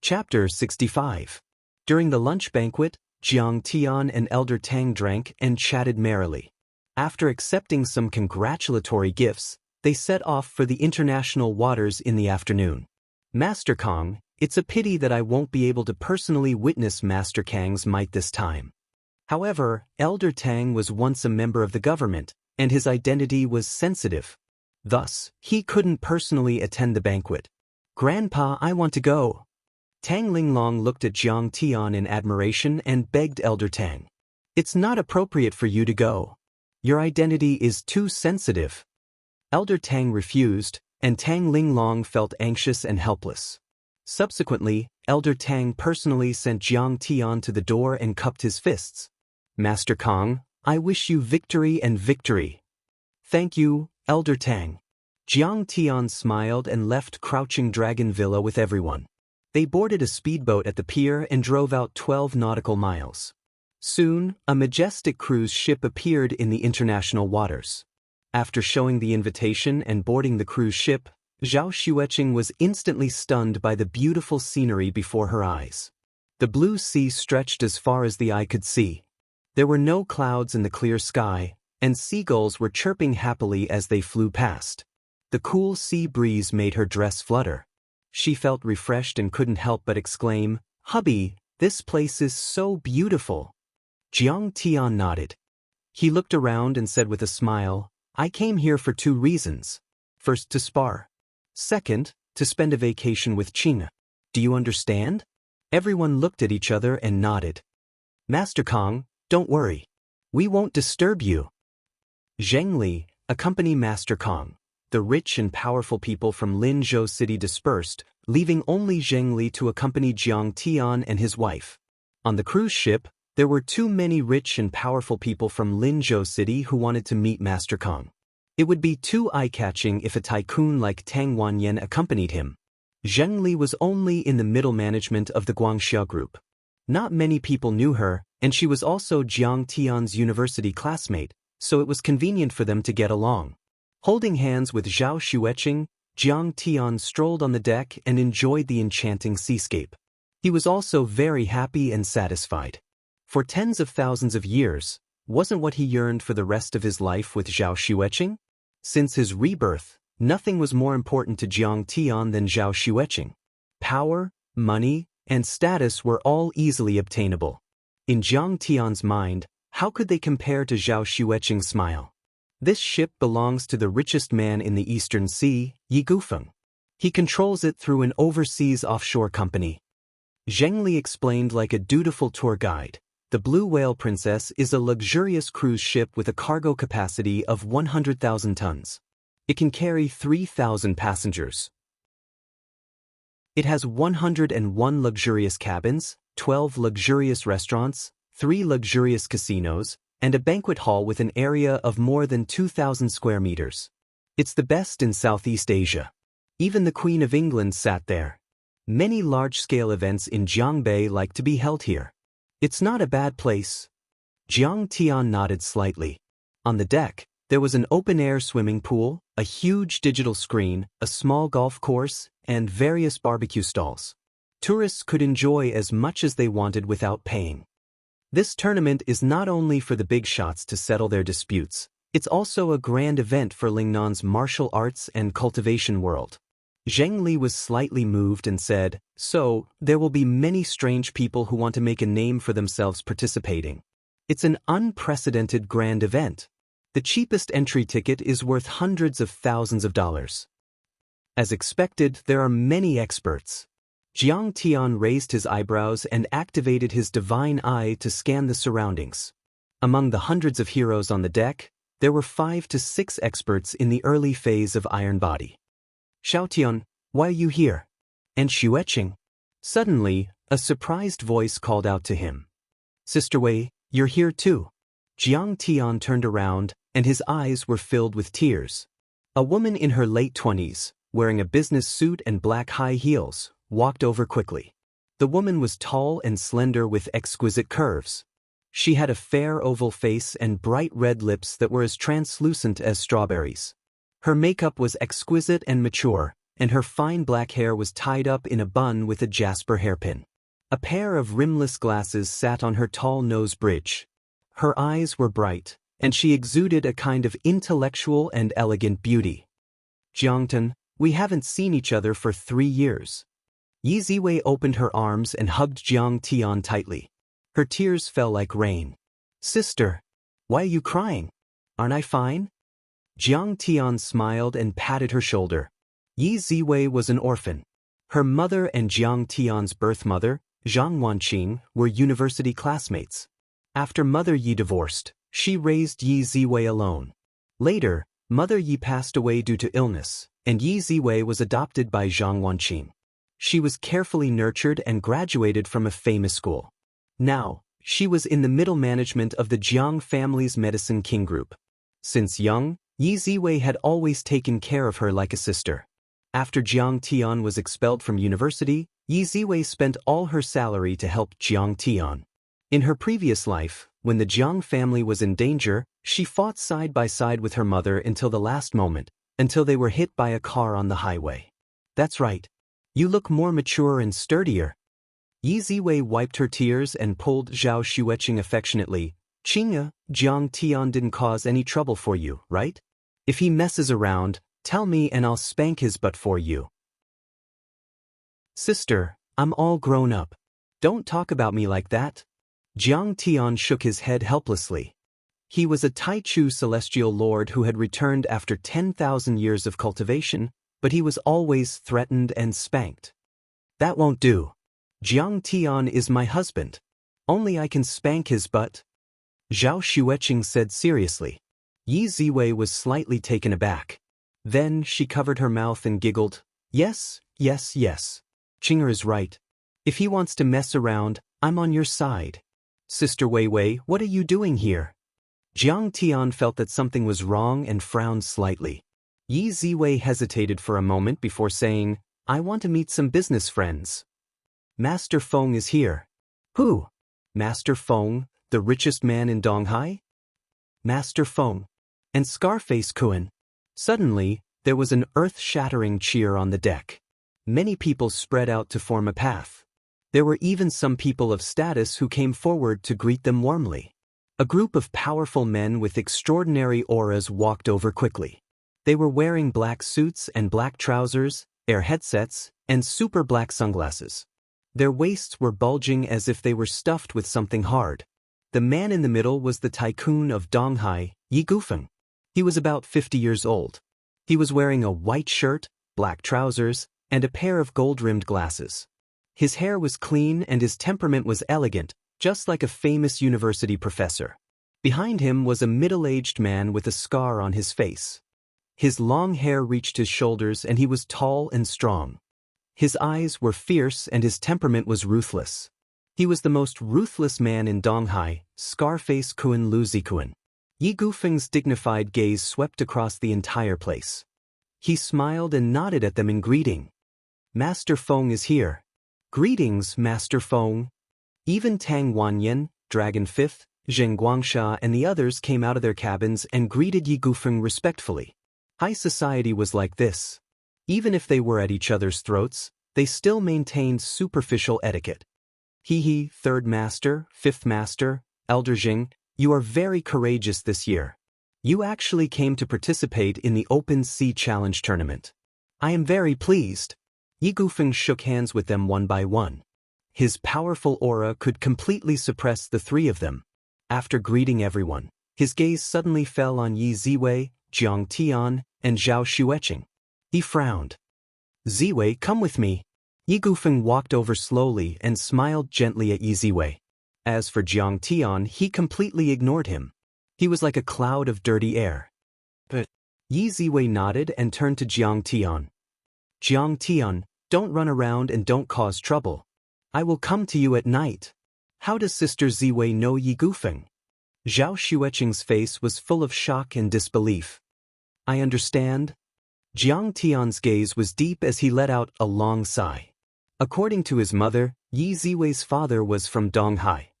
Chapter 65. During the lunch banquet, Jiang Tian and Elder Tang drank and chatted merrily. After accepting some congratulatory gifts, they set off for the international waters in the afternoon. Master Kang, it's a pity that I won't be able to personally witness Master Kang's might this time. However, Elder Tang was once a member of the government, and his identity was sensitive. Thus, he couldn't personally attend the banquet. Grandpa, I want to go. Tang Linglong looked at Jiang Tian in admiration and begged Elder Tang. It's not appropriate for you to go. Your identity is too sensitive. Elder Tang refused, and Tang Linglong felt anxious and helpless. Subsequently, Elder Tang personally sent Jiang Tian to the door and cupped his fists. Master Kang, I wish you victory and victory. Thank you, Elder Tang. Jiang Tian smiled and left Crouching Dragon Villa with everyone. They boarded a speedboat at the pier and drove out 12 nautical miles. Soon, a majestic cruise ship appeared in the international waters. After showing the invitation and boarding the cruise ship, Zhao Xueqing was instantly stunned by the beautiful scenery before her eyes. The blue sea stretched as far as the eye could see. There were no clouds in the clear sky, and seagulls were chirping happily as they flew past. The cool sea breeze made her dress flutter. She felt refreshed and couldn't help but exclaim, "Hubby, this place is so beautiful." Jiang Tian nodded. He looked around and said with a smile, I came here for 2 reasons. First, to spar. Second, to spend a vacation with Qing. Do you understand? Everyone looked at each other and nodded. Master Kang, don't worry. We won't disturb you. Zheng Li, accompany Master Kang. The rich and powerful people from Linzhou City dispersed, leaving only Zheng Li to accompany Jiang Tian and his wife. On the cruise ship, there were too many rich and powerful people from Linzhou City who wanted to meet Master Kang. It would be too eye-catching if a tycoon like Tang Wanyan accompanied him. Zheng Li was only in the middle management of the Guangxia group. Not many people knew her, and she was also Jiang Tian's university classmate, so it was convenient for them to get along. Holding hands with Zhao Xueqing, Jiang Tian strolled on the deck and enjoyed the enchanting seascape. He was also very happy and satisfied. For tens of thousands of years, wasn't what he yearned for the rest of his life with Zhao Xueqing? Since his rebirth, nothing was more important to Jiang Tian than Zhao Xueqing. Power, money, and status were all easily obtainable. In Jiang Tian's mind, how could they compare to Zhao Xueqing's smile? This ship belongs to the richest man in the Eastern Sea, Yi Gufeng. He controls it through an overseas offshore company. Zheng Li explained like a dutiful tour guide. The Blue Whale Princess is a luxurious cruise ship with a cargo capacity of 100,000 tons. It can carry 3,000 passengers. It has 101 luxurious cabins, 12 luxurious restaurants, 3 luxurious casinos, and a banquet hall with an area of more than 2,000 square meters. It's the best in Southeast Asia. Even the Queen of England sat there. Many large-scale events in Jiangbei like to be held here. It's not a bad place. Jiang Tian nodded slightly. On the deck, there was an open-air swimming pool, a huge digital screen, a small golf course, and various barbecue stalls. Tourists could enjoy as much as they wanted without paying. This tournament is not only for the big shots to settle their disputes, it's also a grand event for Lingnan's martial arts and cultivation world. Zheng Li was slightly moved and said, so, there will be many strange people who want to make a name for themselves participating. It's an unprecedented grand event. The cheapest entry ticket is worth hundreds of thousands of dollars. As expected, there are many experts. Jiang Tian raised his eyebrows and activated his divine eye to scan the surroundings. Among the hundreds of heroes on the deck, there were 5 to 6 experts in the early phase of Iron Body. Xiaotian, why are you here? And Xueqing? Suddenly, a surprised voice called out to him. Sister Wei, you're here too. Jiang Tian turned around, and his eyes were filled with tears. A woman in her late 20s, wearing a business suit and black high heels, walked over quickly. The woman was tall and slender with exquisite curves. She had a fair oval face and bright red lips that were as translucent as strawberries. Her makeup was exquisite and mature, and her fine black hair was tied up in a bun with a jasper hairpin. A pair of rimless glasses sat on her tall nose bridge. Her eyes were bright, and she exuded a kind of intellectual and elegant beauty. "Jiangtan, we haven't seen each other for 3 years." Yi Ziwei opened her arms and hugged Jiang Tian tightly. Her tears fell like rain. "Sister, why are you crying? Aren't I fine?" Jiang Tian smiled and patted her shoulder. Yi Ziwei was an orphan. Her mother and Jiang Tian's birth mother, Zhang Wanqing, were university classmates. After Mother Yi divorced, she raised Yi Ziwei alone. Later, Mother Yi passed away due to illness, and Yi Ziwei was adopted by Zhang Wanqing. She was carefully nurtured and graduated from a famous school. Now, she was in the middle management of the Jiang family's Medicine King group. Since young, Yi Ziwei had always taken care of her like a sister. After Jiang Tian was expelled from university, Yi Ziwei spent all her salary to help Jiang Tian. In her previous life, when the Jiang family was in danger, she fought side by side with her mother until the last moment, until they were hit by a car on the highway. "That's right. You look more mature and sturdier." Yi Ziwei wiped her tears and pulled Zhao Xueqing affectionately. "Qingya, Jiang Tian didn't cause any trouble for you, right? If he messes around, tell me and I'll spank his butt for you." "Sister, I'm all grown up. Don't talk about me like that." Jiang Tian shook his head helplessly. He was a Taichu celestial lord who had returned after 10,000 years of cultivation, but he was always threatened and spanked. "That won't do. Jiang Tian is my husband. Only I can spank his butt," Zhao Xueqing said seriously. Yi Ziwei was slightly taken aback. Then she covered her mouth and giggled. Yes. Qing'er is right. If he wants to mess around, I'm on your side." "Sister Wei Wei, what are you doing here?" Jiang Tian felt that something was wrong and frowned slightly. Yi Ziwei hesitated for a moment before saying, "I want to meet some business friends." "Master Feng is here." "Who?" "Master Feng, the richest man in Donghai?" "Master Feng. And Scarface Kuan." Suddenly, there was an earth-shattering cheer on the deck. Many people spread out to form a path. There were even some people of status who came forward to greet them warmly. A group of powerful men with extraordinary auras walked over quickly. They were wearing black suits and black trousers, air headsets, and super black sunglasses. Their waists were bulging as if they were stuffed with something hard. The man in the middle was the tycoon of Donghai, Yi Gufeng. He was about 50 years old. He was wearing a white shirt, black trousers, and a pair of gold-rimmed glasses. His hair was clean and his temperament was elegant, just like a famous university professor. Behind him was a middle-aged man with a scar on his face. His long hair reached his shoulders and he was tall and strong. His eyes were fierce and his temperament was ruthless. He was the most ruthless man in Donghai, Scarface Kuan Luzikuan. Yi Gufeng's dignified gaze swept across the entire place. He smiled and nodded at them in greeting. "Master Feng is here." "Greetings, Master Feng." Even Tang Wanyan, Dragon Fifth, Zheng Guangsha and the others came out of their cabins and greeted Yi Gufeng respectfully. High society was like this. Even if they were at each other's throats, they still maintained superficial etiquette. "He, Third Master, Fifth Master, Elder Jing, you are very courageous this year. You actually came to participate in the Open Sea Challenge tournament. I am very pleased." Yi Gufeng shook hands with them one by one. His powerful aura could completely suppress the three of them. After greeting everyone, his gaze suddenly fell on Yi Ziwei, Jiang Tian, and Zhao Xueqing. He frowned. "Ziwei, come with me." Yi Gufeng walked over slowly and smiled gently at Yi Ziwei. As for Jiang Tian, he completely ignored him. He was like a cloud of dirty air. But Yi Ziwei nodded and turned to Jiang Tian. "Jiang Tian, don't run around and don't cause trouble. I will come to you at night." "How does Sister Ziwei know Yi Gufeng?" Zhao Xueqing's face was full of shock and disbelief. "I understand." Jiang Tian's gaze was deep as he let out a long sigh. According to his mother, Yi Ziwei's father was from Donghai.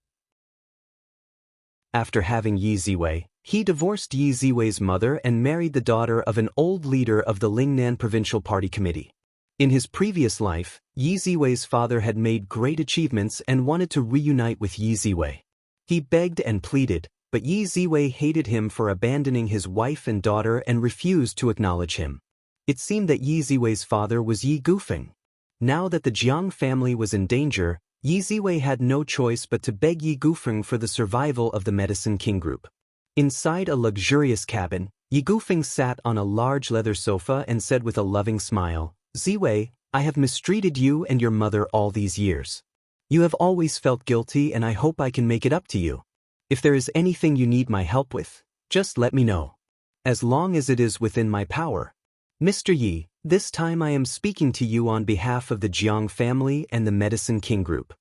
After having Yi Ziwei, he divorced Yi Ziwei's mother and married the daughter of an old leader of the Lingnan Provincial Party Committee. In his previous life, Yi Ziwei's father had made great achievements and wanted to reunite with Yi Ziwei. He begged and pleaded, but Yi Ziwei hated him for abandoning his wife and daughter and refused to acknowledge him. It seemed that Yi Ziwei's father was Yi Gufeng. Now that the Jiang family was in danger, Yi Ziwei had no choice but to beg Yi Gufeng for the survival of the Medicine King group. Inside a luxurious cabin, Yi Gufeng sat on a large leather sofa and said with a loving smile, "Ziwei, I have mistreated you and your mother all these years. You have always felt guilty and I hope I can make it up to you. If there is anything you need my help with, just let me know. As long as it is within my power. Mr. Yi, this time I am speaking to you on behalf of the Jiang family and the Medicine King group."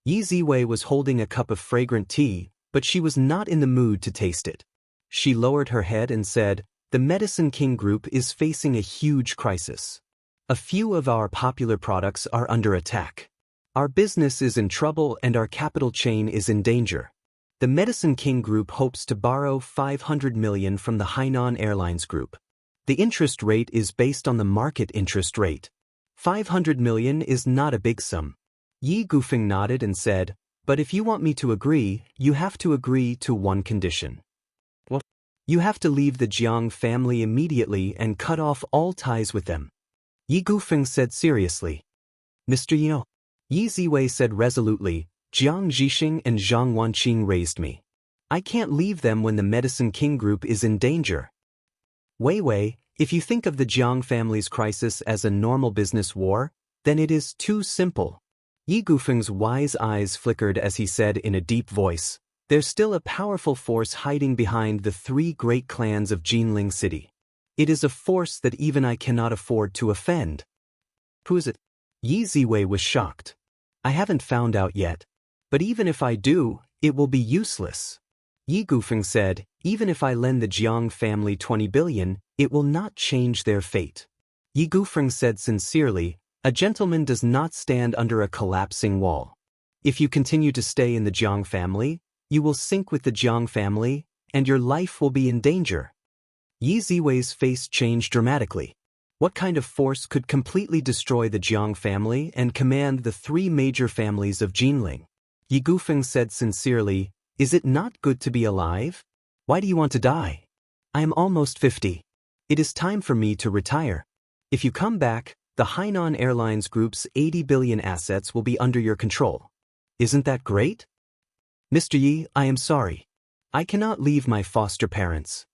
Yi Ziwei was holding a cup of fragrant tea, but she was not in the mood to taste it. She lowered her head and said, "The Medicine King group is facing a huge crisis. A few of our popular products are under attack. Our business is in trouble and our capital chain is in danger. The Medicine King group hopes to borrow 500 million from the Hainan Airlines group. The interest rate is based on the market interest rate. 500 million is not a big sum." Yi Gufeng nodded and said, "But if you want me to agree, you have to agree to one condition. What? You have to leave the Jiang family immediately and cut off all ties with them." Yi Gufeng said seriously. "Mr. Yi." Yi Ziwei said resolutely, "Jiang Zhixing and Zhang Wanqing raised me. I can't leave them when the Medicine King group is in danger. Wei, if you think of the Jiang family's crisis as a normal business war, then it is too simple." Yi Gufeng's wise eyes flickered as he said in a deep voice, "There's still a powerful force hiding behind the three great clans of Jinling City. It is a force that even I cannot afford to offend." "Who is it?" Yi Ziwei was shocked. "I haven't found out yet. But even if I do, it will be useless." Yi Gufeng said, "Even if I lend the Jiang family 20 billion, it will not change their fate." Yi Gufeng said sincerely, "A gentleman does not stand under a collapsing wall. If you continue to stay in the Jiang family, you will sink with the Jiang family, and your life will be in danger." Yi Ziwei's face changed dramatically. What kind of force could completely destroy the Jiang family and command the three major families of Jinling? Yi Gufeng said sincerely, "Is it not good to be alive? Why do you want to die? I am almost 50. It is time for me to retire. If you come back, the Hainan Airlines Group's 80 billion assets will be under your control. Isn't that great?" "Mr. Yi, I am sorry. I cannot leave my foster parents.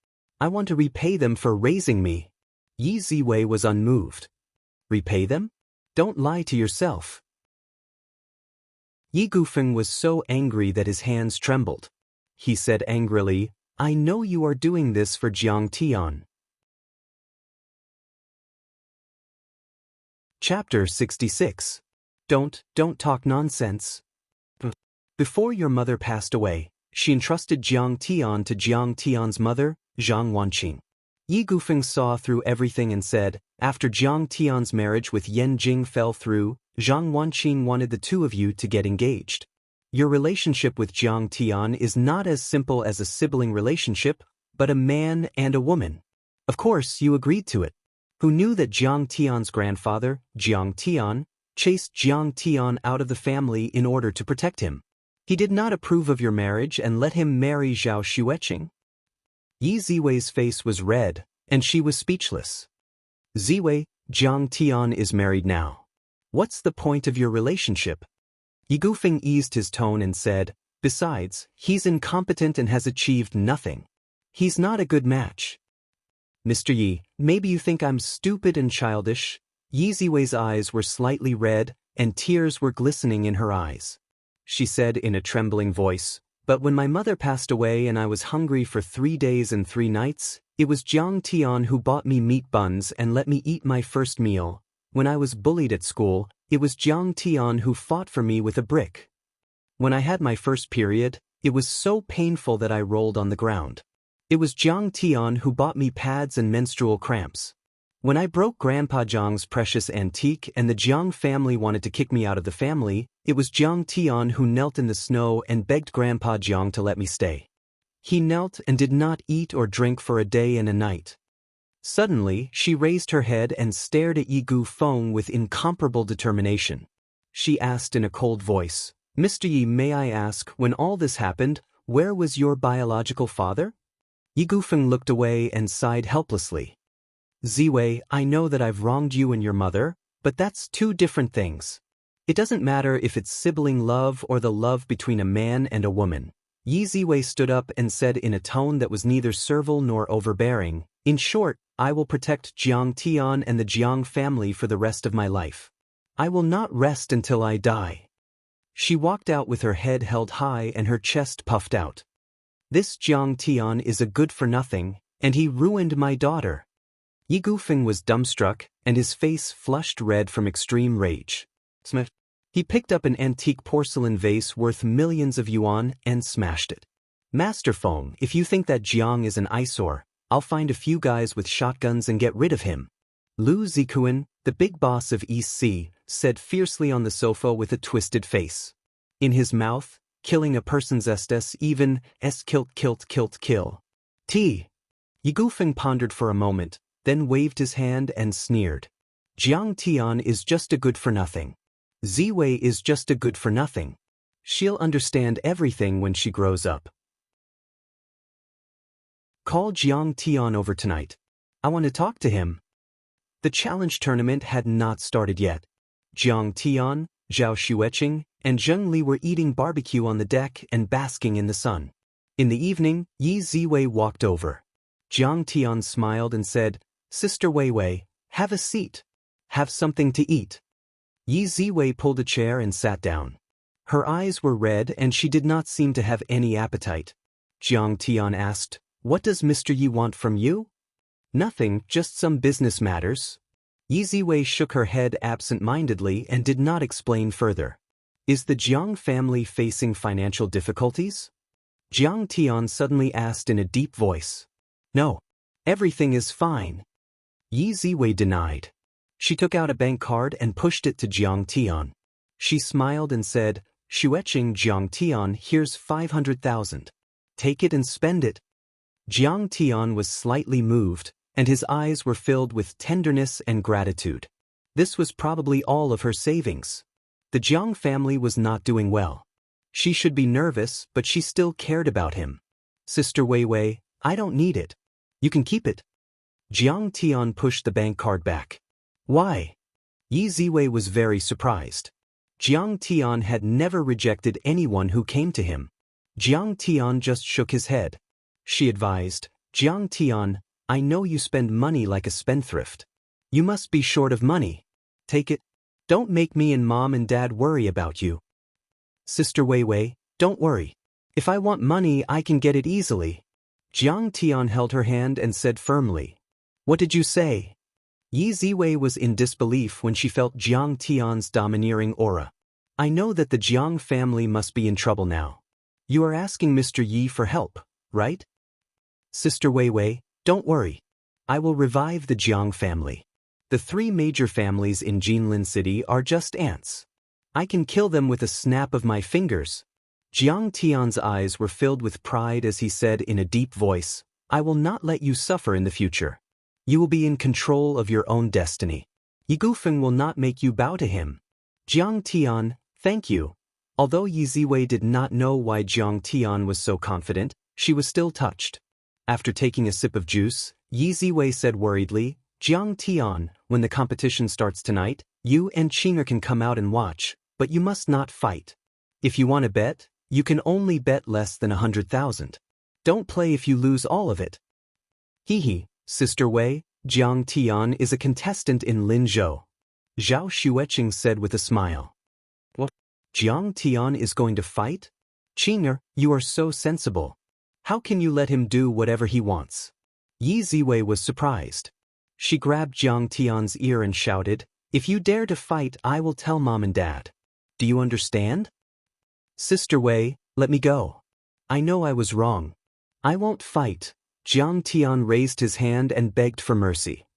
I want to repay them for raising me." Yi Ziwei was unmoved. "Repay them? Don't lie to yourself." Yi Gufeng was so angry that his hands trembled. He said angrily, "I know you are doing this for Jiang Tian." Chapter 66. Don't talk nonsense. Before your mother passed away, she entrusted Jiang Tian to Jiang Tian's mother, Zhang Wanqing. Yi Gufeng saw through everything and said, "After Jiang Tian's marriage with Yan Jing fell through, Zhang Wanqing wanted the two of you to get engaged. Your relationship with Jiang Tian is not as simple as a sibling relationship, but a man and a woman. Of course, you agreed to it. Who knew that Jiang Tian's grandfather, Jiang Tian, chased Jiang Tian out of the family in order to protect him? He did not approve of your marriage and let him marry Zhao Xueqing." Yi Ziwei's face was red, and she was speechless. "Ziwei, Jiang Tian is married now. What's the point of your relationship?" Yi Gufeng eased his tone and said, "Besides, he's incompetent and has achieved nothing. He's not a good match." "Mr. Yi, maybe you think I'm stupid and childish." Yi Ziwei's eyes were slightly red, and tears were glistening in her eyes. She said in a trembling voice, "But when my mother passed away and I was hungry for 3 days and 3 nights, it was Jiang Tian who bought me meat buns and let me eat my first meal. When I was bullied at school, it was Jiang Tian who fought for me with a brick. When I had my first period, it was so painful that I rolled on the ground. It was Jiang Tian who bought me pads and menstrual cramps. When I broke Grandpa Jiang's precious antique and the Jiang family wanted to kick me out of the family, it was Jiang Tian who knelt in the snow and begged Grandpa Jiang to let me stay. He knelt and did not eat or drink for a day and a night. Suddenly, she raised her head and stared at Yi Gufeng with incomparable determination. She asked in a cold voice, "Mr. Yi, may I ask, when all this happened, where was your biological father?" Yi Gufeng looked away and sighed helplessly. "Ziwei, I know that I've wronged you and your mother, but that's two different things. It doesn't matter if it's sibling love or the love between a man and a woman." Yi Ziwei stood up and said in a tone that was neither servile nor overbearing, "In short, I will protect Jiang Tian and the Jiang family for the rest of my life. I will not rest until I die." She walked out with her head held high and her chest puffed out. "This Jiang Tian is a good-for-nothing, and he ruined my daughter." Yi Gufeng was dumbstruck, and his face flushed red from extreme rage. He picked up an antique porcelain vase worth millions of yuan and smashed it. "Master Feng, if you think that Jiang is an eyesore, I'll find a few guys with shotguns and get rid of him." Lu Zikuan, the big boss of East Sea, said fiercely on the sofa with a twisted face. In his mouth, killing a person's estes even, kill. T. Yi Gufeng pondered for a moment, then waved his hand and sneered. "Jiang Tian is just a good-for-nothing. Ziwei is just a good-for-nothing. She'll understand everything when she grows up. Call Jiang Tian over tonight. I want to talk to him." The challenge tournament had not started yet. Jiang Tian, Zhao Xueqing, and Zheng Li were eating barbecue on the deck and basking in the sun. In the evening, Yi Ziwei walked over. Jiang Tian smiled and said, "Sister Weiwei, have a seat. Have something to eat." Yi Ziwei pulled a chair and sat down. Her eyes were red and she did not seem to have any appetite. Jiang Tian asked, "What does Mr. Yi want from you?" "Nothing, just some business matters." Yi Ziwei shook her head absent-mindedly and did not explain further. "Is the Jiang family facing financial difficulties?" Jiang Tian suddenly asked in a deep voice. "No. Everything is fine." Yi Ziwei denied. She took out a bank card and pushed it to Jiang Tian. She smiled and said, "Xueqing, Jiang Tian, here's 500,000. Take it and spend it." Jiang Tian was slightly moved, and his eyes were filled with tenderness and gratitude. This was probably all of her savings. The Jiang family was not doing well. She should be nervous, but she still cared about him. "Sister Weiwei, I don't need it. You can keep it." Jiang Tian pushed the bank card back. "Why?" Yi Ziwei was very surprised. Jiang Tian had never rejected anyone who came to him. Jiang Tian just shook his head. She advised, "Jiang Tian, I know you spend money like a spendthrift. You must be short of money. Take it. Don't make me and Mom and Dad worry about you." "Sister Weiwei, don't worry. If I want money, I can get it easily." Jiang Tian held her hand and said firmly, "What did you say?" Yi Ziwei was in disbelief when she felt Jiang Tian's domineering aura. "I know that the Jiang family must be in trouble now. You are asking Mr. Yi for help, right?" "Sister Weiwei, don't worry. I will revive the Jiang family. The three major families in Jinlin City are just ants. I can kill them with a snap of my fingers." Jiang Tian's eyes were filled with pride as he said in a deep voice, "I will not let you suffer in the future. You will be in control of your own destiny. Yi Gufeng will not make you bow to him." "Jiang Tian, thank you." Although Yi Ziwei did not know why Jiang Tian was so confident, she was still touched. After taking a sip of juice, Yi Ziwei said worriedly, "Jiang Tian, when the competition starts tonight, you and Qing'er can come out and watch, but you must not fight. If you want to bet, you can only bet less than 100,000. Don't play if you lose all of it." "Hee, Sister Wei, Jiang Tian is a contestant in Linzhou," Zhao Xueqing said with a smile. "What? Jiang Tian is going to fight? Qing'er, you are so sensible. How can you let him do whatever he wants?" Yi Ziwei was surprised. She grabbed Jiang Tian's ear and shouted, "If you dare to fight, I will tell Mom and Dad. Do you understand?" "Sister Wei, let me go. I know I was wrong. I won't fight." Jiang Tian raised his hand and begged for mercy.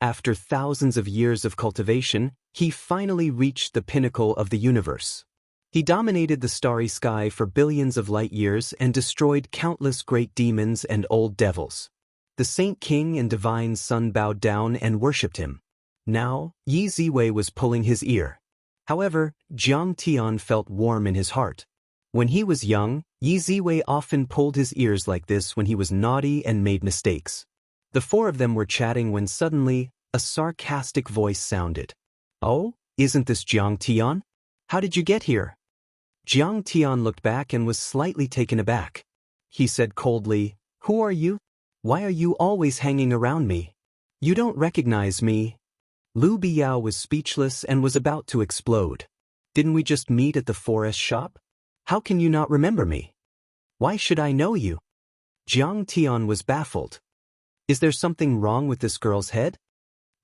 After thousands of years of cultivation, he finally reached the pinnacle of the universe. He dominated the starry sky for billions of light years and destroyed countless great demons and old devils. The Saint King and Divine Son bowed down and worshipped him. Now, Yi Ziwei was pulling his ear. However, Jiang Tian felt warm in his heart. When he was young, Yi Ziwei often pulled his ears like this when he was naughty and made mistakes. The four of them were chatting when suddenly, a sarcastic voice sounded. "Oh, isn't this Jiang Tian? How did you get here?" Jiang Tian looked back and was slightly taken aback. He said coldly, "Who are you? Why are you always hanging around me? You don't recognize me." Lu Biao was speechless and was about to explode. "Didn't we just meet at the forest shop? How can you not remember me? Why should I know you?" Jiang Tian was baffled. "Is there something wrong with this girl's head?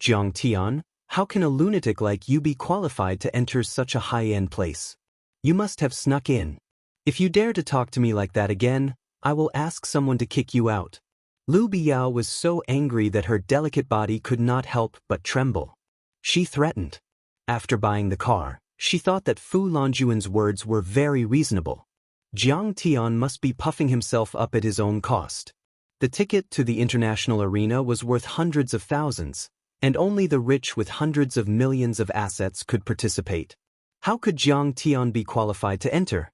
Jiang Tian, how can a lunatic like you be qualified to enter such a high-end place? You must have snuck in. If you dare to talk to me like that again, I will ask someone to kick you out." Lu Biao was so angry that her delicate body could not help but tremble. She threatened. After buying the car, she thought that Fu Longjuan's words were very reasonable. Jiang Tian must be puffing himself up at his own cost. The ticket to the international arena was worth hundreds of thousands, and only the rich with hundreds of millions of assets could participate. How could Jiang Tian be qualified to enter?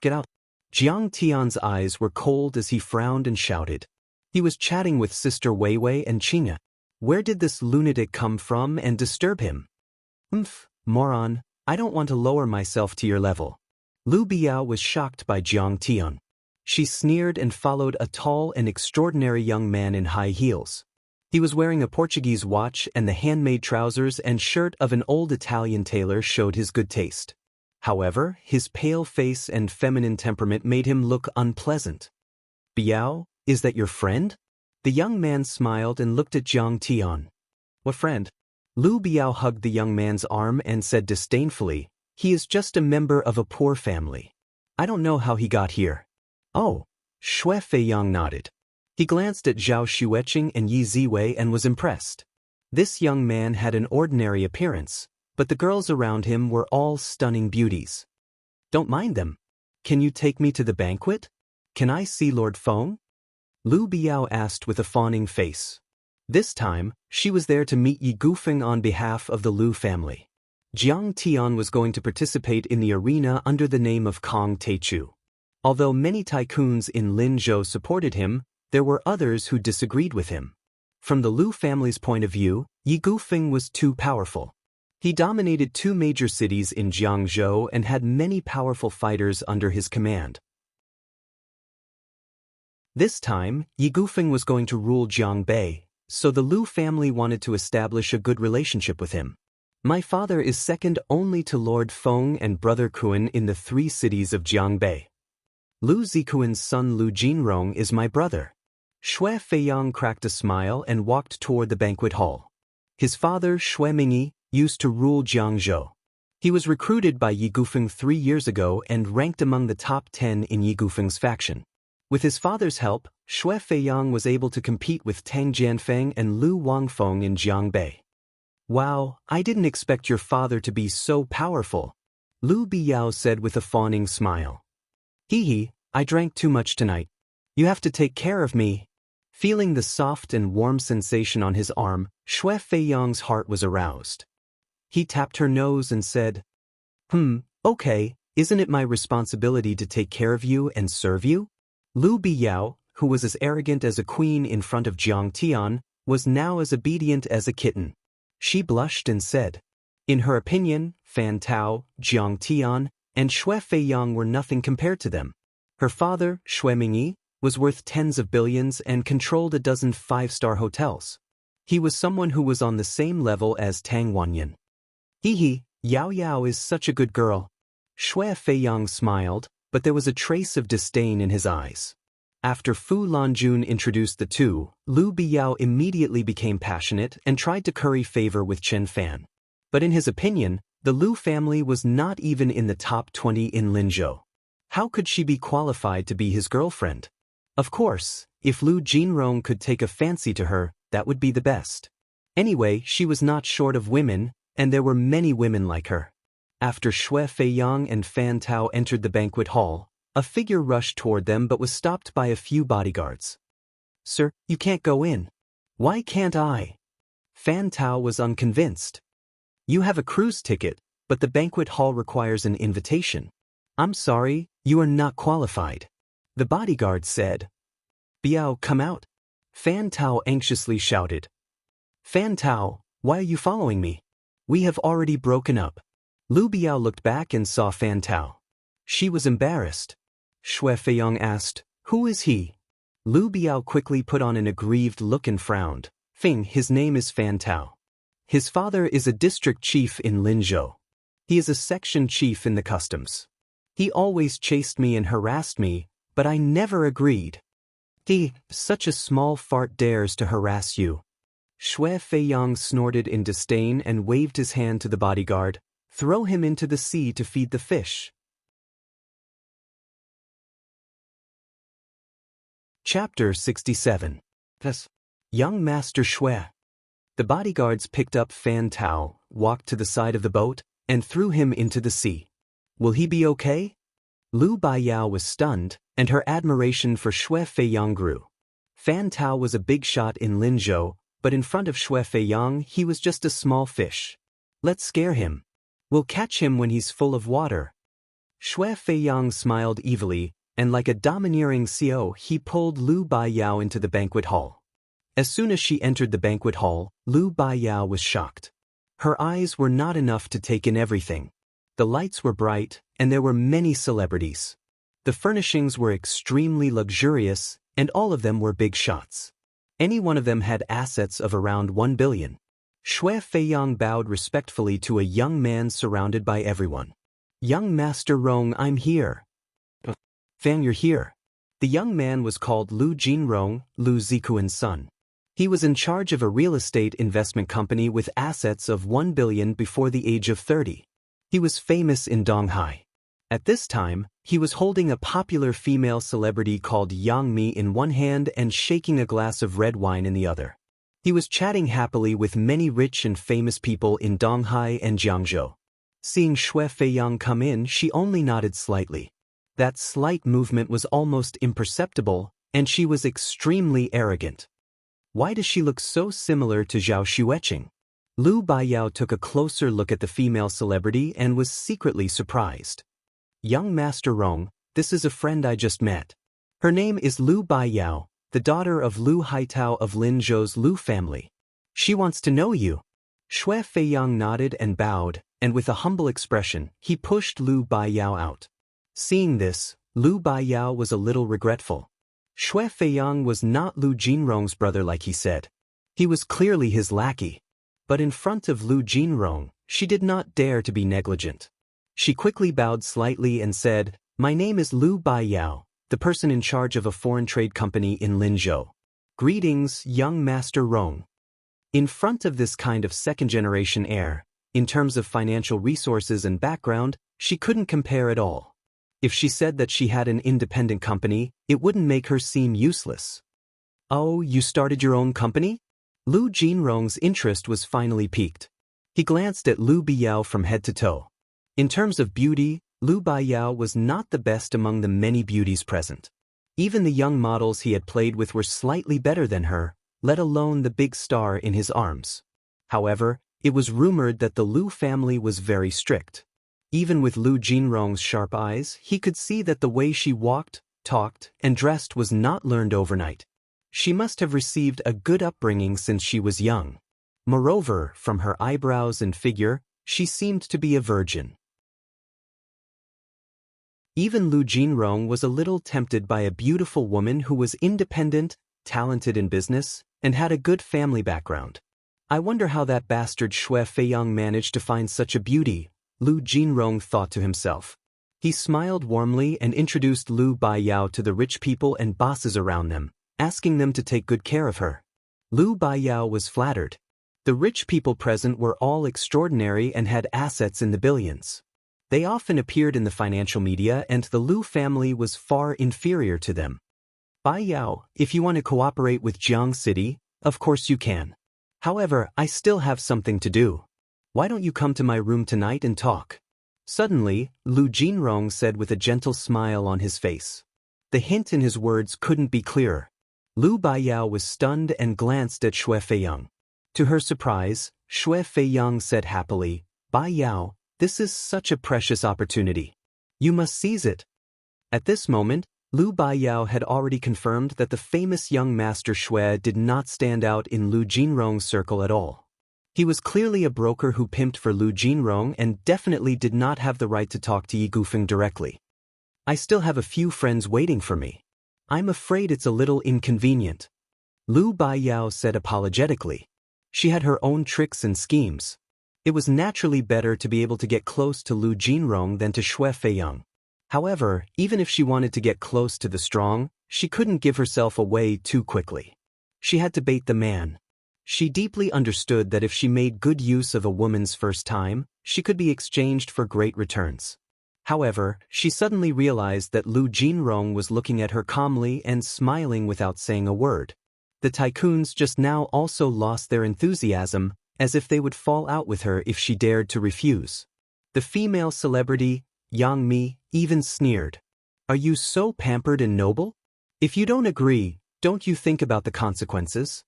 "Get out." Jiang Tian's eyes were cold as he frowned and shouted. He was chatting with Sister Weiwei and Qingya. Where did this lunatic come from and disturb him? Moron, I don't want to lower myself to your level." Lu Biao was shocked by Jiang Tian. She sneered and followed a tall and extraordinary young man in high heels. He was wearing a Portuguese watch, and the handmade trousers and shirt of an old Italian tailor showed his good taste. However, his pale face and feminine temperament made him look unpleasant. "Biao, is that your friend?" The young man smiled and looked at Jiang Tian. "What friend?" Lu Biao hugged the young man's arm and said disdainfully, "He is just a member of a poor family. I don't know how he got here." "Oh," Xue Feiyang nodded. He glanced at Zhao Xueqing and Yi Ziwei and was impressed. This young man had an ordinary appearance, but the girls around him were all stunning beauties. "Don't mind them. Can you take me to the banquet? Can I see Lord Feng?" Lu Biao asked with a fawning face. This time, she was there to meet Yi Gufeng on behalf of the Lu family. Jiang Tian was going to participate in the arena under the name of Kong Teichu. Although many tycoons in Linzhou supported him, there were others who disagreed with him. From the Lu family's point of view, Yi Gufeng was too powerful. He dominated 2 major cities in Jiangzhou and had many powerful fighters under his command. This time, Yi Gufeng was going to rule Jiangbei, so the Lu family wanted to establish a good relationship with him. "My father is second only to Lord Feng and Brother Kuan in the 3 cities of Jiangbei. Lu Zikuan's son Lu Jinrong is my brother." Xue Feiyang cracked a smile and walked toward the banquet hall. His father, Xue Mingyi, used to rule Jiangzhou. He was recruited by Yi Gufeng 3 years ago and ranked among the top 10 in Yi Gufeng's faction. With his father's help, Xue Feiyang was able to compete with Tang Jianfeng and Lu Wangfeng in Jiangbei. "Wow, I didn't expect your father to be so powerful," Lu Biao said with a fawning smile. "Hee, I drank too much tonight. You have to take care of me." Feeling the soft and warm sensation on his arm, Xue Feiyang's heart was aroused. He tapped her nose and said, "Okay, isn't it my responsibility to take care of you and serve you?" Lu Biao, who was as arrogant as a queen in front of Jiang Tian, was now as obedient as a kitten. She blushed and said. In her opinion, Fan Tao, Jiang Tian, and Xue Feiyang were nothing compared to them. Her father, Xue Mingyi, was worth tens of billions and controlled a dozen 5-star hotels. He was someone who was on the same level as Tang Wanyan. "Hee, Yao Yao is such a good girl." Xue Feiyang smiled, but there was a trace of disdain in his eyes. After Fu Lanjun introduced the two, Lu Biao immediately became passionate and tried to curry favor with Chen Fan. But in his opinion, the Lu family was not even in the top 20 in Linzhou. How could she be qualified to be his girlfriend? Of course, if Lu Jinrong could take a fancy to her, that would be the best. Anyway, she was not short of women, and there were many women like her. After Xue Feiyang and Fan Tao entered the banquet hall, a figure rushed toward them but was stopped by a few bodyguards. Sir, you can't go in. Why can't I? Fan Tao was unconvinced. You have a cruise ticket, but the banquet hall requires an invitation. I'm sorry, you are not qualified. The bodyguard said. Biao, come out. Fan Tao anxiously shouted. Fan Tao, why are you following me? We have already broken up. Lu Biao looked back and saw Fan Tao. She was embarrassed. Xue Feiyang asked, who is he? Lu Biao quickly put on an aggrieved look and frowned. Fing, his name is Fan Tao. His father is a district chief in Linzhou. He is a section chief in the customs. He always chased me and harassed me, but I never agreed. Such a small fart dares to harass you. Xue Feiyang snorted in disdain and waved his hand to the bodyguard. Throw him into the sea to feed the fish. Chapter 67. Young Master Xue. The bodyguards picked up Fan Tao, walked to the side of the boat, and threw him into the sea. Will he be okay? Lu Baiyao was stunned, and her admiration for Xue Feiyang grew. Fan Tao was a big shot in Linzhou, but in front of Xue Feiyang he was just a small fish. Let's scare him. We'll catch him when he's full of water. Xue Feiyang smiled evilly, and like a domineering CEO he pulled Lu Baiyao into the banquet hall. As soon as she entered the banquet hall, Lu Baiyao was shocked. Her eyes were not enough to take in everything. The lights were bright, and there were many celebrities. The furnishings were extremely luxurious, and all of them were big shots. Any one of them had assets of around 1 billion. Xue Feiyang bowed respectfully to a young man surrounded by everyone. Young Master Rong, I'm here. Fan, you're here. The young man was called Lu Jinrong, Lu Zikuan's son. He was in charge of a real estate investment company with assets of 1 billion before the age of 30. He was famous in Donghai. At this time, he was holding a popular female celebrity called Yang Mi in one hand and shaking a glass of red wine in the other. He was chatting happily with many rich and famous people in Donghai and Jiangzhou. Seeing Xue Feiyang come in, she only nodded slightly. That slight movement was almost imperceptible, and she was extremely arrogant. Why does she look so similar to Zhao Xueqing? Lu Baiyao took a closer look at the female celebrity and was secretly surprised. Young Master Rong, this is a friend I just met. Her name is Lu Baiyao, the daughter of Lu Haitao of Linzhou's Lu family. She wants to know you. Xue Feiyang nodded and bowed, and with a humble expression, he pushed Lu Baiyao out. Seeing this, Lu Baiyao was a little regretful. Xue Feiyang was not Lu Jinrong's brother like he said. He was clearly his lackey. But in front of Lu Jinrong, she did not dare to be negligent. She quickly bowed slightly and said, My name is Lu Baiyao, the person in charge of a foreign trade company in Linzhou. Greetings, young Master Rong. In front of this kind of second-generation heir, in terms of financial resources and background, she couldn't compare at all. If she said that she had an independent company, it wouldn't make her seem useless. Oh, you started your own company? Lu Jinrong's interest was finally piqued. He glanced at Lu Biao from head to toe. In terms of beauty, Lu Baiyao was not the best among the many beauties present. Even the young models he had played with were slightly better than her, let alone the big star in his arms. However, it was rumored that the Lu family was very strict. Even with Lu Jinrong's sharp eyes, he could see that the way she walked, talked, and dressed was not learned overnight. She must have received a good upbringing since she was young. Moreover, from her eyebrows and figure, she seemed to be a virgin. Even Lu Jinrong was a little tempted by a beautiful woman who was independent, talented in business, and had a good family background. I wonder how that bastard Xue Feiyang managed to find such a beauty, Lu Jinrong thought to himself. He smiled warmly and introduced Lu Baiyao to the rich people and bosses around them, asking them to take good care of her. Lu Baiyao was flattered. The rich people present were all extraordinary and had assets in the billions. They often appeared in the financial media, and the Lu family was far inferior to them. Baiyao, if you want to cooperate with Jiang City, of course you can. However, I still have something to do. Why don't you come to my room tonight and talk? Suddenly, Lu Jinrong said with a gentle smile on his face. The hint in his words couldn't be clearer. Lu Baiyao was stunned and glanced at Xue Feiyang. To her surprise, Xue Feiyang said happily, "Baiyao, this is such a precious opportunity. You must seize it." At this moment, Lu Baiyao had already confirmed that the famous young master Xue did not stand out in Lu Jinrong's circle at all. He was clearly a broker who pimped for Lu Jinrong and definitely did not have the right to talk to Yi Gufeng directly. "I still have a few friends waiting for me. I'm afraid it's a little inconvenient," Lu Baiyao said apologetically. She had her own tricks and schemes. It was naturally better to be able to get close to Lu Jinrong than to Xue Feiyang. However, even if she wanted to get close to the strong, she couldn't give herself away too quickly. She had to bait the man. She deeply understood that if she made good use of a woman's first time, she could be exchanged for great returns. However, she suddenly realized that Lu Jinrong was looking at her calmly and smiling without saying a word. The tycoons just now also lost their enthusiasm, as if they would fall out with her if she dared to refuse. The female celebrity, Yang Mi, even sneered. "Are you so pampered and noble? If you don't agree, don't you think about the consequences?"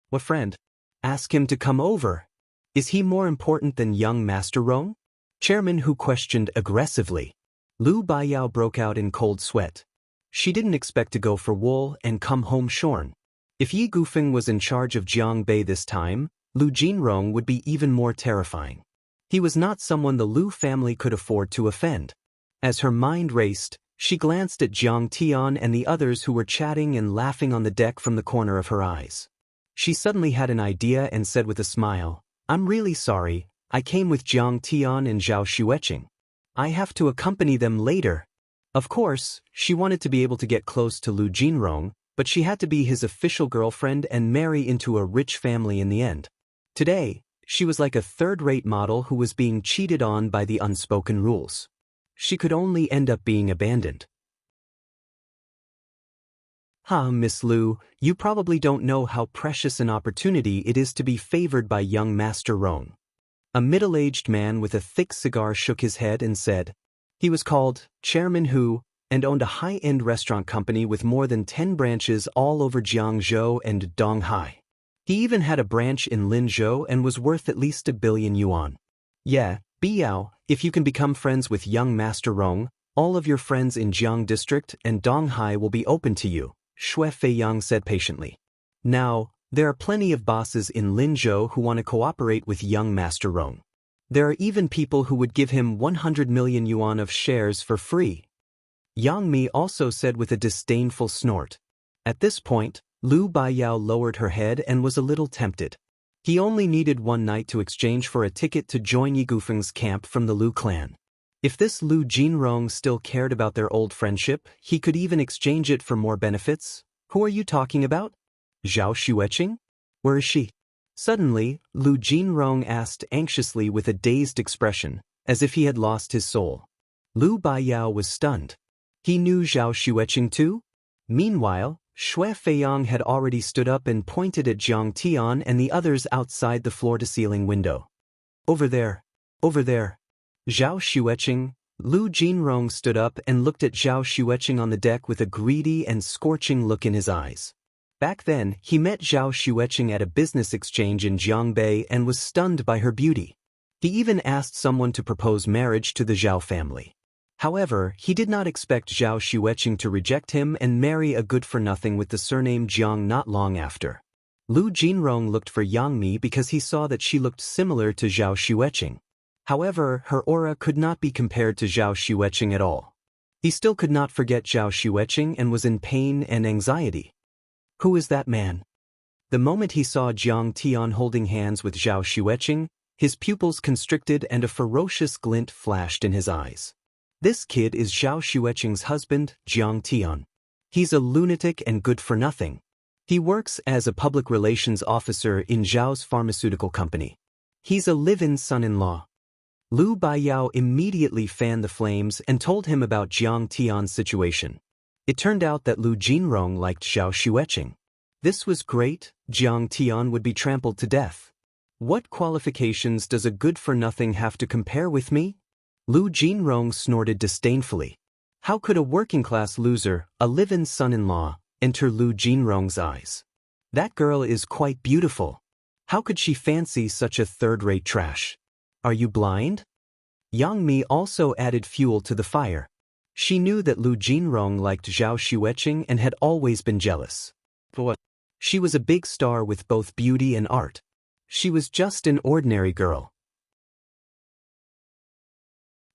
"What friend? Ask him to come over. Is he more important than young Master Rong?" Chairman Hu questioned aggressively. Lu Baiyao broke out in cold sweat. She didn't expect to go for wool and come home shorn. If Yi Gufeng was in charge of Jiangbei this time, Lu Jinrong would be even more terrifying. He was not someone the Lu family could afford to offend. As her mind raced, she glanced at Jiang Tian and the others who were chatting and laughing on the deck from the corner of her eyes. She suddenly had an idea and said with a smile, "I'm really sorry, I came with Jiang Tian and Zhao Xueqing. I have to accompany them later." Of course, she wanted to be able to get close to Lu Jinrong, but she had to be his official girlfriend and marry into a rich family in the end. Today, she was like a third-rate model who was being cheated on by the unspoken rules. She could only end up being abandoned. Miss Lu, you probably don't know how precious an opportunity it is to be favored by young Master Rong." A middle-aged man with a thick cigar shook his head and said. He was called Chairman Hu and owned a high-end restaurant company with more than 10 branches all over Jiangzhou and Donghai. He even had a branch in Linzhou and was worth at least 1 billion yuan. "Yeah, Biao, if you can become friends with young Master Rong, all of your friends in Jiang District and Donghai will be open to you," Xue Feiyang said patiently. "Now, there are plenty of bosses in Linzhou who want to cooperate with young Master Rong. There are even people who would give him 100 million yuan of shares for free." Yang Mi also said with a disdainful snort. At this point, Lu Baiyao lowered her head and was a little tempted. He only needed one night to exchange for a ticket to join Yi Gufeng's camp from the Lu clan. If this Lu Jinrong still cared about their old friendship, he could even exchange it for more benefits. "Who are you talking about? Zhao Xueqing? Where is she?" Suddenly, Lu Jinrong asked anxiously with a dazed expression, as if he had lost his soul. Lu Baiyao was stunned. He knew Zhao Xueqing too? Meanwhile, Xue Feiyang had already stood up and pointed at Jiang Tian and the others outside the floor-to-ceiling window. Over there. Over there. Zhao Xueqing." Lu Jinrong stood up and looked at Zhao Xueqing on the deck with a greedy and scorching look in his eyes. Back then, he met Zhao Xueqing at a business exchange in Jiangbei and was stunned by her beauty. He even asked someone to propose marriage to the Zhao family. However, he did not expect Zhao Xueqing to reject him and marry a good-for-nothing with the surname Jiang not long after. Lu Jinrong looked for Yang Mi because he saw that she looked similar to Zhao Xueqing. However, her aura could not be compared to Zhao Xueqing at all. He still could not forget Zhao Xueqing and was in pain and anxiety. Who is that man? The moment he saw Jiang Tian holding hands with Zhao Xueqing, his pupils constricted and a ferocious glint flashed in his eyes. This kid is Zhao Xueqing's husband, Jiang Tian. He's a lunatic and good for nothing. He works as a public relations officer in Zhao's pharmaceutical company. He's a live-in son-in-law. Lu Baiyao immediately fanned the flames and told him about Jiang Tian's situation. It turned out that Lu Jinrong liked Zhao Xueqing. This was great, Jiang Tian would be trampled to death. What qualifications does a good-for-nothing have to compare with me? Lu Jinrong snorted disdainfully. How could a working-class loser, a live-in son-in-law, enter Lu Jinrong's eyes. That girl is quite beautiful. How could she fancy such a third-rate trash? Are you blind? Yang Mi also added fuel to the fire. She knew that Lu Jinrong liked Zhao Xueqing and had always been jealous. But she was a big star with both beauty and art. She was just an ordinary girl.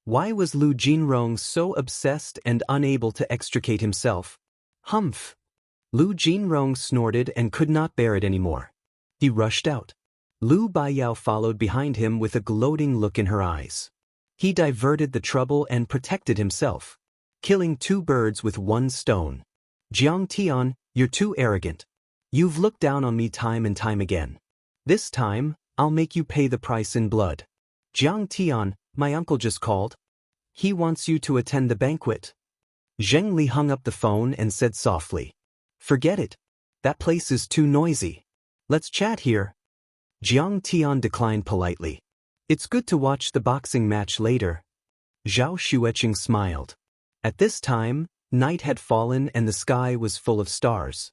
Why was Lu Jinrong so obsessed and unable to extricate himself? Humph! Lu Jinrong snorted and could not bear it anymore. He rushed out. Lu Baiyao followed behind him with a gloating look in her eyes. He diverted the trouble and protected himself, killing 2 birds with 1 stone. Jiang Tian, you're too arrogant. You've looked down on me time and time again. This time, I'll make you pay the price in blood. Jiang Tian, my uncle just called. He wants you to attend the banquet. Zheng Li hung up the phone and said softly, "Forget it. That place is too noisy. Let's chat here." Jiang Tian declined politely. "It's good to watch the boxing match later." Zhao Xueqing smiled. At this time, night had fallen and the sky was full of stars.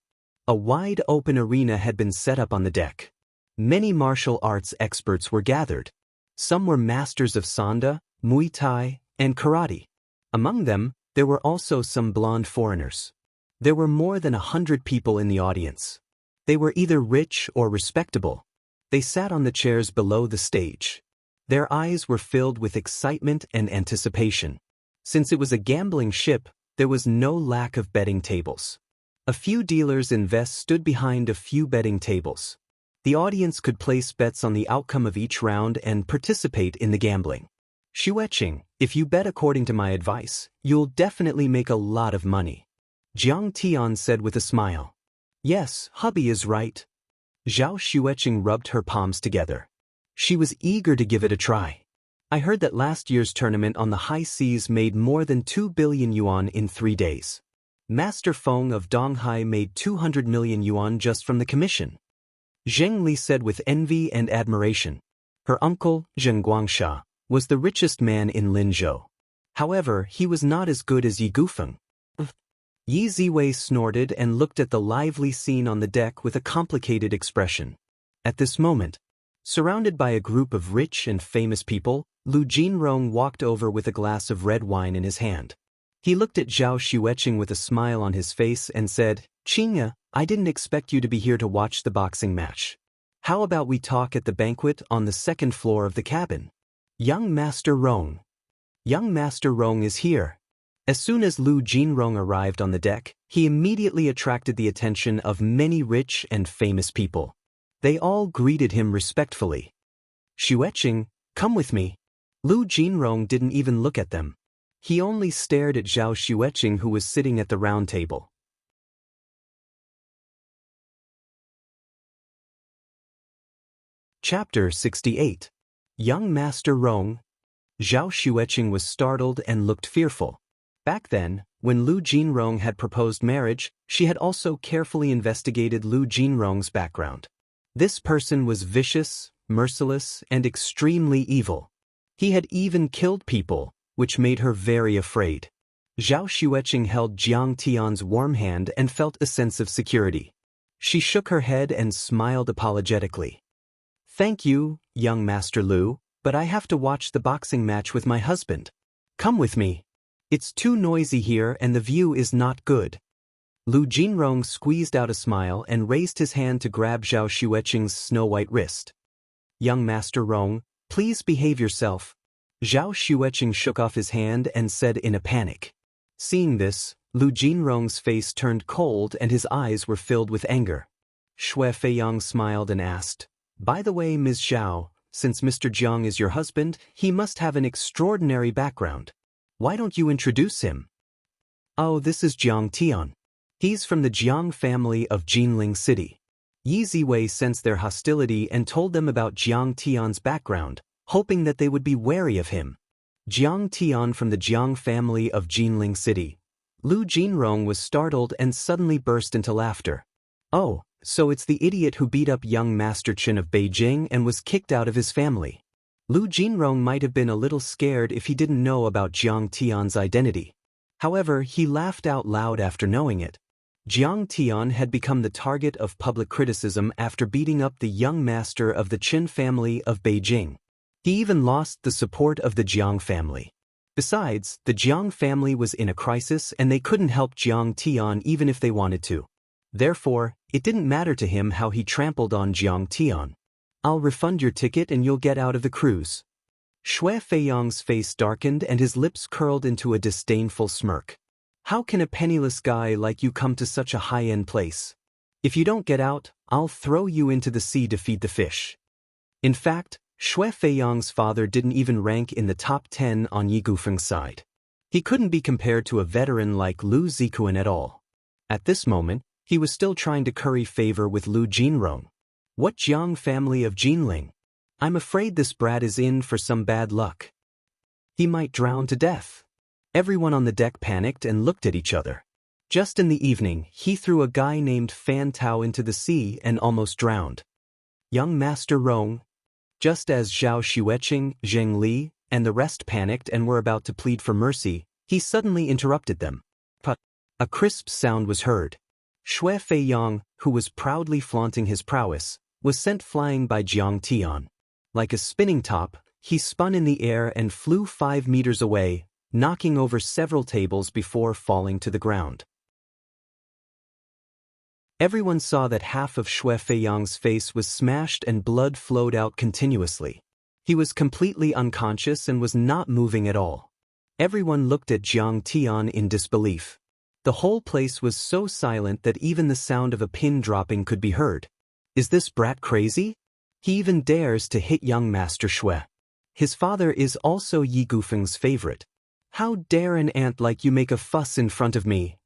A wide open arena had been set up on the deck. Many martial arts experts were gathered. Some were masters of Sanda, Muay Thai, and karate. Among them, there were also some blonde foreigners. There were more than 100 people in the audience. They were either rich or respectable. They sat on the chairs below the stage. Their eyes were filled with excitement and anticipation. Since it was a gambling ship, there was no lack of betting tables. A few dealers in vests stood behind a few betting tables. The audience could place bets on the outcome of each round and participate in the gambling. Xueqing, if you bet according to my advice, you'll definitely make a lot of money. Jiang Tian said with a smile. Yes, hubby is right. Zhao Xueqing rubbed her palms together. She was eager to give it a try. I heard that last year's tournament on the high seas made more than 2 billion yuan in 3 days. Master Feng of Donghai made 200 million yuan just from the commission. Zheng Li said with envy and admiration. Her uncle, Zheng Guangsha, was the richest man in Linzhou. However, he was not as good as Yi Gufeng. Yi Ziwei snorted and looked at the lively scene on the deck with a complicated expression. At this moment, surrounded by a group of rich and famous people, Lu Jinrong walked over with a glass of red wine in his hand. He looked at Zhao Xueqing with a smile on his face and said, "Qingya, I didn't expect you to be here to watch the boxing match. How about we talk at the banquet on the 2nd floor of the cabin? Young Master Rong." Young Master Rong is here. As soon as Lu Jinrong arrived on the deck, he immediately attracted the attention of many rich and famous people. They all greeted him respectfully. "Xueqing, come with me." Lu Jinrong didn't even look at them. He only stared at Zhao Xueqing, who was sitting at the round table. Chapter 68. Young Master Rong. Zhao Xueqing was startled and looked fearful. Back then, when Lu Jinrong had proposed marriage, she had also carefully investigated Lu Jinrong's background. This person was vicious, merciless, and extremely evil. He had even killed people, which made her very afraid. Zhao Xueqing held Jiang Tian's warm hand and felt a sense of security. She shook her head and smiled apologetically. "Thank you, young Master Lu, but I have to watch the boxing match with my husband. Come with me. It's too noisy here and the view is not good." Lu Jinrong squeezed out a smile and raised his hand to grab Zhao Xueqing's snow-white wrist. "Young Master Rong, please behave yourself." Zhao Xueqing shook off his hand and said in a panic. Seeing this, Lu Jinrong's face turned cold and his eyes were filled with anger. Shui Feiyang smiled and asked, "By the way, Ms. Zhao, since Mr. Jiang is your husband, he must have an extraordinary background. Why don't you introduce him?" "Oh, this is Jiang Tian. He's from the Jiang family of Jinling City." Yi Ziwei sensed their hostility and told them about Jiang Tian's background, hoping that they would be wary of him. Jiang Tian from the Jiang family of Jinling City. Lu Jinrong was startled and suddenly burst into laughter. "Oh, so it's the idiot who beat up young Master Chen of Beijing and was kicked out of his family." Lu Jinrong might have been a little scared if he didn't know about Jiang Tian's identity. However, he laughed out loud after knowing it. Jiang Tian had become the target of public criticism after beating up the young master of the Qin family of Beijing. He even lost the support of the Jiang family. Besides, the Jiang family was in a crisis and they couldn't help Jiang Tian even if they wanted to. Therefore, it didn't matter to him how he trampled on Jiang Tian. "I'll refund your ticket and you'll get out of the cruise." Shui Feiyang's face darkened and his lips curled into a disdainful smirk. "How can a penniless guy like you come to such a high-end place? If you don't get out, I'll throw you into the sea to feed the fish." In fact, Shui Feiyang's father didn't even rank in the top 10 on Yi Gufeng's side. He couldn't be compared to a veteran like Lu Zikuan at all. At this moment, he was still trying to curry favor with Lu Jinrong. What Jiang family of Jinling? I'm afraid this brat is in for some bad luck. He might drown to death. Everyone on the deck panicked and looked at each other. Just in the evening, he threw a guy named Fan Tao into the sea and almost drowned. Young Master Rong. Just as Zhao Xueqing, Zheng Li, and the rest panicked and were about to plead for mercy, he suddenly interrupted them. Put. A crisp sound was heard. Shui Feiyang, who was proudly flaunting his prowess, was sent flying by Jiang Tian. Like a spinning top, he spun in the air and flew 5 meters away, knocking over several tables before falling to the ground. Everyone saw that half of Shui Feiyang's face was smashed and blood flowed out continuously. He was completely unconscious and was not moving at all. Everyone looked at Jiang Tian in disbelief. The whole place was so silent that even the sound of a pin dropping could be heard. Is this brat crazy? He even dares to hit young Master Shui. His father is also Yi Gufeng's favorite. How dare an ant like you make a fuss in front of me?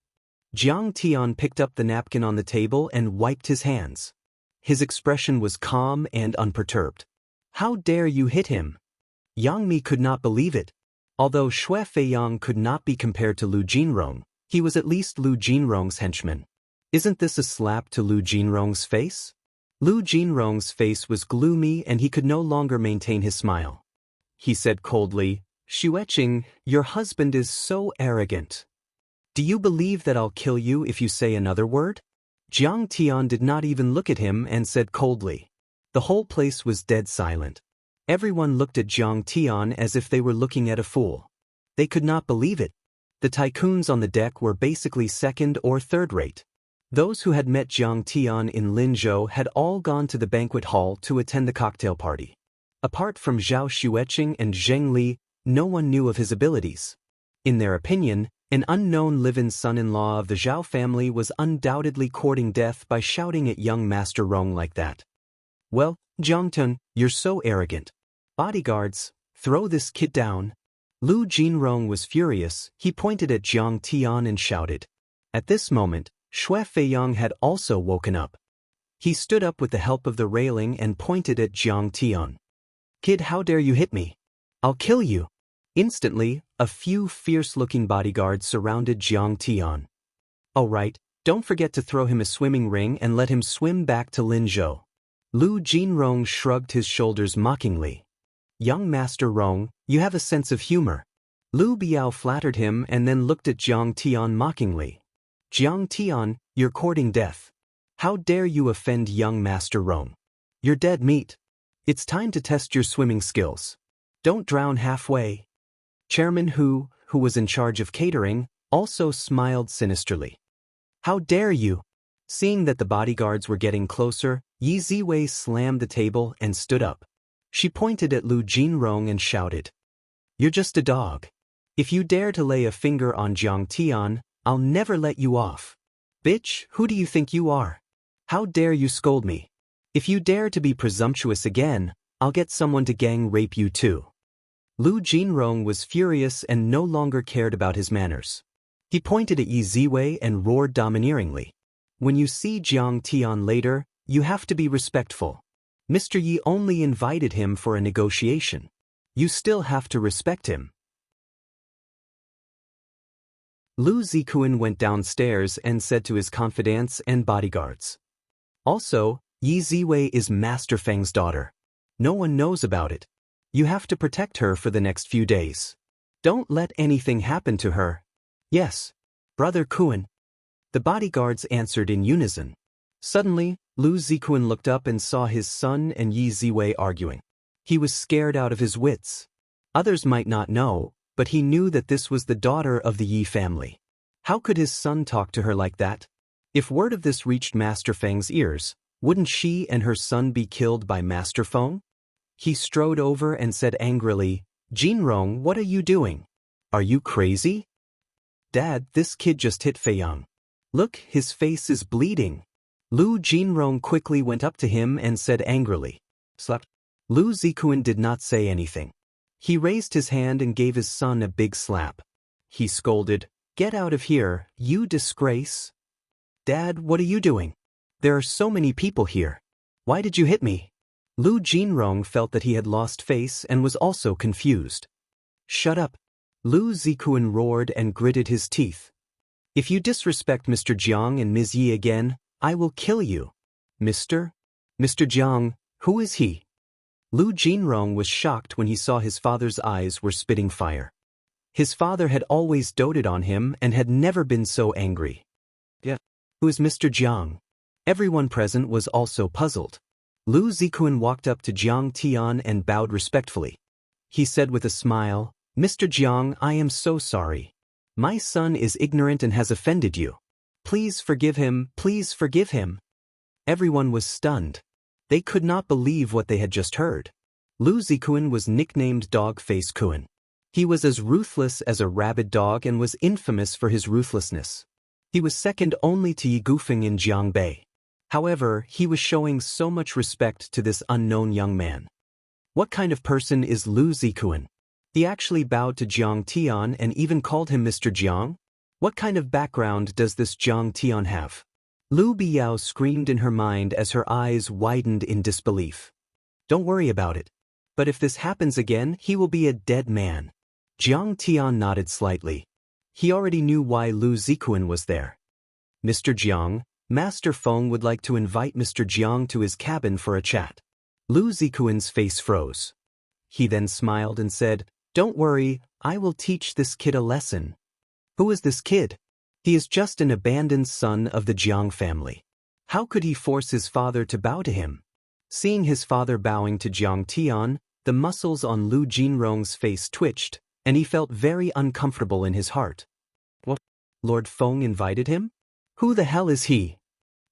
Jiang Tian picked up the napkin on the table and wiped his hands. His expression was calm and unperturbed. How dare you hit him? Yang Mi could not believe it. Although Shui Feiyang could not be compared to Lu Jinrong, he was at least Lu Jinrong's henchman. Isn't this a slap to Lu Jinrong's face? Lu Jinrong's face was gloomy and he could no longer maintain his smile. He said coldly, "Xueqing, your husband is so arrogant. Do you believe that I'll kill you if you say another word?" Jiang Tian did not even look at him and said coldly. The whole place was dead silent. Everyone looked at Jiang Tian as if they were looking at a fool. They could not believe it. The tycoons on the deck were basically second or third rate. Those who had met Jiang Tian in Linzhou had all gone to the banquet hall to attend the cocktail party. Apart from Zhao Xueqing and Zheng Li, no one knew of his abilities. In their opinion, an unknown live-in son-in-law of the Zhao family was undoubtedly courting death by shouting at young Master Rong like that. "Well, Jiangtun, you're so arrogant. Bodyguards, throw this kid down." Lu Jinrong was furious. He pointed at Jiang Tian and shouted. At this moment, Shui Feiyang had also woken up. He stood up with the help of the railing and pointed at Jiang Tian. "Kid, how dare you hit me? I'll kill you." Instantly, a few fierce-looking bodyguards surrounded Jiang Tian. "Oh right, don't forget to throw him a swimming ring and let him swim back to Linzhou." Lu Jinrong shrugged his shoulders mockingly. "Young Master Rong, you have a sense of humor." Lu Biao flattered him and then looked at Jiang Tian mockingly. "Jiang Tian, you're courting death. How dare you offend young Master Rong? You're dead meat. It's time to test your swimming skills. Don't drown halfway." Chairman Hu, who was in charge of catering, also smiled sinisterly. "How dare you?" Seeing that the bodyguards were getting closer, Yi Ziwei slammed the table and stood up. She pointed at Lu Jinrong and shouted, "You're just a dog. If you dare to lay a finger on Jiang Tian, I'll never let you off. Bitch, who do you think you are? How dare you scold me? If you dare to be presumptuous again, I'll get someone to gang rape you too." Lu Jinrong was furious and no longer cared about his manners. He pointed at Yi Ziwei and roared domineeringly. "When you see Jiang Tian later, you have to be respectful. Mr. Yi only invited him for a negotiation. You still have to respect him." Lu Zikuan went downstairs and said to his confidants and bodyguards. "Also, Yi Ziwei is Master Feng's daughter. No one knows about it. You have to protect her for the next few days. Don't let anything happen to her. Yes, Brother Kuan." The bodyguards answered in unison. Suddenly, Lu Zikuan looked up and saw his son and Yi Ziwei arguing. He was scared out of his wits. Others might not know, but he knew that this was the daughter of the Yi family. How could his son talk to her like that? If word of this reached Master Feng's ears, wouldn't she and her son be killed by Master Feng? He strode over and said angrily, "Jinrong, what are you doing? Are you crazy? Dad, this kid just hit Feiyang. Look, his face is bleeding." Lu Jinrong quickly went up to him and said angrily, "Slap." Lu Zikuan did not say anything. He raised his hand and gave his son a big slap. He scolded, "Get out of here, you disgrace." "Dad, what are you doing? There are so many people here. Why did you hit me?" Lu Jinrong felt that he had lost face and was also confused. "Shut up." Lu Zikuan roared and gritted his teeth. "If you disrespect Mr. Jiang and Ms. Yi again, I will kill you." Mr. Jiang, who is he? Lu Jinrong was shocked when he saw his father's eyes were spitting fire. His father had always doted on him and had never been so angry. "Yeah, who is Mr. Jiang?" Everyone present was also puzzled. Lu Zikuan walked up to Jiang Tian and bowed respectfully. He said with a smile, "Mr. Jiang, I am so sorry. My son is ignorant and has offended you. Please forgive him, please forgive him." Everyone was stunned. They could not believe what they had just heard. Lu Zikuan was nicknamed Dog Face Kuan. He was as ruthless as a rabid dog and was infamous for his ruthlessness. He was second only to Yi Gufeng in Jiangbei. However, he was showing so much respect to this unknown young man. What kind of person is Lu Zikuan? He actually bowed to Jiang Tian and even called him Mr. Jiang? What kind of background does this Jiang Tian have? Lu Biyao screamed in her mind as her eyes widened in disbelief. "Don't worry about it. But if this happens again, he will be a dead man." Jiang Tian nodded slightly. He already knew why Lu Zikuan was there. "Mr. Jiang, Master Feng would like to invite Mr. Jiang to his cabin for a chat." Lu Zikuan's face froze. He then smiled and said, "Don't worry, I will teach this kid a lesson." "Who is this kid?" "He is just an abandoned son of the Jiang family. How could he force his father to bow to him?" Seeing his father bowing to Jiang Tian, the muscles on Lu Jinrong's face twitched, and he felt very uncomfortable in his heart. What? Lord Feng invited him? Who the hell is he?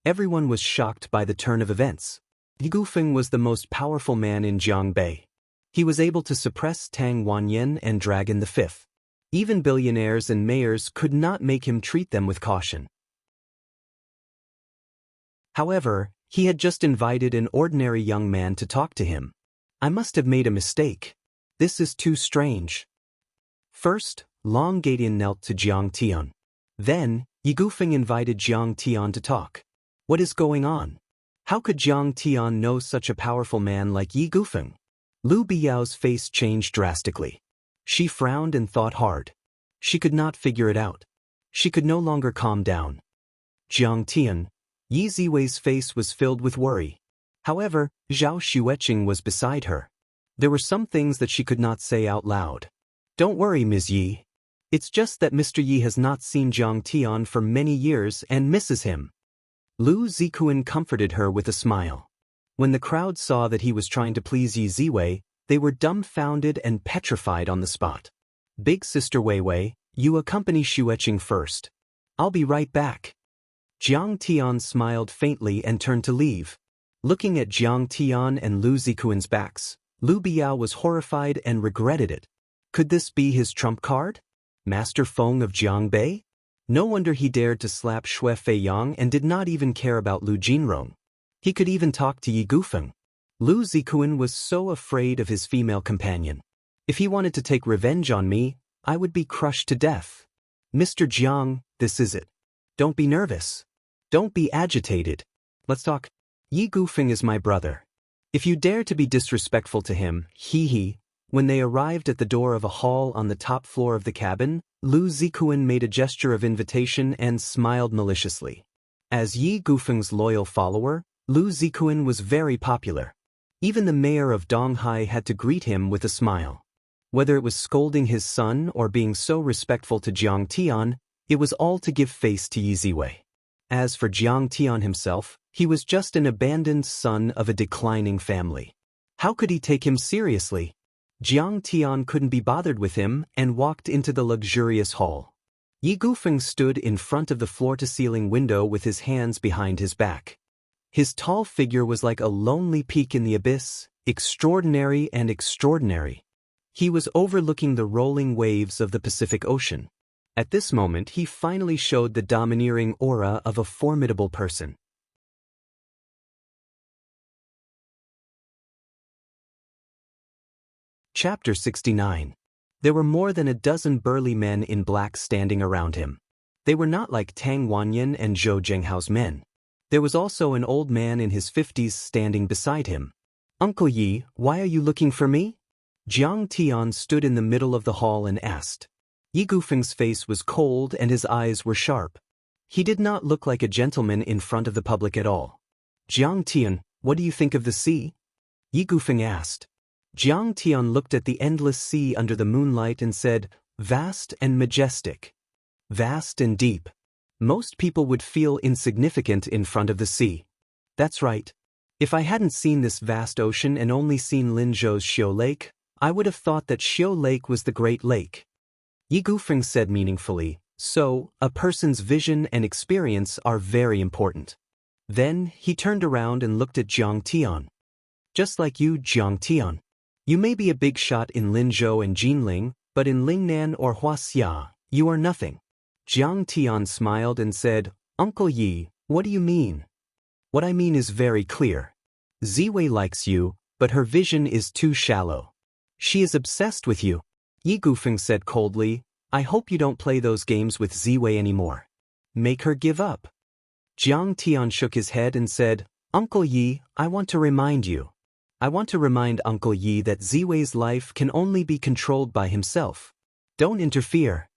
Everyone was shocked by the turn of events. Yi Gufeng was the most powerful man in Jiangbei. He was able to suppress Tang Wanyan and Dragon V. Even billionaires and mayors could not make him treat them with caution. However, he had just invited an ordinary young man to talk to him. I must have made a mistake. This is too strange. First, Long Gadian knelt to Jiang Tian. Then, Yi Gufeng invited Jiang Tian to talk. What is going on? How could Jiang Tian know such a powerful man like Yi Gufeng? Lu Biyao's face changed drastically. She frowned and thought hard. She could not figure it out. She could no longer calm down. Jiang Tian, Yi Ziwei's face was filled with worry. However, Zhao Xueqing was beside her. There were some things that she could not say out loud. Don't worry, Ms. Yi. It's just that Mr. Yi has not seen Jiang Tian for many years and misses him. Lu Zikuan comforted her with a smile. When the crowd saw that he was trying to please Yi Ziwei, they were dumbfounded and petrified on the spot. Big Sister Weiwei, you accompany Xueqing first. I'll be right back. Jiang Tian smiled faintly and turned to leave. Looking at Jiang Tian and Lu Zikuan's backs, Lu Biyao was horrified and regretted it. Could this be his trump card? Master Feng of Jiangbei? No wonder he dared to slap Xue Feiyang and did not even care about Lu Jinrong. He could even talk to Yi Gufeng. Lu Zikuan was so afraid of his female companion. If he wanted to take revenge on me, I would be crushed to death. Mr. Jiang, this is it. Don't be nervous. Don't be agitated. Let's talk. Yi Gufeng is my brother. If you dare to be disrespectful to him, he. When they arrived at the door of a hall on the top floor of the cabin, Lu Zikuan made a gesture of invitation and smiled maliciously. As Yi Gufeng's loyal follower, Lu Zikuan was very popular. Even the mayor of Donghai had to greet him with a smile. Whether it was scolding his son or being so respectful to Jiang Tian, it was all to give face to Yi Ziwei. As for Jiang Tian himself, he was just an abandoned son of a declining family. How could he take him seriously? Jiang Tian couldn't be bothered with him and walked into the luxurious hall. Yi Gufeng stood in front of the floor-to-ceiling window with his hands behind his back. His tall figure was like a lonely peak in the abyss, extraordinary and extraordinary. He was overlooking the rolling waves of the Pacific Ocean. At this moment, he finally showed the domineering aura of a formidable person. Chapter 69. There were more than a dozen burly men in black standing around him. They were not like Tang Wanyan and Zhou Zhenghao's men. There was also an old man in his 50s standing beside him. "Uncle Yi, why are you looking for me?" Jiang Tian stood in the middle of the hall and asked. Yi Gufeng's face was cold and his eyes were sharp. He did not look like a gentleman in front of the public at all. "Jiang Tian, what do you think of the sea?" Yi Gufeng asked. Jiang Tian looked at the endless sea under the moonlight and said, "Vast and majestic. Vast and deep. Most people would feel insignificant in front of the sea." "That's right. If I hadn't seen this vast ocean and only seen Linzhou's Xiu Lake, I would have thought that Xiu Lake was the Great Lake." Yi Gufeng said meaningfully, "So, a person's vision and experience are very important." Then, he turned around and looked at Jiang Tian. "Just like you, Jiang Tian. You may be a big shot in Linzhou and Jinling, but in Lingnan or Huaxia, you are nothing." Jiang Tian smiled and said, "Uncle Yi, what do you mean?" "What I mean is very clear. Ziwei likes you, but her vision is too shallow. She is obsessed with you." Yi Gufeng said coldly, "I hope you don't play those games with Ziwei anymore. Make her give up." Jiang Tian shook his head and said, "Uncle Yi, I want to remind Uncle Yi that Ziwei's life can only be controlled by himself. Don't interfere."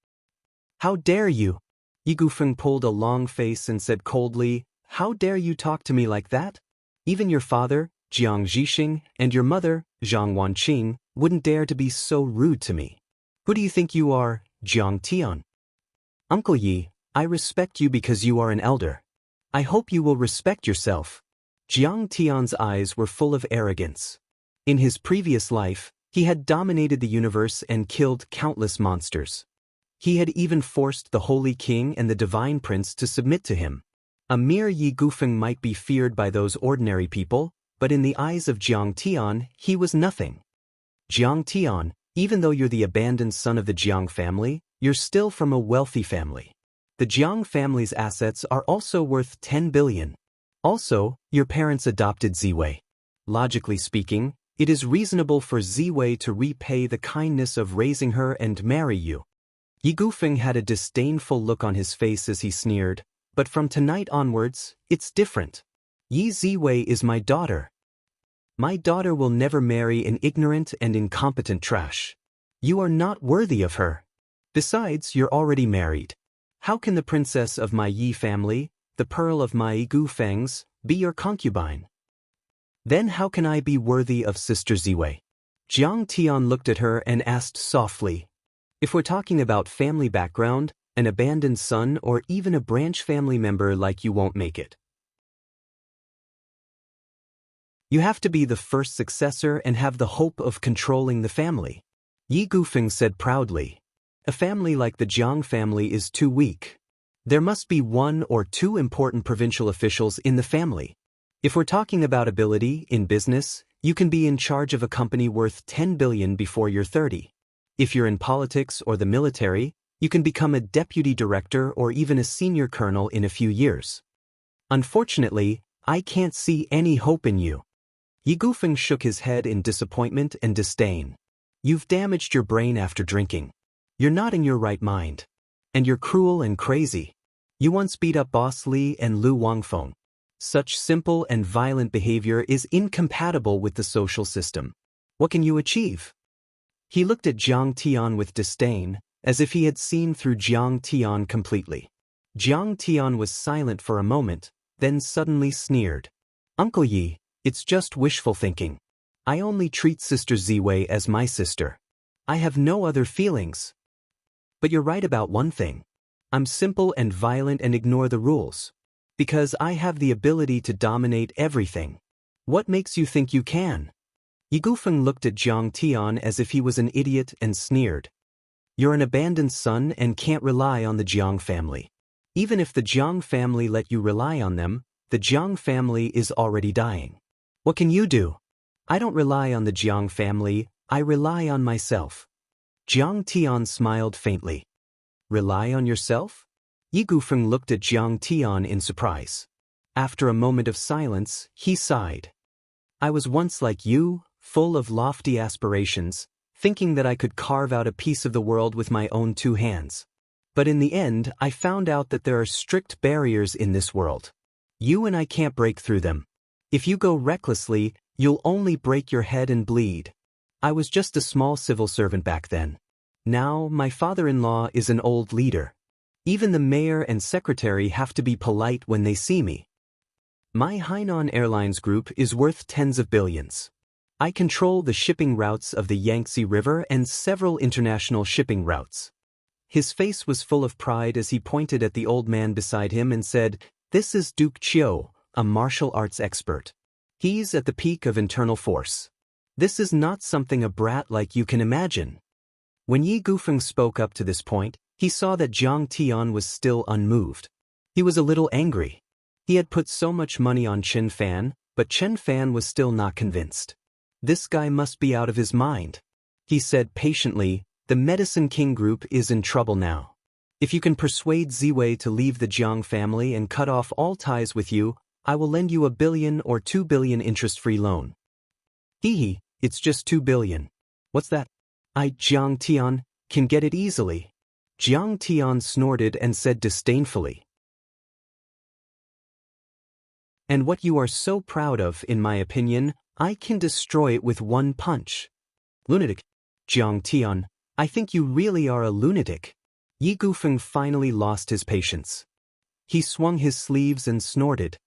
"How dare you?" Yi Gufeng pulled a long face and said coldly, "How dare you talk to me like that? Even your father, Jiang Zhixing, and your mother, Zhang Wanqing, wouldn't dare to be so rude to me. Who do you think you are, Jiang Tian?" "Uncle Yi, I respect you because you are an elder. I hope you will respect yourself." Jiang Tian's eyes were full of arrogance. In his previous life, he had dominated the universe and killed countless monsters. He had even forced the Holy King and the Divine Prince to submit to him. A mere Yi Gufeng might be feared by those ordinary people, but in the eyes of Jiang Tian, he was nothing. "Jiang Tian, even though you're the abandoned son of the Jiang family, you're still from a wealthy family. The Jiang family's assets are also worth 10 billion. Also, your parents adopted Ziwei. Logically speaking, it is reasonable for Ziwei to repay the kindness of raising her and marry you." Yi Gufeng had a disdainful look on his face as he sneered, "But from tonight onwards, it's different. Yi Ziwei is my daughter. My daughter will never marry an ignorant and incompetent trash. You are not worthy of her. Besides, you're already married. How can the princess of my Yi family, the pearl of my Yi Gufengs, be your concubine? Then how can I be worthy of Sister Ziwei?" Jiang Tian looked at her and asked softly, "If we're talking about family background, an abandoned son or even a branch family member like you won't make it. You have to be the first successor and have the hope of controlling the family." Yi Gufeng said proudly, "A family like the Jiang family is too weak. There must be 1 or 2 important provincial officials in the family. If we're talking about ability in business, you can be in charge of a company worth 10 billion before you're 30. If you're in politics or the military, you can become a deputy director or even a senior colonel in a few years. Unfortunately, I can't see any hope in you." Yi Gufeng shook his head in disappointment and disdain. "You've damaged your brain after drinking. You're not in your right mind. And you're cruel and crazy. You once beat up Boss Li and Lu Wangfeng. Such simple and violent behavior is incompatible with the social system. What can you achieve?" He looked at Jiang Tian with disdain, as if he had seen through Jiang Tian completely. Jiang Tian was silent for a moment, then suddenly sneered. "Uncle Yi, it's just wishful thinking. I only treat Sister Ziwei as my sister. I have no other feelings. But you're right about one thing. I'm simple and violent and ignore the rules. Because I have the ability to dominate everything. What makes you think you can? Yi Gufeng looked at Jiang Tian as if he was an idiot and sneered. You're an abandoned son and can't rely on the Jiang family. Even if the Jiang family let you rely on them, the Jiang family is already dying. What can you do? I don't rely on the Jiang family, I rely on myself. Jiang Tian smiled faintly. Rely on yourself? Yi Gufeng looked at Jiang Tian in surprise. After a moment of silence, he sighed. I was once like you, full of lofty aspirations, thinking that I could carve out a piece of the world with my own two hands. But in the end, I found out that there are strict barriers in this world. You and I can't break through them. If you go recklessly, you'll only break your head and bleed. I was just a small civil servant back then. Now, my father-in-law is an old leader. Even the mayor and secretary have to be polite when they see me. My Hainan Airlines group is worth tens of billions. I control the shipping routes of the Yangtze River and several international shipping routes. His face was full of pride as he pointed at the old man beside him and said, This is Duke Chiu, a martial arts expert. He's at the peak of internal force. This is not something a brat like you can imagine. When Yi Gufeng spoke up to this point, he saw that Jiang Tian was still unmoved. He was a little angry. He had put so much money on Chen Fan, but Chen Fan was still not convinced. This guy must be out of his mind. He said patiently, the Medicine King group is in trouble now. If you can persuade Ziwei to leave the Jiang family and cut off all ties with you, I will lend you $1 billion or $2 billion interest-free loan. Hee, it's just $2 billion. What's that? Jiang Tian can get it easily. Jiang Tian snorted and said disdainfully. And what you are so proud of, in my opinion, I can destroy it with one punch. Lunatic. Jiang Tian, I think you really are a lunatic. Yi Gufeng finally lost his patience. He swung his sleeves and snorted.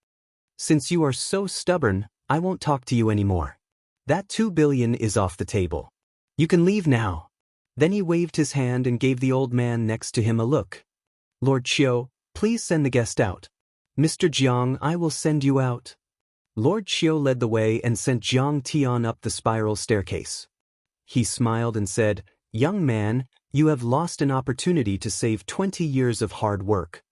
Since you are so stubborn, I won't talk to you anymore. That $2 billion is off the table. You can leave now. Then he waved his hand and gave the old man next to him a look. Lord Chiu, please send the guest out. Mr. Jiang, I will send you out. Lord Chiu led the way and sent Jiang Tian up the spiral staircase. He smiled and said, Young man, you have lost an opportunity to save 20 years of hard work.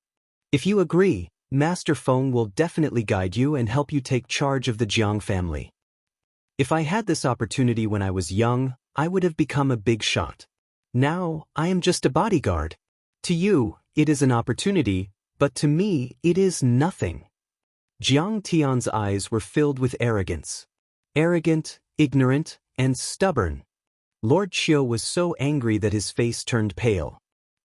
If you agree, Master Feng will definitely guide you and help you take charge of the Jiang family. If I had this opportunity when I was young, I would have become a big shot. Now, I am just a bodyguard. To you, it is an opportunity, but to me, it is nothing. Jiang Tian's eyes were filled with arrogance. Arrogant, ignorant, and stubborn. Lord Chiu was so angry that his face turned pale.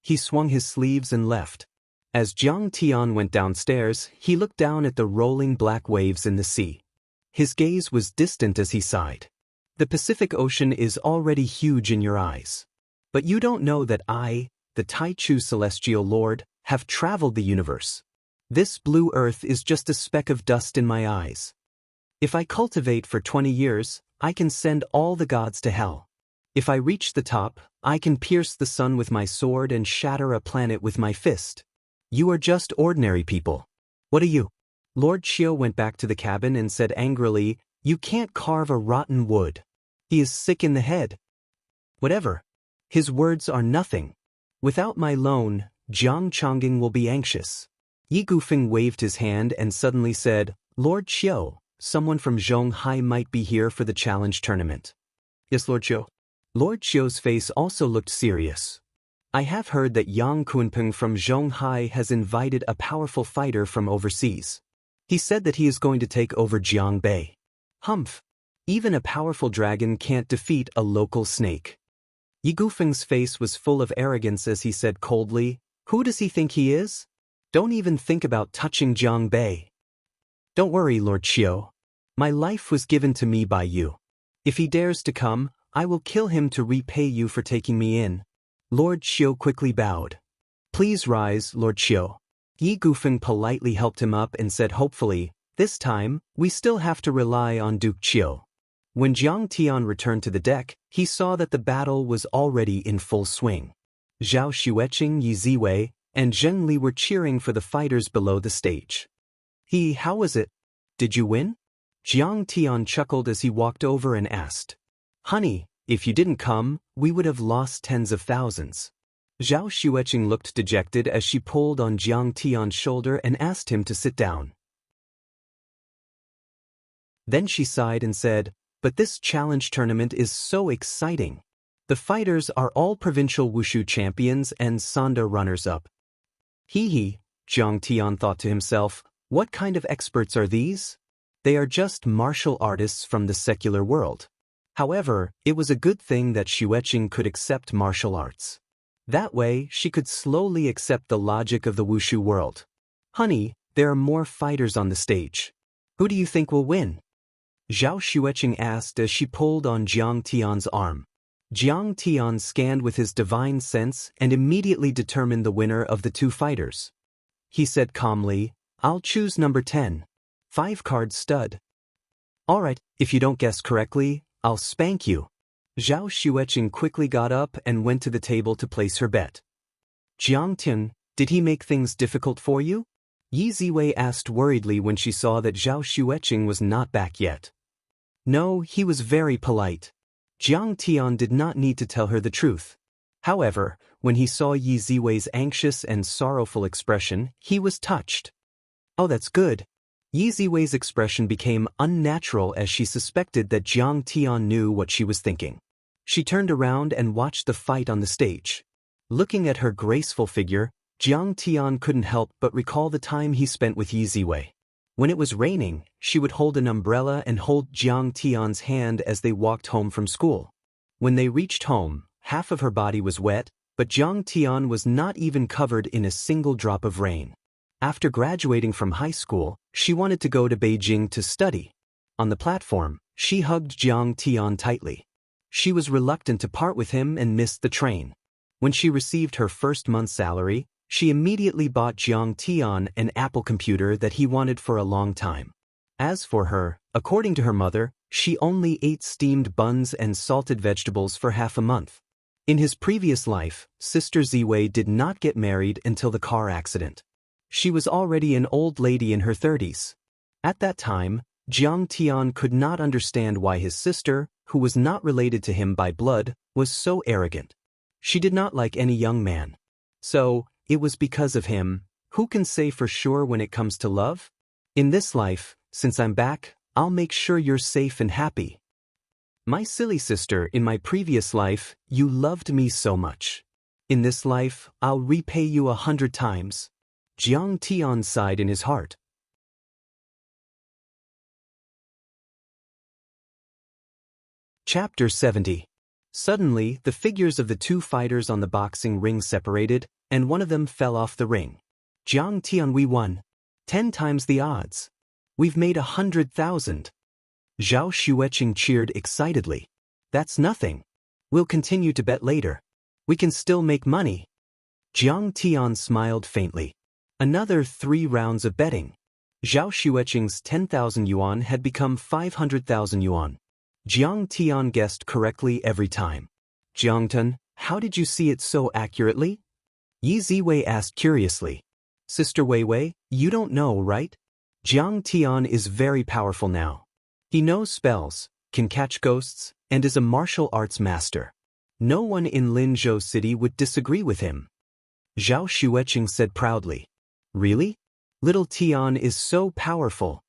He swung his sleeves and left. As Jiang Tian went downstairs, he looked down at the rolling black waves in the sea. His gaze was distant as he sighed. The Pacific Ocean is already huge in your eyes. But you don't know that I, the Taichu Celestial Lord, have traveled the universe. This blue earth is just a speck of dust in my eyes. If I cultivate for 20 years, I can send all the gods to hell. If I reach the top, I can pierce the sun with my sword and shatter a planet with my fist. You are just ordinary people. What are you? Lord Chiu went back to the cabin and said angrily, You can't carve a rotten wood. He is sick in the head. Whatever. His words are nothing. Without my loan, Jiang Chongqing will be anxious. Yi Gufeng waved his hand and suddenly said, Lord Chiu, someone from Zhonghai might be here for the challenge tournament. Yes, Lord Chiu. Lord Chiu's face also looked serious. I have heard that Yang Kunpeng from Zhonghai has invited a powerful fighter from overseas. He said that he is going to take over Jiangbei. Humph. Even a powerful dragon can't defeat a local snake. Yi Gufeng's face was full of arrogance as he said coldly, Who does he think he is? Don't even think about touching Jiangbei. Don't worry, Lord Chiu. My life was given to me by you. If he dares to come, I will kill him to repay you for taking me in. Lord Chiu quickly bowed. Please rise, Lord Chiu. Yi Gufeng politely helped him up and said hopefully, This time, we still have to rely on Duke Chiu. When Jiang Tian returned to the deck, he saw that the battle was already in full swing. Zhao Xueqing, Yi Ziwei, and Zheng Li were cheering for the fighters below the stage. How was it? Did you win? Jiang Tian chuckled as he walked over and asked. Honey, if you didn't come, we would have lost tens of thousands. Zhao Xueqing looked dejected as she pulled on Jiang Tian's shoulder and asked him to sit down. Then she sighed and said, but this challenge tournament is so exciting. The fighters are all provincial wushu champions and Sanda runners-up. Jiang Tian thought to himself, what kind of experts are these? They are just martial artists from the secular world. However, it was a good thing that Xueqing could accept martial arts. That way, she could slowly accept the logic of the wushu world. Honey, there are more fighters on the stage. Who do you think will win? Zhao Xueqing asked as she pulled on Jiang Tian's arm. Jiang Tian scanned with his divine sense and immediately determined the winner of the two fighters. He said calmly, I'll choose number 10. 5-card stud. Alright, if you don't guess correctly, I'll spank you. Zhao Xueqing quickly got up and went to the table to place her bet. Jiang Tian, did he make things difficult for you? Yi Ziwei asked worriedly when she saw that Zhao Xueqing was not back yet. No, he was very polite. Jiang Tian did not need to tell her the truth. However, when he saw Yi Ziwei's anxious and sorrowful expression, he was touched. Oh, that's good. Yi Ziwei's expression became unnatural as she suspected that Jiang Tian knew what she was thinking. She turned around and watched the fight on the stage. Looking at her graceful figure, Jiang Tian couldn't help but recall the time he spent with Yi Ziwei. When it was raining, she would hold an umbrella and hold Jiang Tian's hand as they walked home from school. When they reached home, half of her body was wet, but Jiang Tian was not even covered in a single drop of rain. After graduating from high school, she wanted to go to Beijing to study. On the platform, she hugged Jiang Tian tightly. She was reluctant to part with him and missed the train. When she received her first month's salary, she immediately bought Jiang Tian an Apple computer that he wanted for a long time. As for her, according to her mother, she only ate steamed buns and salted vegetables for half a month. In his previous life, Sister Ziwei did not get married until the car accident. She was already an old lady in her 30s. At that time, Jiang Tian could not understand why his sister, who was not related to him by blood, was so arrogant. She did not like any young man. So, it was because of him. Who can say for sure when it comes to love? In this life, since I'm back, I'll make sure you're safe and happy. My silly sister, in my previous life, you loved me so much. In this life, I'll repay you 100 times. Jiang Tian sighed in his heart. Chapter 70. Suddenly, the figures of the two fighters on the boxing ring separated, and one of them fell off the ring. Jiang Tian, we won. 10 times the odds. We've made 100,000. Zhao Xueqing cheered excitedly. That's nothing. We'll continue to bet later. We can still make money. Jiang Tian smiled faintly. Another 3 rounds of betting. Zhao Xueqing's 10,000 yuan had become 500,000 yuan. Jiang Tian guessed correctly every time. Jiang Tian, how did you see it so accurately? Yi Ziwei asked curiously. Sister Weiwei, you don't know, right? Jiang Tian is very powerful now. He knows spells, can catch ghosts, and is a martial arts master. No one in Linzhou City would disagree with him. Zhao Xueqing said proudly. Really? Little Tian is so powerful.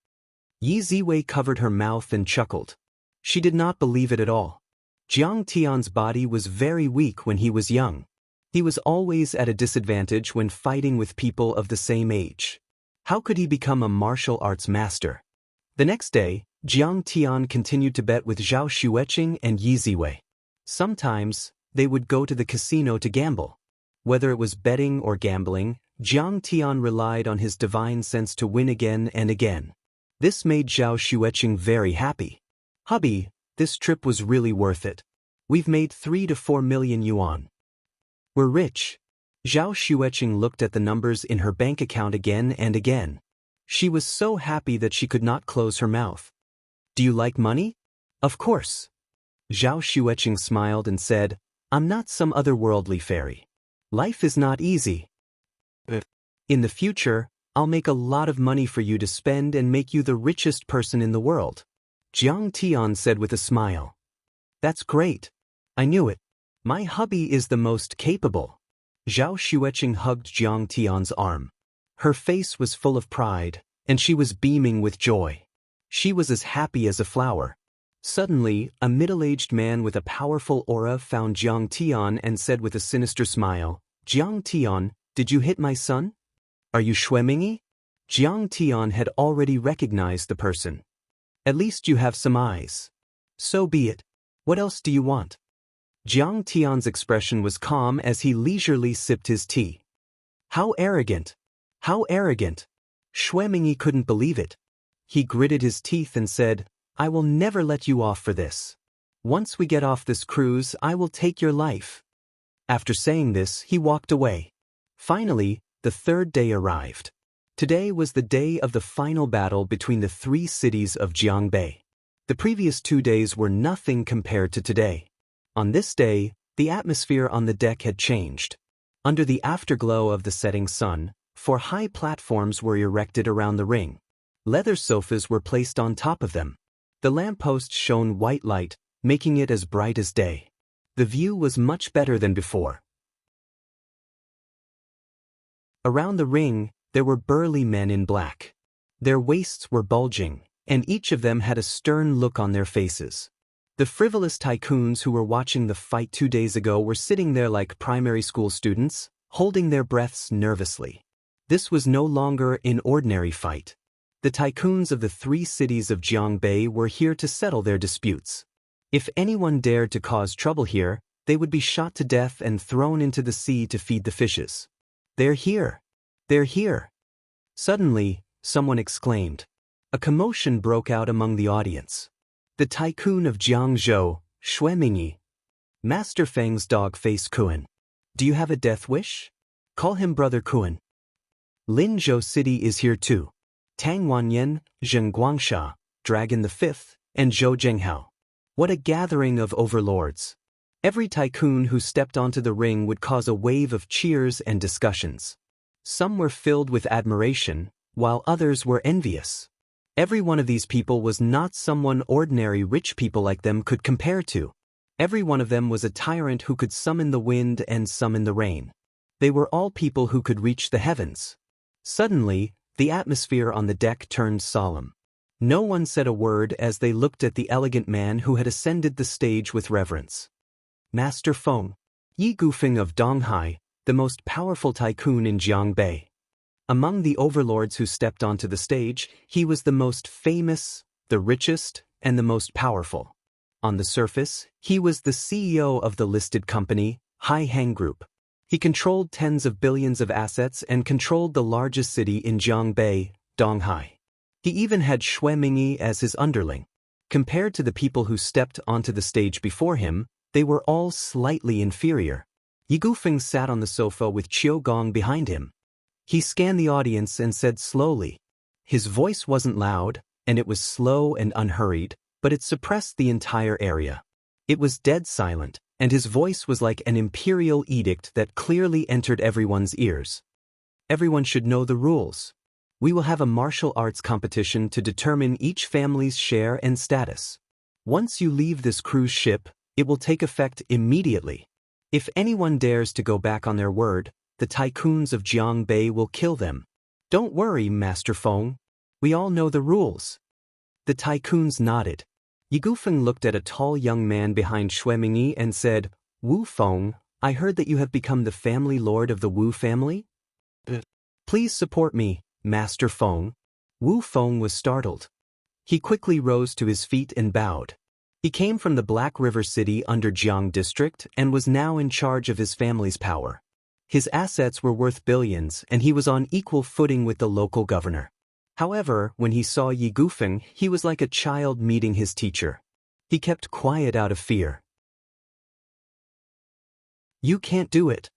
Yi Ziwei covered her mouth and chuckled. She did not believe it at all. Jiang Tian's body was very weak when he was young. He was always at a disadvantage when fighting with people of the same age. How could he become a martial arts master? The next day, Jiang Tian continued to bet with Zhao Xueqing and Yi Ziwei. Sometimes, they would go to the casino to gamble. Whether it was betting or gambling, Jiang Tian relied on his divine sense to win again and again. This made Zhao Xueqing very happy. Hubby, this trip was really worth it. We've made 3 to 4 million yuan. We're rich. Zhao Xueqing looked at the numbers in her bank account again and again. She was so happy that she could not close her mouth. Do you like money? Of course. Zhao Xueqing smiled and said, I'm not some otherworldly fairy. Life is not easy. In the future, I'll make a lot of money for you to spend and make you the richest person in the world. Jiang Tian said with a smile. That's great. I knew it. My hubby is the most capable. Zhao Xueqing hugged Jiang Tian's arm. Her face was full of pride, and she was beaming with joy. She was as happy as a flower. Suddenly, a middle-aged man with a powerful aura found Jiang Tian and said with a sinister smile, Jiang Tian, did you hit my son? Are you Xuemingi? Jiang Tian had already recognized the person. At least you have some eyes. So be it. What else do you want? Jiang Tian's expression was calm as he leisurely sipped his tea. How arrogant! How arrogant! Xuemingi couldn't believe it. He gritted his teeth and said, I will never let you off for this. Once we get off this cruise, I will take your life. After saying this, he walked away. Finally, the third day arrived. Today was the day of the final battle between the three cities of Jiangbei. The previous 2 days were nothing compared to today. On this day, the atmosphere on the deck had changed. Under the afterglow of the setting sun, 4 high platforms were erected around the ring. Leather sofas were placed on top of them. The lampposts shone white light, making it as bright as day. The view was much better than before. Around the ring, there were burly men in black. Their waists were bulging, and each of them had a stern look on their faces. The frivolous tycoons who were watching the fight 2 days ago were sitting there like primary school students, holding their breaths nervously. This was no longer an ordinary fight. The tycoons of the 3 cities of Jiangbei were here to settle their disputes. If anyone dared to cause trouble here, they would be shot to death and thrown into the sea to feed the fishes. They're here! They're here! Suddenly, someone exclaimed. A commotion broke out among the audience. The tycoon of Jiangzhou, Xuemingi. Master Feng's dog faced Kuan. Do you have a death wish? Call him Brother Kuan. Linzhou City is here too. Tang Wanyan, Zheng Guangsha, Dragon the Fifth, and Zhou Zhenghao. What a gathering of overlords. Every tycoon who stepped onto the ring would cause a wave of cheers and discussions. Some were filled with admiration, while others were envious. Every one of these people was not someone ordinary rich people like them could compare to. Every one of them was a tyrant who could summon the wind and summon the rain. They were all people who could reach the heavens. Suddenly, the atmosphere on the deck turned solemn. No one said a word as they looked at the elegant man who had ascended the stage with reverence. Master Feng, Yi Gufeng of Donghai, the most powerful tycoon in Jiangbei. Among the overlords who stepped onto the stage, he was the most famous, the richest, and the most powerful. On the surface, he was the CEO of the listed company, Hai Hang Group. He controlled tens of billions of assets and controlled the largest city in Jiangbei, Donghai. He even had Xuemingi as his underling. Compared to the people who stepped onto the stage before him, they were all slightly inferior. Yi Gufeng sat on the sofa with Qiu Gong behind him. He scanned the audience and said slowly. His voice wasn't loud, and it was slow and unhurried, but it suppressed the entire area. It was dead silent, and his voice was like an imperial edict that clearly entered everyone's ears. Everyone should know the rules. We will have a martial arts competition to determine each family's share and status. Once you leave this cruise ship, it will take effect immediately. If anyone dares to go back on their word, the tycoons of Jiangbei will kill them. Don't worry, Master Feng. We all know the rules. The tycoons nodded. Yi Gufeng looked at a tall young man behind Xuemingi and said, Wu Feng, I heard that you have become the family lord of the Wu family? Please support me, Master Feng. Wu Feng was startled. He quickly rose to his feet and bowed. He came from the Black River City under Jiang District and was now in charge of his family's power. His assets were worth billions, and he was on equal footing with the local governor. However, when he saw Yi Gufeng, he was like a child meeting his teacher. He kept quiet out of fear. You can't do it.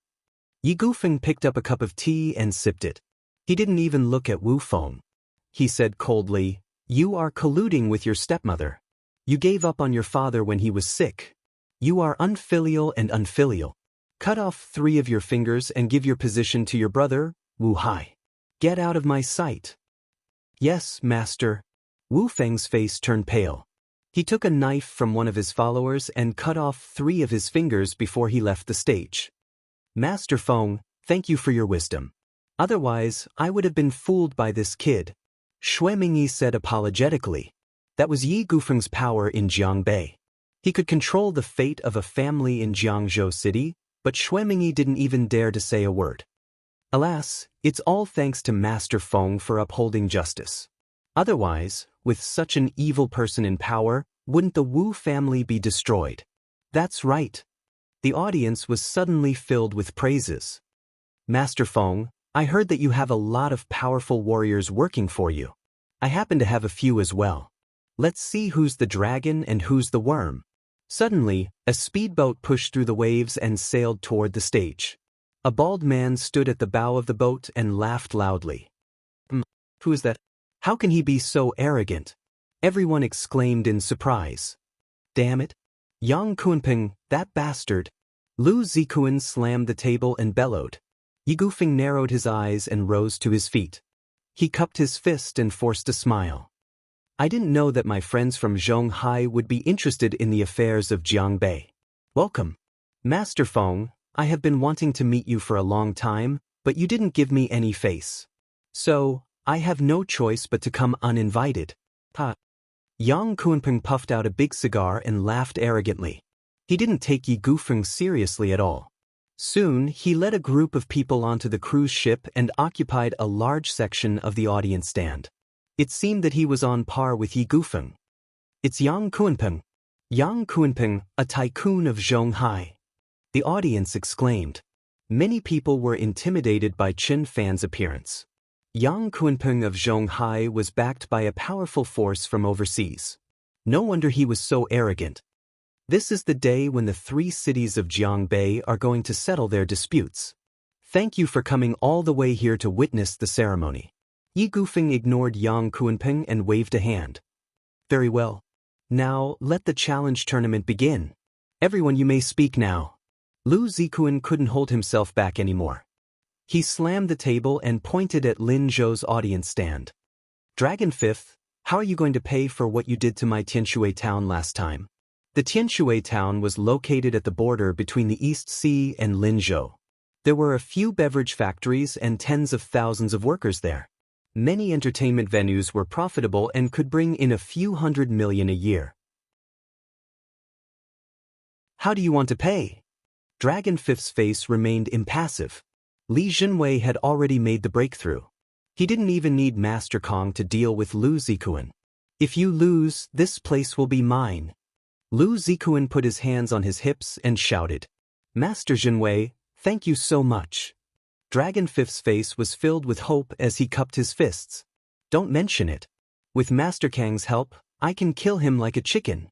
Yi Gufeng picked up a cup of tea and sipped it. He didn't even look at Wu Feng. He said coldly, You are colluding with your stepmother. You gave up on your father when he was sick. You are unfilial and unfilial. Cut off 3 of your fingers and give your position to your brother, Wu Hai. Get out of my sight. Yes, master. Wu Feng's face turned pale. He took a knife from one of his followers and cut off 3 of his fingers before he left the stage. Master Feng, thank you for your wisdom. Otherwise, I would have been fooled by this kid. Xue Mingyi said apologetically. That was Yi Gufeng's power in Jiangbei. He could control the fate of a family in Jiangzhou City, but Xue Mingyi didn't even dare to say a word. Alas, it's all thanks to Master Feng for upholding justice. Otherwise, with such an evil person in power, wouldn't the Wu family be destroyed? That's right. The audience was suddenly filled with praises. Master Feng, I heard that you have a lot of powerful warriors working for you. I happen to have a few as well. Let's see who's the dragon and who's the worm. Suddenly, a speedboat pushed through the waves and sailed toward the stage. A bald man stood at the bow of the boat and laughed loudly. Who is that? How can he be so arrogant? Everyone exclaimed in surprise. Damn it. Yang Kunping, that bastard. Lu Zikuan slammed the table and bellowed. Yi Gufeng narrowed his eyes and rose to his feet. He cupped his fist and forced a smile. I didn't know that my friends from Zhonghai would be interested in the affairs of Jiangbei. Welcome. Master Feng, I have been wanting to meet you for a long time, but you didn't give me any face. So, I have no choice but to come uninvited. Ha. Yang Kunping puffed out a big cigar and laughed arrogantly. He didn't take Yi Gufeng seriously at all. Soon, he led a group of people onto the cruise ship and occupied a large section of the audience stand. It seemed that he was on par with Yi Gufeng. It's Yang Kunping. Yang Kunping, a tycoon of Zhonghai. The audience exclaimed. Many people were intimidated by Qin Fan's appearance. Yang Kunping of Zhonghai was backed by a powerful force from overseas. No wonder he was so arrogant. This is the day when the 3 cities of Jiangbei are going to settle their disputes. Thank you for coming all the way here to witness the ceremony. Yi Gufeng ignored Yang Kunping and waved a hand. Very well. Now, let the challenge tournament begin. Everyone, you may speak now. Lu Zikuan couldn't hold himself back anymore. He slammed the table and pointed at Lin Zhou's audience stand. Dragon Fifth, how are you going to pay for what you did to my Tianshui town last time? The Tianshui town was located at the border between the East Sea and Linzhou. There were a few beverage factories and tens of thousands of workers there. Many entertainment venues were profitable and could bring in a few $100 million a year. How do you want to pay? Dragon Fifth's face remained impassive. Li Jinwei had already made the breakthrough. He didn't even need Master Kong to deal with Lu Zikuan. If you lose, this place will be mine. Lu Zikuan put his hands on his hips and shouted. Master Jinwei, thank you so much. Dragon Fifth's face was filled with hope as he cupped his fists. Don't mention it. With Master Kang's help, I can kill him like a chicken.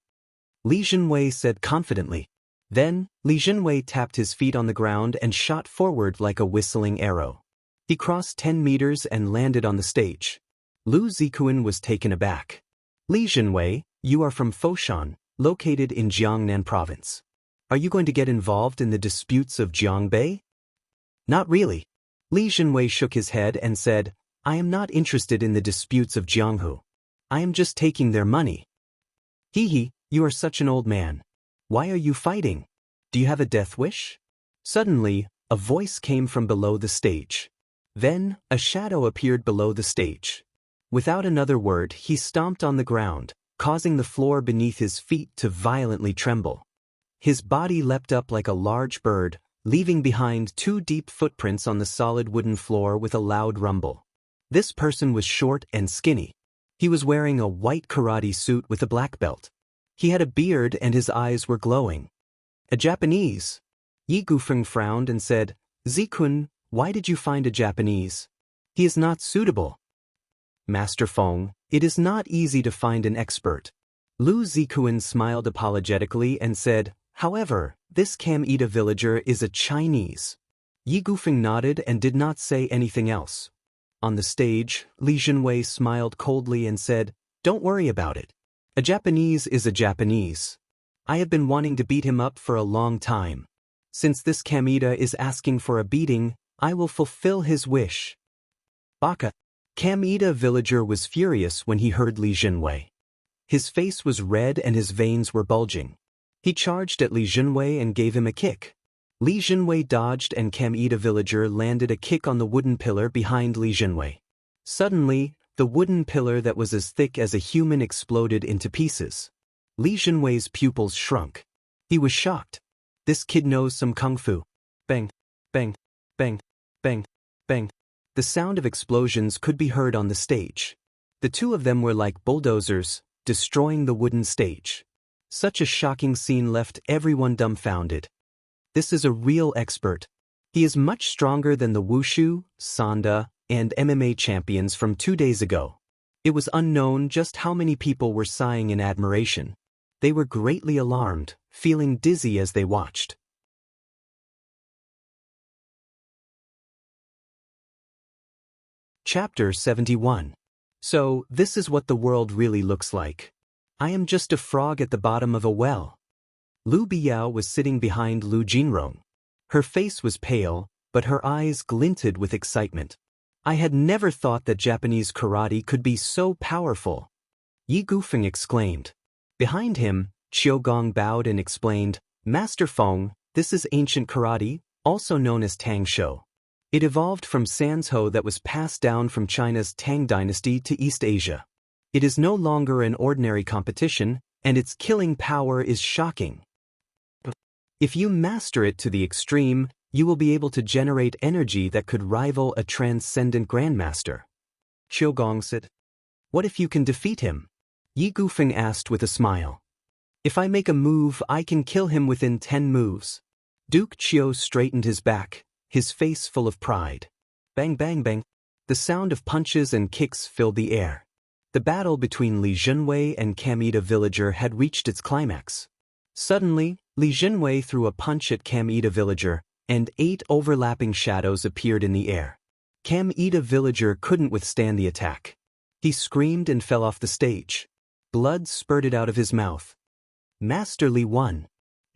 Li Jinwei said confidently. Then, Li Jinwei tapped his feet on the ground and shot forward like a whistling arrow. He crossed 10 meters and landed on the stage. Lu Zikuan was taken aback. Li Jinwei, you are from Foshan, located in Jiangnan province. Are you going to get involved in the disputes of Jiangbei? Not really. Li Jinwei shook his head and said, I am not interested in the disputes of Jianghu. I am just taking their money. Hee, you are such an old man. Why are you fighting? Do you have a death wish? Suddenly, a voice came from below the stage. Then, a shadow appeared below the stage. Without another word, he stomped on the ground, causing the floor beneath his feet to violently tremble. His body leapt up like a large bird, leaving behind 2 deep footprints on the solid wooden floor with a loud rumble. This person was short and skinny. He was wearing a white karate suit with a black belt. He had a beard and his eyes were glowing. A Japanese. Yi Gufeng frowned and said, Zikun, why did you find a Japanese? He is not suitable. Master Feng, it is not easy to find an expert. Lu Zikuan smiled apologetically and said, however, this Kamita villager is a Chinese. Yi Gufeng nodded and did not say anything else. On the stage, Li Jinwei smiled coldly and said, don't worry about it. A Japanese is a Japanese. I have been wanting to beat him up for a long time. Since this Kamita is asking for a beating, I will fulfill his wish. Baka. Kamita villager was furious when he heard Li Jinwei. His face was red and his veins were bulging. He charged at Li Jinwei and gave him a kick. Li Jinwei dodged and Kamita villager landed a kick on the wooden pillar behind Li Jinwei. Suddenly, the wooden pillar that was as thick as a human exploded into pieces. Li Jinwei's pupils shrunk. He was shocked. This kid knows some kung fu. Bang, bang, bang, bang, bang. The sound of explosions could be heard on the stage. The two of them were like bulldozers, destroying the wooden stage. Such a shocking scene left everyone dumbfounded. This is a real expert. He is much stronger than the Wushu, Sanda, and MMA champions from 2 days ago. It was unknown just how many people were sighing in admiration. They were greatly alarmed, feeling dizzy as they watched. Chapter 71. So, this is what the world really looks like. I am just a frog at the bottom of a well. Lu Biao was sitting behind Lu Jinrong. Her face was pale, but her eyes glinted with excitement. I had never thought that Japanese karate could be so powerful. Yi Gufeng exclaimed. Behind him, Qiu Gong bowed and explained, Master Feng, this is ancient karate, also known as Tang Shou. It evolved from Sanzhou that was passed down from China's Tang dynasty to East Asia. It is no longer an ordinary competition, and its killing power is shocking. If you master it to the extreme, you will be able to generate energy that could rival a transcendent grandmaster. Qiu Gong said. What if you can defeat him? Yi Gufeng asked with a smile. If I make a move, I can kill him within 10 moves. Duke Qiu straightened his back, his face full of pride. Bang bang bang. The sound of punches and kicks filled the air. The battle between Li Jinwei and Kamita villager had reached its climax. Suddenly, Li Jinwei threw a punch at Kamita villager, and 8 overlapping shadows appeared in the air. Kamita villager couldn't withstand the attack. He screamed and fell off the stage. Blood spurted out of his mouth. Master Li won.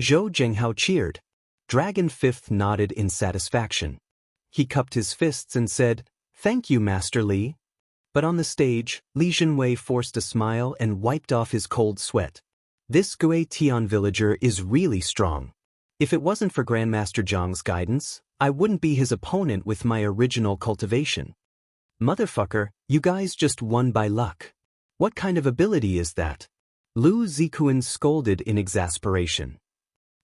Zhou Zhenghao cheered. Dragon Fifth nodded in satisfaction. He cupped his fists and said, Thank you, Master Li. But on the stage, Li Jinwei forced a smile and wiped off his cold sweat. This Gui Tian villager is really strong. If it wasn't for Grandmaster Zhang's guidance, I wouldn't be his opponent with my original cultivation. Motherfucker, you guys just won by luck. What kind of ability is that? Lu Zikuan scolded in exasperation.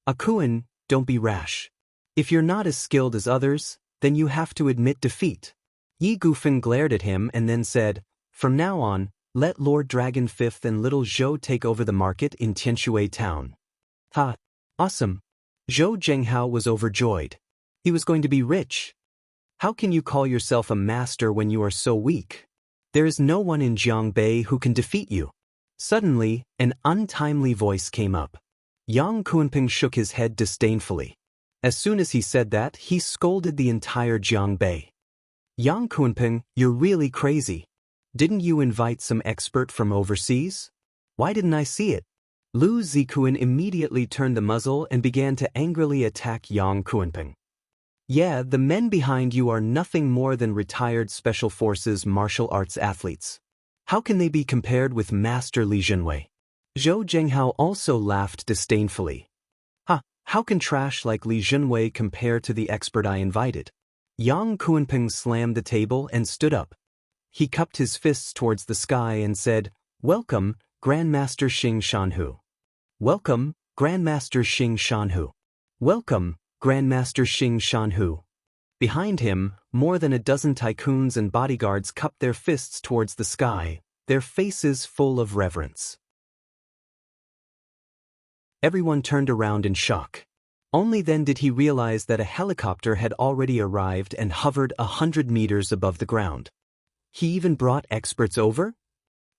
Akuan, don't be rash. If you're not as skilled as others, then you have to admit defeat. Yi Gufeng glared at him and then said, From now on, let Lord Dragon Fifth and Little Zhou take over the market in Tianshui town. Ha! Awesome! Zhou Zhenghao was overjoyed. He was going to be rich. How can you call yourself a master when you are so weak? There is no one in Jiangbei who can defeat you. Suddenly, an untimely voice came up. Yang Kunping shook his head disdainfully. As soon as he said that, he scolded the entire Jiangbei. Yang Kunping, you're really crazy. Didn't you invite some expert from overseas? Why didn't I see it? Lu Zikuan immediately turned the muzzle and began to angrily attack Yang Kunping. Yeah, the men behind you are nothing more than retired Special Forces martial arts athletes. How can they be compared with Master Li Jinwei? Zhou Zhenghao also laughed disdainfully. How can trash like Li Jinwei compare to the expert I invited? Yang Kunping slammed the table and stood up. He cupped his fists towards the sky and said, Welcome, Grandmaster Xing Shanhu. Welcome, Grandmaster Xing Shanhu. Welcome, Grandmaster Xing Shanhu. Behind him, more than a dozen tycoons and bodyguards cupped their fists towards the sky, their faces full of reverence. Everyone turned around in shock. Only then did he realize that a helicopter had already arrived and hovered 100 meters above the ground. He even brought experts over?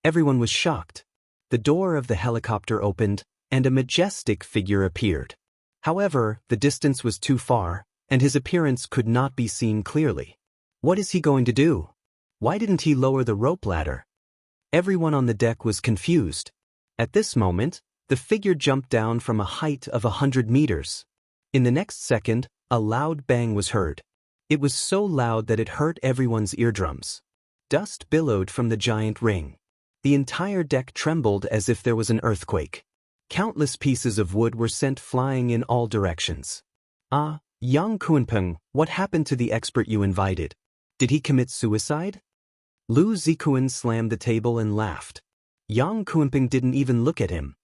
Everyone was shocked. The door of the helicopter opened, and a majestic figure appeared. However, the distance was too far, and his appearance could not be seen clearly. What is he going to do? Why didn't he lower the rope ladder? Everyone on the deck was confused. At this moment, the figure jumped down from a height of 100 meters. In the next second, a loud bang was heard. It was so loud that it hurt everyone's eardrums. Dust billowed from the giant ring. The entire deck trembled as if there was an earthquake. Countless pieces of wood were sent flying in all directions. Ah, Yang Kunpeng, what happened to the expert you invited? Did he commit suicide? Lu Zikuan slammed the table and laughed. Yang Kunpeng didn't even look at him.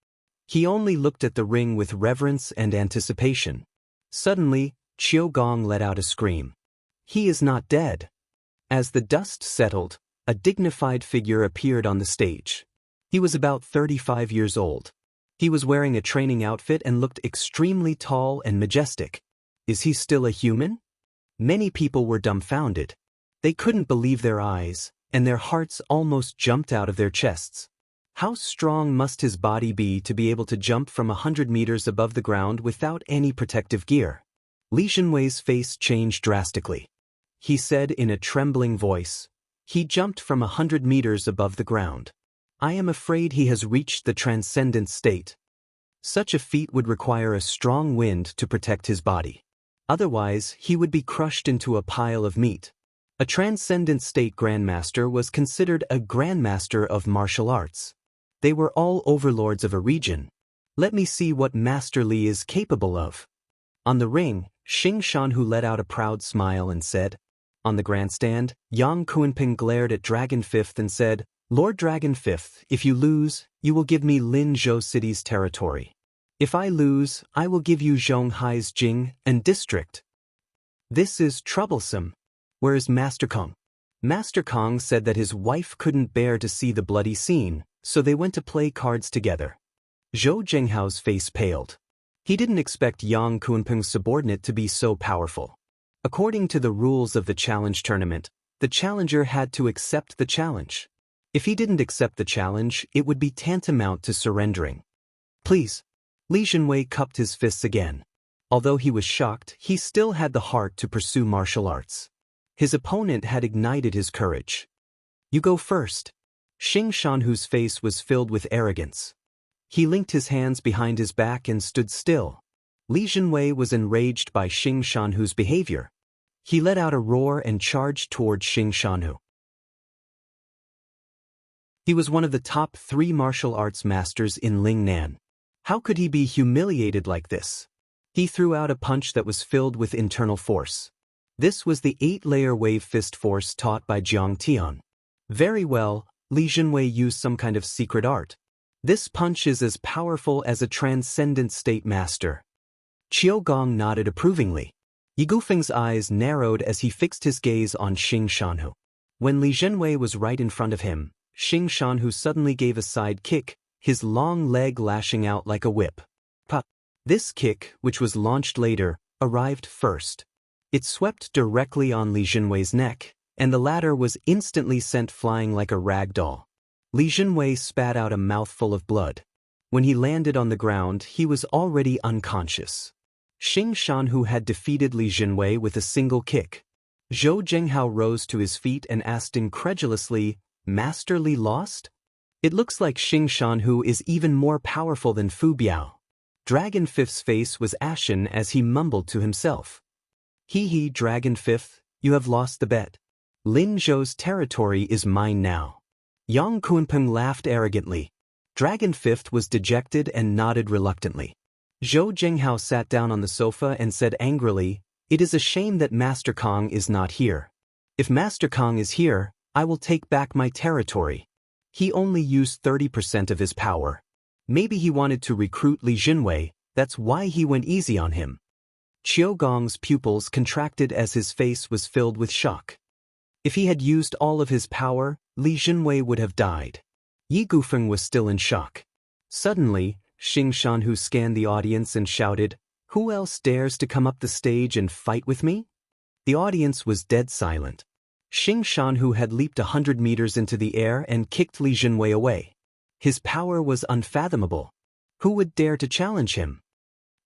He only looked at the ring with reverence and anticipation. Suddenly, Qiu Gong let out a scream. He is not dead. As the dust settled, a dignified figure appeared on the stage. He was about 35 years old. He was wearing a training outfit and looked extremely tall and majestic. Is he still a human? Many people were dumbfounded. They couldn't believe their eyes, and their hearts almost jumped out of their chests. How strong must his body be to be able to jump from 100 meters above the ground without any protective gear? Li Xinwei's face changed drastically. He said in a trembling voice, "He jumped from 100 meters above the ground. I am afraid he has reached the transcendent state." Such a feat would require a strong wind to protect his body. Otherwise, he would be crushed into a pile of meat. A transcendent state grandmaster was considered a grandmaster of martial arts. They were all overlords of a region. Let me see what Master Li is capable of. On the ring, Xing Shanhu let out a proud smile and said. On the grandstand, Yang Kunpeng glared at Dragon Fifth and said, "Lord Dragon Fifth, if you lose, you will give me Linzhou City's territory. If I lose, I will give you Zhonghai's Jing and district." This is troublesome. Where is Master Kong? Master Kong said that his wife couldn't bear to see the bloody scene, so they went to play cards together. Zhou Zhenghao's face paled. He didn't expect Yang Kunpeng's subordinate to be so powerful. According to the rules of the challenge tournament, the challenger had to accept the challenge. If he didn't accept the challenge, it would be tantamount to surrendering. Please. Li Xinwei cupped his fists again. Although he was shocked, he still had the heart to pursue martial arts. His opponent had ignited his courage. You go first. Xing Shanhu's face was filled with arrogance. He linked his hands behind his back and stood still. Li Xinwei was enraged by Xing Shanhu's behavior. He let out a roar and charged toward Xing Shanhu. He was one of the top 3 martial arts masters in Lingnan. How could he be humiliated like this? He threw out a punch that was filled with internal force. This was the 8-layer wave fist force taught by Jiang Tian. Very well, Li Xinwei used some kind of secret art. This punch is as powerful as a transcendent state master. Qiu Gong nodded approvingly. Yi Gufeng's eyes narrowed as he fixed his gaze on Xing Shanhu. When Li Xinwei was right in front of him, Xing Shanhu suddenly gave a side kick, his long leg lashing out like a whip. Pa! This kick, which was launched later, arrived first. It swept directly on Li Xinwei's neck, and the latter was instantly sent flying like a rag doll. Li Xinwei spat out a mouthful of blood. When he landed on the ground, he was already unconscious. Xing Shanhu had defeated Li Xinwei with a single kick. Zhou Zhenghao rose to his feet and asked incredulously, "Master Li lost?" It looks like Xing Shanhu is even more powerful than Fu Biao. Dragon Fifth's face was ashen as he mumbled to himself. Hee, Dragon Fifth, you have lost the bet. Lin Zhou's territory is mine now. Yang Kunpeng laughed arrogantly. Dragon Fifth was dejected and nodded reluctantly. Zhou Zhenghao sat down on the sofa and said angrily, "It is a shame that Master Kong is not here. If Master Kong is here, I will take back my territory." He only used 30% of his power. Maybe he wanted to recruit Li Xinwei, that's why he went easy on him. Qiu Gong's pupils contracted as his face was filled with shock. If he had used all of his power, Li Xinwei would have died. Yi Gufeng was still in shock. Suddenly, Xing Shanhu scanned the audience and shouted, "Who else dares to come up the stage and fight with me?" The audience was dead silent. Xing Shanhu had leaped 100 meters into the air and kicked Li Xinwei away. His power was unfathomable. Who would dare to challenge him?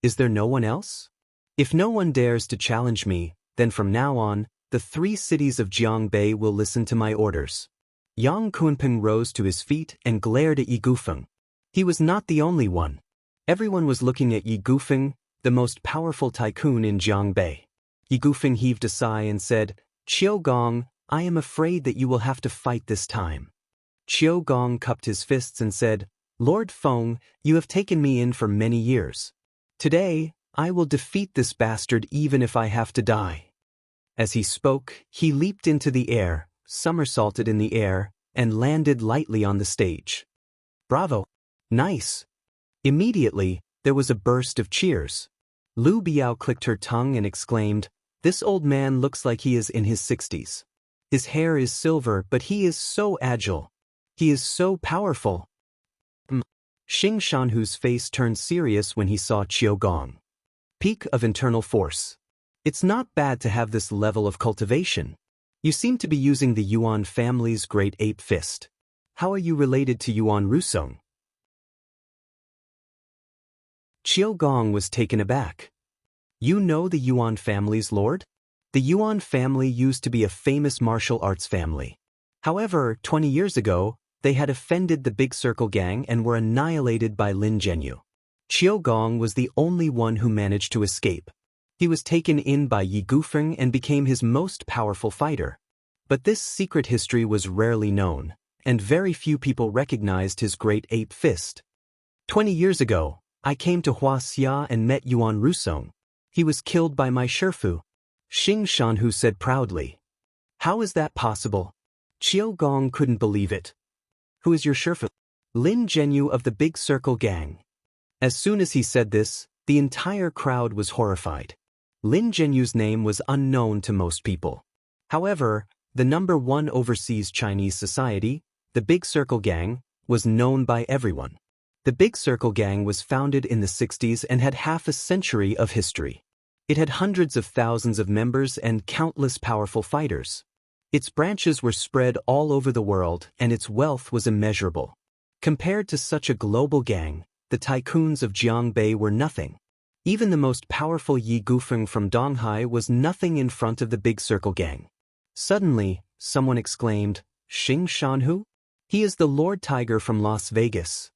Is there no one else? If no one dares to challenge me, then from now on, the 3 cities of Jiangbei will listen to my orders. Yang Kunpeng rose to his feet and glared at Yi Gufeng. He was not the only one. Everyone was looking at Yi Gufeng, the most powerful tycoon in Jiangbei. Yi Gufeng heaved a sigh and said, "Qiu Gong, I am afraid that you will have to fight this time. Qiu Gong cupped his fists and said, Lord Feng, you have taken me in for many years. Today, I will defeat this bastard even if I have to die. As he spoke, he leaped into the air, somersaulted in the air, and landed lightly on the stage. Bravo! Nice! Immediately, there was a burst of cheers. Lu Biao clicked her tongue and exclaimed, This old man looks like he is in his 60s. His hair is silver, but he is so agile. He is so powerful. Xing Shanhu's face turned serious when he saw Qiu Gong. Peak of internal force. It's not bad to have this level of cultivation. You seem to be using the Yuan family's great ape fist. How are you related to Yuan Rusong? Qiu Gong was taken aback. You know the Yuan family's lord? The Yuan family used to be a famous martial arts family. However, 20 years ago, they had offended the Big Circle gang and were annihilated by Lin Zhenyu. Qiu Gong was the only one who managed to escape. He was taken in by Yi Gufeng and became his most powerful fighter. But this secret history was rarely known, and very few people recognized his great ape fist. 20 years ago, I came to Wuxia and met Yuan Rusong. He was killed by my Shifu. Xing Shanhu said proudly. How is that possible? Qiu Gong couldn't believe it. Who is your Shifu? Lin Zhenyu of the Big Circle gang. As soon as he said this, the entire crowd was horrified. Lin Zhenyu's name was unknown to most people. However, the #1 overseas Chinese society, the Big Circle gang, was known by everyone. The Big Circle gang was founded in the 60s and had half a century of history. It had hundreds of thousands of members and countless powerful fighters. Its branches were spread all over the world and its wealth was immeasurable. Compared to such a global gang, the tycoons of Jiangbei were nothing. Even the most powerful Yi Gufeng from Donghai was nothing in front of the Big Circle gang. Suddenly, someone exclaimed, Xing Shanhu? He is the Lord Tiger from Las Vegas.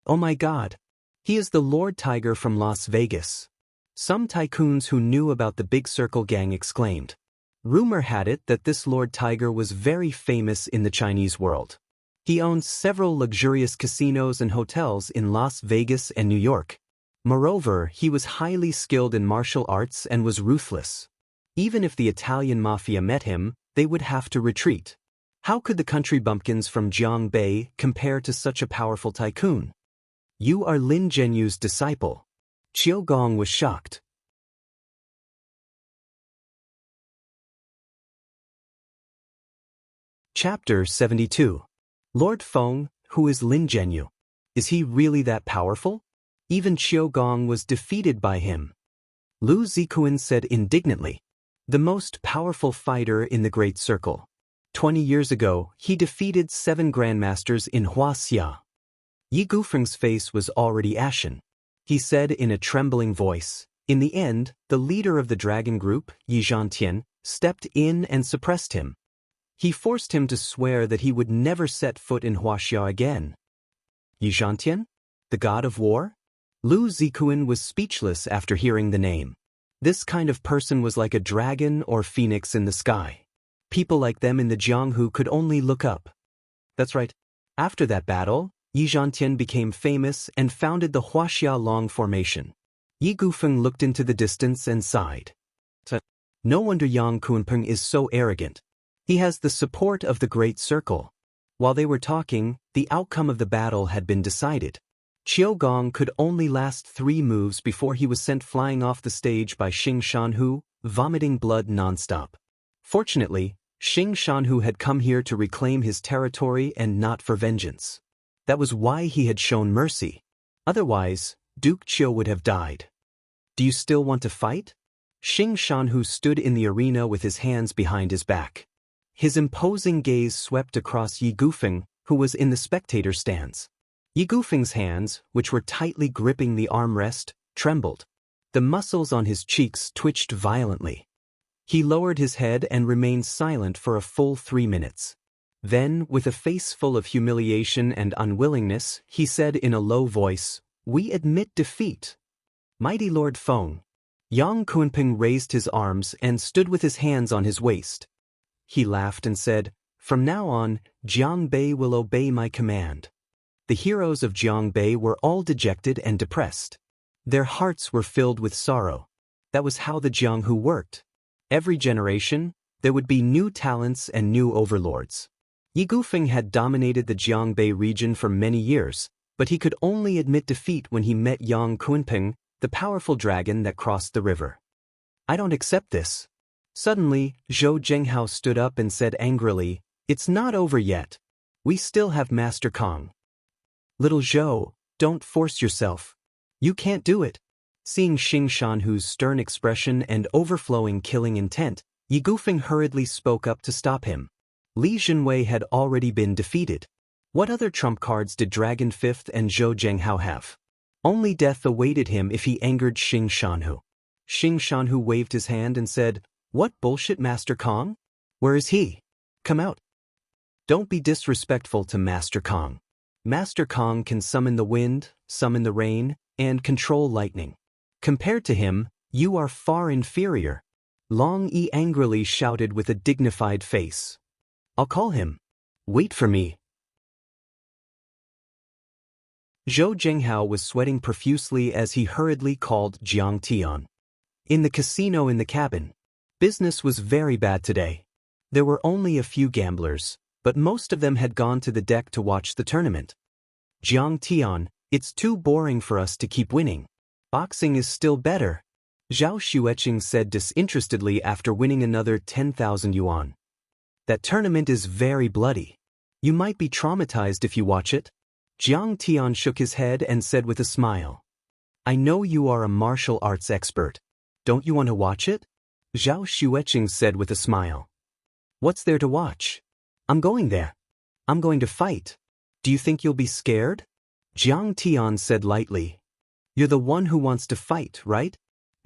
Oh my God! He is the Lord Tiger from Las Vegas. Some tycoons who knew about the Big Circle gang exclaimed. Rumor had it that this Lord Tiger was very famous in the Chinese world. He owned several luxurious casinos and hotels in Las Vegas and New York. Moreover, he was highly skilled in martial arts and was ruthless. Even if the Italian mafia met him, they would have to retreat. How could the country bumpkins from Jiangbei compare to such a powerful tycoon? You are Lin Zhenyu's disciple. Qiu Gong was shocked. Chapter 72. Lord Feng, who is Lin Zhenyu? Is he really that powerful? Even Qiu Gong was defeated by him. Lu Zikuan said indignantly. The most powerful fighter in the Great Circle. 20 years ago, he defeated 7 grandmasters in Wuxia. Yi Gufeng's face was already ashen. He said in a trembling voice. In the end, the leader of the dragon group, Yi Zhantian, stepped in and suppressed him. He forced him to swear that he would never set foot in Wuxia again. Yi Zhantian? The god of war? Lu Zikuan was speechless after hearing the name. This kind of person was like a dragon or phoenix in the sky. People like them in the Jianghu could only look up. That's right. After that battle, Yi Zhantian became famous and founded the Wuxia Long Formation. Yi Gufeng looked into the distance and sighed. No wonder Yang Kunpeng is so arrogant. He has the support of the Great Circle. While they were talking, the outcome of the battle had been decided. Qiu Gong could only last 3 moves before he was sent flying off the stage by Xing Shanhu, vomiting blood nonstop. Fortunately, Xing Shanhu had come here to reclaim his territory and not for vengeance. That was why he had shown mercy. Otherwise, Duke Qiu would have died. Do you still want to fight? Xing Shanhu stood in the arena with his hands behind his back. His imposing gaze swept across Yi Gufeng, who was in the spectator stands. Yi Gufeng's hands, which were tightly gripping the armrest, trembled. The muscles on his cheeks twitched violently. He lowered his head and remained silent for a full 3 minutes. Then, with a face full of humiliation and unwillingness, he said in a low voice, "We admit defeat." Mighty Lord Feng. Yang Kunpeng raised his arms and stood with his hands on his waist. he laughed and said, "From now on, Jiangbei will obey my command." The heroes of Jiangbei were all dejected and depressed. Their hearts were filled with sorrow. That was how the Jianghu worked. Every generation, there would be new talents and new overlords. Yi Gufeng had dominated the Jiangbei region for many years, but he could only admit defeat when he met Yang Kunping, the powerful dragon that crossed the river. "I don't accept this." Suddenly, Zhou Zhenghao stood up and said angrily, "It's not over yet. We still have Master Kong." "Little Zhou, don't force yourself. You can't do it." Seeing Xing Shanhu's stern expression and overflowing killing intent, Yi Gufeng hurriedly spoke up to stop him. Li Jinwei had already been defeated. What other trump cards did Dragon Fifth and Zhou Zhenghao have? Only death awaited him if he angered Xing Shanhu. Xing Shanhu waved his hand and said, "What bullshit, Master Kong? Where is he? Come out." "Don't be disrespectful to Master Kong. Master Kong can summon the wind, summon the rain, and control lightning. Compared to him, you are far inferior." Long Yi angrily shouted with a dignified face. "I'll call him. Wait for me." Zhou Zhenghao was sweating profusely as he hurriedly called Jiang Tian. In the casino in the cabin, business was very bad today. There were only a few gamblers, but most of them had gone to the deck to watch the tournament. "Jiang Tian, it's too boring for us to keep winning. Boxing is still better," Zhao Xueqing said disinterestedly after winning another 10,000 yuan. "That tournament is very bloody. You might be traumatized if you watch it." Jiang Tian shook his head and said with a smile, "I know you are a martial arts expert. Don't you want to watch it?" Zhao Xueqing said with a smile. "What's there to watch? I'm going there. I'm going to fight. Do you think you'll be scared?" Jiang Tian said lightly. "You're the one who wants to fight, right?"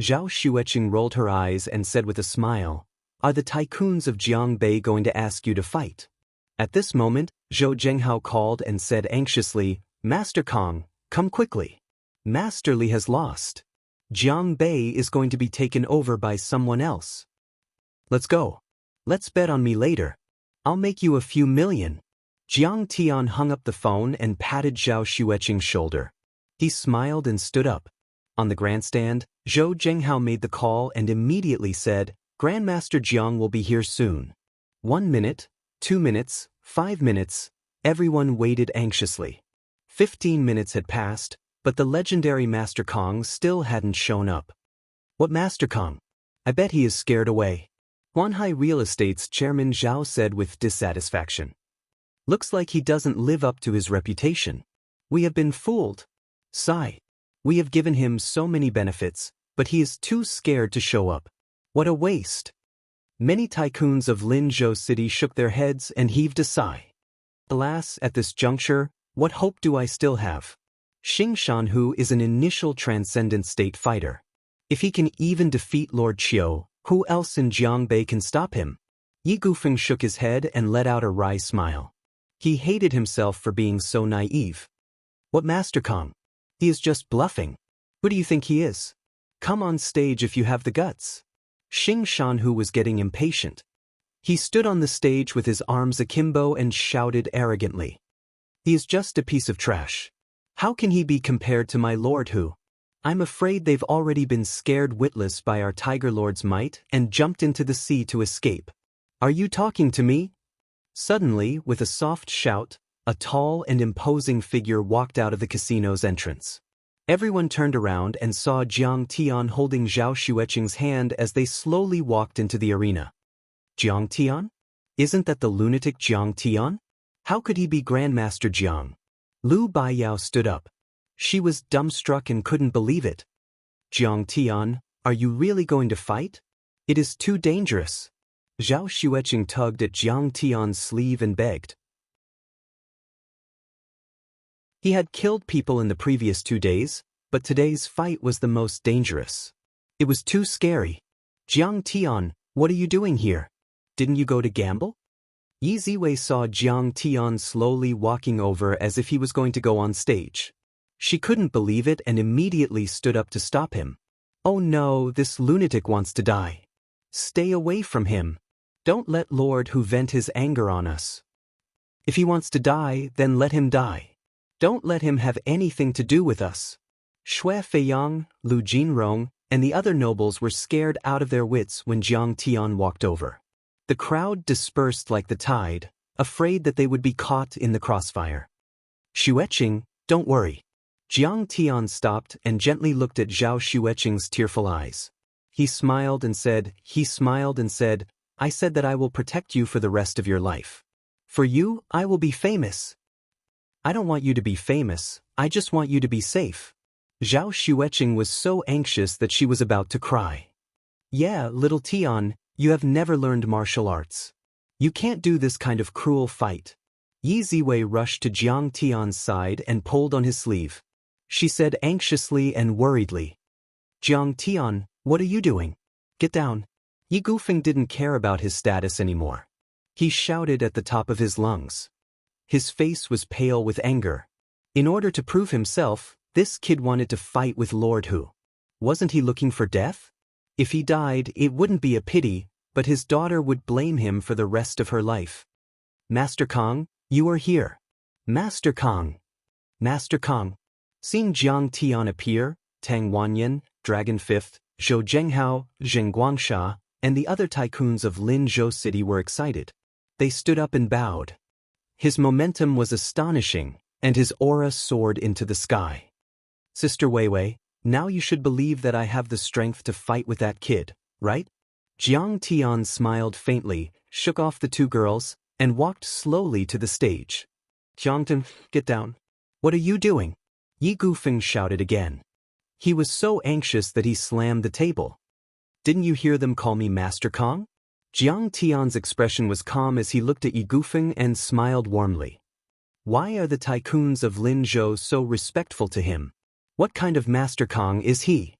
Zhao Xueqing rolled her eyes and said with a smile, "Are the tycoons of Jiangbei going to ask you to fight?" At this moment, Zhou Zhenghao called and said anxiously, "Master Kong, come quickly. Master Li has lost. Jiangbei is going to be taken over by someone else. Let's go. Let's bet on me later. I'll make you a few million." Jiang Tian hung up the phone and patted Zhao Xueqing's shoulder. He smiled and stood up. On the grandstand, Zhou Zhenghao made the call and immediately said, "Grandmaster Jiang will be here soon." 1 minute, 2 minutes, 5 minutes, everyone waited anxiously. 15 minutes had passed, but the legendary Master Kong still hadn't shown up. "What Master Kong? I bet he is scared away," Guanhai Real Estate's chairman Zhao said with dissatisfaction. "Looks like he doesn't live up to his reputation. We have been fooled. Sigh. We have given him so many benefits, but he is too scared to show up. What a waste." Many tycoons of Linzhou City shook their heads and heaved a sigh. "Alas, at this juncture, what hope do I still have? Xing Shanhu is an initial transcendent state fighter. If he can even defeat Lord Qiu, who else in Jiangbei can stop him?" Yi Gufeng shook his head and let out a wry smile. He hated himself for being so naive. "What Master Kong? He is just bluffing. Who do you think he is? Come on stage if you have the guts." Xing Shanhu was getting impatient. He stood on the stage with his arms akimbo and shouted arrogantly, "He is just a piece of trash. How can he be compared to my Lord Hu? I'm afraid they've already been scared witless by our Tiger Lord's might and jumped into the sea to escape. Are you talking to me?" Suddenly, with a soft shout, a tall and imposing figure walked out of the casino's entrance. Everyone turned around and saw Jiang Tian holding Zhao Xueqing's hand as they slowly walked into the arena. "Jiang Tian? Isn't that the lunatic Jiang Tian? How could he be Grandmaster Jiang?" Lu Baiyao stood up. She was dumbstruck and couldn't believe it. "Jiang Tian, are you really going to fight? It is too dangerous." Zhao Xueqing tugged at Jiang Tian's sleeve and begged. He had killed people in the previous 2 days, but today's fight was the most dangerous. It was too scary. "Jiang Tian, what are you doing here? Didn't you go to gamble?" Yi Ziwei saw Jiang Tian slowly walking over as if he was going to go on stage. She couldn't believe it and immediately stood up to stop him. "Oh no, this lunatic wants to die. Stay away from him. Don't let Lord Hu vent his anger on us. If he wants to die, then let him die. Don't let him have anything to do with us. Shui Feiyang, Lu Jinrong, and the other nobles were scared out of their wits when Jiang Tian walked over. The crowd dispersed like the tide, afraid that they would be caught in the crossfire. Xueqing, don't worry. Jiang Tian stopped and gently looked at Zhao Xueqing's tearful eyes. He smiled and said, I said that I will protect you for the rest of your life. For you, I will be famous. I don't want you to be famous, I just want you to be safe. Zhao Xueqing was so anxious that she was about to cry. Yeah, little Tian, you have never learned martial arts. You can't do this kind of cruel fight. Yi Ziwei rushed to Jiang Tian's side and pulled on his sleeve. She said anxiously and worriedly, Jiang Tian, what are you doing? Get down. Yi Gufeng didn't care about his status anymore. He shouted at the top of his lungs. His face was pale with anger. In order to prove himself, this kid wanted to fight with Lord Hu. Wasn't he looking for death? If he died, it wouldn't be a pity, but his daughter would blame him for the rest of her life. Master Kong, you are here. Master Kong. Master Kong. Seeing Jiang Tian appear, Tang Wanyan, Dragon Fifth, Zhou Zhenghao, Zheng Guangsha, and the other tycoons of Linzhou City were excited. They stood up and bowed. His momentum was astonishing, and his aura soared into the sky. Sister Weiwei, now you should believe that I have the strength to fight with that kid, right? Jiang Tian smiled faintly, shook off the two girls, and walked slowly to the stage. Jiangtan, get down. What are you doing? Yi Gufeng shouted again. He was so anxious that he slammed the table. Didn't you hear them call me Master Kong? Jiang Tian's expression was calm as he looked at Yi Gufeng and smiled warmly. Why are the tycoons of Linzhou so respectful to him? What kind of Master Kong is he?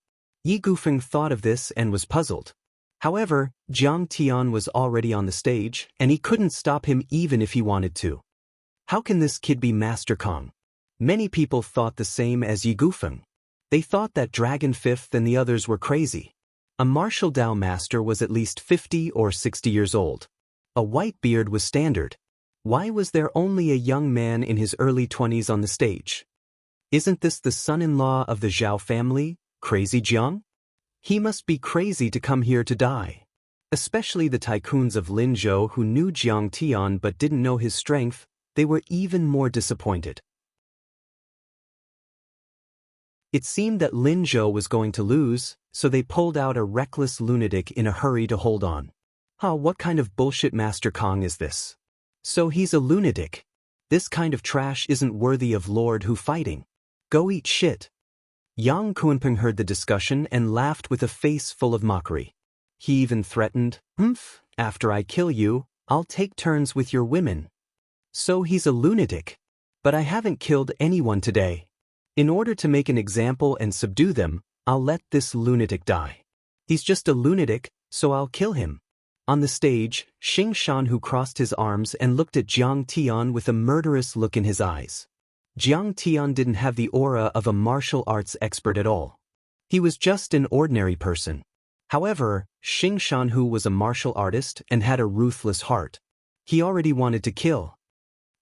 Yi Gufeng thought of this and was puzzled. However, Jiang Tian was already on the stage, and he couldn't stop him even if he wanted to. How can this kid be Master Kong? Many people thought the same as Yi Gufeng. They thought that Dragon Fifth and the others were crazy. A martial Dao master was at least 50 or 60 years old. A white beard was standard. Why was there only a young man in his early 20s on the stage? Isn't this the son-in-law of the Zhao family, Crazy Jiang? He must be crazy to come here to die. Especially the tycoons of Linzhou who knew Jiang Tian but didn't know his strength, they were even more disappointed. It seemed that Linzhou was going to lose, so they pulled out a reckless lunatic in a hurry to hold on. What kind of bullshit Master Kong is this? So he's a lunatic. This kind of trash isn't worthy of Lord Hu fighting. Go eat shit. Yang Kunpeng heard the discussion and laughed with a face full of mockery. He even threatened, after I kill you, I'll take turns with your women. So he's a lunatic. But I haven't killed anyone today. In order to make an example and subdue them, I'll let this lunatic die. He's just a lunatic, so I'll kill him. On the stage, Xing Shan who crossed his arms and looked at Jiang Tian with a murderous look in his eyes. Jiang Tian didn't have the aura of a martial arts expert at all. He was just an ordinary person. However, Xing Shan who was a martial artist and had a ruthless heart. He already wanted to kill.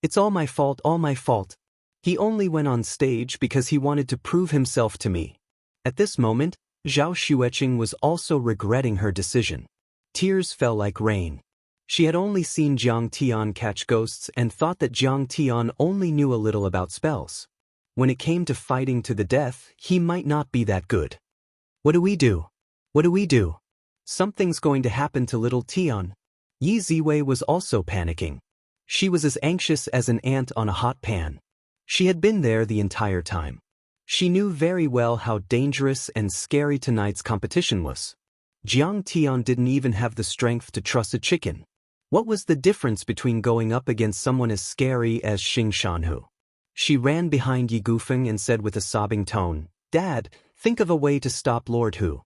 It's all my fault, all my fault. He only went on stage because he wanted to prove himself to me. At this moment, Zhao Xueqing was also regretting her decision. Tears fell like rain. She had only seen Jiang Tian catch ghosts and thought that Jiang Tian only knew a little about spells. When it came to fighting to the death, he might not be that good. What do we do? What do we do? Something's going to happen to little Tian. Yi Ziwei was also panicking. She was as anxious as an ant on a hot pan. She had been there the entire time. She knew very well how dangerous and scary tonight's competition was. Jiang Tian didn't even have the strength to truss a chicken. What was the difference between going up against someone as scary as Xing Shanhu? She ran behind Yi Gufeng and said with a sobbing tone, Dad, think of a way to stop Lord Hu.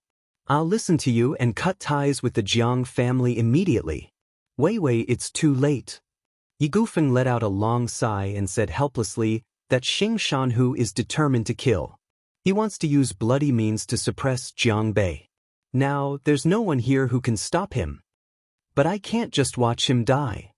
I'll listen to you and cut ties with the Jiang family immediately. Weiwei, it's too late. Yi Gufeng let out a long sigh and said helplessly that Xing Shanhu is determined to kill. He wants to use bloody means to suppress Jiang Bei. Now, there's no one here who can stop him. But I can't just watch him die.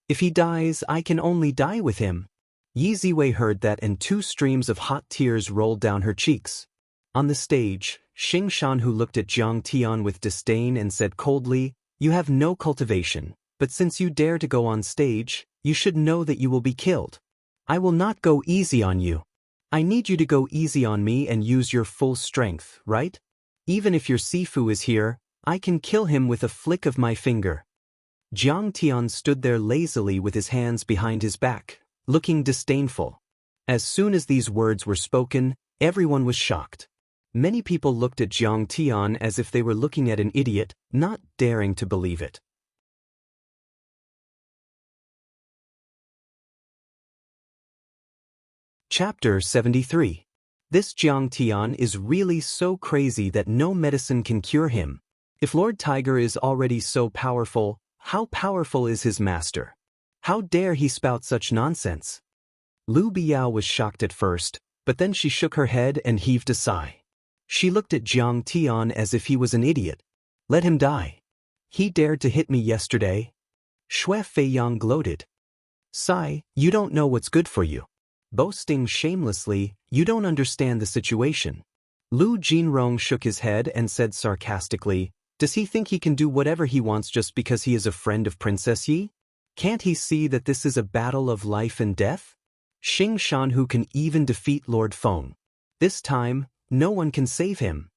If he dies, I can only die with him. Yi Ziwei heard that and 2 streams of hot tears rolled down her cheeks. On the stage, Xing Shanhu looked at Jiang Tian with disdain and said coldly, "You have no cultivation, but since you dare to go on stage, you should know that you will be killed. I will not go easy on you. I need you to go easy on me and use your full strength, right? Even if your Sifu is here, I can kill him with a flick of my finger." Jiang Tian stood there lazily with his hands behind his back, looking disdainful. As soon as these words were spoken, everyone was shocked. Many people looked at Jiang Tian as if they were looking at an idiot, not daring to believe it. Chapter 73. This Jiang Tian is really so crazy that no medicine can cure him. If Lord Tiger is already so powerful, how powerful is his master? How dare he spout such nonsense? Lu Biao was shocked at first, but then she shook her head and heaved a sigh. She looked at Jiang Tian as if he was an idiot. Let him die. He dared to hit me yesterday. Xue Feiyang gloated. Sai, you don't know what's good for you. Boasting shamelessly, you don't understand the situation. Lu Jinrong shook his head and said sarcastically, does he think he can do whatever he wants just because he is a friend of Princess Yi? Can't he see that this is a battle of life and death? Xing Shanhu can even defeat Lord Feng. This time, no one can save him.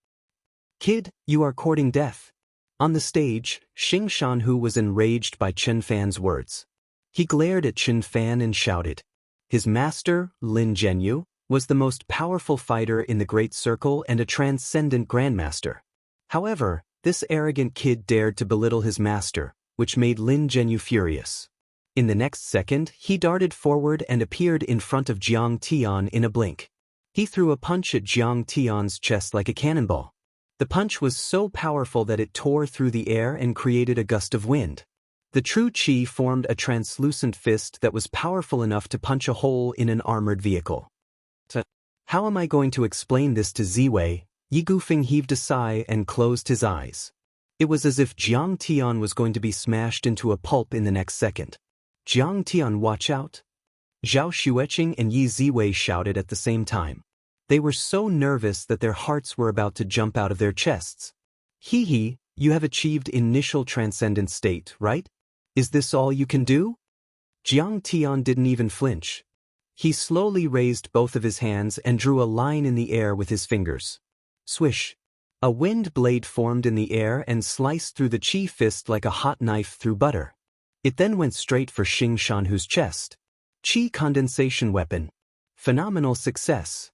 Kid, you are courting death. On the stage, Xing Shanhu was enraged by Chen Fan's words. He glared at Chen Fan and shouted. His master, Lin Zhenyu, was the most powerful fighter in the Great Circle and a transcendent grandmaster. However, this arrogant kid dared to belittle his master, which made Lin Zhenyu furious. In the next second, he darted forward and appeared in front of Jiang Tian in a blink. He threw a punch at Jiang Tian's chest like a cannonball. The punch was so powerful that it tore through the air and created a gust of wind. The true Qi formed a translucent fist that was powerful enough to punch a hole in an armored vehicle. How am I going to explain this to Ziwei? Yi Gufeng heaved a sigh and closed his eyes. It was as if Jiang Tian was going to be smashed into a pulp in the next second. Jiang Tian, watch out! Zhao Xueqing and Yi Ziwei shouted at the same time. They were so nervous that their hearts were about to jump out of their chests. Hee, you have achieved initial transcendent state, right? Is this all you can do? Jiang Tian didn't even flinch. He slowly raised both of his hands and drew a line in the air with his fingers. Swish! A wind blade formed in the air and sliced through the Qi fist like a hot knife through butter. It then went straight for Xing Shanhu's chest. Qi condensation weapon. Phenomenal success.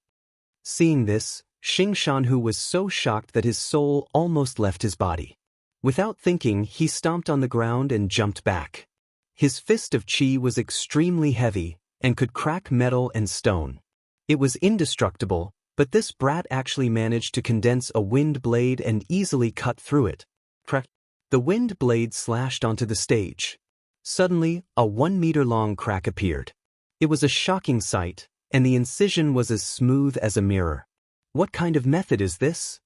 Seeing this, Xing Shanhu was so shocked that his soul almost left his body. Without thinking, he stomped on the ground and jumped back. His fist of Qi was extremely heavy and could crack metal and stone. It was indestructible, but this brat actually managed to condense a wind blade and easily cut through it. Crack! The wind blade slashed onto the stage. Suddenly, a 1-meter-long crack appeared. It was a shocking sight, and the incision was as smooth as a mirror. What kind of method is this?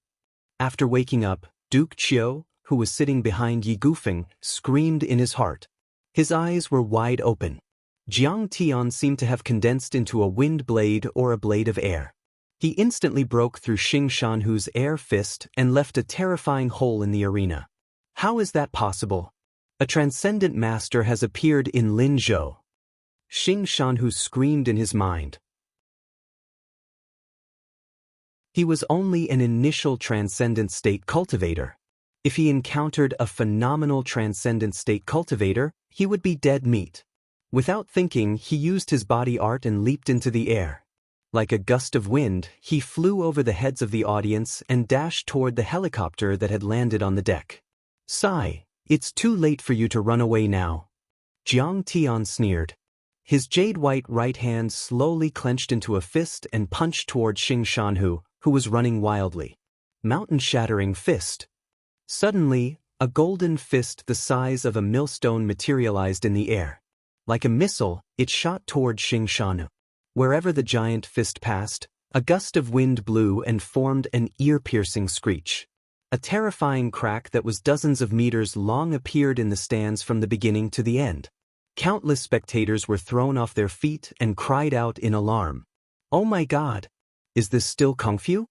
After waking up, Duke Qiu, who was sitting behind Yi Gufeng, screamed in his heart. His eyes were wide open. Jiang Tian seemed to have condensed into a wind blade or a blade of air. He instantly broke through Xing Shanhu's air fist and left a terrifying hole in the arena. How is that possible? A transcendent master has appeared in Linzhou. Xing Shanhu screamed in his mind. He was only an initial transcendent state cultivator. If he encountered a phenomenal transcendent state cultivator, he would be dead meat. Without thinking, he used his body art and leaped into the air. Like a gust of wind, he flew over the heads of the audience and dashed toward the helicopter that had landed on the deck. Sigh, it's too late for you to run away now. Jiang Tian sneered. His jade-white right hand slowly clenched into a fist and punched toward Xing Shanhu, who was running wildly. Mountain-shattering fist. Suddenly, a golden fist the size of a millstone materialized in the air. Like a missile, it shot toward Xing Shanhu. Wherever the giant fist passed, a gust of wind blew and formed an ear-piercing screech. A terrifying crack that was dozens of meters long appeared in the stands from the beginning to the end. Countless spectators were thrown off their feet and cried out in alarm. "Oh my God! Is this still Kung Fu?"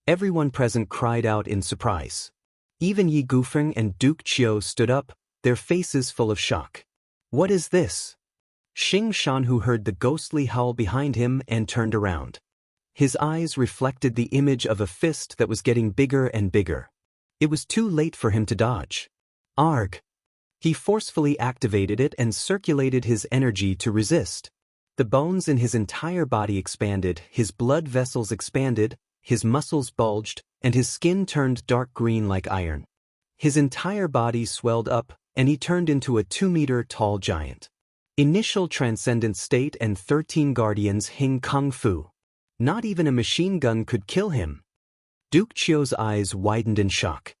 Everyone present cried out in surprise. Even Yi Gufeng and Duke Qiu stood up, their faces full of shock. "What is this?" Xing Shanhu heard the ghostly howl behind him and turned around. His eyes reflected the image of a fist that was getting bigger and bigger. It was too late for him to dodge. Arg! He forcefully activated it and circulated his energy to resist. The bones in his entire body expanded, his blood vessels expanded, his muscles bulged, and his skin turned dark green like iron. His entire body swelled up, and he turned into a 2-meter-tall giant. Initial transcendent state and 13 guardians Hing Kung Fu. Not even a machine gun could kill him. Duke Qiu's eyes widened in shock.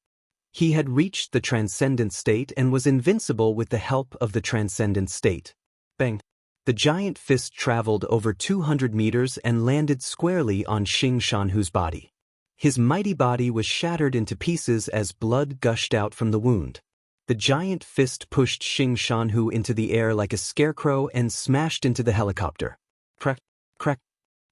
He had reached the transcendent state and was invincible with the help of the transcendent state. Bang! The giant fist traveled over 200 meters and landed squarely on Xing Shanhu's body. His mighty body was shattered into pieces as blood gushed out from the wound. The giant fist pushed Xing Shanhu into the air like a scarecrow and smashed into the helicopter. Crack, crack.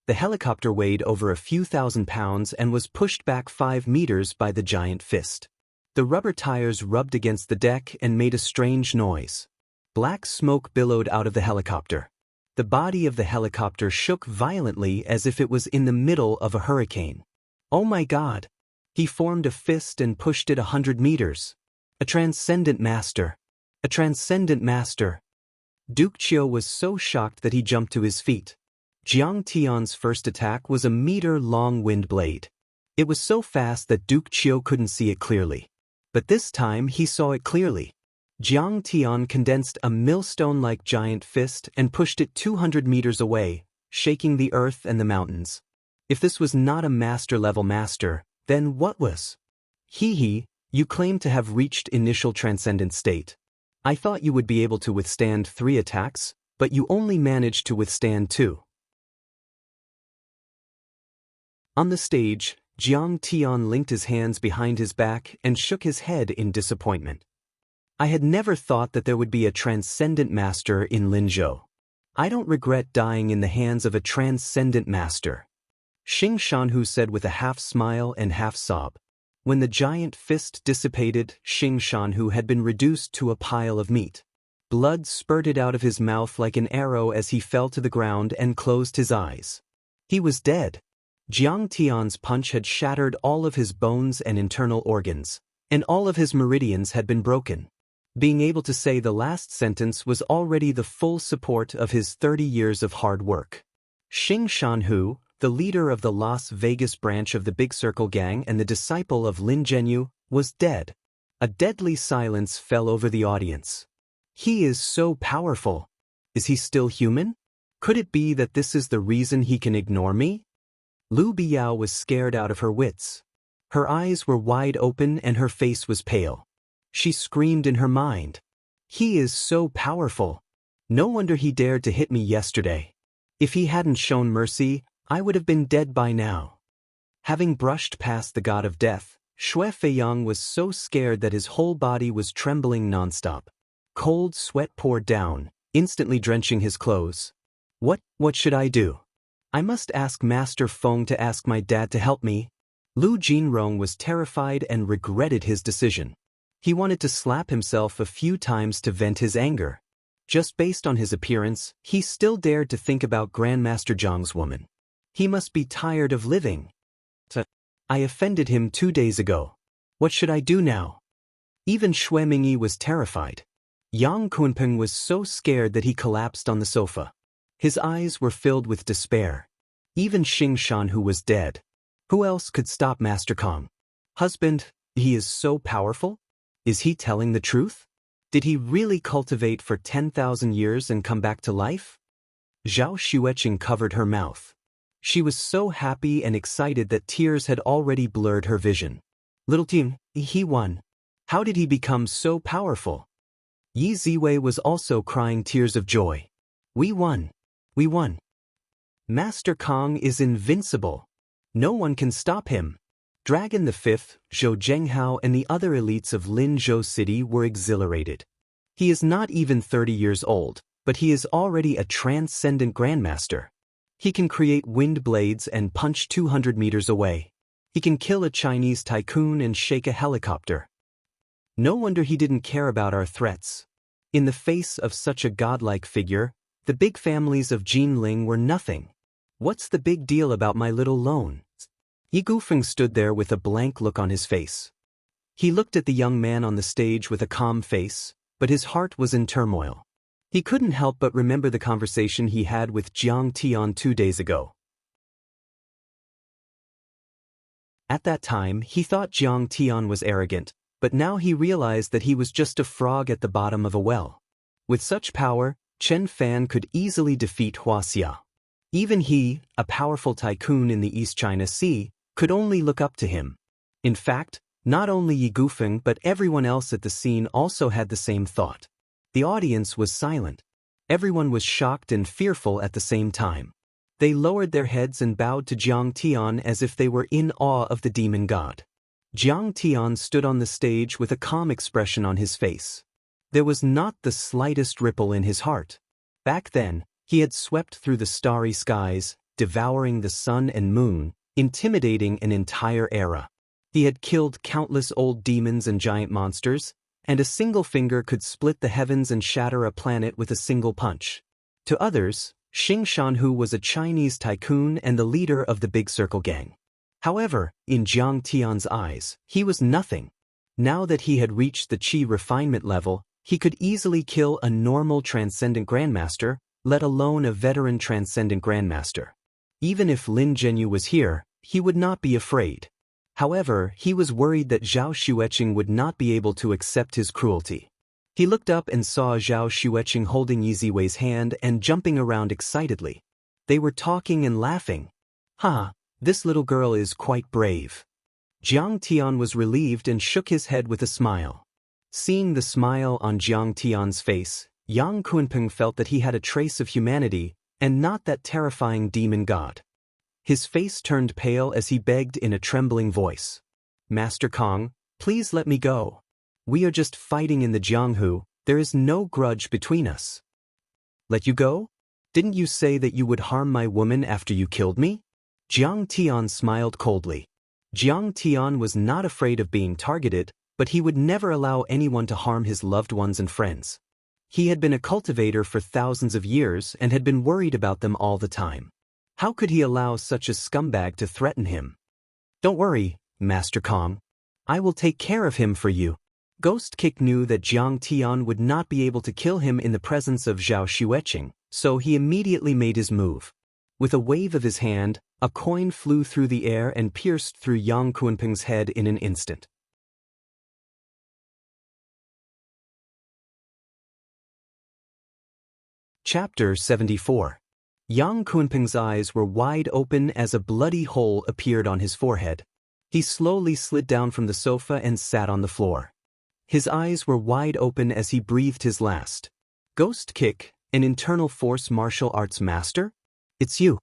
The helicopter weighed over a few thousand pounds and was pushed back 5 meters by the giant fist. The rubber tires rubbed against the deck and made a strange noise. Black smoke billowed out of the helicopter. The body of the helicopter shook violently as if it was in the middle of a hurricane. Oh my God! He formed a fist and pushed it 100 meters. A transcendent master. A transcendent master. Duke Qiu was so shocked that he jumped to his feet. Jiang Tian's first attack was a meter-long wind blade. It was so fast that Duke Qiu couldn't see it clearly. But this time he saw it clearly. Jiang Tian condensed a millstone-like giant fist and pushed it 200 meters away, shaking the earth and the mountains. If this was not a master-level master, then what was? Hee, you claim to have reached initial transcendent state. I thought you would be able to withstand 3 attacks, but you only managed to withstand 2. On the stage, Jiang Tian linked his hands behind his back and shook his head in disappointment. I had never thought that there would be a transcendent master in Linzhou. I don't regret dying in the hands of a transcendent master. Xing Shanhu said with a half-smile and half-sob. When the giant fist dissipated, Xing Shanhu had been reduced to a pile of meat. Blood spurted out of his mouth like an arrow as he fell to the ground and closed his eyes. He was dead. Jiang Tian's punch had shattered all of his bones and internal organs, and all of his meridians had been broken. Being able to say the last sentence was already the full support of his 30 years of hard work. Xing Shanhu, the leader of the Las Vegas branch of the Big Circle Gang and the disciple of Lin Zhenyu, was dead. A deadly silence fell over the audience. He is so powerful. Is he still human? Could it be that this is the reason he can ignore me? Lu Biyao was scared out of her wits. Her eyes were wide open and her face was pale. She screamed in her mind. He is so powerful. No wonder he dared to hit me yesterday. If he hadn't shown mercy, I would have been dead by now. Having brushed past the god of death, Xue Feiyang was so scared that his whole body was trembling nonstop. Cold sweat poured down, instantly drenching his clothes. What should I do? I must ask Master Feng to ask my dad to help me. Lu Jinrong was terrified and regretted his decision. He wanted to slap himself a few times to vent his anger. Just based on his appearance, he still dared to think about Grandmaster Zhang's woman. He must be tired of living. I offended him 2 days ago. What should I do now? Even Xue Mingyi was terrified. Yang Kunpeng was so scared that he collapsed on the sofa. His eyes were filled with despair. Even Xing Shanhu was dead. Who else could stop Master Kong? Husband, he is so powerful? Is he telling the truth? Did he really cultivate for 10,000 years and come back to life? Zhao Xueqing covered her mouth. She was so happy and excited that tears had already blurred her vision. Little team, he won. How did he become so powerful? Yi Ziwei was also crying tears of joy. We won. We won. Master Kong is invincible. No one can stop him. Dragon the Fifth, Zhou Zhenghao and the other elites of Linzhou City were exhilarated. He is not even 30 years old, but he is already a transcendent grandmaster. He can create wind blades and punch 200 meters away. He can kill a Chinese tycoon and shake a helicopter. No wonder he didn't care about our threats. In the face of such a godlike figure, the big families of Jinling were nothing. What's the big deal about my little loan? Yi Gufeng stood there with a blank look on his face. He looked at the young man on the stage with a calm face, but his heart was in turmoil. He couldn't help but remember the conversation he had with Jiang Tian 2 days ago. At that time, he thought Jiang Tian was arrogant, but now he realized that he was just a frog at the bottom of a well. With such power, Chen Fan could easily defeat Wuxia. Even he, a powerful tycoon in the East China Sea, could only look up to him. In fact, not only Yi Gufeng but everyone else at the scene also had the same thought. The audience was silent. Everyone was shocked and fearful at the same time. They lowered their heads and bowed to Jiang Tian as if they were in awe of the demon god. Jiang Tian stood on the stage with a calm expression on his face. There was not the slightest ripple in his heart. Back then, he had swept through the starry skies, devouring the sun and moon, intimidating an entire era. He had killed countless old demons and giant monsters, and a single finger could split the heavens and shatter a planet with a single punch. To others, Xing Shanhu was a Chinese tycoon and the leader of the Big Circle Gang. However, in Jiang Tian's eyes, he was nothing. Now that he had reached the qi refinement level, he could easily kill a normal transcendent grandmaster, let alone a veteran transcendent grandmaster. Even if Lin Zhenyu was here, he would not be afraid. However, he was worried that Zhao Xueqing would not be able to accept his cruelty. He looked up and saw Zhao Xueqing holding Yi Ziwei's hand and jumping around excitedly. They were talking and laughing. This little girl is quite brave. Jiang Tian was relieved and shook his head with a smile. Seeing the smile on Jiang Tian's face, Yang Kunpeng felt that he had a trace of humanity, and not that terrifying demon god. His face turned pale as he begged in a trembling voice. Master Kong, please let me go. We are just fighting in the Jianghu, there is no grudge between us. Let you go? Didn't you say that you would harm my woman after you killed me? Jiang Tian smiled coldly. Jiang Tian was not afraid of being targeted, but he would never allow anyone to harm his loved ones and friends. He had been a cultivator for thousands of years and had been worried about them all the time. How could he allow such a scumbag to threaten him? Don't worry, Master Kong. I will take care of him for you. Ghost Kick knew that Jiang Tian would not be able to kill him in the presence of Zhao Xueqing, so he immediately made his move. With a wave of his hand, a coin flew through the air and pierced through Yang Kunpeng's head in an instant. Chapter 74. Yang Kunpeng's eyes were wide open as a bloody hole appeared on his forehead. He slowly slid down from the sofa and sat on the floor. His eyes were wide open as he breathed his last. Ghost Kick, an internal force martial arts master? It's you.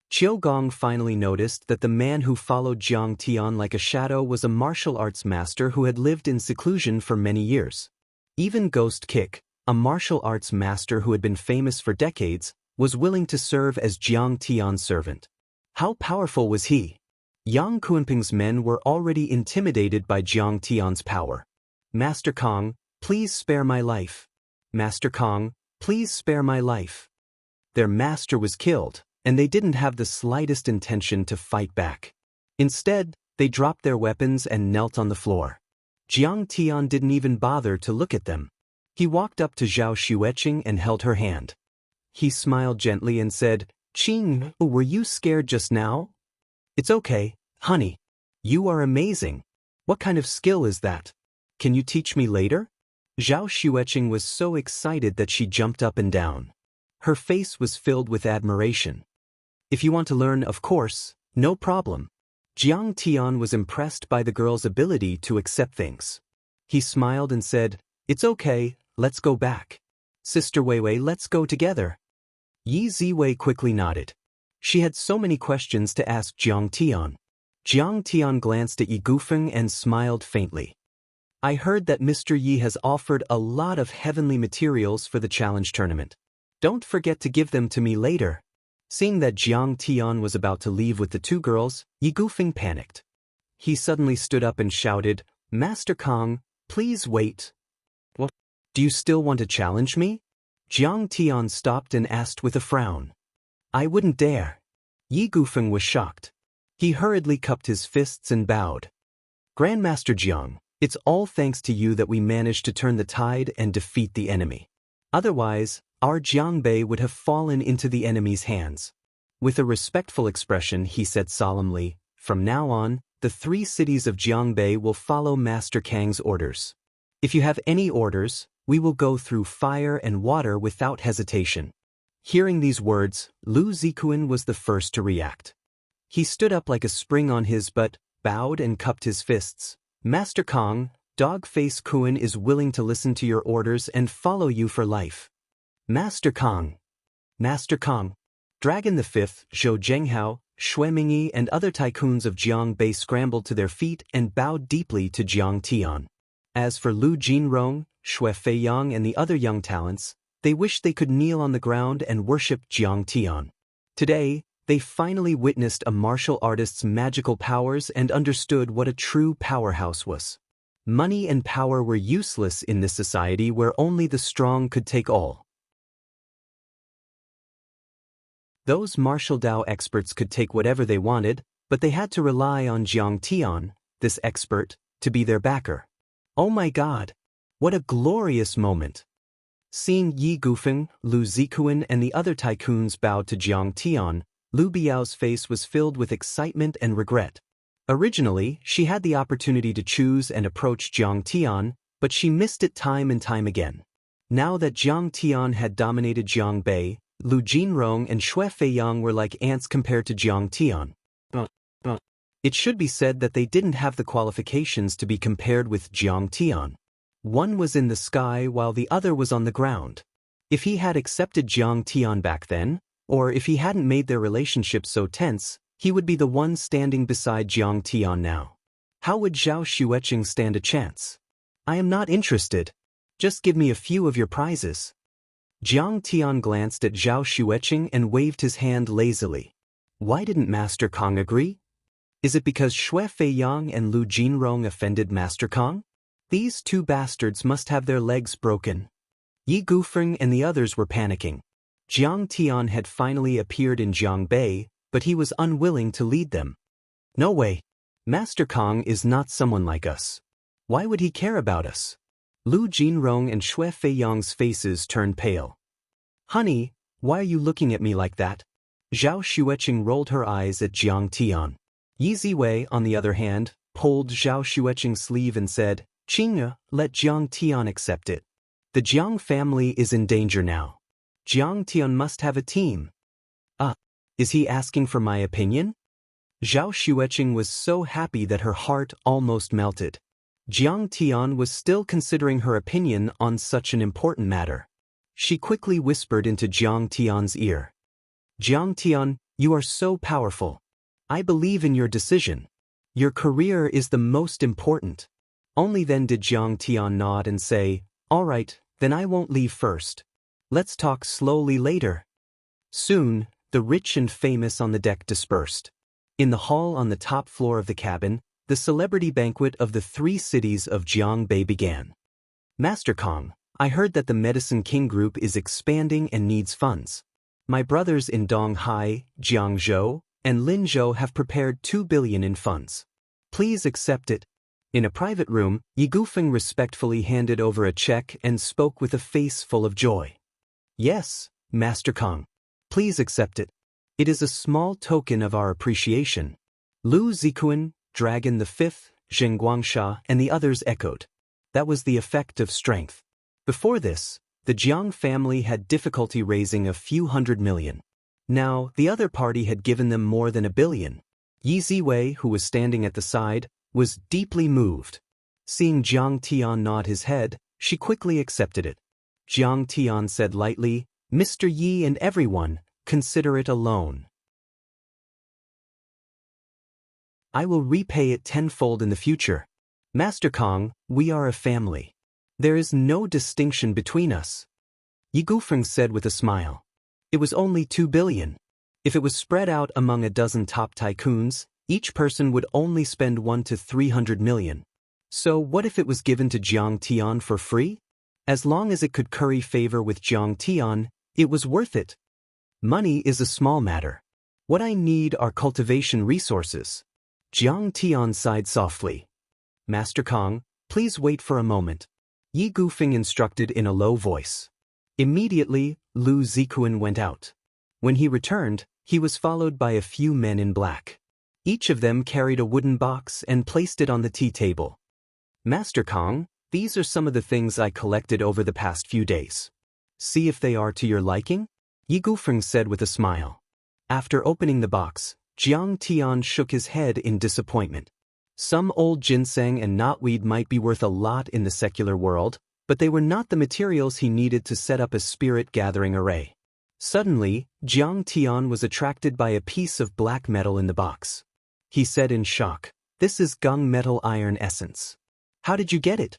Qiu Gong finally noticed that the man who followed Jiang Tian like a shadow was a martial arts master who had lived in seclusion for many years. Even Ghost Kick, a martial arts master who had been famous for decades, was willing to serve as Jiang Tian's servant. How powerful was he? Yang Kunpeng's men were already intimidated by Jiang Tian's power. Master Kong, please spare my life. Master Kong, please spare my life. Their master was killed, and they didn't have the slightest intention to fight back. Instead, they dropped their weapons and knelt on the floor. Jiang Tian didn't even bother to look at them. He walked up to Zhao Xueqing and held her hand. He smiled gently and said, "Qing, were you scared just now?" "It's okay, honey. You are amazing. What kind of skill is that? Can you teach me later?" Zhao Xueqing was so excited that she jumped up and down. Her face was filled with admiration. "If you want to learn, of course, no problem." Jiang Tian was impressed by the girl's ability to accept things. He smiled and said, "It's okay, let's go back. Sister Weiwei, let's go together." Yi Ziwei quickly nodded. She had so many questions to ask Jiang Tian. Jiang Tian glanced at Yi Gufeng and smiled faintly. I heard that Mr. Yi has offered a lot of heavenly materials for the challenge tournament. Don't forget to give them to me later. Seeing that Jiang Tian was about to leave with the two girls, Yi Gufeng panicked. He suddenly stood up and shouted, Master Kong, please wait. What? Do you still want to challenge me? Jiang Tian stopped and asked with a frown. I wouldn't dare. Yi Gufeng was shocked. He hurriedly cupped his fists and bowed. Grandmaster Jiang, it's all thanks to you that we managed to turn the tide and defeat the enemy. Otherwise, our Jiangbei would have fallen into the enemy's hands. With a respectful expression, he said solemnly, From now on, the 3 cities of Jiangbei will follow Master Kang's orders. If you have any orders, we will go through fire and water without hesitation. Hearing these words, Lu Zikuan was the first to react. He stood up like a spring on his butt, bowed and cupped his fists. Master Kong, Dog-Face Kuan is willing to listen to your orders and follow you for life. Master Kong. Master Kong. Dragon the Fifth, Zhou Zhenghao, Xue Mingyi and other tycoons of Jiangbei scrambled to their feet and bowed deeply to Jiang Tian. As for Lu Jinrong, Xue Feiyang and the other young talents, they wished they could kneel on the ground and worship Jiang Tian. Today, they finally witnessed a martial artist's magical powers and understood what a true powerhouse was. Money and power were useless in this society where only the strong could take all. Those martial Dao experts could take whatever they wanted, but they had to rely on Jiang Tian, this expert, to be their backer. Oh my God! What a glorious moment! Seeing Yi Gufeng, Lu Zikuan and the other tycoons bowed to Jiang Tian, Lu Biao's face was filled with excitement and regret. Originally, she had the opportunity to choose and approach Jiang Tian, but she missed it time and time again. Now that Jiang Tian had dominated Jiangbei, Lu Jinrong and Xue Feiyang were like ants compared to Jiang Tian. It should be said that they didn't have the qualifications to be compared with Jiang Tian. One was in the sky while the other was on the ground. If he had accepted Jiang Tian back then, or if he hadn't made their relationship so tense, he would be the one standing beside Jiang Tian now. How would Zhao Xueqing stand a chance? I am not interested. Just give me a few of your prizes. Jiang Tian glanced at Zhao Xueqing and waved his hand lazily. Why didn't Master Kong agree? Is it because Xue Feiyang and Lu Jinrong offended Master Kong? These two bastards must have their legs broken. Yi Gufeng and the others were panicking. Jiang Tian had finally appeared in Jiangbei, but he was unwilling to lead them. No way. Master Kong is not someone like us. Why would he care about us? Lu Jinrong and Xue Feiyang's faces turned pale. Honey, why are you looking at me like that? Zhao Xueqing rolled her eyes at Jiang Tian. Yi Ziwei, on the other hand, pulled Zhao Xueqing's sleeve and said, Qingya, let Jiang Tian accept it. The Jiang family is in danger now. Jiang Tian must have a team. Is he asking for my opinion? Zhao Xueqing was so happy that her heart almost melted. Jiang Tian was still considering her opinion on such an important matter. She quickly whispered into Jiang Tian's ear. Jiang Tian, you are so powerful. I believe in your decision. Your career is the most important. Only then did Jiang Tian nod and say, All right, then I won't leave first. Let's talk slowly later. Soon, the rich and famous on the deck dispersed. In the hall on the top floor of the cabin, the celebrity banquet of the 3 cities of Jiangbei began. Master Kong, I heard that the Medicine King Group is expanding and needs funds. My brothers in Donghai, Jiangzhou, and Linzhou have prepared 2 billion in funds. Please accept it. In a private room, Yi Gufeng respectfully handed over a check and spoke with a face full of joy. Yes, Master Kong. Please accept it. It is a small token of our appreciation. Lu Zikuan, Dragon the Fifth, Zheng Guangsha, and the others echoed. That was the effect of strength. Before this, the Jiang family had difficulty raising a few hundred million. Now, the other party had given them more than 1 billion. Yi Ziwei, who was standing at the side, was deeply moved. Seeing Jiang Tian nod his head, she quickly accepted it. Jiang Tian said lightly, Mr. Yi and everyone, consider it a loan. I will repay it tenfold in the future. Master Kong, we are a family. There is no distinction between us. Yi Gufeng said with a smile. It was only 2 billion. If it was spread out among a dozen top tycoons, each person would only spend 1 to 300 million. So what if it was given to Jiang Tian for free? As long as it could curry favor with Jiang Tian, it was worth it. Money is a small matter. What I need are cultivation resources. Jiang Tian sighed softly. Master Kong, please wait for a moment. Yi Gufeng instructed in a low voice. Immediately, Lu Zikuan went out. When he returned, he was followed by a few men in black. Each of them carried a wooden box and placed it on the tea table. Master Kong, these are some of the things I collected over the past few days. See if they are to your liking? Yi Gufeng said with a smile. After opening the box, Jiang Tian shook his head in disappointment. Some old ginseng and knotweed might be worth a lot in the secular world, but they were not the materials he needed to set up a spirit-gathering array. Suddenly, Jiang Tian was attracted by a piece of black metal in the box. He said in shock, "This is gung metal iron essence. How did you get it?"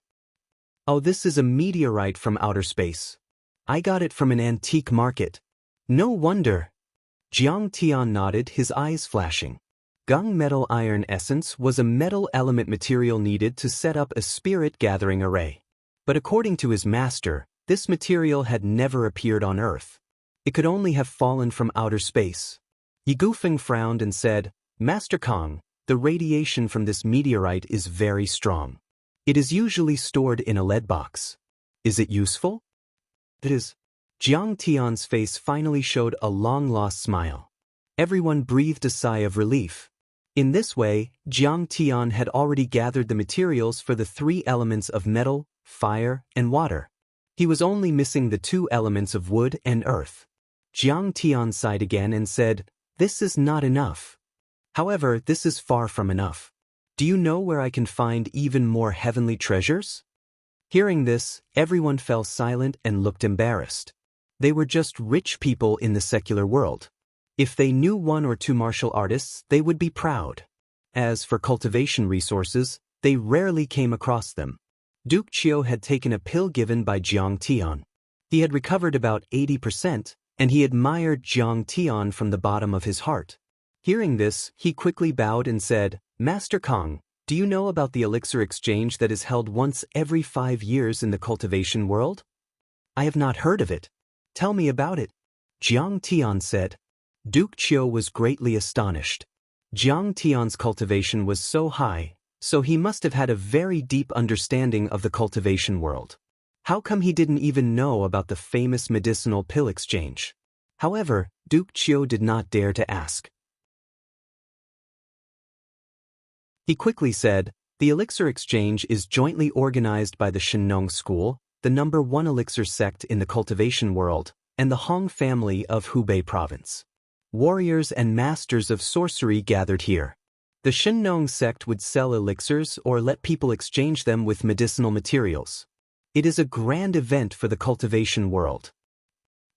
"Oh, this is a meteorite from outer space. I got it from an antique market." "No wonder." Jiang Tian nodded, his eyes flashing. Gung metal iron essence was a metal element material needed to set up a spirit-gathering array. But according to his master, this material had never appeared on Earth. It could only have fallen from outer space. Yi Gufeng frowned and said, "Master Kong, the radiation from this meteorite is very strong. It is usually stored in a lead box. Is it useful?" "It is." Jiang Tian's face finally showed a long-lost smile. Everyone breathed a sigh of relief. In this way, Jiang Tian had already gathered the materials for the 3 elements of metal, fire, and water. He was only missing the 2 elements of wood and earth. Jiang Tian sighed again and said, "This is not enough. However, this is far from enough. Do you know where I can find even more heavenly treasures?" Hearing this, everyone fell silent and looked embarrassed. They were just rich people in the secular world. If they knew 1 or 2 martial artists, they would be proud. As for cultivation resources, they rarely came across them. Duke Qiu had taken a pill given by Jiang Tian. He had recovered about 80%, and he admired Jiang Tian from the bottom of his heart. Hearing this, he quickly bowed and said, "Master Kong, do you know about the elixir exchange that is held once every 5 years in the cultivation world?" "I have not heard of it. Tell me about it," Jiang Tian said. Duke Qiu was greatly astonished. Jiang Tian's cultivation was so high, so he must have had a very deep understanding of the cultivation world. How come he didn't even know about the famous medicinal pill exchange? However, Duke Qiu did not dare to ask. He quickly said, "The elixir exchange is jointly organized by the Shenong School, the #1 elixir sect in the cultivation world, and the Hong family of Hubei province. Warriors and masters of sorcery gathered here. The Shenong sect would sell elixirs or let people exchange them with medicinal materials. It is a grand event for the cultivation world.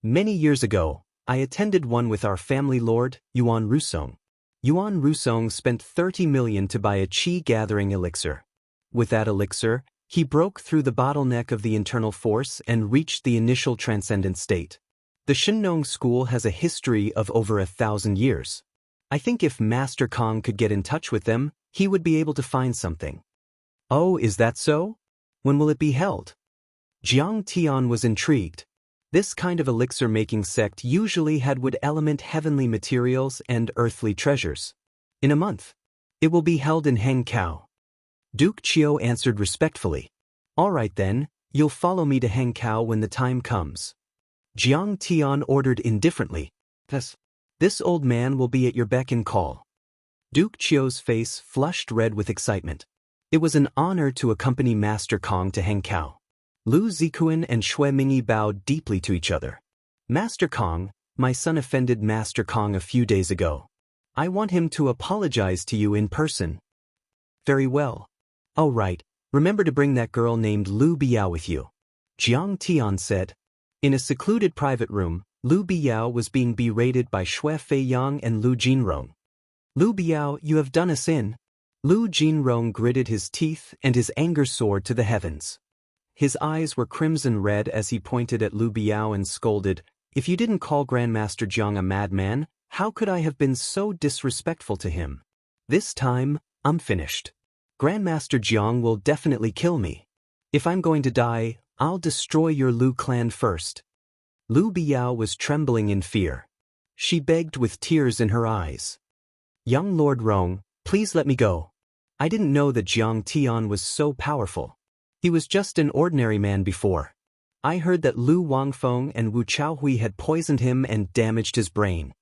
Many years ago, I attended one with our family lord, Yuan Rusong. Yuan Rusong spent 30 million to buy a qi gathering elixir. With that elixir, he broke through the bottleneck of the internal force and reached the initial transcendent state. The Shenong school has a history of over 1,000 years. I think if Master Kong could get in touch with them, he would be able to find something." "Oh, is that so? When will it be held?" Jiang Tian was intrigued. This kind of elixir-making sect usually had wood element heavenly materials and earthly treasures. "In a month. It will be held in Hangkou." Duke Qiu answered respectfully. "All right then, you'll follow me to Hangkou when the time comes." Jiang Tian ordered indifferently. "Yes. This old man will be at your beck and call." Duke Qiu's face flushed red with excitement. It was an honor to accompany Master Kong to Hangkou. Lu Zikuan and Xue Mingyi bowed deeply to each other. "Master Kong, my son offended Master Kong a few days ago. I want him to apologize to you in person." "Very well. Oh right, remember to bring that girl named Lu Biao with you," Jiang Tian said. In a secluded private room, Lu Biao was being berated by Xue Feiyang and Lu Jinrong. "Lu Biao, you have done us in. Lu Jinrong gritted his teeth and his anger soared to the heavens. His eyes were crimson red as he pointed at Lu Biao and scolded, "If you didn't call Grandmaster Jiang a madman, how could I have been so disrespectful to him? This time, I'm finished. Grandmaster Jiang will definitely kill me. If I'm going to die, I'll destroy your Lu clan first." Lu Biao was trembling in fear. She begged with tears in her eyes. "Young Lord Rong, please let me go. I didn't know that Jiang Tian was so powerful. He was just an ordinary man before. I heard that Lu Wangfeng and Wu Chaohui had poisoned him and damaged his brain."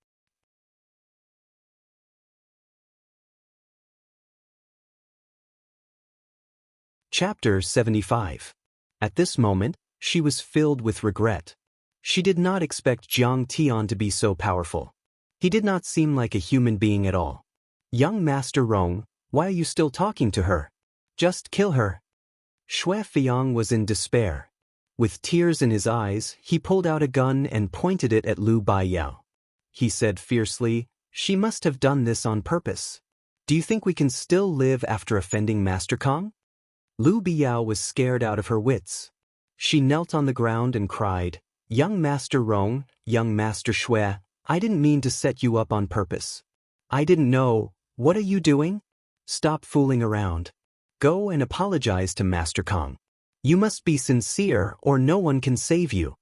Chapter 75. At this moment, she was filled with regret. She did not expect Jiang Tian to be so powerful. He did not seem like a human being at all. "Young Master Rong, why are you still talking to her? Just kill her." Xue Feyang was in despair. With tears in his eyes, he pulled out a gun and pointed it at Lu Baiyao. He said fiercely, "She must have done this on purpose. Do you think we can still live after offending Master Kong?" Lu Biao was scared out of her wits. She knelt on the ground and cried, "Young Master Rong, young Master Xue, I didn't mean to set you up on purpose. I didn't know. What are you doing? Stop fooling around. Go and apologize to Master Kong. You must be sincere or no one can save you."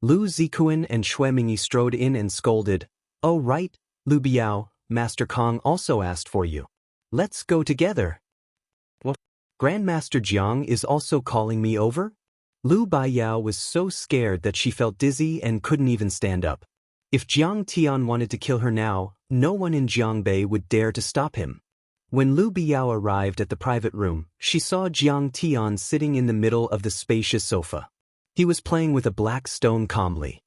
Lu Zikuan and Xue Mingyi strode in and scolded, "Oh right, Lu Biao, Master Kong also asked for you. Let's go together." "What? Grandmaster Jiang is also calling me over?" Lu Baiyao was so scared that she felt dizzy and couldn't even stand up. If Jiang Tian wanted to kill her now, no one in Jiangbei would dare to stop him. When Lu Biao arrived at the private room, she saw Jiang Tian sitting in the middle of the spacious sofa. He was playing with a black stone calmly.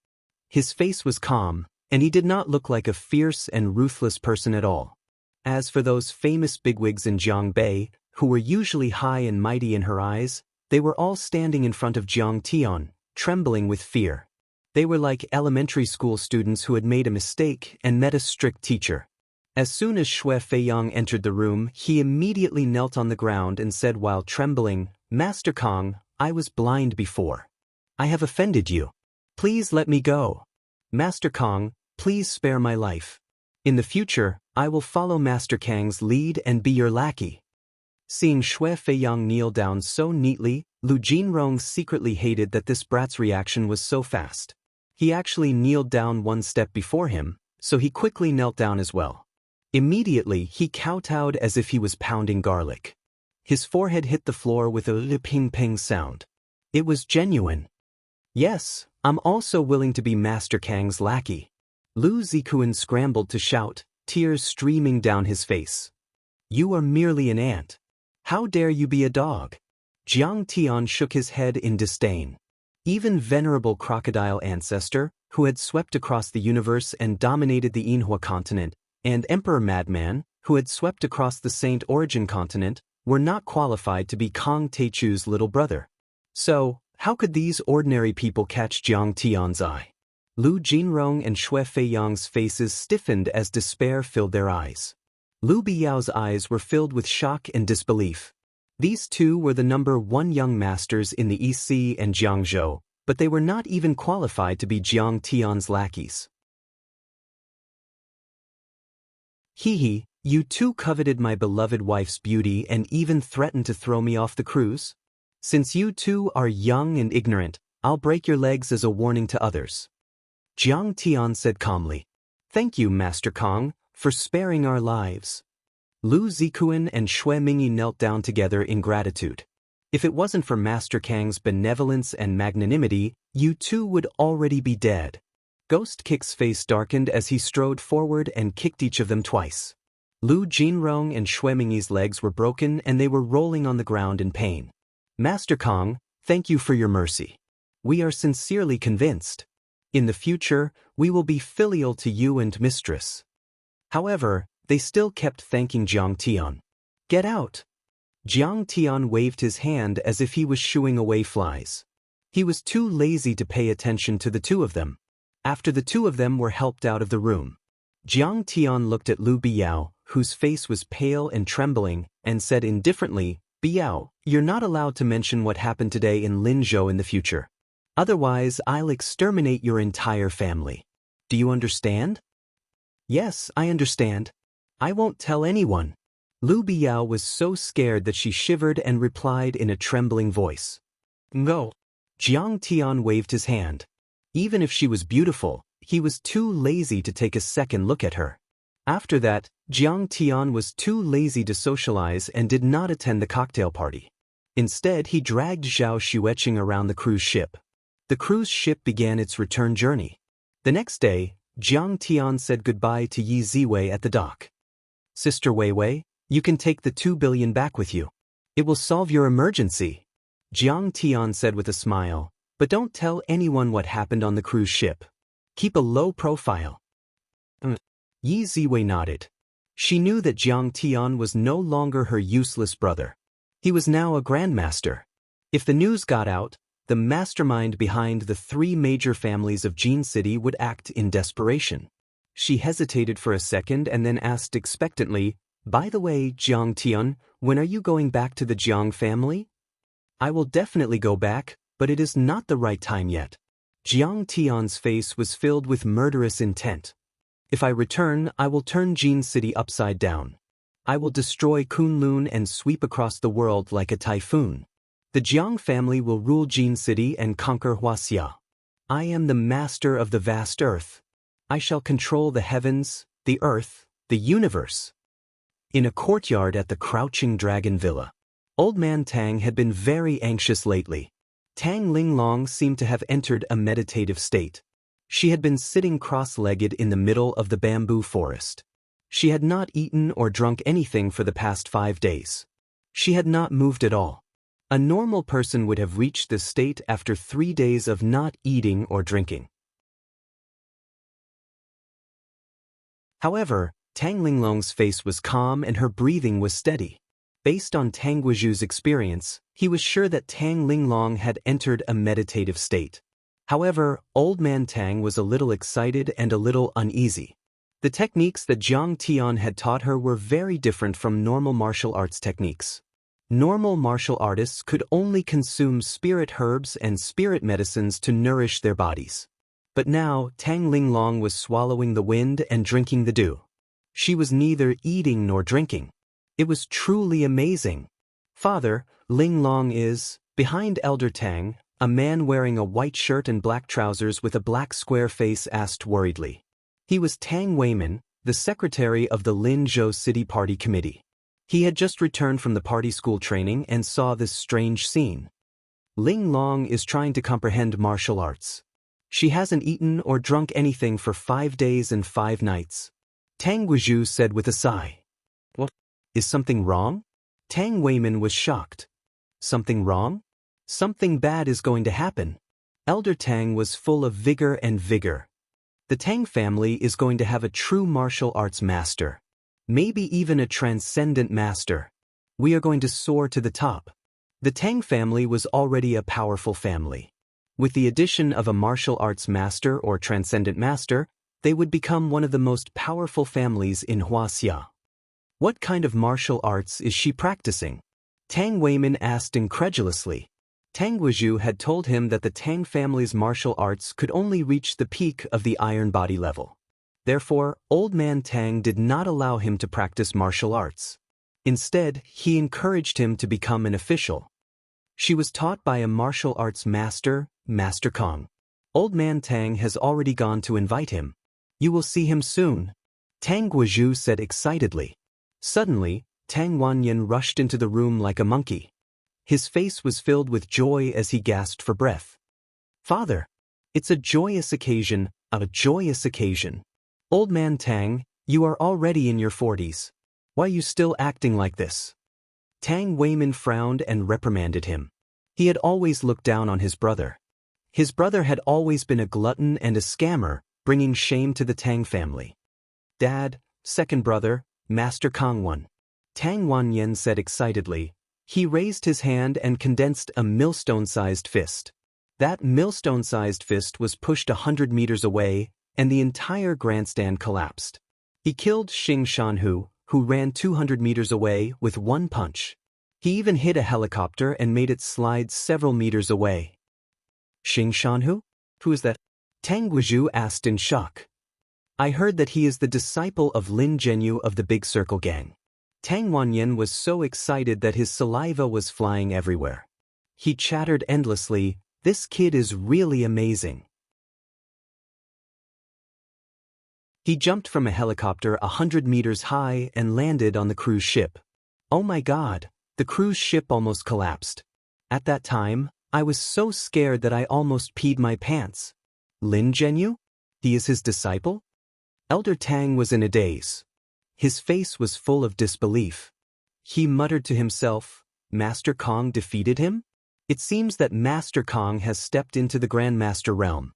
His face was calm, and he did not look like a fierce and ruthless person at all. As for those famous bigwigs in Jiangbei, who were usually high and mighty in her eyes, they were all standing in front of Jiang Tian, trembling with fear. They were like elementary school students who had made a mistake and met a strict teacher. As soon as Xue Feiyang entered the room, he immediately knelt on the ground and said while trembling, "Master Kong, I was blind before. I have offended you. Please let me go. Master Kong, please spare my life. In the future, I will follow Master Kang's lead and be your lackey." Seeing Xue Feiyang kneel down so neatly, Lu Jinrong secretly hated that this brat's reaction was so fast. He actually kneeled down one step before him, so he quickly knelt down as well. Immediately, he kowtowed as if he was pounding garlic. His forehead hit the floor with a ping-ping sound. It was genuine. "Yes, I'm also willing to be Master Kang's lackey." Lu Zikuan scrambled to shout, tears streaming down his face. "You are merely an ant. How dare you be a dog?" Jiang Tian shook his head in disdain. Even venerable crocodile ancestor, who had swept across the universe and dominated the Yinhua continent, and Emperor Madman, who had swept across the Saint Origin continent, were not qualified to be Kong Teichu's little brother. So, how could these ordinary people catch Jiang Tian's eye? Lu Jinrong and Xue Feiyang's faces stiffened as despair filled their eyes. Lu Biao's eyes were filled with shock and disbelief. These two were the #1 young masters in the EC and Jiangzhou, but they were not even qualified to be Jiang Tian's lackeys. "Hee, you too coveted my beloved wife's beauty and even threatened to throw me off the cruise? Since you two are young and ignorant, I'll break your legs as a warning to others." Jiang Tian said calmly, "Thank you, Master Kong, for sparing our lives." Lu Zikuan and Xue Mingyi knelt down together in gratitude. If it wasn't for Master Kang's benevolence and magnanimity, you two would already be dead. Ghost Kick's face darkened as he strode forward and kicked each of them twice. Lu Jinrong and Xue Mingyi's legs were broken and they were rolling on the ground in pain. "Master Kong, thank you for your mercy. We are sincerely convinced. In the future, we will be filial to you and mistress." However, they still kept thanking Jiang Tian. "Get out." Jiang Tian waved his hand as if he was shooing away flies. He was too lazy to pay attention to the two of them. After the two of them were helped out of the room, Jiang Tian looked at Lu Biao, whose face was pale and trembling, and said indifferently, "Biao, you're not allowed to mention what happened today in Linzhou in the future. Otherwise, I'll exterminate your entire family. Do you understand?" "Yes, I understand. I won't tell anyone." Lu Biao was so scared that she shivered and replied in a trembling voice. "No." Jiang Tian waved his hand. Even if she was beautiful, he was too lazy to take a second look at her. After that, Jiang Tian was too lazy to socialize and did not attend the cocktail party. Instead, he dragged Zhao Xueqing around the cruise ship. The cruise ship began its return journey. The next day, Jiang Tian said goodbye to Yi Ziwei at the dock. "Sister Weiwei, you can take the 2 billion back with you. It will solve your emergency," Jiang Tian said with a smile, "but don't tell anyone what happened on the cruise ship. Keep a low profile." Yi Ziwei nodded. She knew that Jiang Tian was no longer her useless brother. He was now a grandmaster. If the news got out, the mastermind behind the 3 major families of Jin City would act in desperation. She hesitated for a second and then asked expectantly, "By the way, Jiang Tian, when are you going back to the Jiang family?" "I will definitely go back, but it is not the right time yet." Jiang Tian's face was filled with murderous intent. "If I return, I will turn Jin City upside down. I will destroy Kunlun and sweep across the world like a typhoon. The Jiang family will rule Jin City and conquer Wuxia. I am the master of the vast earth. I shall control the heavens, the earth, the universe." In a courtyard at the Crouching Dragon Villa, Old Man Tang had been very anxious lately. Tang Linglong seemed to have entered a meditative state. She had been sitting cross-legged in the middle of the bamboo forest. She had not eaten or drunk anything for the past 5 days. She had not moved at all. A normal person would have reached this state after 3 days of not eating or drinking. However, Tang Linglong's face was calm and her breathing was steady. Based on Tang Guizhu's experience, he was sure that Tang Linglong had entered a meditative state. However, Old Man Tang was a little excited and a little uneasy. The techniques that Jiang Tian had taught her were very different from normal martial arts techniques. Normal martial artists could only consume spirit herbs and spirit medicines to nourish their bodies. But now, Tang Linglong was swallowing the wind and drinking the dew. She was neither eating nor drinking. It was truly amazing. "Father, Linglong is..." Behind Elder Tang, a man wearing a white shirt and black trousers with a black square face asked worriedly. He was Tang Weiman, the secretary of the Linzhou City Party Committee. He had just returned from the party school training and saw this strange scene. "Linglong is trying to comprehend martial arts. She hasn't eaten or drunk anything for 5 days and 5 nights. Tang Guizhu said with a sigh. "What? Is something wrong?" Tang Weiman was shocked. "Something wrong? Something bad is going to happen." Elder Tang was full of vigor and vigor. The Tang family is going to have a true martial arts master. Maybe even a transcendent master. We are going to soar to the top. The Tang family was already a powerful family. With the addition of a martial arts master or transcendent master, they would become one of the most powerful families in Wuxia. "What kind of martial arts is she practicing?" Tang Weiman asked incredulously. Tang Guizhu had told him that the Tang family's martial arts could only reach the peak of the iron body level. Therefore, Old Man Tang did not allow him to practice martial arts. Instead, he encouraged him to become an official. She was taught by a martial arts master, Master Kong. Old Man Tang has already gone to invite him. "You will see him soon," Tang Guizhu said excitedly. Suddenly, Tang Wanyan rushed into the room like a monkey. His face was filled with joy as he gasped for breath. "Father, it's a joyous occasion, a joyous occasion. Old Man Tang, you are already in your 40s. Why are you still acting like this?" Tang Weiman frowned and reprimanded him. He had always looked down on his brother. His brother had always been a glutton and a scammer, bringing shame to the Tang family. "Dad, second brother, Master Kong won," Tang Wanyan said excitedly. He raised his hand and condensed a millstone-sized fist. That millstone-sized fist was pushed 100 meters away, and the entire grandstand collapsed. He killed Xing Shanhu, who ran 200 meters away with one punch. He even hit a helicopter and made it slide several meters away. Xingshan? Who is that? Tang Guizhu asked in shock. I heard that he is the disciple of Lin Zhenyu of the Big Circle Gang. Tang Wanyan was so excited that his saliva was flying everywhere. He chattered endlessly, "This kid is really amazing." He jumped from a helicopter 100 meters high and landed on the cruise ship. Oh my God, the cruise ship almost collapsed. At that time, I was so scared that I almost peed my pants. Lin Zhenyu? He is his disciple? Elder Tang was in a daze. His face was full of disbelief. He muttered to himself, Master Kong defeated him? It seems that Master Kong has stepped into the Grandmaster realm.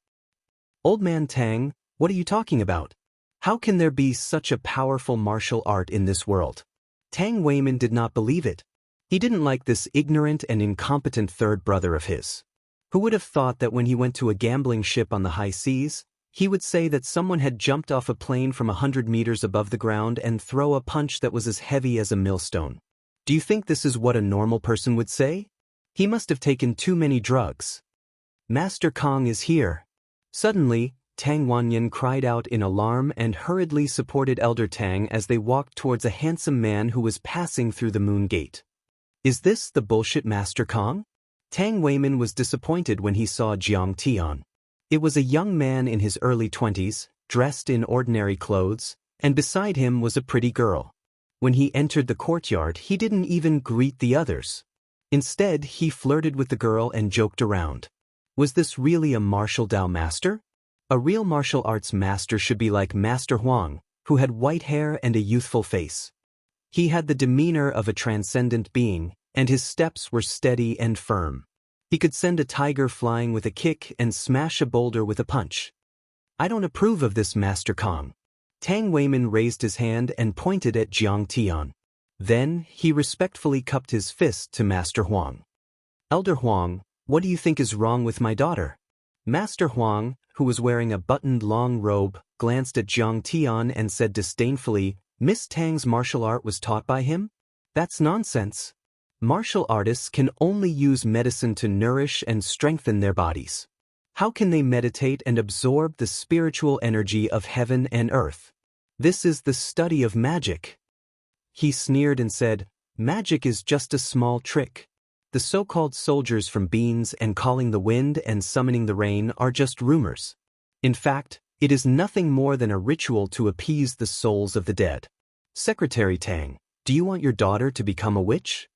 Old man Tang, what are you talking about? How can there be such a powerful martial art in this world? Tang Weimin did not believe it. He didn't like this ignorant and incompetent third brother of his. Who would have thought that when he went to a gambling ship on the high seas, he would say that someone had jumped off a plane from 100 meters above the ground and throw a punch that was as heavy as a millstone? Do you think this is what a normal person would say? He must have taken too many drugs. Master Kong is here. Suddenly, Tang Wanyan cried out in alarm and hurriedly supported Elder Tang as they walked towards a handsome man who was passing through the moon gate. Is this the bullshit Master Kong? Tang Weimin was disappointed when he saw Jiang Tian. It was a young man in his early 20s, dressed in ordinary clothes, and beside him was a pretty girl. When he entered the courtyard, he didn't even greet the others. Instead, he flirted with the girl and joked around. Was this really a martial Dao master? A real martial arts master should be like Master Huang, who had white hair and a youthful face. He had the demeanor of a transcendent being, and his steps were steady and firm. He could send a tiger flying with a kick and smash a boulder with a punch. I don't approve of this, Master Kong. Tang Weimin raised his hand and pointed at Jiang Tian. Then, he respectfully cupped his fist to Master Huang. Elder Huang, what do you think is wrong with my daughter? Master Huang, who was wearing a buttoned long robe, glanced at Jiang Tian and said disdainfully, Miss Tang's martial art was taught by him? That's nonsense. Martial artists can only use medicine to nourish and strengthen their bodies. How can they meditate and absorb the spiritual energy of heaven and earth? This is the study of magic. He sneered and said, Magic is just a small trick. The so-called soldiers from Beans and calling the wind and summoning the rain are just rumors. In fact, it is nothing more than a ritual to appease the souls of the dead. Secretary Tang, do you want your daughter to become a witch?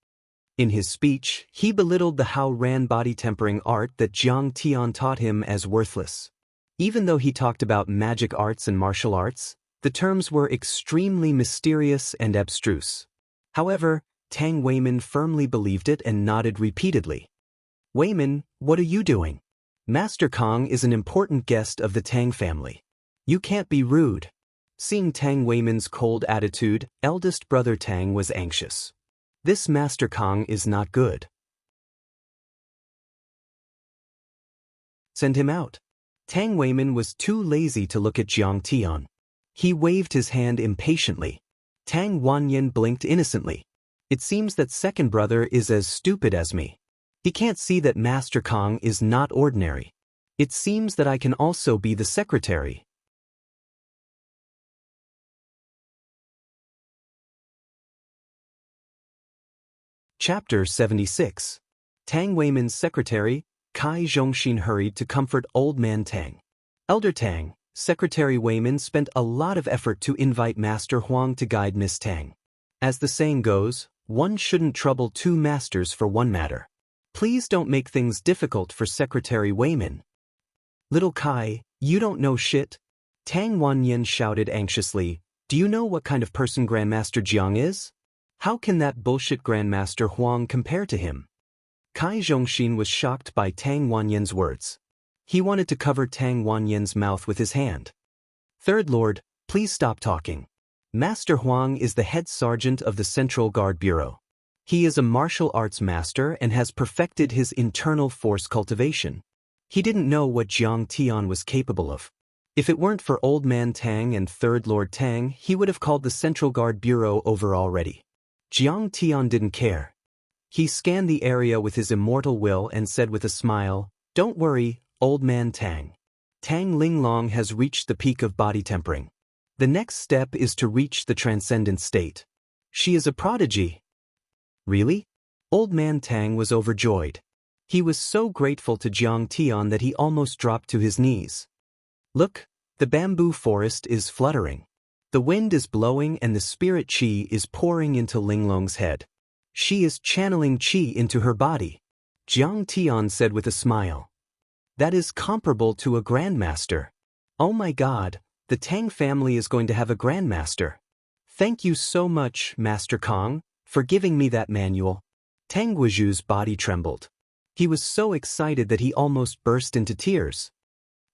In his speech, he belittled the Hao Ran body tempering art that Jiang Tian taught him as worthless. Even though he talked about magic arts and martial arts, the terms were extremely mysterious and abstruse. However, Tang Weimin firmly believed it and nodded repeatedly. Weimin, what are you doing? Master Kong is an important guest of the Tang family. You can't be rude. Seeing Tang Weimin's cold attitude, eldest brother Tang was anxious. This Master Kong is not good. Send him out. Tang Weimin was too lazy to look at Jiang Tian. He waved his hand impatiently. Tang Wanyan blinked innocently. It seems that second brother is as stupid as me. He can't see that Master Kong is not ordinary. It seems that I can also be the secretary. Chapter 76. Tang Weimin's secretary, Kai Zhongxin, hurried to comfort old man Tang. Elder Tang, Secretary Weimin spent a lot of effort to invite Master Huang to guide Miss Tang. As the saying goes, one shouldn't trouble two masters for one matter. Please don't make things difficult for Secretary Weimin. Little Kai, you don't know shit. Tang Wanyan shouted anxiously, do you know what kind of person Grandmaster Jiang is? How can that bullshit Grandmaster Huang compare to him? Kai Zhongxin was shocked by Tang Wanyan's words. He wanted to cover Tang Wanyan's mouth with his hand. Third Lord, please stop talking. Master Huang is the head sergeant of the Central Guard Bureau. He is a martial arts master and has perfected his internal force cultivation. He didn't know what Jiang Tian was capable of. If it weren't for Old Man Tang and Third Lord Tang, he would have called the Central Guard Bureau over already. Jiang Tian didn't care. He scanned the area with his immortal will and said with a smile, "Don't worry, Old Man Tang. Tang Linglong has reached the peak of body tempering. The next step is to reach the transcendent state. She is a prodigy." "Really?" Old Man Tang was overjoyed. He was so grateful to Jiang Tian that he almost dropped to his knees. "Look, the bamboo forest is fluttering. The wind is blowing and the spirit qi is pouring into Linglong's head. She is channeling qi into her body," Jiang Tian said with a smile. "That is comparable to a grandmaster. Oh my God, the Tang family is going to have a grandmaster. Thank you so much, Master Kong, for giving me that manual." Tang Guizhu's body trembled. He was so excited that he almost burst into tears.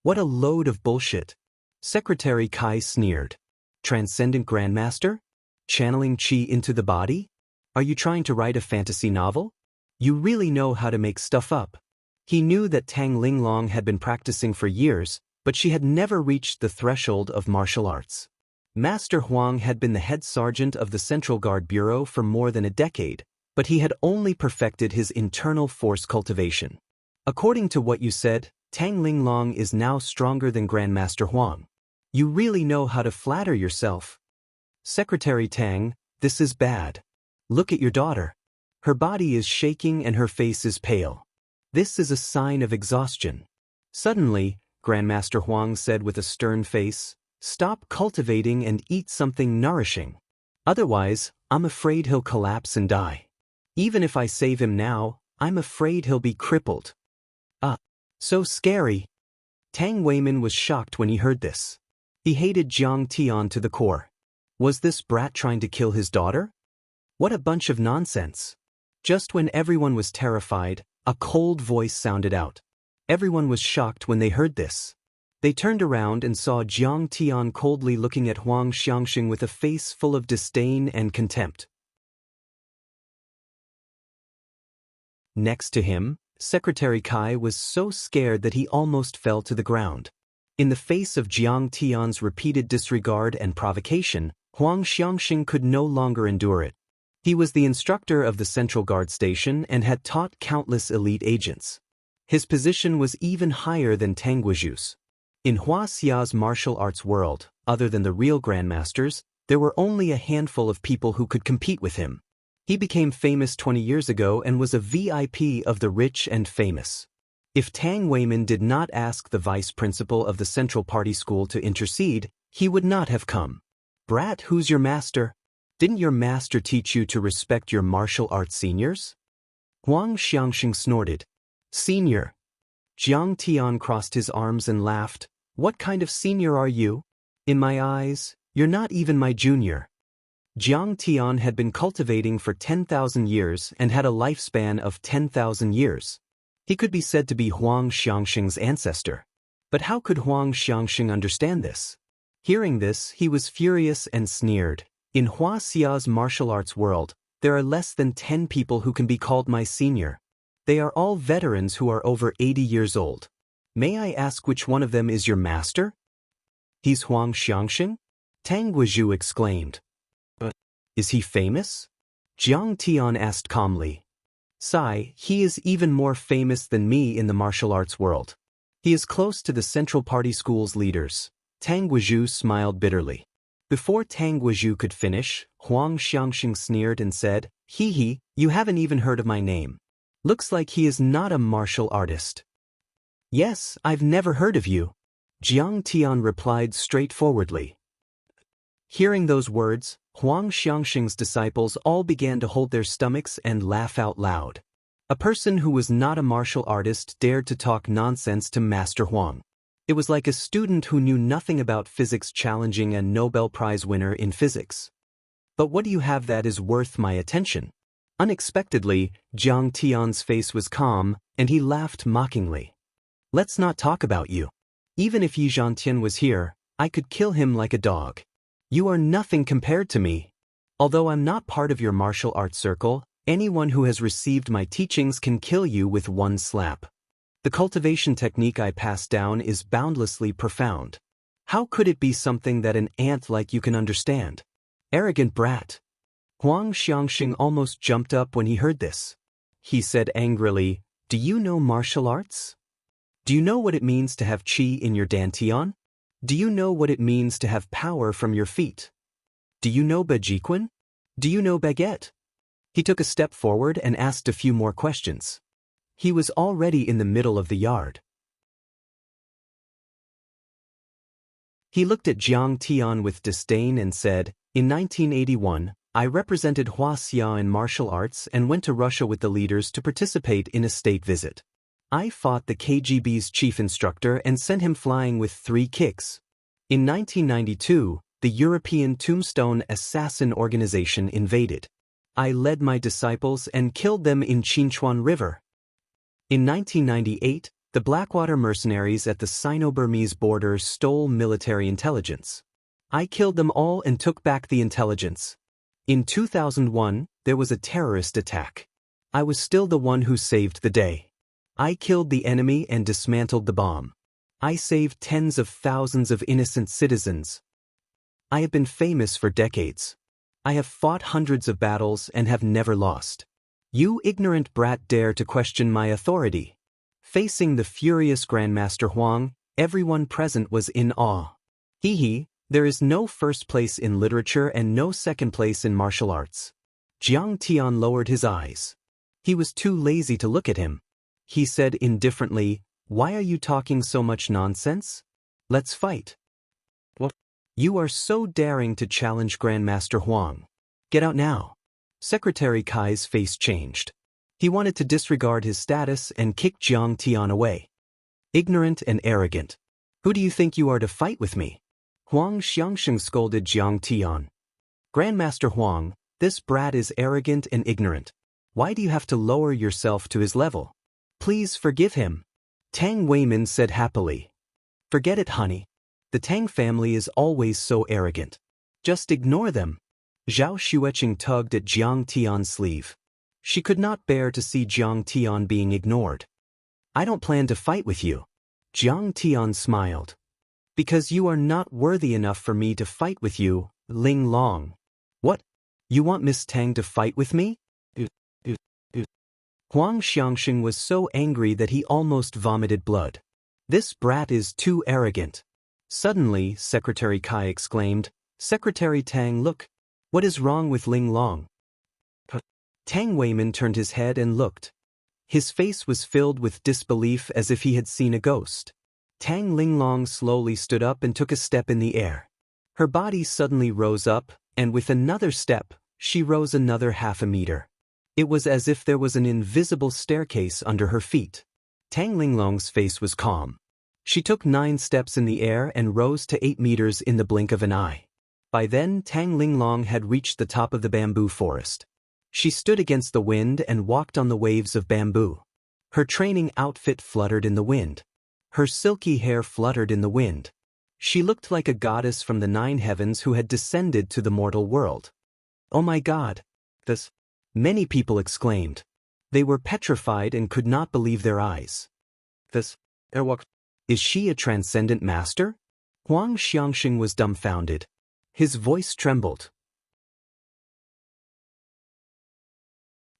What a load of bullshit. Secretary Kai sneered. "Transcendent Grandmaster? Channeling qi into the body? Are you trying to write a fantasy novel? You really know how to make stuff up." He knew that Tang Linglong had been practicing for years, but she had never reached the threshold of martial arts. Master Huang had been the head sergeant of the Central Guard Bureau for more than a decade, but he had only perfected his internal force cultivation. "According to what you said, Tang Linglong is now stronger than Grandmaster Huang. You really know how to flatter yourself." "Secretary Tang, this is bad. Look at your daughter. Her body is shaking and her face is pale. This is a sign of exhaustion." Suddenly, Grandmaster Huang said with a stern face, "Stop cultivating and eat something nourishing. Otherwise, I'm afraid he'll collapse and die. Even if I save him now, I'm afraid he'll be crippled." So scary. Tang Weimin was shocked when he heard this. He hated Jiang Tian to the core. Was this brat trying to kill his daughter? What a bunch of nonsense. Just when everyone was terrified, a cold voice sounded out. Everyone was shocked when they heard this. They turned around and saw Jiang Tian coldly looking at Huang Xianxia with a face full of disdain and contempt. Next to him, Secretary Kai was so scared that he almost fell to the ground. In the face of Jiang Tian's repeated disregard and provocation, Huang Xianxia could no longer endure it. He was the instructor of the Central Guard Station and had taught countless elite agents. His position was even higher than Tang Guizhu's. In Huaxia's martial arts world, other than the real grandmasters, there were only a handful of people who could compete with him. He became famous 20 years ago and was a VIP of the rich and famous. If Tang Weimin did not ask the vice principal of the Central Party School to intercede, he would not have come. "Brat, who's your master? Didn't your master teach you to respect your martial arts seniors?" Huang Xianxia snorted. "Senior?" Jiang Tian crossed his arms and laughed. "What kind of senior are you? In my eyes, you're not even my junior." Jiang Tian had been cultivating for 10,000 years and had a lifespan of 10,000 years. He could be said to be Huang Xianxia's ancestor. But how could Huang Xianxia understand this? Hearing this, he was furious and sneered. "In Huaxia's martial arts world, there are less than 10 people who can be called my senior. They are all veterans who are over 80 years old. May I ask which one of them is your master?" "He's Huang Xianxia?" Tang Guizhu exclaimed. "But is he famous?" Jiang Tian asked calmly. "Sai, he is even more famous than me in the martial arts world. He is close to the Central Party School's leaders." Tang Guizhu smiled bitterly. Before Tang Guizhu could finish, Huang Xianxia sneered and said, "Hee, you haven't even heard of my name. Looks like he is not a martial artist." "Yes, I've never heard of you," Jiang Tian replied straightforwardly. Hearing those words, Huang Xianxia's disciples all began to hold their stomachs and laugh out loud. A person who was not a martial artist dared to talk nonsense to Master Huang. It was like a student who knew nothing about physics challenging a Nobel Prize winner in physics. "But what do you have that is worth my attention?" Unexpectedly, Jiang Tian's face was calm, and he laughed mockingly. "Let's not talk about you. Even if Yi Zhantian was here, I could kill him like a dog. You are nothing compared to me. Although I'm not part of your martial arts circle, anyone who has received my teachings can kill you with one slap. The cultivation technique I pass down is boundlessly profound. How could it be something that an ant like you can understand? Arrogant brat. Huang Xianxia almost jumped up when he heard this. He said angrily, "Do you know martial arts? Do you know what it means to have qi in your dantian? Do you know what it means to have power from your feet? Do you know Bejiquan? Do you know baguette?" He took a step forward and asked a few more questions. He was already in the middle of the yard. He looked at Jiang Tian with disdain and said, "In 1981, I represented Wuxia in martial arts and went to Russia with the leaders to participate in a state visit. I fought the KGB's chief instructor and sent him flying with 3 kicks. In 1992, the European Tombstone Assassin Organization invaded. I led my disciples and killed them in Chinchuan River. In 1998, the Blackwater mercenaries at the Sino-Burmese border stole military intelligence. I killed them all and took back the intelligence. In 2001, there was a terrorist attack. I was still the one who saved the day. I killed the enemy and dismantled the bomb. I saved tens of thousands of innocent citizens. I have been famous for decades. I have fought hundreds of battles and have never lost. You ignorant brat dare to question my authority." Facing the furious Grandmaster Huang, everyone present was in awe. Hee, there is no first place in literature and no second place in martial arts. Jiang Tian lowered his eyes. He was too lazy to look at him. He said indifferently, "Why are you talking so much nonsense? Let's fight." "What? You are so daring to challenge Grandmaster Huang. Get out now." Secretary Kai's face changed. He wanted to disregard his status and kick Jiang Tian away. "Ignorant and arrogant. Who do you think you are to fight with me?" Huang Xianxia scolded Jiang Tian. "Grandmaster Huang, this brat is arrogant and ignorant. Why do you have to lower yourself to his level? Please forgive him." Tang Weimin said happily. "Forget it, honey. The Tang family is always so arrogant. Just ignore them." Zhao Xueqing tugged at Jiang Tian's sleeve. She could not bear to see Jiang Tian being ignored. "I don't plan to fight with you." Jiang Tian smiled. "Because you are not worthy enough for me to fight with you, Ling Long." "What? You want Miss Tang to fight with me?" Huang Xianxia was so angry that he almost vomited blood. "This brat is too arrogant." Suddenly, Secretary Kai exclaimed, "Secretary Tang, look. What is wrong with Ling Long?" Tang Weimin turned his head and looked. His face was filled with disbelief as if he had seen a ghost. Tang Linglong slowly stood up and took a step in the air. Her body suddenly rose up, and with another step, she rose another half a meter. It was as if there was an invisible staircase under her feet. Tang Linglong's face was calm. She took 9 steps in the air and rose to 8 meters in the blink of an eye. By then, Tang Linglong had reached the top of the bamboo forest. She stood against the wind and walked on the waves of bamboo. Her training outfit fluttered in the wind. Her silky hair fluttered in the wind. She looked like a goddess from the 9 heavens who had descended to the mortal world. "Oh my God! This..." Many people exclaimed. They were petrified and could not believe their eyes. "This... Is she a transcendent master?" Huang Xianxia was dumbfounded. His voice trembled.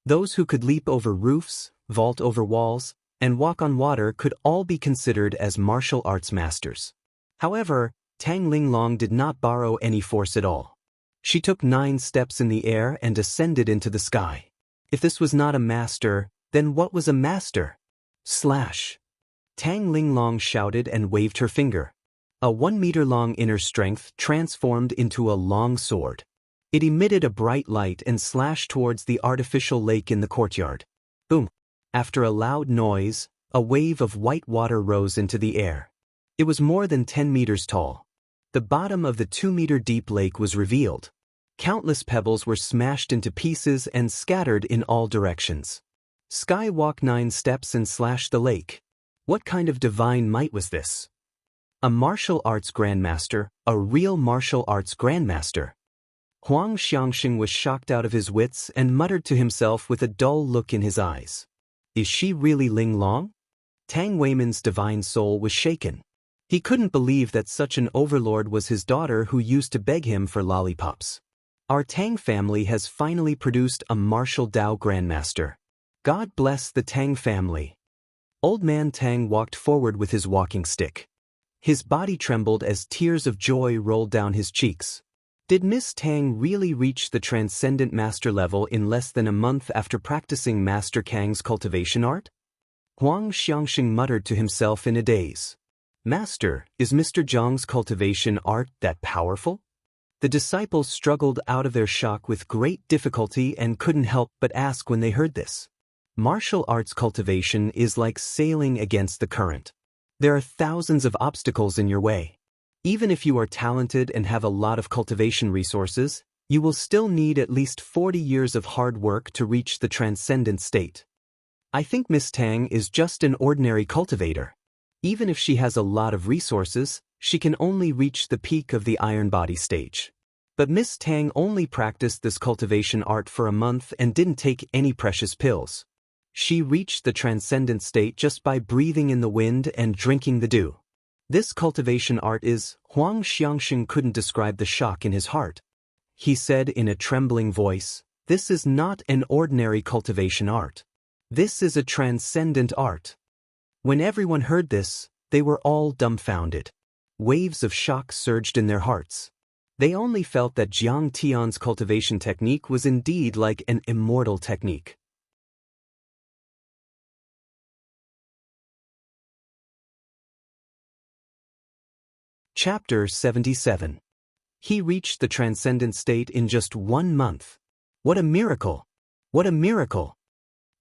Those who could leap over roofs, vault over walls, and walk on water could all be considered as martial arts masters. However, Tang Linglong did not borrow any force at all. She took 9 steps in the air and ascended into the sky. If this was not a master, then what was a master? Slash! Tang Linglong shouted and waved her finger. A 1-meter-long inner strength transformed into a long sword. It emitted a bright light and slashed towards the artificial lake in the courtyard. Boom! After a loud noise, a wave of white water rose into the air. It was more than 10 meters tall. The bottom of the 2-meter-deep lake was revealed. Countless pebbles were smashed into pieces and scattered in all directions. Sky walked 9 steps and slashed the lake. What kind of divine might was this? A martial arts grandmaster, a real martial arts grandmaster. Huang Xianxia was shocked out of his wits and muttered to himself with a dull look in his eyes. Is she really Ling Long? Tang Weimin's divine soul was shaken. He couldn't believe that such an overlord was his daughter who used to beg him for lollipops. Our Tang family has finally produced a martial Dao grandmaster. God bless the Tang family. Old man Tang walked forward with his walking stick. His body trembled as tears of joy rolled down his cheeks. Did Miss Tang really reach the transcendent master level in less than a month after practicing Master Kang's cultivation art? Huang Xianxia muttered to himself in a daze. Master, is Mr. Zhang's cultivation art that powerful? The disciples struggled out of their shock with great difficulty and couldn't help but ask when they heard this. Martial arts cultivation is like sailing against the current. There are thousands of obstacles in your way. Even if you are talented and have a lot of cultivation resources, you will still need at least 40 years of hard work to reach the transcendent state. I think Miss Tang is just an ordinary cultivator. Even if she has a lot of resources, she can only reach the peak of the iron body stage. But Miss Tang only practiced this cultivation art for a month and didn't take any precious pills. She reached the transcendent state just by breathing in the wind and drinking the dew. This cultivation art is, Huang Xianxia couldn't describe the shock in his heart. He said in a trembling voice, "This is not an ordinary cultivation art. This is a transcendent art." When everyone heard this, they were all dumbfounded. Waves of shock surged in their hearts. They only felt that Jiang Tian's cultivation technique was indeed like an immortal technique. Chapter 77. He reached the transcendent state in just 1 month. What a miracle! What a miracle!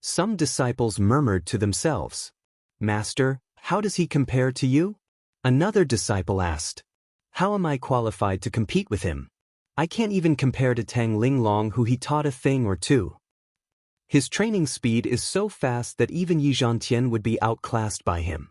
Some disciples murmured to themselves. Master, how does he compare to you? Another disciple asked. How am I qualified to compete with him? I can't even compare to Tang Linglong, who he taught a thing or two. His training speed is so fast that even Yi Zhantian would be outclassed by him.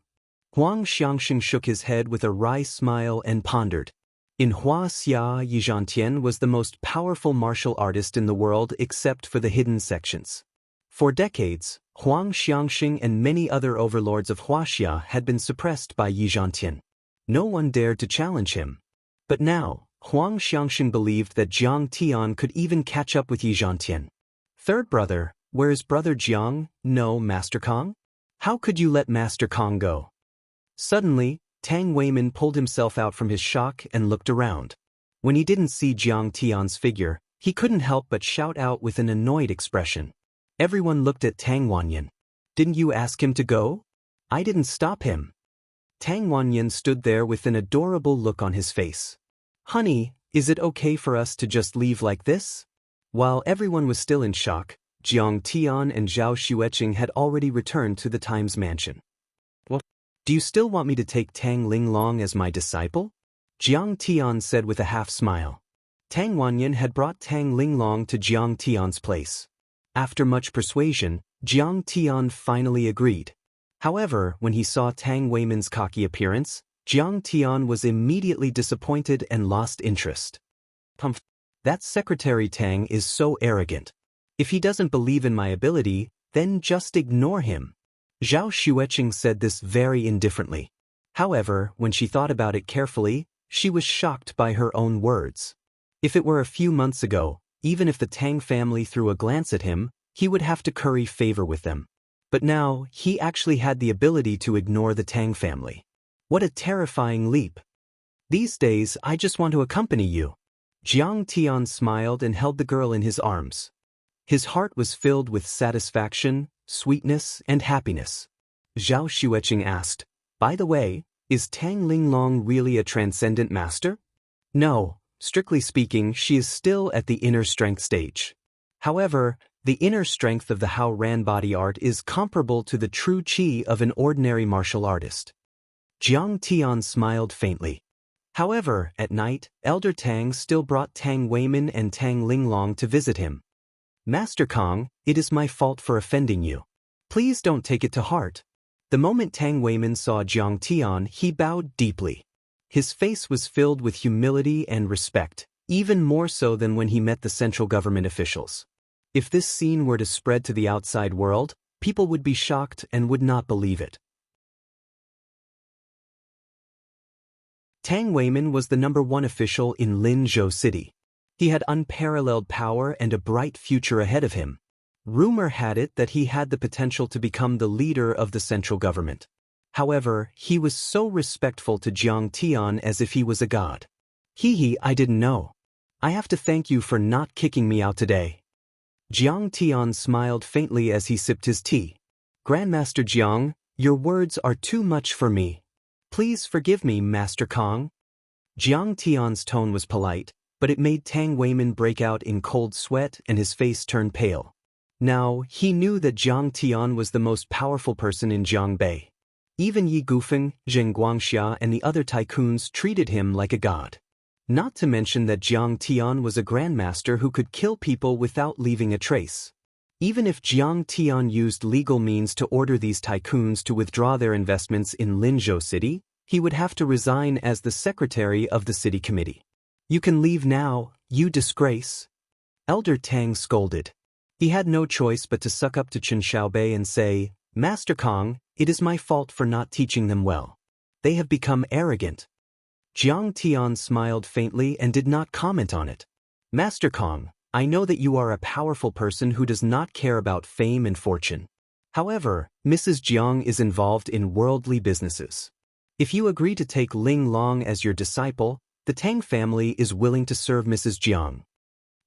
Huang Xianxia shook his head with a wry smile and pondered. In Wuxia, Yi Zhantian was the most powerful martial artist in the world except for the hidden sections. For decades, Huang Xianxia and many other overlords of Wuxia had been suppressed by Yi Zhantian. No one dared to challenge him. But now, Huang Xianxia believed that Jiang Tian could even catch up with Yi Zhantian. Third brother, where is brother Jiang? No, Master Kong? How could you let Master Kong go? Suddenly, Tang Weimin pulled himself out from his shock and looked around. When he didn't see Jiang Tian's figure, he couldn't help but shout out with an annoyed expression. Everyone looked at Tang Wanyan. Didn't you ask him to go? I didn't stop him. Tang Wanyan stood there with an adorable look on his face. Honey, is it okay for us to just leave like this? While everyone was still in shock, Jiang Tian and Zhao Xueqing had already returned to the Times mansion. Well, do you still want me to take Tang Linglong as my disciple? Jiang Tian said with a half-smile. Tang Wanyan had brought Tang Linglong to Jiang Tian's place. After much persuasion, Jiang Tian finally agreed. However, when he saw Tang Weimin's cocky appearance, Jiang Tian was immediately disappointed and lost interest. That Secretary Tang is so arrogant. If he doesn't believe in my ability, then just ignore him. Zhao Xueqing said this very indifferently. However, when she thought about it carefully, she was shocked by her own words. If it were a few months ago, even if the Tang family threw a glance at him, he would have to curry favor with them. But now, he actually had the ability to ignore the Tang family. What a terrifying leap. These days, I just want to accompany you. Jiang Tian smiled and held the girl in his arms. His heart was filled with satisfaction, sweetness, and happiness. Zhao Xueqing asked, By the way, is Tang Linglong really a transcendent master? No, strictly speaking, she is still at the inner strength stage. However, the inner strength of the Hao Ran body art is comparable to the true qi of an ordinary martial artist. Jiang Tian smiled faintly. However, at night, Elder Tang still brought Tang Weimin and Tang Linglong to visit him. Master Kong, it is my fault for offending you. Please don't take it to heart. The moment Tang Weimin saw Jiang Tian, he bowed deeply. His face was filled with humility and respect, even more so than when he met the central government officials. If this scene were to spread to the outside world, people would be shocked and would not believe it. Tang Weimin was the #1 official in Linzhou City. He had unparalleled power and a bright future ahead of him. Rumor had it that he had the potential to become the leader of the central government. However, he was so respectful to Jiang Tian as if he was a god. I didn't know. I have to thank you for not kicking me out today. Jiang Tian smiled faintly as he sipped his tea. Grandmaster Jiang, your words are too much for me. Please forgive me, Master Kong. Jiang Tian's tone was polite, but it made Tang Weimin break out in cold sweat and his face turn pale. Now, he knew that Jiang Tian was the most powerful person in Jiangbei. Even Yi Gufeng, Zheng Guangxia and the other tycoons treated him like a god. Not to mention that Jiang Tian was a grandmaster who could kill people without leaving a trace. Even if Jiang Tian used legal means to order these tycoons to withdraw their investments in Linzhou City, he would have to resign as the secretary of the city committee. You can leave now, you disgrace. Elder Tang scolded. He had no choice but to suck up to Chen Xiaobei and say, Master Kong, it is my fault for not teaching them well. They have become arrogant. Jiang Tian smiled faintly and did not comment on it. Master Kong, I know that you are a powerful person who does not care about fame and fortune. However, Mrs. Jiang is involved in worldly businesses. If you agree to take Ling Long as your disciple, the Tang family is willing to serve Mrs. Jiang.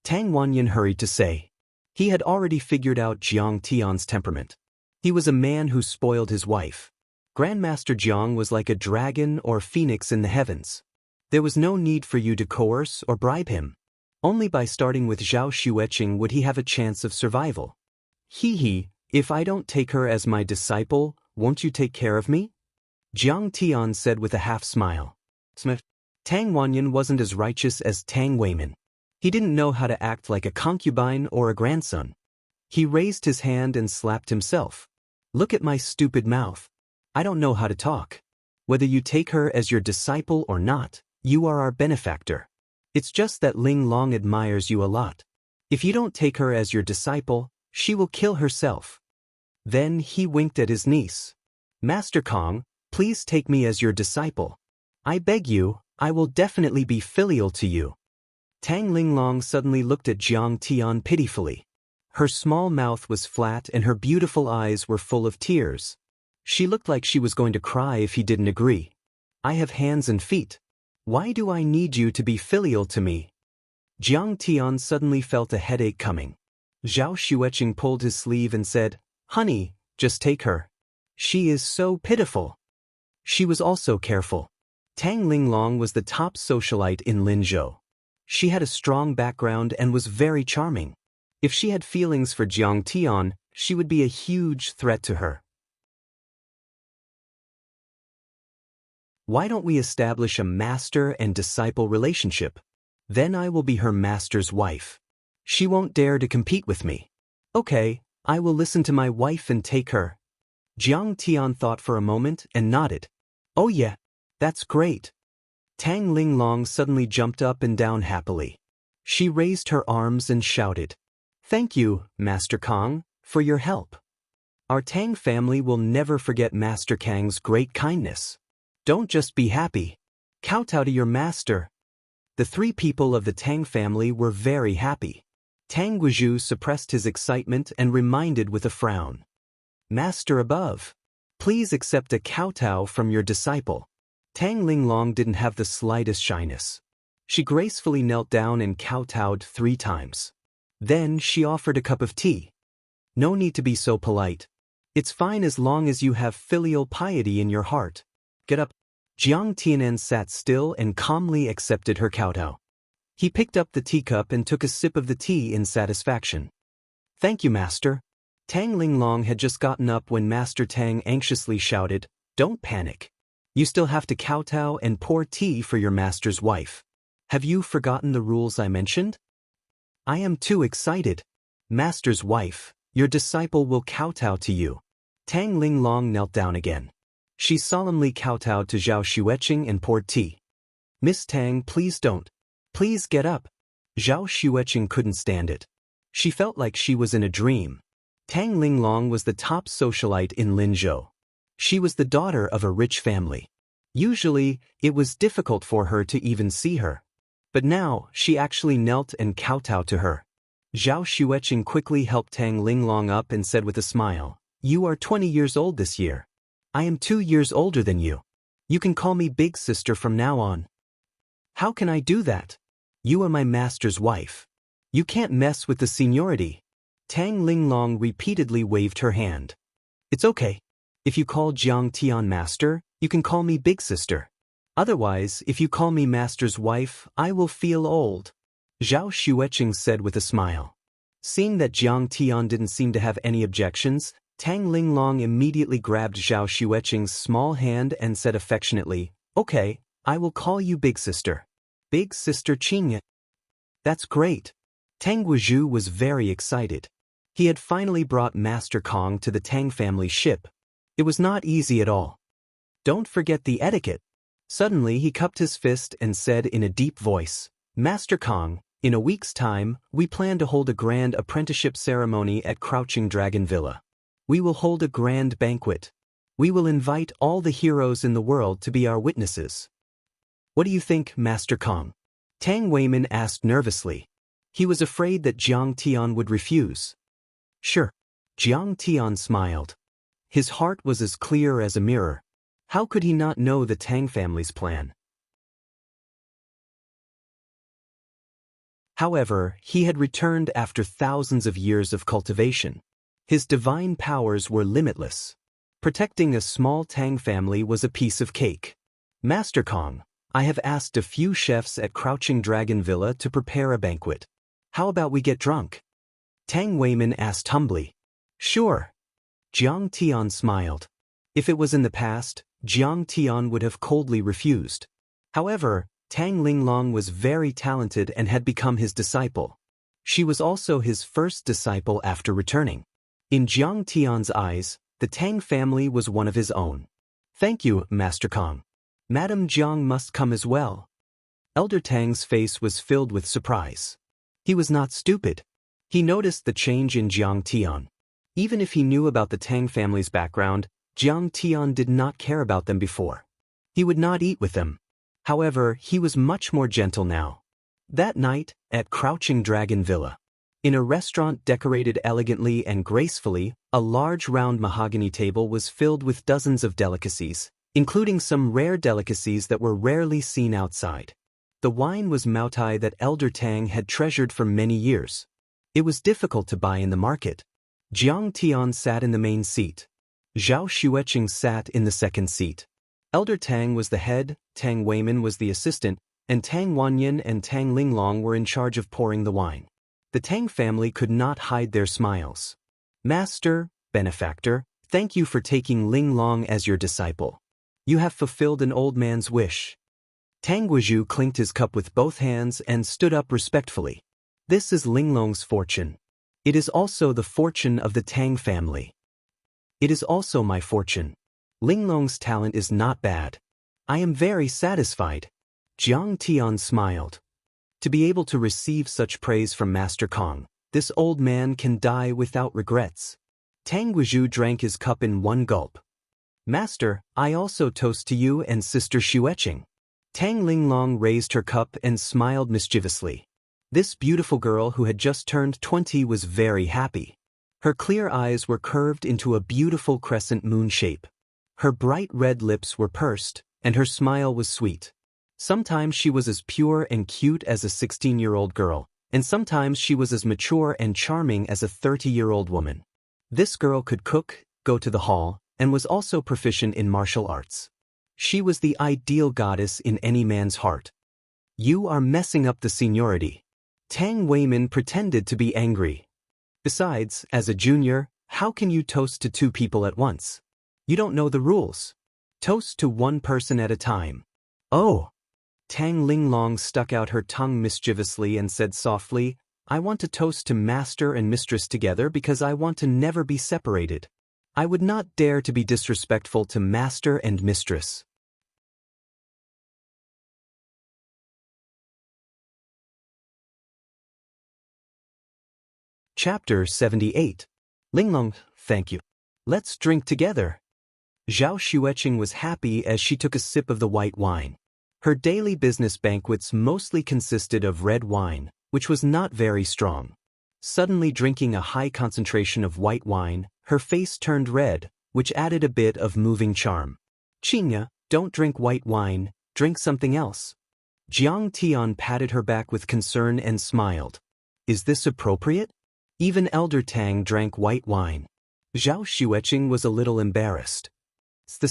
Tang Wanyan hurried to say. He had already figured out Jiang Tian's temperament. He was a man who spoiled his wife. Grandmaster Jiang was like a dragon or phoenix in the heavens. There was no need for you to coerce or bribe him. Only by starting with Zhao Xueqing would he have a chance of survival. If I don't take her as my disciple, won't you take care of me? Jiang Tian said with a half-smile. Tang Wanyan wasn't as righteous as Tang Weimin. He didn't know how to act like a concubine or a grandson. He raised his hand and slapped himself. Look at my stupid mouth. I don't know how to talk. Whether you take her as your disciple or not, you are our benefactor. It's just that Ling Long admires you a lot. If you don't take her as your disciple, she will kill herself. Then he winked at his niece. Master Kong, please take me as your disciple. I beg you, I will definitely be filial to you. Tang Linglong suddenly looked at Jiang Tian pitifully. Her small mouth was flat and her beautiful eyes were full of tears. She looked like she was going to cry if he didn't agree. I have hands and feet. Why do I need you to be filial to me? Jiang Tian suddenly felt a headache coming. Zhao Xueqing pulled his sleeve and said, Honey, just take her. She is so pitiful. She was also careful. Tang Linglong was the top socialite in Linzhou. She had a strong background and was very charming. If she had feelings for Jiang Tian, she would be a huge threat to her. Why don't we establish a master and disciple relationship? Then I will be her master's wife. She won't dare to compete with me. Okay, I will listen to my wife and take her. Jiang Tian thought for a moment and nodded. Oh yeah, that's great. Tang Linglong suddenly jumped up and down happily. She raised her arms and shouted, Thank you, Master Kong, for your help. Our Tang family will never forget Master Kang's great kindness. Don't just be happy. Kowtow to your master. The 3 people of the Tang family were very happy. Tang Guizhu suppressed his excitement and reminded with a frown. Master above, please accept a kowtow from your disciple. Tang Linglong didn't have the slightest shyness. She gracefully knelt down and kowtowed 3 times. Then she offered a cup of tea. No need to be so polite. It's fine as long as you have filial piety in your heart. Get up. Jiang Tianen sat still and calmly accepted her kowtow. He picked up the teacup and took a sip of the tea in satisfaction. Thank you, Master. Tang Linglong had just gotten up when Master Tang anxiously shouted, Don't panic. You still have to kowtow and pour tea for your master's wife. Have you forgotten the rules I mentioned? I am too excited. Master's wife, your disciple will kowtow to you. Tang Linglong knelt down again. She solemnly kowtowed to Zhao Xueqing and poured tea. Miss Tang, please don't. Please get up. Zhao Xueqing couldn't stand it. She felt like she was in a dream. Tang Linglong was the top socialite in Linzhou. She was the daughter of a rich family. Usually, it was difficult for her to even see her. But now, she actually knelt and kowtowed to her. Zhao Xueqing quickly helped Tang Linglong up and said with a smile, "You are 20 years old this year. I am 2 years older than you. You can call me big sister from now on." "How can I do that? You are my master's wife. You can't mess with the seniority." Tang Linglong repeatedly waved her hand. "It's okay. If you call Jiang Tian master, you can call me big sister. Otherwise, if you call me master's wife, I will feel old," Zhao Xueqing said with a smile. Seeing that Jiang Tian didn't seem to have any objections, Tang Linglong immediately grabbed Zhao Xueqing's small hand and said affectionately, "Okay, I will call you big sister. Big sister Qingye." "That's great." Tang Guizhu was very excited. He had finally brought Master Kong to the Tang family ship. It was not easy at all. "Don't forget the etiquette." Suddenly he cupped his fist and said in a deep voice, "Master Kong, in a week's time, we plan to hold a grand apprenticeship ceremony at Crouching Dragon Villa. We will hold a grand banquet. We will invite all the heroes in the world to be our witnesses. What do you think, Master Kong?" Tang Weimin asked nervously. He was afraid that Jiang Tian would refuse. "Sure." Jiang Tian smiled. His heart was as clear as a mirror. How could he not know the Tang family's plan? However, he had returned after thousands of years of cultivation. His divine powers were limitless. Protecting a small Tang family was a piece of cake. "Master Kong, I have asked a few chefs at Crouching Dragon Villa to prepare a banquet. How about we get drunk?" Tang Weimin asked humbly. "Sure." Jiang Tian smiled. If it was in the past, Jiang Tian would have coldly refused. However, Tang Linglong was very talented and had become his disciple. She was also his first disciple after returning. In Jiang Tian's eyes, the Tang family was one of his own. "Thank you, Master Kong. Madam Jiang must come as well." Elder Tang's face was filled with surprise. He was not stupid. He noticed the change in Jiang Tian. Even if he knew about the Tang family's background, Jiang Tian did not care about them before. He would not eat with them. However, he was much more gentle now. That night, at Crouching Dragon Villa, in a restaurant decorated elegantly and gracefully, a large round mahogany table was filled with dozens of delicacies, including some rare delicacies that were rarely seen outside. The wine was Maotai that Elder Tang had treasured for many years. It was difficult to buy in the market. Jiang Tian sat in the main seat. Zhao Xueqing sat in the second seat. Elder Tang was the head, Tang Weimin was the assistant, and Tang Wanyin and Tang Linglong were in charge of pouring the wine. The Tang family could not hide their smiles. "Master, benefactor, thank you for taking Linglong as your disciple. You have fulfilled an old man's wish." Tang Guizhu clinked his cup with both hands and stood up respectfully. "This is Linglong's fortune. It is also the fortune of the Tang family. It is also my fortune. Linglong's talent is not bad. I am very satisfied." Jiang Tian smiled. To be able to receive such praise from Master Kong, this old man can die without regrets. Tang Guizhu drank his cup in one gulp. "Master, I also toast to you and Sister Xueqing." Tang Linglong raised her cup and smiled mischievously. This beautiful girl who had just turned 20 was very happy. Her clear eyes were curved into a beautiful crescent moon shape. Her bright red lips were pursed, and her smile was sweet. Sometimes she was as pure and cute as a 16-year-old girl, and sometimes she was as mature and charming as a 30-year-old woman. This girl could cook, go to the hall, and was also proficient in martial arts. She was the ideal goddess in any man's heart. "You are messing up the seniority." Tang Weimin pretended to be angry. "Besides, as a junior, how can you toast to 2 people at once? You don't know the rules. Toast to 1 person at a time." "Oh." Tang Linglong stuck out her tongue mischievously and said softly, "I want to toast to master and mistress together because I want to never be separated. I would not dare to be disrespectful to master and mistress." Chapter 78. Linglong, thank you. Let's drink together. Zhao Xueqing was happy as she took a sip of the white wine. Her daily business banquets mostly consisted of red wine, which was not very strong. Suddenly drinking a high concentration of white wine, her face turned red, which added a bit of moving charm. "Xianxia, don't drink white wine, drink something else." Jiang Tian patted her back with concern and smiled. "Is this appropriate?" Even Elder Tang drank white wine. Zhao Xueqing was a little embarrassed. It's the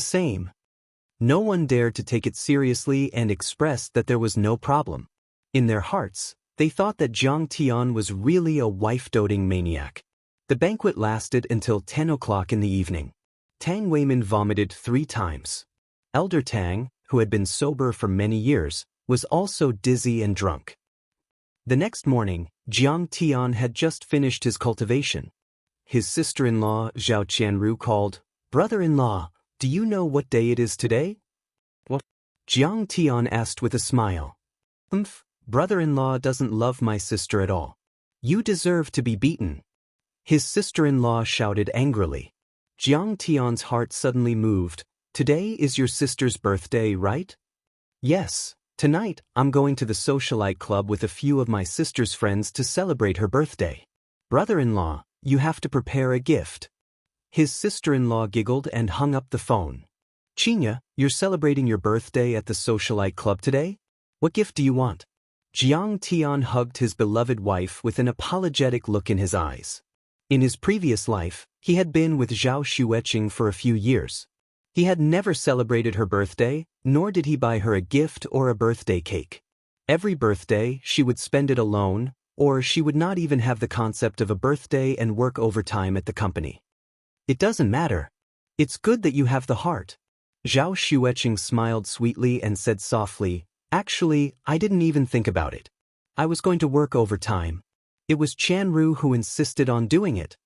same. No one dared to take it seriously and expressed that there was no problem. In their hearts, they thought that Jiang Tian was really a wife-doting maniac. The banquet lasted until 10 o'clock in the evening. Tang Weimin vomited 3 times. Elder Tang, who had been sober for many years, was also dizzy and drunk. The next morning, Jiang Tian had just finished his cultivation. His sister-in-law, Zhao Qianru, called, "Brother-in-law, do you know what day it is today?" "What?" Jiang Tian asked with a smile. Brother-in-law doesn't love my sister at all. You deserve to be beaten." His sister-in-law shouted angrily. Jiang Tian's heart suddenly moved. "Today is your sister's birthday, right?" "Yes, tonight I'm going to the socialite club with a few of my sister's friends to celebrate her birthday. Brother-in-law, you have to prepare a gift." His sister-in-law giggled and hung up the phone. "Xianxia, you're celebrating your birthday at the socialite club today? What gift do you want?" Jiang Tian hugged his beloved wife with an apologetic look in his eyes. In his previous life, he had been with Zhao Xueqing for a few years. He had never celebrated her birthday, nor did he buy her a gift or a birthday cake. Every birthday, she would spend it alone, or she would not even have the concept of a birthday and work overtime at the company. "It doesn't matter. It's good that you have the heart." Zhao Xueqing smiled sweetly and said softly, "Actually, I didn't even think about it. I was going to work overtime. It was Qianru who insisted on doing it."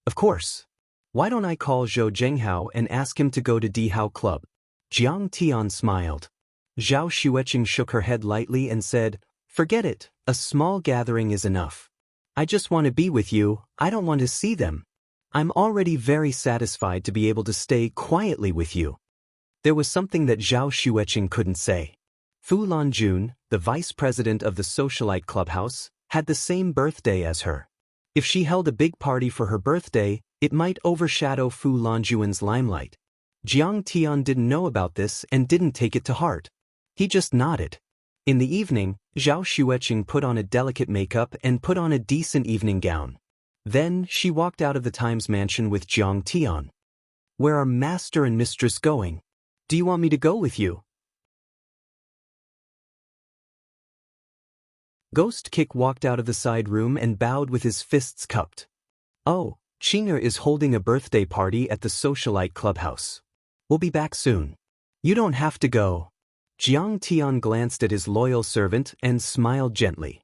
"Of course. Why don't I call Zhou Zhenghao and ask him to go to Dihao Club?" Jiang Tian smiled. Zhao Xueqing shook her head lightly and said, "Forget it, a small gathering is enough. I just want to be with you, I don't want to see them. I'm already very satisfied to be able to stay quietly with you." There was something that Zhao Xueqing couldn't say. Fu Lanjun, the vice president of the socialite clubhouse, had the same birthday as her. If she held a big party for her birthday, it might overshadow Fu Lanjuan's limelight. Jiang Tian didn't know about this and didn't take it to heart. He just nodded. In the evening, Zhao Xueqing put on a delicate makeup and put on a decent evening gown. Then she walked out of the Times mansion with Jiang Tian. "Where are master and mistress going? Do you want me to go with you?" Ghost Kick walked out of the side room and bowed with his fists cupped. "Oh, Xianxia is holding a birthday party at the socialite clubhouse. We'll be back soon. You don't have to go." Jiang Tian glanced at his loyal servant and smiled gently.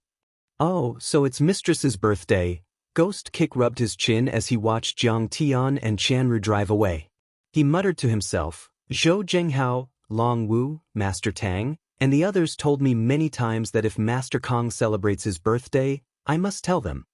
"Oh, so it's mistress's birthday." Ghost Kick rubbed his chin as he watched Jiang Tian and Qianru drive away. He muttered to himself, "Zhou Zhenghao, Long Wu, Master Tang, and the others told me many times that if Master Kong celebrates his birthday, I must tell them.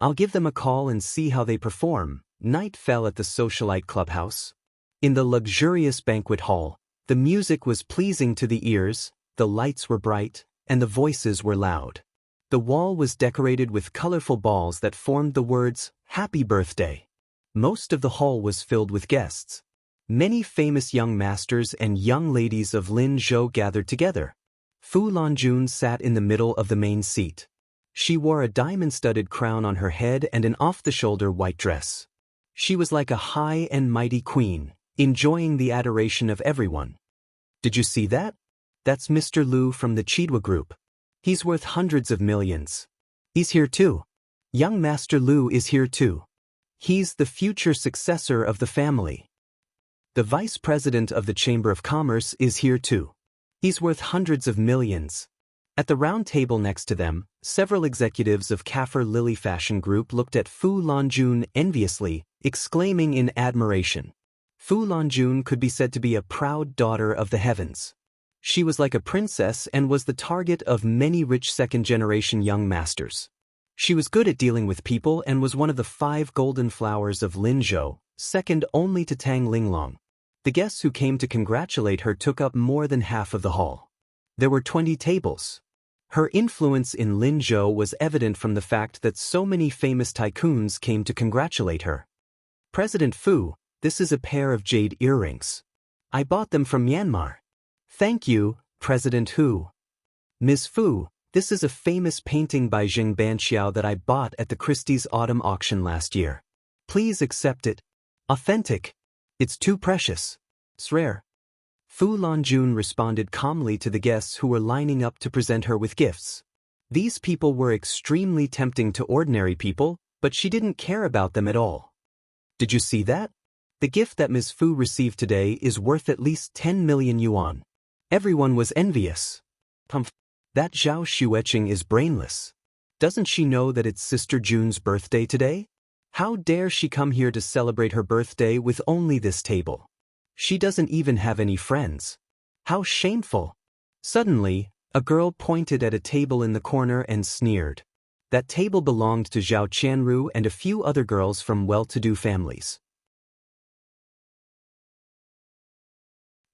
I'll give them a call and see how they perform." Night fell at the socialite clubhouse. In the luxurious banquet hall, the music was pleasing to the ears, the lights were bright, and the voices were loud. The wall was decorated with colorful balls that formed the words, "Happy Birthday." Most of the hall was filled with guests. Many famous young masters and young ladies of Linzhou gathered together. Fu Lanjun sat in the middle of the main seat. She wore a diamond-studded crown on her head and an off-the-shoulder white dress. She was like a high and mighty queen, enjoying the adoration of everyone. "Did you see that? That's Mr. Liu from the Chidwa group. He's worth hundreds of millions. He's here too. Young Master Liu is here too. He's the future successor of the family. The vice president of the Chamber of Commerce is here too. He's worth hundreds of millions." At the round table next to them, several executives of Kaffir Lily Fashion Group looked at Fu Lanjun enviously, exclaiming in admiration. Fu Lanjun could be said to be a proud daughter of the heavens. She was like a princess and was the target of many rich second-generation young masters. She was good at dealing with people and was one of the 5 golden flowers of Linzhou, second only to Tang Linglong. The guests who came to congratulate her took up more than half of the hall. There were 20 tables. Her influence in Linzhou was evident from the fact that so many famous tycoons came to congratulate her. President Fu, this is a pair of jade earrings. I bought them from Myanmar. Thank you, President Hu. Ms. Fu, this is a famous painting by Jing Banxiao that I bought at the Christie's autumn auction last year. Please accept it. Authentic. It's too precious. It's rare. Fu Lanjun responded calmly to the guests who were lining up to present her with gifts. These people were extremely tempting to ordinary people, but she didn't care about them at all. Did you see that? The gift that Ms. Fu received today is worth at least 10 million yuan. Everyone was envious. That Zhao Xueqing is brainless. Doesn't she know that it's Sister June's birthday today? How dare she come here to celebrate her birthday with only this table? She doesn't even have any friends. How shameful. Suddenly, a girl pointed at a table in the corner and sneered. That table belonged to Zhao Qianru and a few other girls from well-to-do families.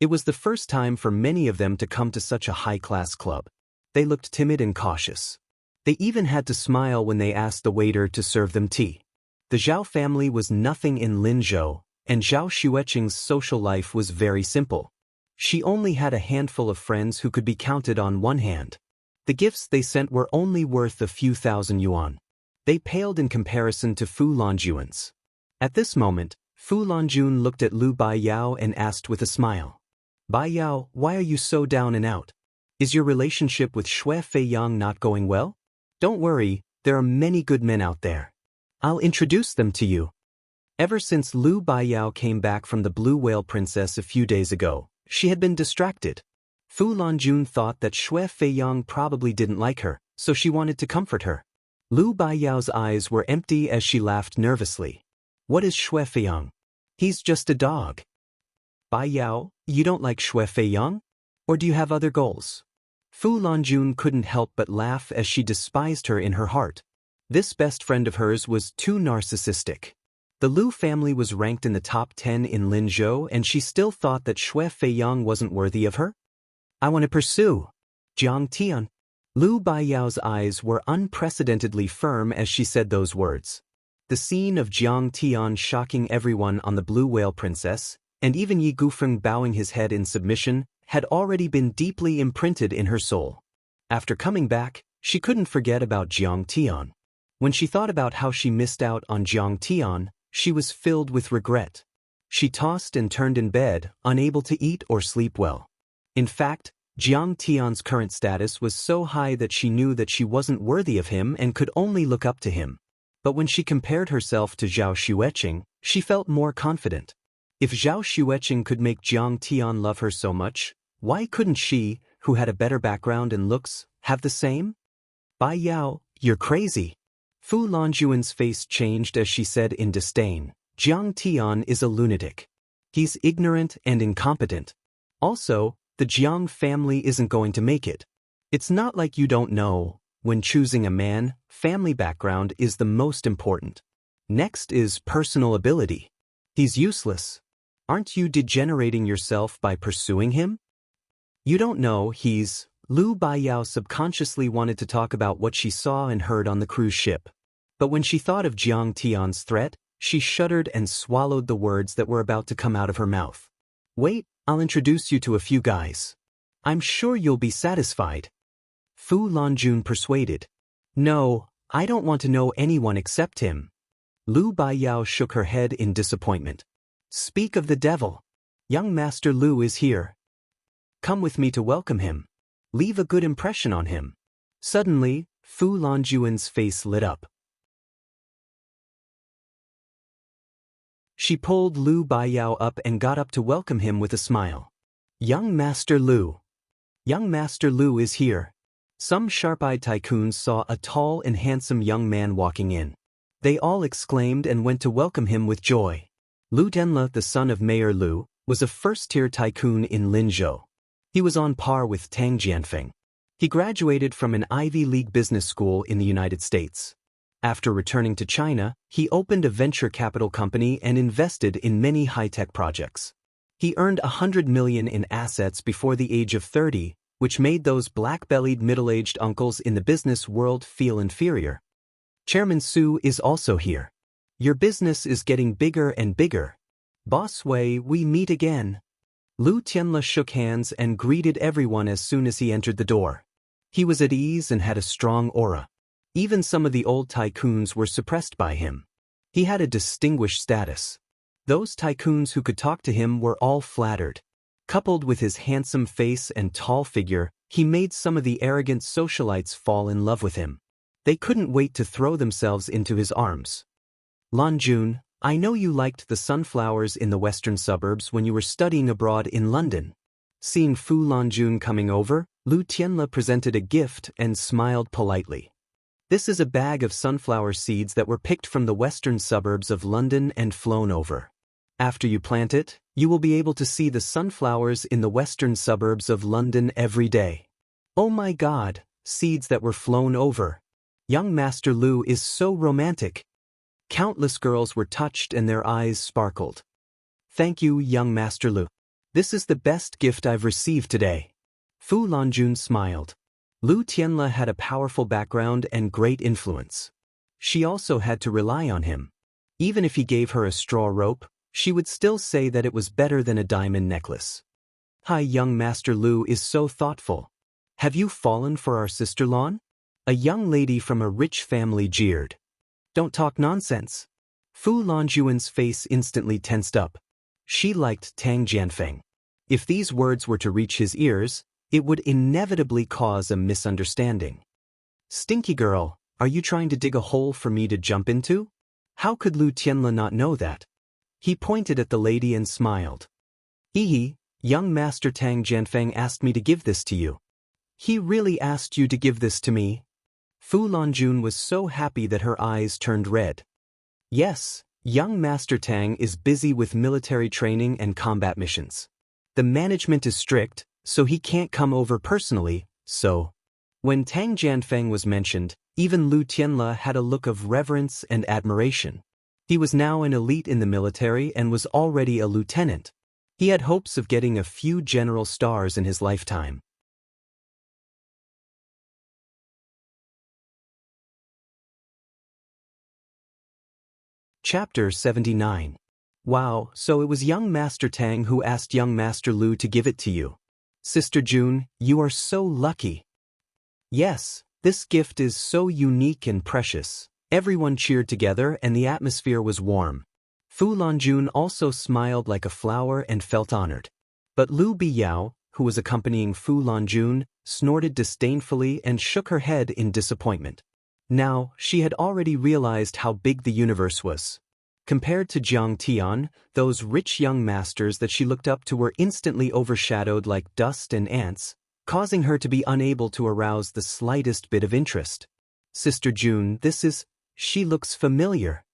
It was the first time for many of them to come to such a high-class club. They looked timid and cautious. They even had to smile when they asked the waiter to serve them tea. The Zhao family was nothing in Linzhou, and Zhao Xueqing's social life was very simple. She only had a handful of friends who could be counted on one hand. The gifts they sent were only worth a few thousand yuan. They paled in comparison to Fu Lanjun's. At this moment, Fu Lanjun looked at Lu Baiyao and asked with a smile. Baiyao, why are you so down and out? Is your relationship with Xue Feiyang not going well? Don't worry, there are many good men out there. I'll introduce them to you. Ever since Lu Baiyao came back from the Blue Whale Princess a few days ago, she had been distracted. Fu Lanjun thought that Xue Feiyang probably didn't like her, so she wanted to comfort her. Lu Baiyao's eyes were empty as she laughed nervously. What is Xue Feiyang? He's just a dog. Baiyao, you don't like Xue Feiyang? Or do you have other goals? Fu Lanjun couldn't help but laugh as she despised her in her heart. This best friend of hers was too narcissistic. The Lu family was ranked in the top 10 in Linzhou and she still thought that Xue Feiyang wasn't worthy of her? I want to pursue Jiang Tian. Lu Baiyao's eyes were unprecedentedly firm as she said those words. The scene of Jiang Tian shocking everyone on the Blue Whale Princess, and even Yi Gufeng bowing his head in submission, had already been deeply imprinted in her soul. After coming back, she couldn't forget about Jiang Tian. When she thought about how she missed out on Jiang Tian, she was filled with regret. She tossed and turned in bed, unable to eat or sleep well. In fact, Jiang Tian's current status was so high that she knew that she wasn't worthy of him and could only look up to him. But when she compared herself to Zhao Xueqing, she felt more confident. If Zhao Xueqing could make Jiang Tian love her so much, why couldn't she, who had a better background and looks, have the same? Baiyao, you're crazy. Fu Lanjuan's face changed as she said in disdain, Jiang Tian is a lunatic. He's ignorant and incompetent. Also, the Jiang family isn't going to make it. It's not like you don't know, when choosing a man, family background is the most important. Next is personal ability. He's useless. Aren't you degenerating yourself by pursuing him? You don't know he's... Lu Baiyao subconsciously wanted to talk about what she saw and heard on the cruise ship. But when she thought of Jiang Tian's threat, she shuddered and swallowed the words that were about to come out of her mouth. Wait, I'll introduce you to a few guys. I'm sure you'll be satisfied. Fu Lanjun persuaded. No, I don't want to know anyone except him. Lu Baiyao shook her head in disappointment. Speak of the devil. Young Master Lu is here. Come with me to welcome him. Leave a good impression on him. Suddenly, Fu Lanjuan's face lit up. She pulled Lu Baiyao up and got up to welcome him with a smile. Young Master Lu. Young Master Lu is here. Some sharp-eyed tycoons saw a tall and handsome young man walking in. They all exclaimed and went to welcome him with joy. Lu Denla, the son of Mayor Lu, was a first-tier tycoon in Linzhou. He was on par with Tang Jianfeng. He graduated from an Ivy League business school in the United States. After returning to China, he opened a venture capital company and invested in many high-tech projects. He earned 100 million in assets before the age of 30, which made those black-bellied middle-aged uncles in the business world feel inferior. Chairman Su is also here. Your business is getting bigger and bigger. Boss Wei, we meet again. Lu Tianle shook hands and greeted everyone as soon as he entered the door. He was at ease and had a strong aura. Even some of the old tycoons were suppressed by him. He had a distinguished status. Those tycoons who could talk to him were all flattered. Coupled with his handsome face and tall figure, he made some of the arrogant socialites fall in love with him. They couldn't wait to throw themselves into his arms. Lan Jun, I know you liked the sunflowers in the western suburbs when you were studying abroad in London. Seeing Fu Lanjun coming over, Lu Tianle presented a gift and smiled politely. This is a bag of sunflower seeds that were picked from the western suburbs of London and flown over. After you plant it, you will be able to see the sunflowers in the western suburbs of London every day. Oh my God, seeds that were flown over. Young Master Lu is so romantic. Countless girls were touched and their eyes sparkled. Thank you, young Master Lu. This is the best gift I've received today. Fu Lanjun smiled. Lu Tianle had a powerful background and great influence. She also had to rely on him. Even if he gave her a straw rope, she would still say that it was better than a diamond necklace. Hi, young Master Lu is so thoughtful. Have you fallen for our sister Lan? A young lady from a rich family jeered. Don't talk nonsense. Fu Lanjuan's face instantly tensed up. She liked Tang Jianfeng. If these words were to reach his ears, it would inevitably cause a misunderstanding. Stinky girl, are you trying to dig a hole for me to jump into? How could Lu Tianle not know that? He pointed at the lady and smiled. Hehe, young Master Tang Jianfeng asked me to give this to you. He really asked you to give this to me? Fu Lanjun was so happy that her eyes turned red. Yes, young Master Tang is busy with military training and combat missions. The management is strict, so he can't come over personally, so. When Tang Jianfeng was mentioned, even Lu Tianle had a look of reverence and admiration. He was now an elite in the military and was already a lieutenant. He had hopes of getting a few general stars in his lifetime. Chapter 79. Wow, so it was young Master Tang who asked young Master Lu to give it to you. Sister June, you are so lucky. Yes, this gift is so unique and precious. Everyone cheered together and the atmosphere was warm. Fu Lanjun also smiled like a flower and felt honored. But Lu Biyao, who was accompanying Fu Lanjun, snorted disdainfully and shook her head in disappointment. Now, she had already realized how big the universe was. Compared to Jiang Tian, those rich young masters that she looked up to were instantly overshadowed like dust and ants, causing her to be unable to arouse the slightest bit of interest. Sister June, she looks familiar.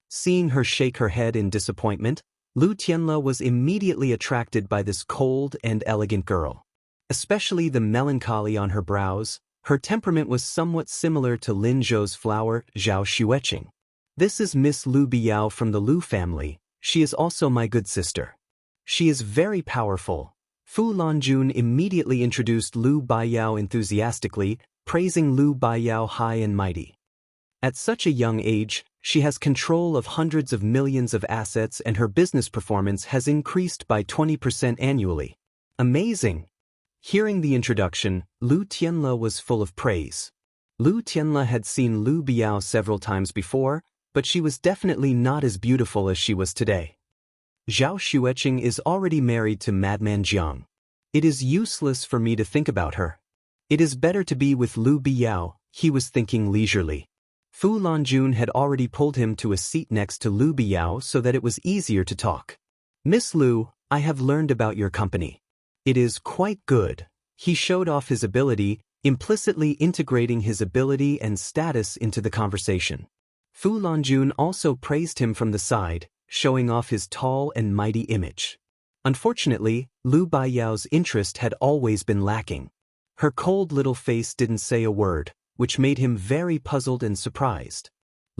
Seeing her shake her head in disappointment, Lu Tianle was immediately attracted by this cold and elegant girl. Especially the melancholy on her brows, her temperament was somewhat similar to Lin Zhou's flower, Zhao Xueqing. This is Miss Lu Biyao from the Lu family. She is also my good sister. She is very powerful. Fu Lanjun immediately introduced Lu Biyao enthusiastically, praising Lu Biyao high and mighty. At such a young age, she has control of hundreds of millions of assets and her business performance has increased by 20% annually. Amazing! Hearing the introduction, Lu Tianle was full of praise. Lu Tianle had seen Lu Biyao several times before, but she was definitely not as beautiful as she was today. Zhao Xueqing is already married to Madman Jiang. It is useless for me to think about her. It is better to be with Lu Biyao, he was thinking leisurely. Fu Lanjun had already pulled him to a seat next to Lu Biyao so that it was easier to talk. Miss Lu, I have learned about your company. It is quite good. He showed off his ability, implicitly integrating his ability and status into the conversation. Fu Lanjun also praised him from the side, showing off his tall and mighty image. Unfortunately, Lu Biyao's interest had always been lacking. Her cold little face didn't say a word, which made him very puzzled and surprised.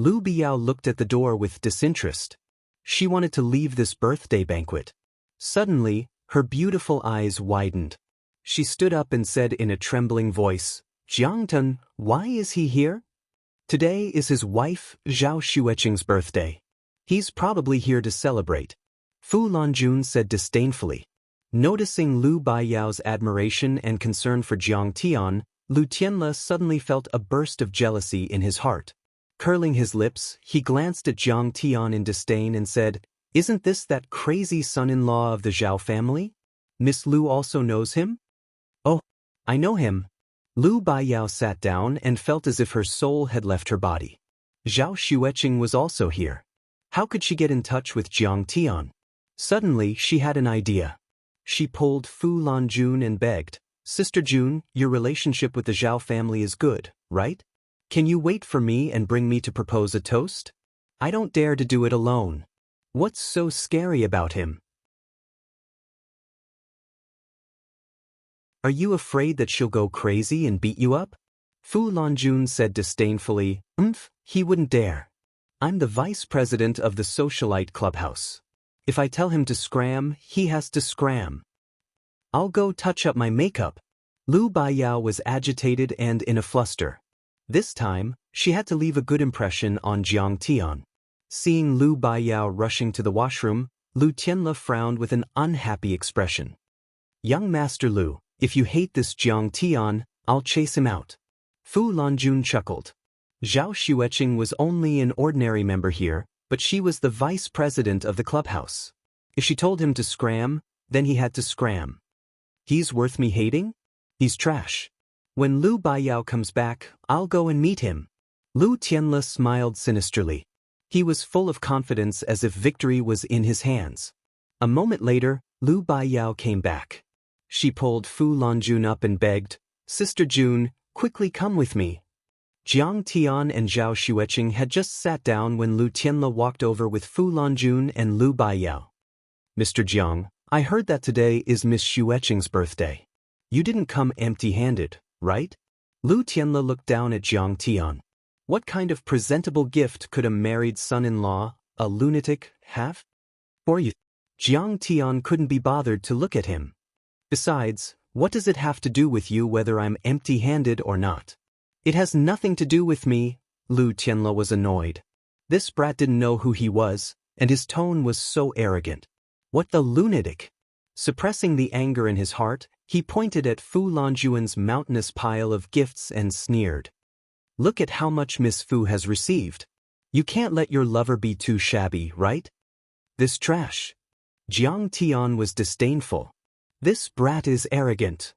Lu Biao looked at the door with disinterest. She wanted to leave this birthday banquet. Suddenly, her beautiful eyes widened. She stood up and said in a trembling voice, Jiangtan, why is he here? Today is his wife, Zhao Xueqing's birthday. He's probably here to celebrate. Fu Lanjun said disdainfully. Noticing Lu Baiyao's admiration and concern for Jiang Tian, Lu Tianle suddenly felt a burst of jealousy in his heart. Curling his lips, he glanced at Jiang Tian in disdain and said, Isn't this that crazy son-in-law of the Zhao family? Miss Lu also knows him? Oh, I know him. Lu Baiyao sat down and felt as if her soul had left her body. Zhao Xueqing was also here. How could she get in touch with Jiang Tian? Suddenly, she had an idea. She pulled Fu Lanjun and begged, Sister Jun, your relationship with the Zhao family is good, right? Can you wait for me and bring me to propose a toast? I don't dare to do it alone. What's so scary about him? Are you afraid that she'll go crazy and beat you up? Fu Lanjun said disdainfully, he wouldn't dare. I'm the vice president of the socialite clubhouse. If I tell him to scram, he has to scram. I'll go touch up my makeup. Lu Baiyao was agitated and in a fluster. This time, she had to leave a good impression on Jiang Tian. Seeing Lu Baiyao rushing to the washroom, Lu Tianle frowned with an unhappy expression. Young Master Lu, if you hate this Jiang Tian, I'll chase him out. Fu Lanjun chuckled. Zhao Xueqing was only an ordinary member here, but she was the vice president of the clubhouse. If she told him to scram, then he had to scram. He's worth me hating? He's trash. When Lu Baiyao comes back, I'll go and meet him. Lu Tianle smiled sinisterly. He was full of confidence as if victory was in his hands. A moment later, Lu Baiyao came back. She pulled Fu Lanjun up and begged, Sister Jun, quickly come with me. Jiang Tian and Zhao Xueqing had just sat down when Lu Tianle walked over with Fu Lanjun and Lu Baiyao. Mr. Jiang, I heard that today is Miss Xueqing's birthday. You didn't come empty-handed, right? Lu Tianle looked down at Jiang Tian. What kind of presentable gift could a married son-in-law, a lunatic, have? For you. Jiang Tian couldn't be bothered to look at him. Besides, what does it have to do with you whether I'm empty-handed or not? It has nothing to do with me. Lu Tianle was annoyed. This brat didn't know who he was, and his tone was so arrogant. What the lunatic? Suppressing the anger in his heart, he pointed at Fu Lanjun's mountainous pile of gifts and sneered. Look at how much Miss Fu has received. You can't let your lover be too shabby, right? This trash. Jiang Tian was disdainful. This brat is arrogant.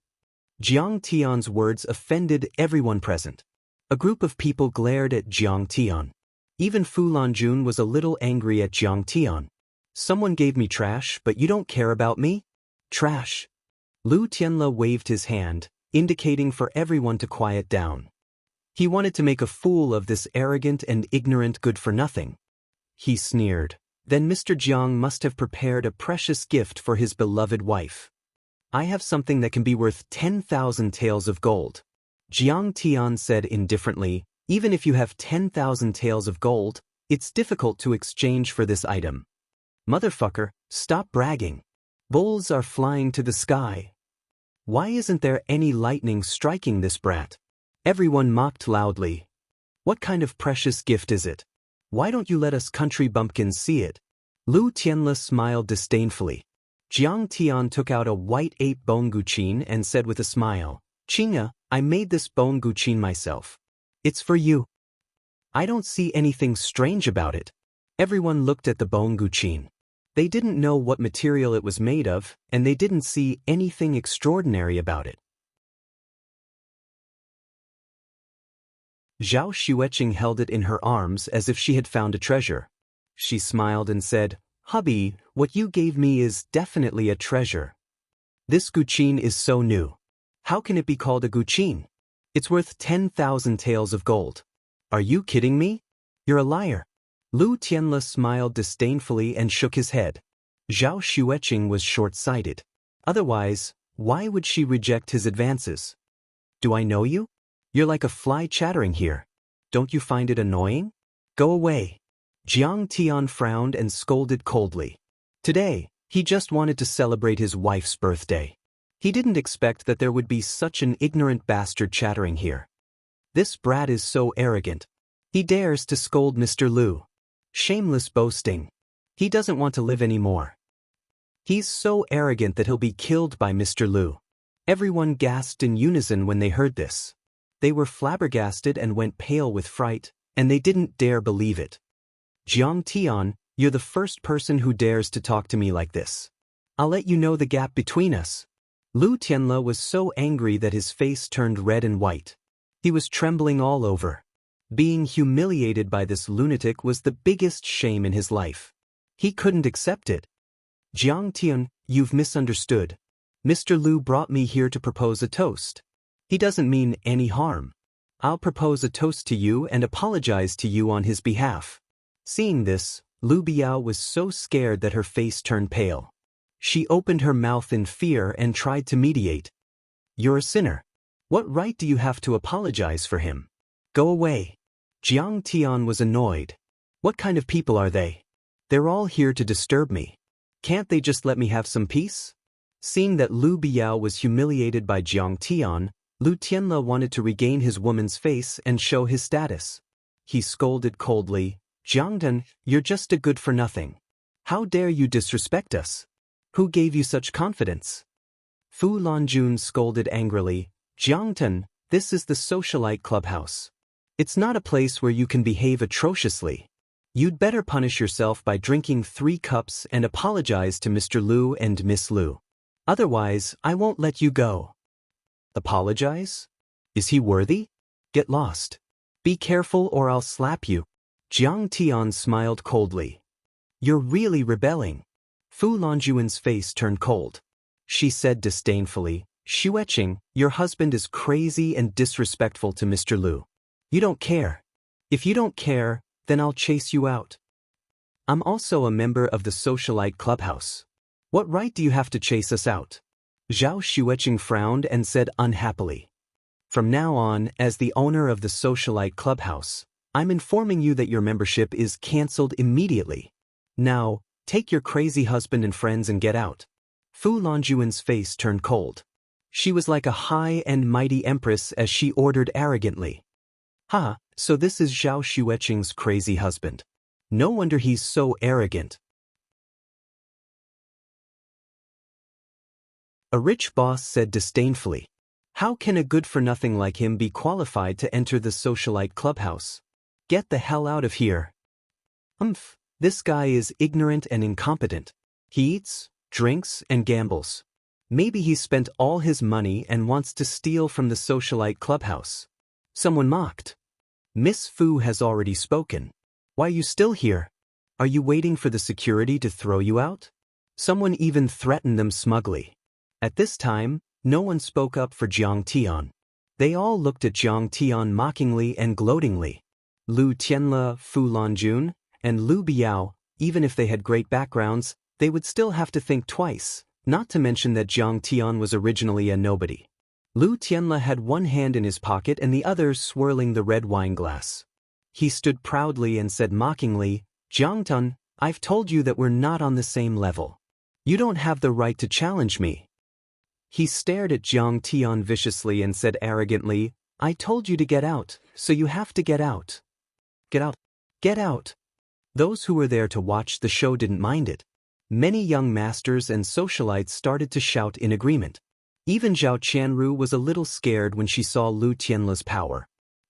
Jiang Tian's words offended everyone present. A group of people glared at Jiang Tian. Even Fu Lanjun was a little angry at Jiang Tian. Someone gave me trash, but you don't care about me? Trash. Lu Tianle waved his hand, indicating for everyone to quiet down. He wanted to make a fool of this arrogant and ignorant good-for-nothing. He sneered. Then Mr. Jiang must have prepared a precious gift for his beloved wife. I have something that can be worth 10,000 taels of gold. Jiang Tian said indifferently, even if you have 10,000 taels of gold, it's difficult to exchange for this item. Motherfucker, stop bragging. Bulls are flying to the sky. Why isn't there any lightning striking this brat? Everyone mocked loudly. What kind of precious gift is it? Why don't you let us country bumpkins see it? Lu Tianle smiled disdainfully. Jiang Tian took out a white ape bone guqin and said with a smile, Qingya, I made this bone guqin myself. It's for you. I don't see anything strange about it. Everyone looked at the bone guqin. They didn't know what material it was made of, and they didn't see anything extraordinary about it. Zhao Xueqing held it in her arms as if she had found a treasure. She smiled and said, Hubby, what you gave me is definitely a treasure. This guqin is so new. How can it be called a guqin? It's worth 10,000 taels of gold. Are you kidding me? You're a liar. Lu Tianle smiled disdainfully and shook his head. Zhao Xueqing was short-sighted. Otherwise, why would she reject his advances? Do I know you? You're like a fly chattering here. Don't you find it annoying? Go away. Jiang Tian frowned and scolded coldly. Today, he just wanted to celebrate his wife's birthday. He didn't expect that there would be such an ignorant bastard chattering here. This brat is so arrogant. He dares to scold Mr. Lu. Shameless boasting. He doesn't want to live anymore. He's so arrogant that he'll be killed by Mr. Lu. Everyone gasped in unison when they heard this. They were flabbergasted and went pale with fright, and they didn't dare believe it. Jiang Tian, you're the first person who dares to talk to me like this. I'll let you know the gap between us. Lu Tianle was so angry that his face turned red and white. He was trembling all over. Being humiliated by this lunatic was the biggest shame in his life. He couldn't accept it. Jiang Tian, you've misunderstood. Mr. Lu brought me here to propose a toast. He doesn't mean any harm. I'll propose a toast to you and apologize to you on his behalf. Seeing this, Lu Biao was so scared that her face turned pale. She opened her mouth in fear and tried to mediate. You're a sinner. What right do you have to apologize for him? Go away. Jiang Tian was annoyed. What kind of people are they? They're all here to disturb me. Can't they just let me have some peace? Seeing that Lu Biao was humiliated by Jiang Tian, Lu Tianle wanted to regain his woman's face and show his status. He scolded coldly, Jiang Tian, you're just a good-for-nothing. How dare you disrespect us? Who gave you such confidence? Fu Lanjun scolded angrily, Jiang Tian, this is the socialite clubhouse. It's not a place where you can behave atrociously. You'd better punish yourself by drinking 3 cups and apologize to Mr. Lu and Miss Lu. Otherwise, I won't let you go. Apologize? Is he worthy? Get lost. Be careful or I'll slap you. Jiang Tian smiled coldly. You're really rebelling. Fu Lanjuan's face turned cold. She said disdainfully, Xueqing, your husband is crazy and disrespectful to Mr. Lu. You don't care. If you don't care, then I'll chase you out. I'm also a member of the socialite clubhouse. What right do you have to chase us out? Zhao Xueqing frowned and said unhappily. From now on, as the owner of the socialite clubhouse, I'm informing you that your membership is cancelled immediately. Now, take your crazy husband and friends and get out. Fu Lanjuan's face turned cold. She was like a high and mighty empress as she ordered arrogantly. Ha, so this is Zhao Xueqing's crazy husband. No wonder he's so arrogant. A rich boss said disdainfully, how can a good-for-nothing like him be qualified to enter the socialite clubhouse? Get the hell out of here. This guy is ignorant and incompetent. He eats, drinks, and gambles. Maybe he spent all his money and wants to steal from the socialite clubhouse. Someone mocked. Miss Fu has already spoken. Why are you still here? Are you waiting for the security to throw you out? Someone even threatened them smugly. At this time, no one spoke up for Jiang Tian. They all looked at Jiang Tian mockingly and gloatingly. Lu Tianle, Fu Lanjun, and Lu Biao, even if they had great backgrounds, they would still have to think twice, not to mention that Jiang Tian was originally a nobody. Lu Tianle had one hand in his pocket and the other swirling the red wine glass. He stood proudly and said mockingly, Jiang Tian, I've told you that we're not on the same level. You don't have the right to challenge me. He stared at Jiang Tian viciously and said arrogantly, I told you to get out, so you have to get out. Get out. Get out. Those who were there to watch the show didn't mind it. Many young masters and socialites started to shout in agreement. Even Zhao Qianru was a little scared when she saw Lu Tianle's power.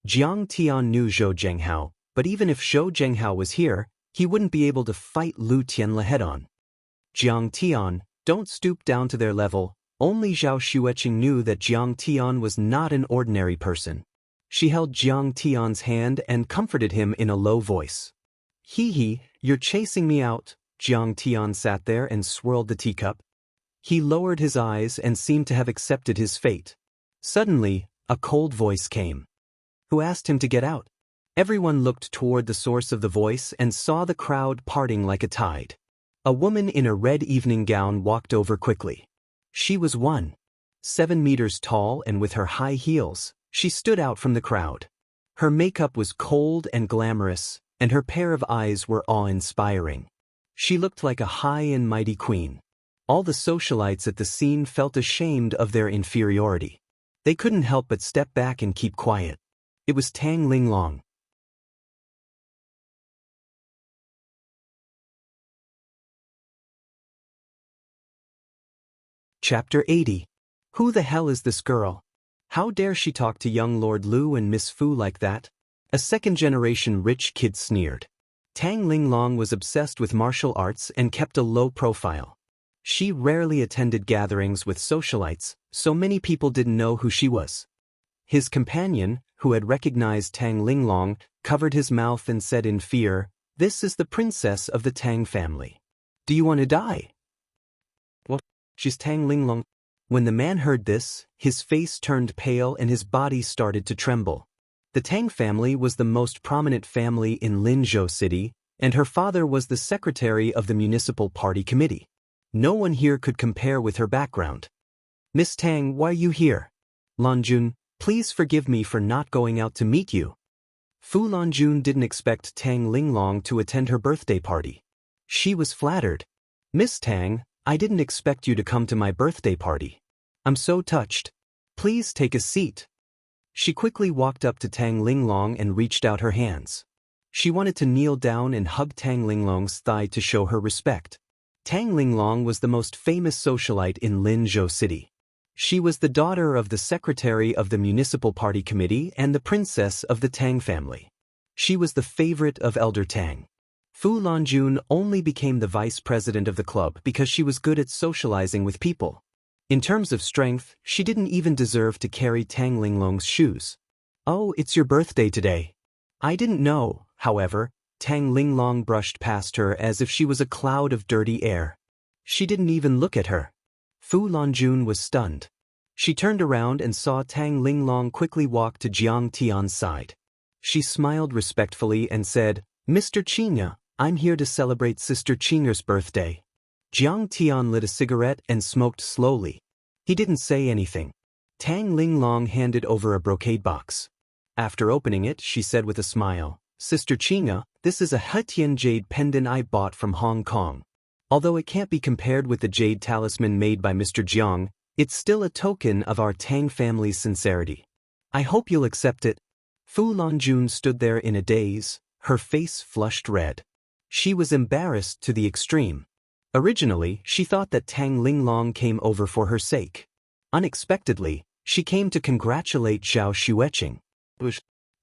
Jiang Tian knew Zhou Zhenghao, but even if Zhou Zhenghao was here, he wouldn't be able to fight Lu Tianle head-on. Jiang Tian, don't stoop down to their level. Only Zhao Xueqing knew that Jiang Tian was not an ordinary person. She held Jiang Tian's hand and comforted him in a low voice. Hee, you're chasing me out. Jiang Tian sat there and swirled the teacup. He lowered his eyes and seemed to have accepted his fate. Suddenly, a cold voice came. Who asked him to get out? Everyone looked toward the source of the voice and saw the crowd parting like a tide. A woman in a red evening gown walked over quickly. She was 1.7 meters tall and with her high heels, she stood out from the crowd. Her makeup was cold and glamorous, and her pair of eyes were awe-inspiring. She looked like a high and mighty queen. All the socialites at the scene felt ashamed of their inferiority. They couldn't help but step back and keep quiet. It was Tang Linglong. Chapter 80. Who the hell is this girl? How dare she talk to young Lord Lu and Miss Fu like that? A second-generation rich kid sneered. Tang Linglong was obsessed with martial arts and kept a low profile. She rarely attended gatherings with socialites, so many people didn't know who she was. His companion, who had recognized Tang Linglong, covered his mouth and said in fear, "This is the princess of the Tang family. Do you want to die?" "Well, she's Tang Linglong." When the man heard this, his face turned pale and his body started to tremble. The Tang family was the most prominent family in Linzhou City, and her father was the secretary of the municipal party committee. No one here could compare with her background. "Miss Tang, why are you here?" "Lanjun, please forgive me for not going out to meet you." Fu Lanjun didn't expect Tang Linglong to attend her birthday party. She was flattered. "Miss Tang, I didn't expect you to come to my birthday party. I'm so touched. Please take a seat." She quickly walked up to Tang Linglong and reached out her hands. She wanted to kneel down and hug Tang Linglong's thigh to show her respect. Tang Linglong was the most famous socialite in Linzhou City. She was the daughter of the secretary of the municipal party committee and the princess of the Tang family. She was the favorite of Elder Tang. Fu Lanjun only became the vice president of the club because she was good at socializing with people. In terms of strength, she didn't even deserve to carry Tang Linglong's shoes. "Oh, it's your birthday today." "I didn't know." However, Tang Linglong brushed past her as if she was a cloud of dirty air. She didn't even look at her. Fu Lanjun was stunned. She turned around and saw Tang Linglong quickly walk to Jiang Tian's side. She smiled respectfully and said, "Mr. Qingya, I'm here to celebrate Sister Qingya's birthday." Jiang Tian lit a cigarette and smoked slowly. He didn't say anything. Tang Linglong handed over a brocade box. After opening it, she said with a smile, "Sister Qingya, this is a Hetian jade pendant I bought from Hong Kong. Although it can't be compared with the jade talisman made by Mr. Jiang, it's still a token of our Tang family's sincerity. I hope you'll accept it." Fu Lanjun stood there in a daze, her face flushed red. She was embarrassed to the extreme. Originally, she thought that Tang Linglong came over for her sake. Unexpectedly, she came to congratulate Zhao Xueqing.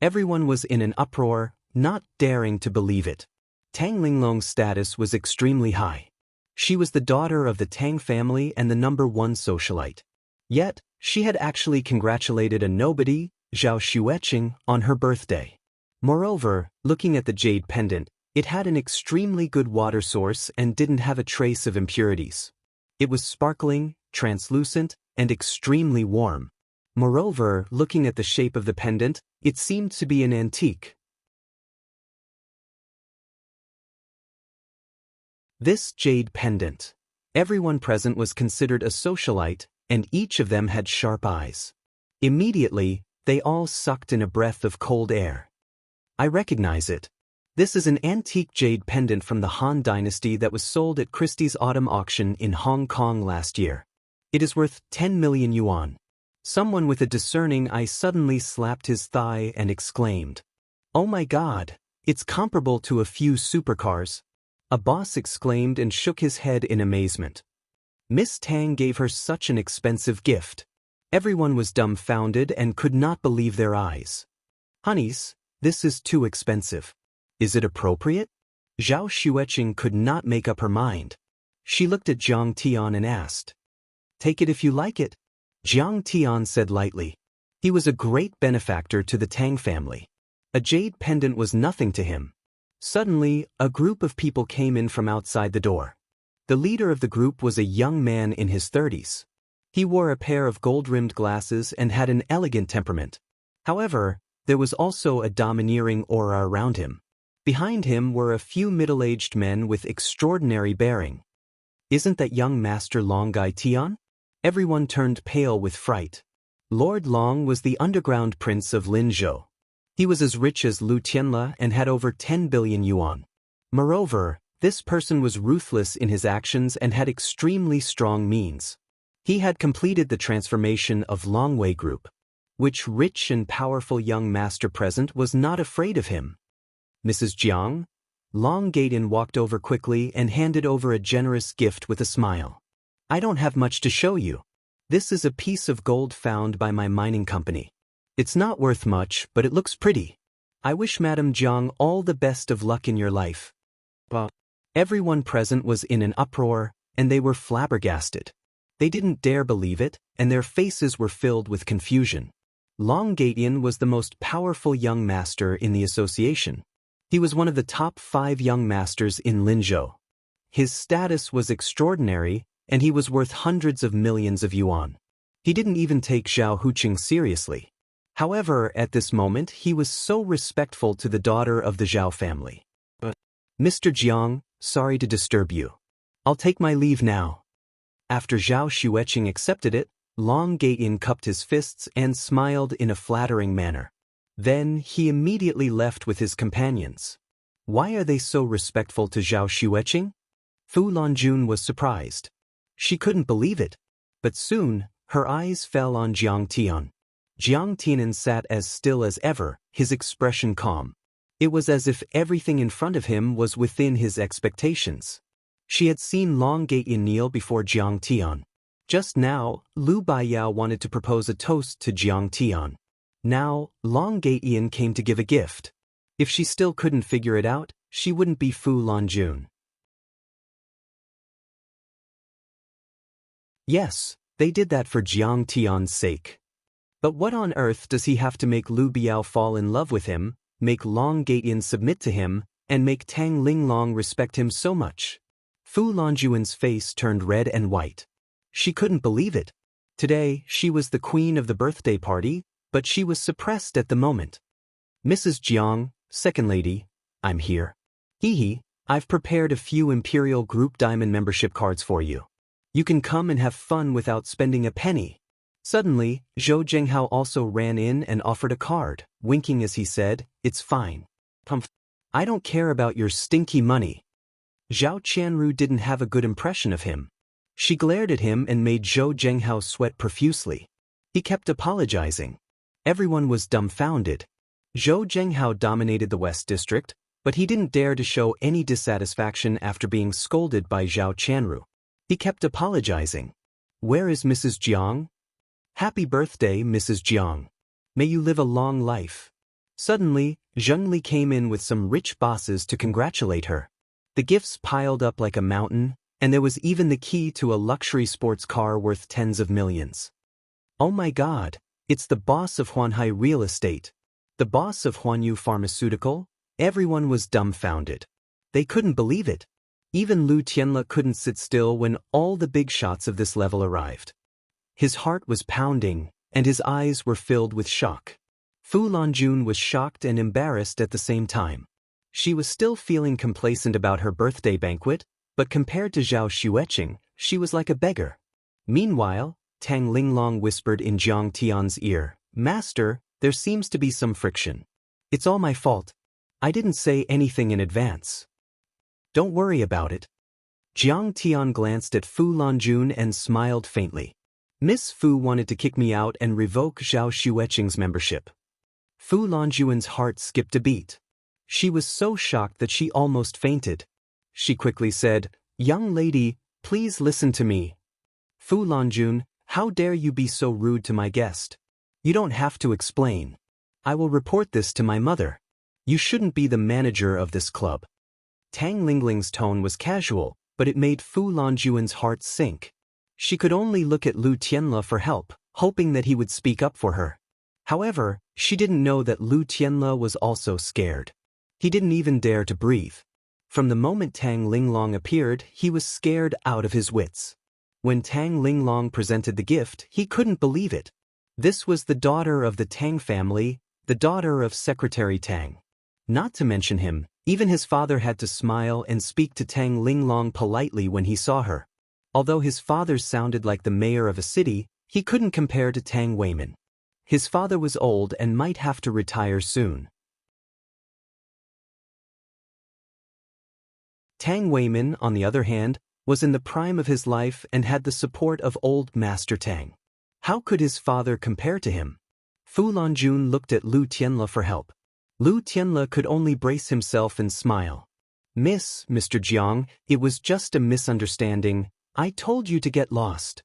Everyone was in an uproar, not daring to believe it. Tang Linglong's status was extremely high. She was the daughter of the Tang family and the #1 socialite. Yet, she had actually congratulated a nobody, Zhao Xueqing, on her birthday. Moreover, looking at the jade pendant, it had an extremely good water source and didn't have a trace of impurities. It was sparkling, translucent, and extremely warm. Moreover, looking at the shape of the pendant, it seemed to be an antique. This jade pendant. Everyone present was considered a socialite, and each of them had sharp eyes. Immediately, they all sucked in a breath of cold air. "I recognize it. This is an antique jade pendant from the Han Dynasty that was sold at Christie's autumn auction in Hong Kong last year. It is worth 10 million yuan. Someone with a discerning eye suddenly slapped his thigh and exclaimed, "Oh my God, it's comparable to a few supercars." A boss exclaimed and shook his head in amazement. Miss Tang gave her such an expensive gift. Everyone was dumbfounded and could not believe their eyes. "Honeys, this is too expensive. Is it appropriate?" Zhao Xueqing could not make up her mind. She looked at Jiang Tian and asked, "Take it if you like it." Jiang Tian said lightly. He was a great benefactor to the Tang family. A jade pendant was nothing to him. Suddenly, a group of people came in from outside the door. The leader of the group was a young man in his 30s. He wore a pair of gold-rimmed glasses and had an elegant temperament. However, there was also a domineering aura around him. Behind him were a few middle-aged men with extraordinary bearing. "Isn't that young Master Long Gai Tian?" Everyone turned pale with fright. Lord Long was the underground prince of Linzhou. He was as rich as Lu Tianle and had over 10 billion yuan. Moreover, this person was ruthless in his actions and had extremely strong means. He had completed the transformation of Longwei Group. Which rich and powerful young master present was not afraid of him? Mrs. Jiang? Long Gaiden walked over quickly and handed over a generous gift with a smile. I don't have much to show you. This is a piece of gold found by my mining company. It's not worth much, but it looks pretty. I wish Madame Jiang all the best of luck in your life. Everyone present was in an uproar, and they were flabbergasted. They didn't dare believe it, and their faces were filled with confusion. Long Gaitian was the most powerful young master in the association. He was one of the top 5 young masters in Linzhou. His status was extraordinary, and he was worth hundreds of millions of yuan. He didn't even take Zhao Huqing seriously. However, at this moment he was so respectful to the daughter of the Zhao family. Mr. Jiang, sorry to disturb you. I'll take my leave now. After Zhao Xueqing accepted it, Long Gaitian cupped his fists and smiled in a flattering manner. Then he immediately left with his companions. Why are they so respectful to Zhao Xueqing? Fu Lanjun was surprised. She couldn't believe it. But soon, her eyes fell on Jiang Tian. Jiang Tian sat as still as ever, his expression calm. It was as if everything in front of him was within his expectations. She had seen Long Gaitian kneel before Jiang Tian. Just now, Lu Baiyao wanted to propose a toast to Jiang Tian. Now, Long Gaitian came to give a gift. If she still couldn't figure it out, she wouldn't be Fu Lanjun. Yes, they did that for Jiang Tian's sake. But what on earth does he have to make Lu Biao fall in love with him, make Long Gaitian submit to him, and make Tang Linglong respect him so much? Fu Lanjuan's face turned red and white. She couldn't believe it. Today, she was the queen of the birthday party, but she was suppressed at the moment. Mrs. Jiang, second lady, I'm here. I've prepared a few Imperial Group Diamond membership cards for you. You can come and have fun without spending a penny. Suddenly, Zhou Zhenghao also ran in and offered a card, winking as he said, It's fine. I don't care about your stinky money. Zhao Qianru didn't have a good impression of him. She glared at him and made Zhou Zhenghao sweat profusely. He kept apologizing. Everyone was dumbfounded. Zhou Zhenghao dominated the West District, but he didn't dare to show any dissatisfaction after being scolded by Zhao Qianru. He kept apologizing. Where is Mrs. Jiang? Happy birthday, Mrs. Jiang. May you live a long life. Suddenly, Zhengli came in with some rich bosses to congratulate her. The gifts piled up like a mountain, and there was even the key to a luxury sports car worth tens of millions. Oh my God, it's the boss of Huanhai Real Estate. The boss of Huanyu Pharmaceutical? Everyone was dumbfounded. They couldn't believe it. Even Lu Tianle couldn't sit still when all the big shots of this level arrived. His heart was pounding, and his eyes were filled with shock. Fu Lanjun was shocked and embarrassed at the same time. She was still feeling complacent about her birthday banquet, but compared to Zhao Xueqing, she was like a beggar. Meanwhile, Tang Linglong whispered in Jiang Tian's ear, Master, there seems to be some friction. It's all my fault. I didn't say anything in advance. Don't worry about it. Jiang Tian glanced at Fu Lanjun and smiled faintly. Miss Fu wanted to kick me out and revoke Zhao Xueqing's membership. Fu Lanjuan's heart skipped a beat. She was so shocked that she almost fainted. She quickly said, Young lady, please listen to me. Fu Lanjun, how dare you be so rude to my guest? You don't have to explain. I will report this to my mother. You shouldn't be the manager of this club. Tang Lingling's tone was casual, but it made Fu Lanjuan's heart sink. She could only look at Lu Tianle for help, hoping that he would speak up for her. However, she didn't know that Lu Tianle was also scared. He didn't even dare to breathe. From the moment Tang Linglong appeared, he was scared out of his wits. When Tang Linglong presented the gift, he couldn't believe it. This was the daughter of the Tang family, the daughter of Secretary Tang. Not to mention him, even his father had to smile and speak to Tang Linglong politely when he saw her. Although his father sounded like the mayor of a city, he couldn't compare to Tang Weiman. His father was old and might have to retire soon. Tang Weimin, on the other hand, was in the prime of his life and had the support of old Master Tang. How could his father compare to him? Fu Longjun looked at Lu Tianle for help. Lu Tianle could only brace himself and smile. Mr. Jiang, it was just a misunderstanding. I told you to get lost.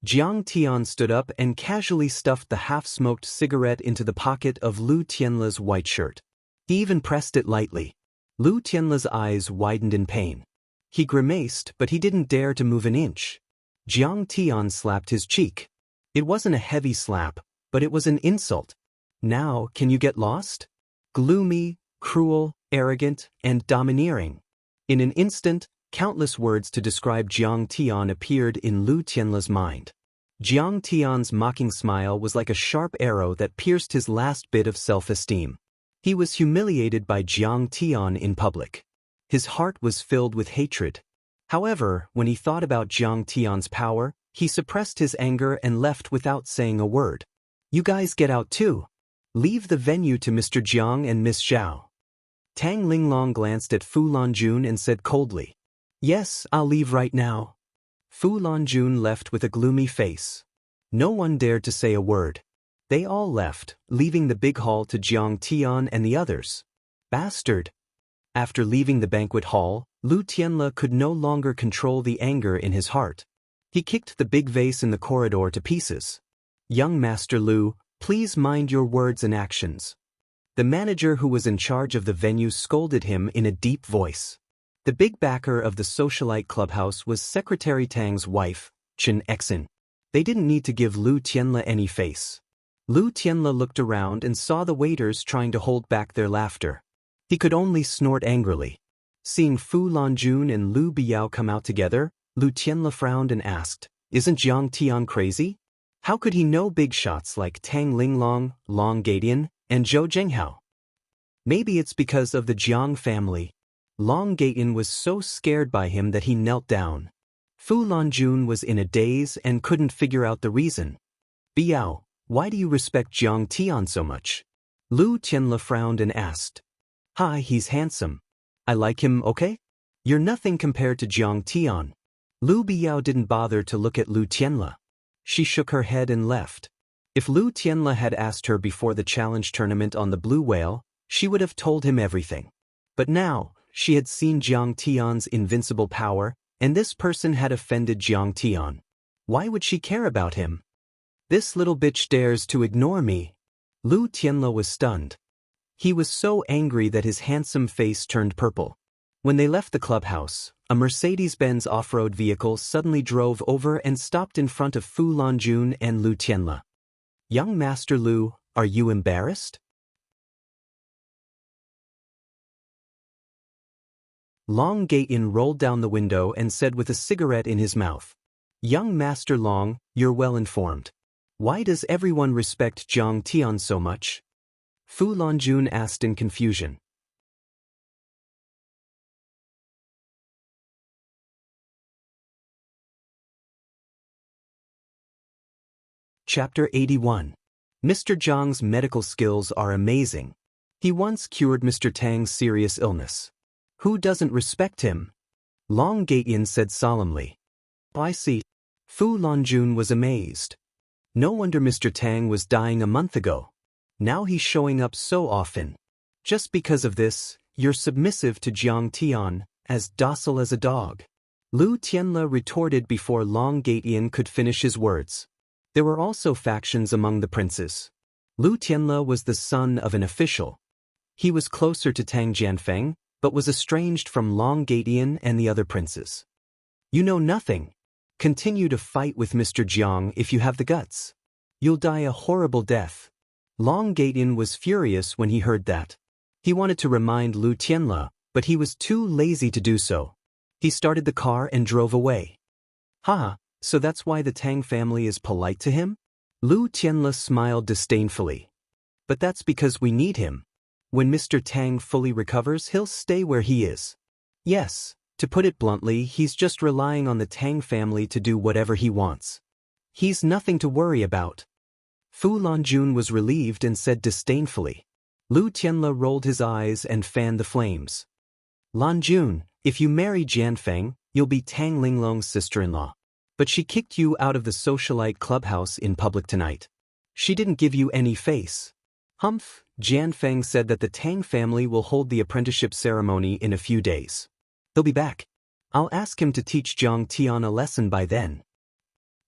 Jiang Tian stood up and casually stuffed the half-smoked cigarette into the pocket of Lu Tianle's white shirt. He even pressed it lightly. Lu Tianle's eyes widened in pain. He grimaced, but he didn't dare to move an inch. Jiang Tian slapped his cheek. It wasn't a heavy slap, but it was an insult. Now, can you get lost? Gloomy, cruel, arrogant, and domineering. In an instant, countless words to describe Jiang Tian appeared in Lu Tianle's mind. Jiang Tian's mocking smile was like a sharp arrow that pierced his last bit of self-esteem. He was humiliated by Jiang Tian in public. His heart was filled with hatred. However, when he thought about Jiang Tian's power, he suppressed his anger and left without saying a word. You guys get out too. Leave the venue to Mr. Jiang and Miss Zhao. Tang Linglong glanced at Fu Longjun and said coldly, Yes, I'll leave right now. Fu Longjun left with a gloomy face. No one dared to say a word. They all left, leaving the big hall to Jiang Tian and the others. Bastard! After leaving the banquet hall, Lu Tianle could no longer control the anger in his heart. He kicked the big vase in the corridor to pieces. Young Master Lu, please mind your words and actions. The manager who was in charge of the venue scolded him in a deep voice. The big backer of the socialite clubhouse was Secretary Tang's wife, Chen Exin. They didn't need to give Lu Tianle any face. Lu Tianle looked around and saw the waiters trying to hold back their laughter. He could only snort angrily. Seeing Fu Longjun and Lu Biao come out together, Lu Tianle frowned and asked, Isn't Jiang Tian crazy? How could he know big shots like Tang Linglong, Long Gatian, and Zhou Zhenghao? Maybe it's because of the Jiang family. Long Gatian was so scared by him that he knelt down. Fu Longjun was in a daze and couldn't figure out the reason. Biao, why do you respect Jiang Tian so much? Lu Tianle frowned and asked. Hi, he's handsome. I like him, okay? You're nothing compared to Jiang Tian. Lu Biao didn't bother to look at Lu Tianle. She shook her head and left. If Lu Tianle had asked her before the challenge tournament on the Blue Whale, she would have told him everything. But now, she had seen Jiang Tian's invincible power, and this person had offended Jiang Tian. Why would she care about him? This little bitch dares to ignore me. Lu Tianle was stunned. He was so angry that his handsome face turned purple. When they left the clubhouse, a Mercedes-Benz off-road vehicle suddenly drove over and stopped in front of Fu Longjun and Lu Tianle. Young Master Lu, are you embarrassed? Long Gatian rolled down the window and said with a cigarette in his mouth, Young Master Long, you're well informed. Why does everyone respect Jiang Tian so much? Fu Longjun asked in confusion. Chapter 81. Mr. Zhang's medical skills are amazing. He once cured Mr. Tang's serious illness. Who doesn't respect him? Long Gatian said solemnly. I see. Fu Longjun was amazed. No wonder Mr. Tang was dying a month ago. Now he's showing up so often. Just because of this, you're submissive to Jiang Tian, as docile as a dog. Lu Tianle retorted before Long Gatian could finish his words. There were also factions among the princes. Lu Tianle was the son of an official. He was closer to Tang Jianfeng, but was estranged from Long Gatian and the other princes. You know nothing. Continue to fight with Mr. Jiang if you have the guts. You'll die a horrible death. Long Gatian was furious when he heard that. He wanted to remind Lu Tianle, but he was too lazy to do so. He started the car and drove away. Ha! So that's why the Tang family is polite to him? Lu Tianle smiled disdainfully. But that's because we need him. When Mr. Tang fully recovers, he'll stay where he is. Yes, to put it bluntly, he's just relying on the Tang family to do whatever he wants. He's nothing to worry about. Fu Lanjun was relieved and said disdainfully. Lu Tianle rolled his eyes and fanned the flames. Lanjun, if you marry Jianfeng, you'll be Tang Linglong's sister-in-law. But she kicked you out of the socialite clubhouse in public tonight. She didn't give you any face. Humph, Jianfeng said that the Tang family will hold the apprenticeship ceremony in a few days. He'll be back. I'll ask him to teach Jiang Tian a lesson by then.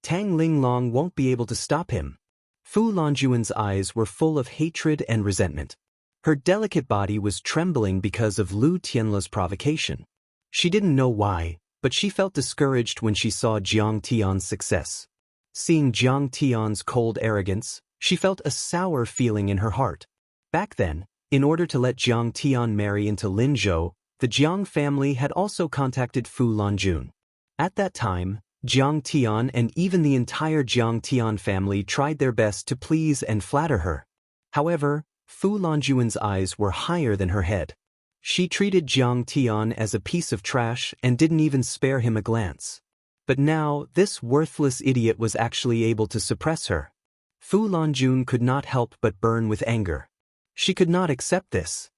Tang Linglong won't be able to stop him. Fu Lanjuan's eyes were full of hatred and resentment. Her delicate body was trembling because of Lu Tianle's provocation. She didn't know why, but she felt discouraged when she saw Jiang Tian's success. Seeing Jiang Tian's cold arrogance, she felt a sour feeling in her heart. Back then, in order to let Jiang Tian marry into Linzhou, the Jiang family had also contacted Fu Lanjun. At that time, Jiang Tian and even the entire Jiang Tian family tried their best to please and flatter her. However, Fu Lanjuan's eyes were higher than her head. She treated Jiang Tian as a piece of trash and didn't even spare him a glance. But now, this worthless idiot was actually able to suppress her. Fu Lanjun could not help but burn with anger. She could not accept this.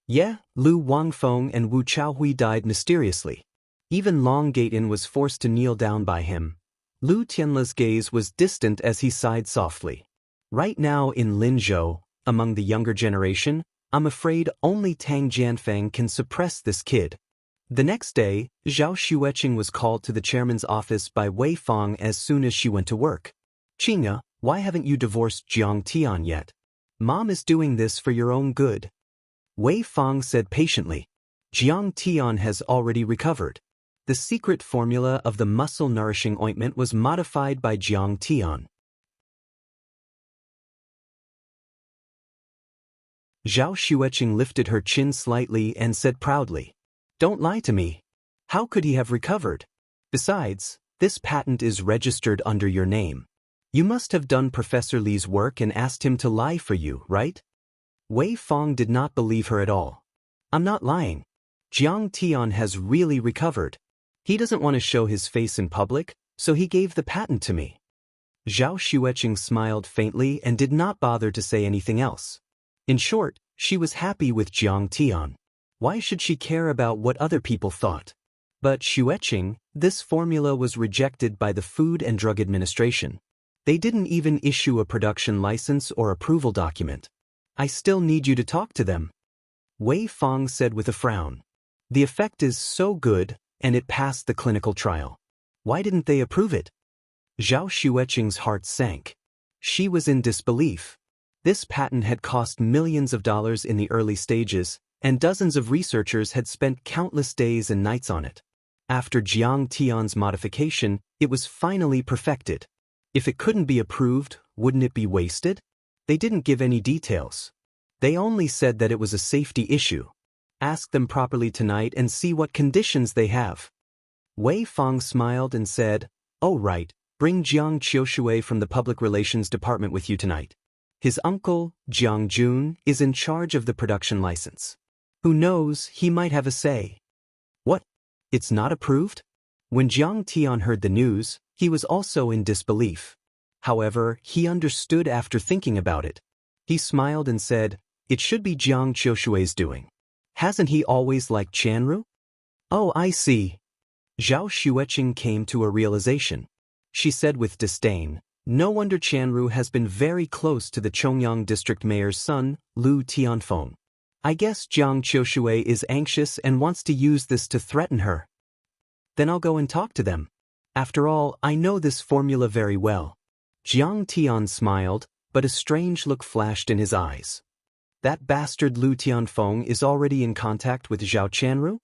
Yeah, Lu Wangfeng and Wu Chaohui died mysteriously. Even Long Gaten was forced to kneel down by him. Lu Tianle's gaze was distant as he sighed softly. Right now in Linzhou, among the younger generation, I'm afraid only Tang Jianfeng can suppress this kid. The next day, Zhao Xueqing was called to the chairman's office by Wei Fang as soon as she went to work. Qingya, why haven't you divorced Jiang Tian yet? Mom is doing this for your own good. Wei Fang said patiently. Jiang Tian has already recovered. The secret formula of the muscle-nourishing ointment was modified by Jiang Tian. Zhao Xueqing lifted her chin slightly and said proudly, "Don't lie to me. How could he have recovered? Besides, this patent is registered under your name. You must have done Professor Li's work and asked him to lie for you, right?" Wei Fang did not believe her at all. "I'm not lying. Jiang Tian has really recovered. He doesn't want to show his face in public, so he gave the patent to me." Zhao Xueqing smiled faintly and did not bother to say anything else. In short, she was happy with Jiang Tian. Why should she care about what other people thought? But Xueqing, this formula was rejected by the Food and Drug Administration. They didn't even issue a production license or approval document. "I still need you to talk to them," Wei Fang said with a frown. "The effect is so good, and it passed the clinical trial. Why didn't they approve it?" Zhao Xueqing's heart sank. She was in disbelief. This patent had cost millions of dollars in the early stages, and dozens of researchers had spent countless days and nights on it. After Jiang Tian's modification, it was finally perfected. If it couldn't be approved, wouldn't it be wasted? They didn't give any details. They only said that it was a safety issue. Ask them properly tonight and see what conditions they have. Wei Fang smiled and said, "Oh right, bring Jiang Qiushui from the Public Relations Department with you tonight. His uncle, Jiang Jun, is in charge of the production license. Who knows, he might have a say." "What? It's not approved?" When Jiang Tian heard the news, he was also in disbelief. However, he understood after thinking about it. He smiled and said, "It should be Jiang Qiushui's doing. Hasn't he always liked Chanru?" "Oh, I see." Zhao Xueqing came to a realization. She said with disdain, "No wonder Chanru has been very close to the Chongyang district mayor's son, Lu Tianfeng. I guess Jiang Qiushui is anxious and wants to use this to threaten her. Then I'll go and talk to them. After all, I know this formula very well." Jiang Tian smiled, but a strange look flashed in his eyes. That bastard Lu Tianfeng is already in contact with Zhao Chanru?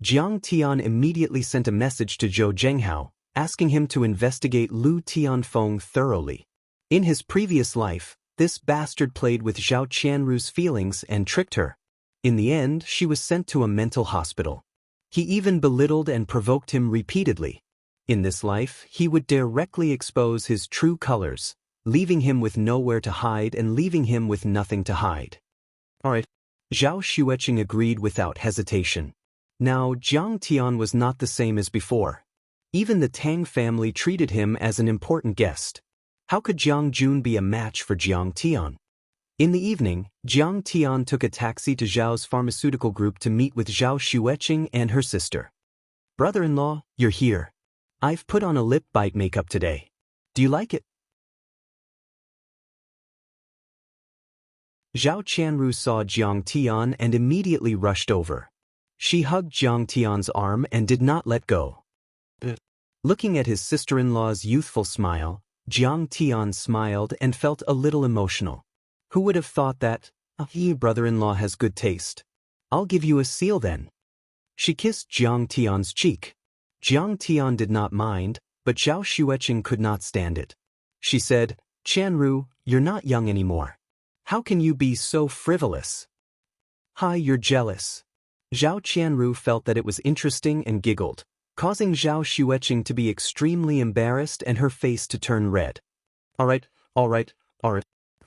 Jiang Tian immediately sent a message to Zhou Zhenghao, asking him to investigate Lu Tianfeng thoroughly. In his previous life, this bastard played with Zhao Chanru's feelings and tricked her. In the end, she was sent to a mental hospital. He even belittled and provoked him repeatedly. In this life, he would directly expose his true colors, leaving him with nowhere to hide and leaving him with nothing to hide. Alright. Zhao Xueqing agreed without hesitation. Now, Jiang Tian was not the same as before. Even the Tang family treated him as an important guest. How could Jiang Jun be a match for Jiang Tian? In the evening, Jiang Tian took a taxi to Zhao's pharmaceutical group to meet with Zhao Xueqing and her sister. Brother-in-law, you're here. I've put on a lip bite makeup today. Do you like it? Zhao Qianru saw Jiang Tian and immediately rushed over. She hugged Jiang Tian's arm and did not let go. Looking at his sister-in-law's youthful smile, Jiang Tian smiled and felt a little emotional. Who would have thought that? Your brother-in-law has good taste. I'll give you a seal then. She kissed Jiang Tian's cheek. Jiang Tian did not mind, but Zhao Xueqing could not stand it. She said, Qianru, you're not young anymore. How can you be so frivolous? Hi, you're jealous. Zhao Qianru felt that it was interesting and giggled, causing Zhao Xueqing to be extremely embarrassed and her face to turn red. All right.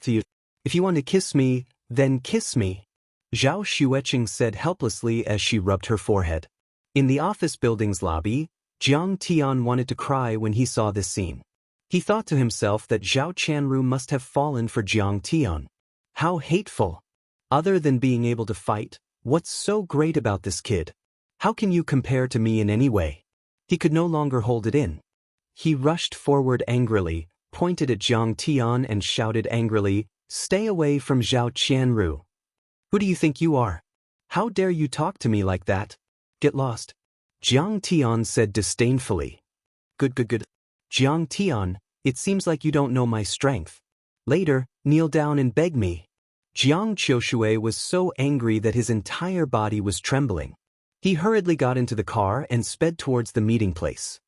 If you want to kiss me, then kiss me, Zhao Xueqing said helplessly as she rubbed her forehead. In the office building's lobby, Jiang Tian wanted to cry when he saw this scene. He thought to himself that Zhao Qianru must have fallen for Jiang Tian. How hateful! Other than being able to fight, what's so great about this kid? How can you compare to me in any way? He could no longer hold it in. He rushed forward angrily, pointed at Jiang Tian and shouted angrily, Stay away from Zhao Qianru. Who do you think you are? How dare you talk to me like that? Get lost. Jiang Tian said disdainfully. Good. Jiang Tian, it seems like you don't know my strength. Later, kneel down and beg me. Jiang Qiushui was so angry that his entire body was trembling. He hurriedly got into the car and sped towards the meeting place.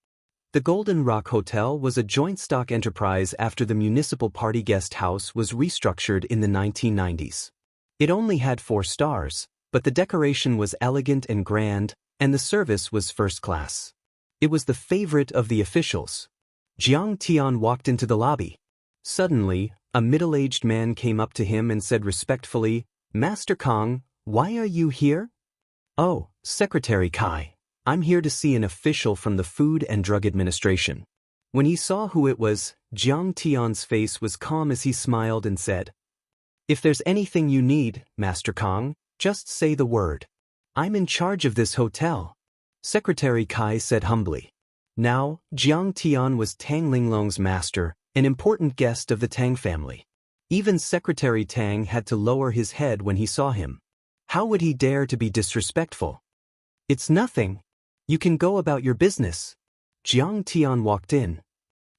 The Golden Rock Hotel was a joint stock enterprise after the municipal party guest house was restructured in the 1990s. It only had 4 stars, but the decoration was elegant and grand, and the service was first class. It was the favorite of the officials. Jiang Tian walked into the lobby. Suddenly, a middle-aged man came up to him and said respectfully, Master Kong, why are you here? Oh, Secretary Kai. I'm here to see an official from the Food and Drug Administration. When he saw who it was, Jiang Tian's face was calm as he smiled and said, If there's anything you need, Master Kong, just say the word. I'm in charge of this hotel. Secretary Kai said humbly. Now, Jiang Tian was Tang Linglong's master, an important guest of the Tang family. Even Secretary Tang had to lower his head when he saw him. How would he dare to be disrespectful? It's nothing. You can go about your business. Jiang Tian walked in.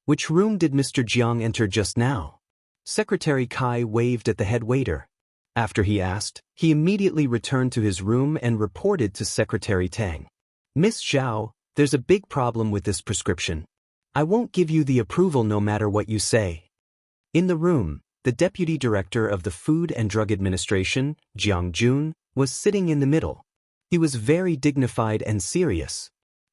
Which room did Mr. Jiang enter just now? Secretary Kai waved at the head waiter. After he asked, he immediately returned to his room and reported to Secretary Tang. Miss Zhao, there's a big problem with this prescription. I won't give you the approval no matter what you say. In the room, the Deputy Director of the Food and Drug Administration, Jiang Jun, was sitting in the middle. He was very dignified and serious.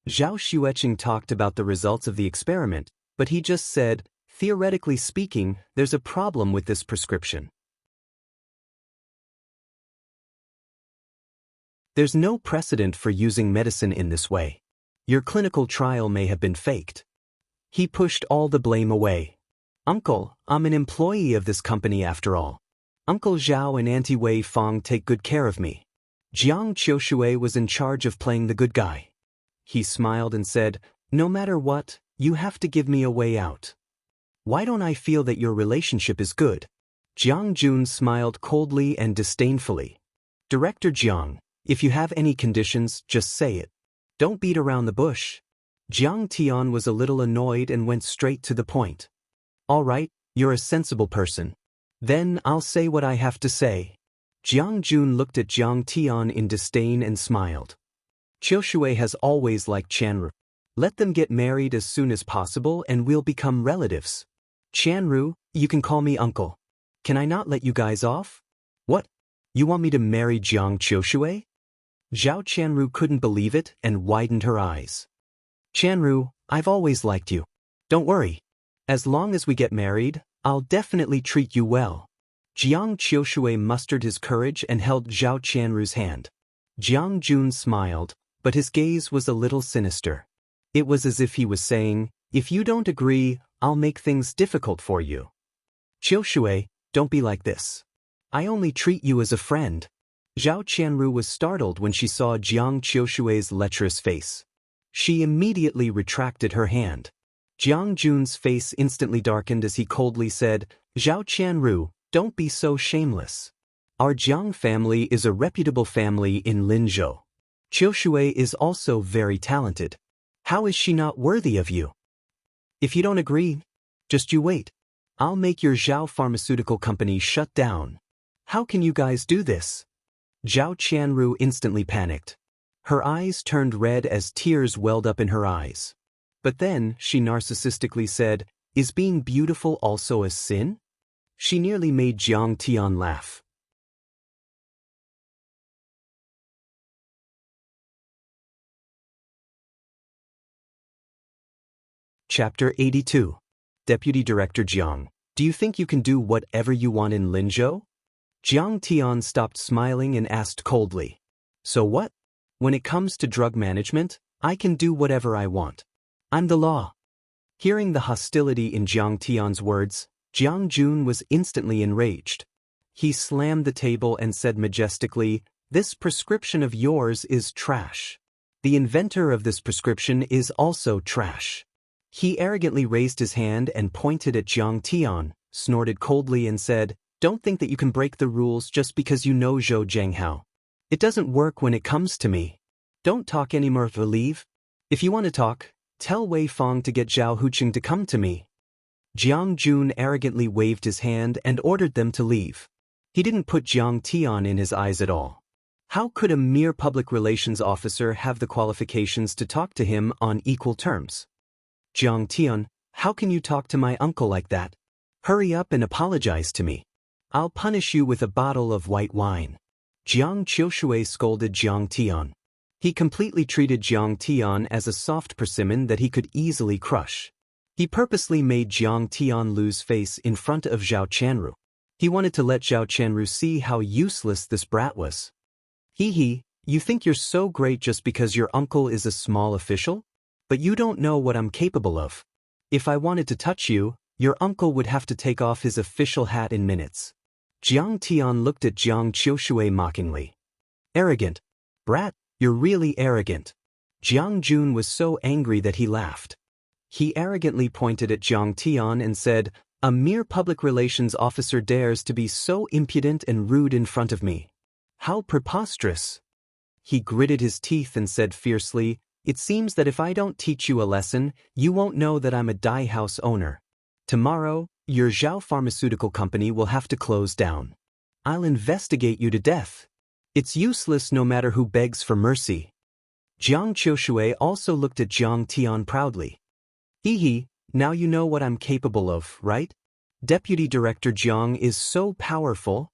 Zhao Xueqing talked about the results of the experiment, but he just said, theoretically speaking, there's a problem with this prescription. There's no precedent for using medicine in this way. Your clinical trial may have been faked. He pushed all the blame away. Uncle, I'm an employee of this company after all. Uncle Zhao and Auntie Wei Fong take good care of me. Jiang Qiushui was in charge of playing the good guy. He smiled and said, No matter what, you have to give me a way out. Why don't I feel that your relationship is good? Jiang Jun smiled coldly and disdainfully. Director Jiang, if you have any conditions, just say it. Don't beat around the bush. Jiang Tian was a little annoyed and went straight to the point. All right, you're a sensible person. Then I'll say what I have to say. Jiang Jun looked at Jiang Tian in disdain and smiled. Qiushui has always liked Qianru. Let them get married as soon as possible and we'll become relatives. Qianru, you can call me uncle. Can I not let you guys off? What? You want me to marry Jiang Qiushui? Zhao Qianru couldn't believe it and widened her eyes. Qianru, I've always liked you. Don't worry. As long as we get married, I'll definitely treat you well. Jiang Qiushui mustered his courage and held Zhao Qianru's hand. Jiang Jun smiled, but his gaze was a little sinister. It was as if he was saying, if you don't agree, I'll make things difficult for you. Xiaoshui, don't be like this. I only treat you as a friend. Zhao Qianru was startled when she saw Jiang Qiushui's lecherous face. She immediately retracted her hand. Jiang Jun's face instantly darkened as he coldly said, Zhao Qianru, don't be so shameless. Our Jiang family is a reputable family in Linzhou. Qiushui is also very talented. How is she not worthy of you? If you don't agree, just you wait. I'll make your Zhao pharmaceutical company shut down. How can you guys do this? Zhao Qianru instantly panicked. Her eyes turned red as tears welled up in her eyes. But then, she narcissistically said, is being beautiful also a sin? She nearly made Jiang Tian laugh. Chapter 82. Deputy Director Jiang, do you think you can do whatever you want in Linzhou? Jiang Tian stopped smiling and asked coldly. So what? When it comes to drug management, I can do whatever I want. I'm the law. Hearing the hostility in Jiang Tian's words, Jiang Jun was instantly enraged. He slammed the table and said majestically, this prescription of yours is trash. The inventor of this prescription is also trash. He arrogantly raised his hand and pointed at Jiang Tian, snorted coldly and said, don't think that you can break the rules just because you know Zhou Zhenghao. It doesn't work when it comes to me. Don't talk anymore or leave. If you want to talk, tell Wei Fang to get Zhao Huqing to come to me. Jiang Jun arrogantly waved his hand and ordered them to leave. He didn't put Jiang Tian in his eyes at all. How could a mere public relations officer have the qualifications to talk to him on equal terms? Jiang Tian, how can you talk to my uncle like that? Hurry up and apologize to me. I'll punish you with a bottle of white wine. Jiang Qiushui scolded Jiang Tian. He completely treated Jiang Tian as a soft persimmon that he could easily crush. He purposely made Jiang Tian lose face in front of Zhao Qianru. He wanted to let Zhao Qianru see how useless this brat was. Hee, you think you're so great just because your uncle is a small official? But you don't know what I'm capable of. If I wanted to touch you, your uncle would have to take off his official hat in minutes. Jiang Tian looked at Jiang Qiushui mockingly. Arrogant. Brat, you're really arrogant. Jiang Jun was so angry that he laughed. He arrogantly pointed at Jiang Tian and said, a mere public relations officer dares to be so impudent and rude in front of me. How preposterous. He gritted his teeth and said fiercely, it seems that if I don't teach you a lesson, you won't know that I'm a dye house owner. Tomorrow, your Zhao pharmaceutical company will have to close down. I'll investigate you to death. It's useless no matter who begs for mercy. Jiang Qiushui also looked at Jiang Tian proudly. Hee, now you know what I'm capable of, right? Deputy Director Jiang is so powerful.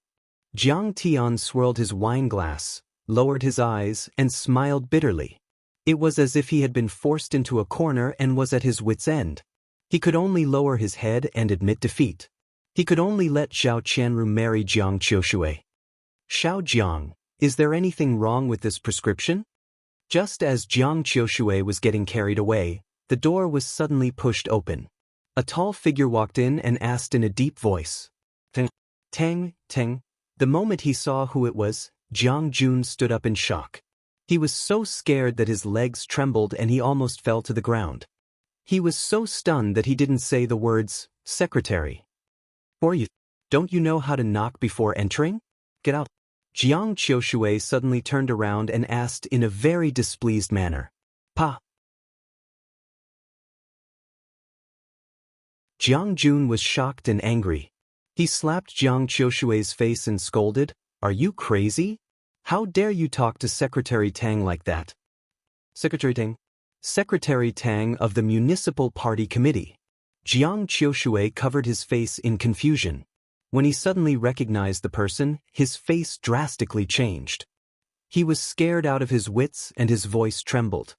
Jiang Tian swirled his wine glass, lowered his eyes, and smiled bitterly. It was as if he had been forced into a corner and was at his wit's end. He could only lower his head and admit defeat. He could only let Zhao Qianru marry Jiang Qiushui. Xiao Jiang, is there anything wrong with this prescription? Just as Jiang Qiushui was getting carried away, the door was suddenly pushed open. A tall figure walked in and asked in a deep voice. Tang. The moment he saw who it was, Jiang Jun stood up in shock. He was so scared that his legs trembled and he almost fell to the ground. He was so stunned that he didn't say the words, secretary. Don't you know how to knock before entering? Get out. Jiang Qiushui suddenly turned around and asked in a very displeased manner. Pa. Jiang Jun was shocked and angry. He slapped Jiang Qiushui's face and scolded, are you crazy? How dare you talk to Secretary Tang like that? Secretary Tang? Secretary Tang of the Municipal Party Committee. Jiang Qiushui covered his face in confusion. When he suddenly recognized the person, his face drastically changed. He was scared out of his wits and his voice trembled.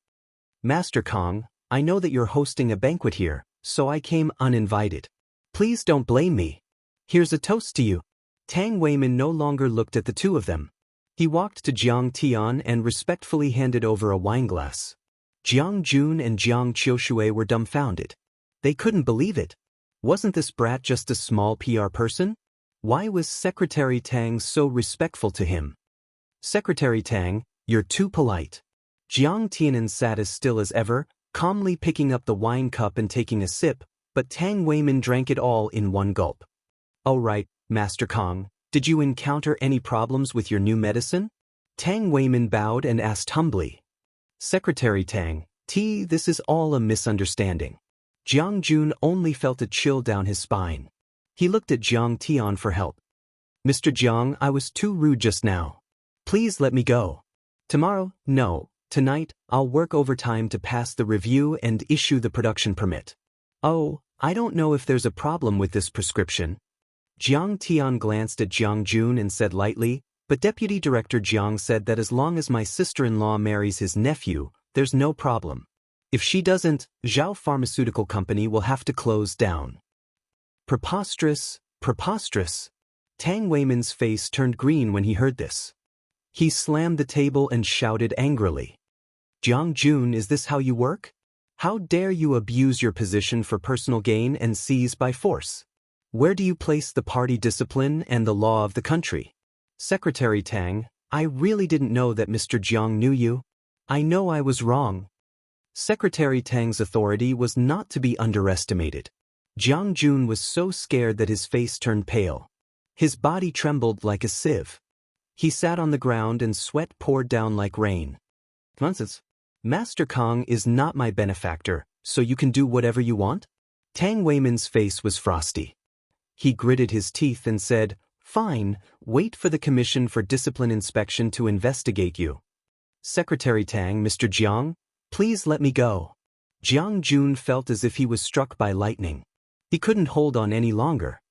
Master Kong, I know that you're hosting a banquet here, so I came uninvited. Please don't blame me. Here's a toast to you. Tang Weimin no longer looked at the two of them. He walked to Jiang Tian and respectfully handed over a wineglass. Jiang Jun and Jiang Qiushui were dumbfounded. They couldn't believe it. Wasn't this brat just a small PR person? Why was Secretary Tang so respectful to him? Secretary Tang, you're too polite. Jiang Tianan sat as still as ever, calmly picking up the wine cup and taking a sip, but Tang Weimin drank it all in one gulp. "Oh right, Master Kong, did you encounter any problems with your new medicine?" Tang Weimin bowed and asked humbly. "Secretary Tang, this is all a misunderstanding." Jiang Jun only felt a chill down his spine. He looked at Jiang Tian for help. "Mr. Jiang, I was too rude just now. Please let me go. Tomorrow, no, tonight, I'll work overtime to pass the review and issue the production permit." "Oh, I don't know if there's a problem with this prescription." Jiang Tian glanced at Jiang Jun and said lightly, "But Deputy Director Jiang said that as long as my sister-in-law marries his nephew, there's no problem. If she doesn't, Zhao Pharmaceutical Company will have to close down." Preposterous, preposterous. Tang Weimin's face turned green when he heard this. He slammed the table and shouted angrily. "Jiang Jun, is this how you work? How dare you abuse your position for personal gain and seize by force? Where do you place the party discipline and the law of the country?" "Secretary Tang, I really didn't know that Mr. Jiang knew you. I know I was wrong." Secretary Tang's authority was not to be underestimated. Jiang Jun was so scared that his face turned pale. His body trembled like a sieve. He sat on the ground and sweat poured down like rain. "Nonsense. Master Kong is not my benefactor, so you can do whatever you want?" Tang Weimin's face was frosty. He gritted his teeth and said, "Fine, wait for the Commission for Discipline Inspection to investigate you." "Secretary Tang, Mr. Jiang, please let me go." Jiang Jun felt as if he was struck by lightning. He couldn't hold on any longer.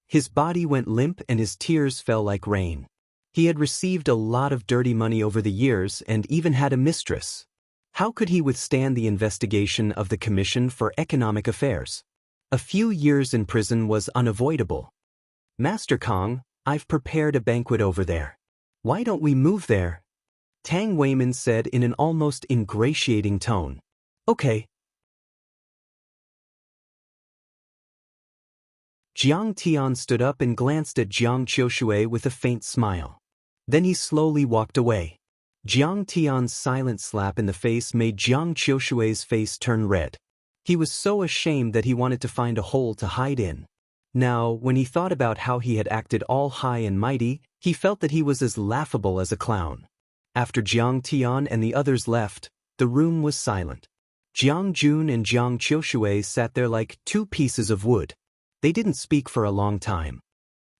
His body went limp and his tears fell like rain. He had received a lot of dirty money over the years and even had a mistress. How could he withstand the investigation of the Commission for Economic Affairs? A few years in prison was unavoidable. "Master Kong, I've prepared a banquet over there. Why don't we move there?" Tang Weimin said in an almost ingratiating tone. "Okay." Jiang Tian stood up and glanced at Jiang Qiushui with a faint smile. Then he slowly walked away. Jiang Tian's silent slap in the face made Jiang Qiushui's face turn red. He was so ashamed that he wanted to find a hole to hide in. Now, when he thought about how he had acted all high and mighty, he felt that he was as laughable as a clown. After Jiang Tian and the others left, the room was silent. Jiang Jun and Jiang Qiushui sat there like two pieces of wood. They didn't speak for a long time.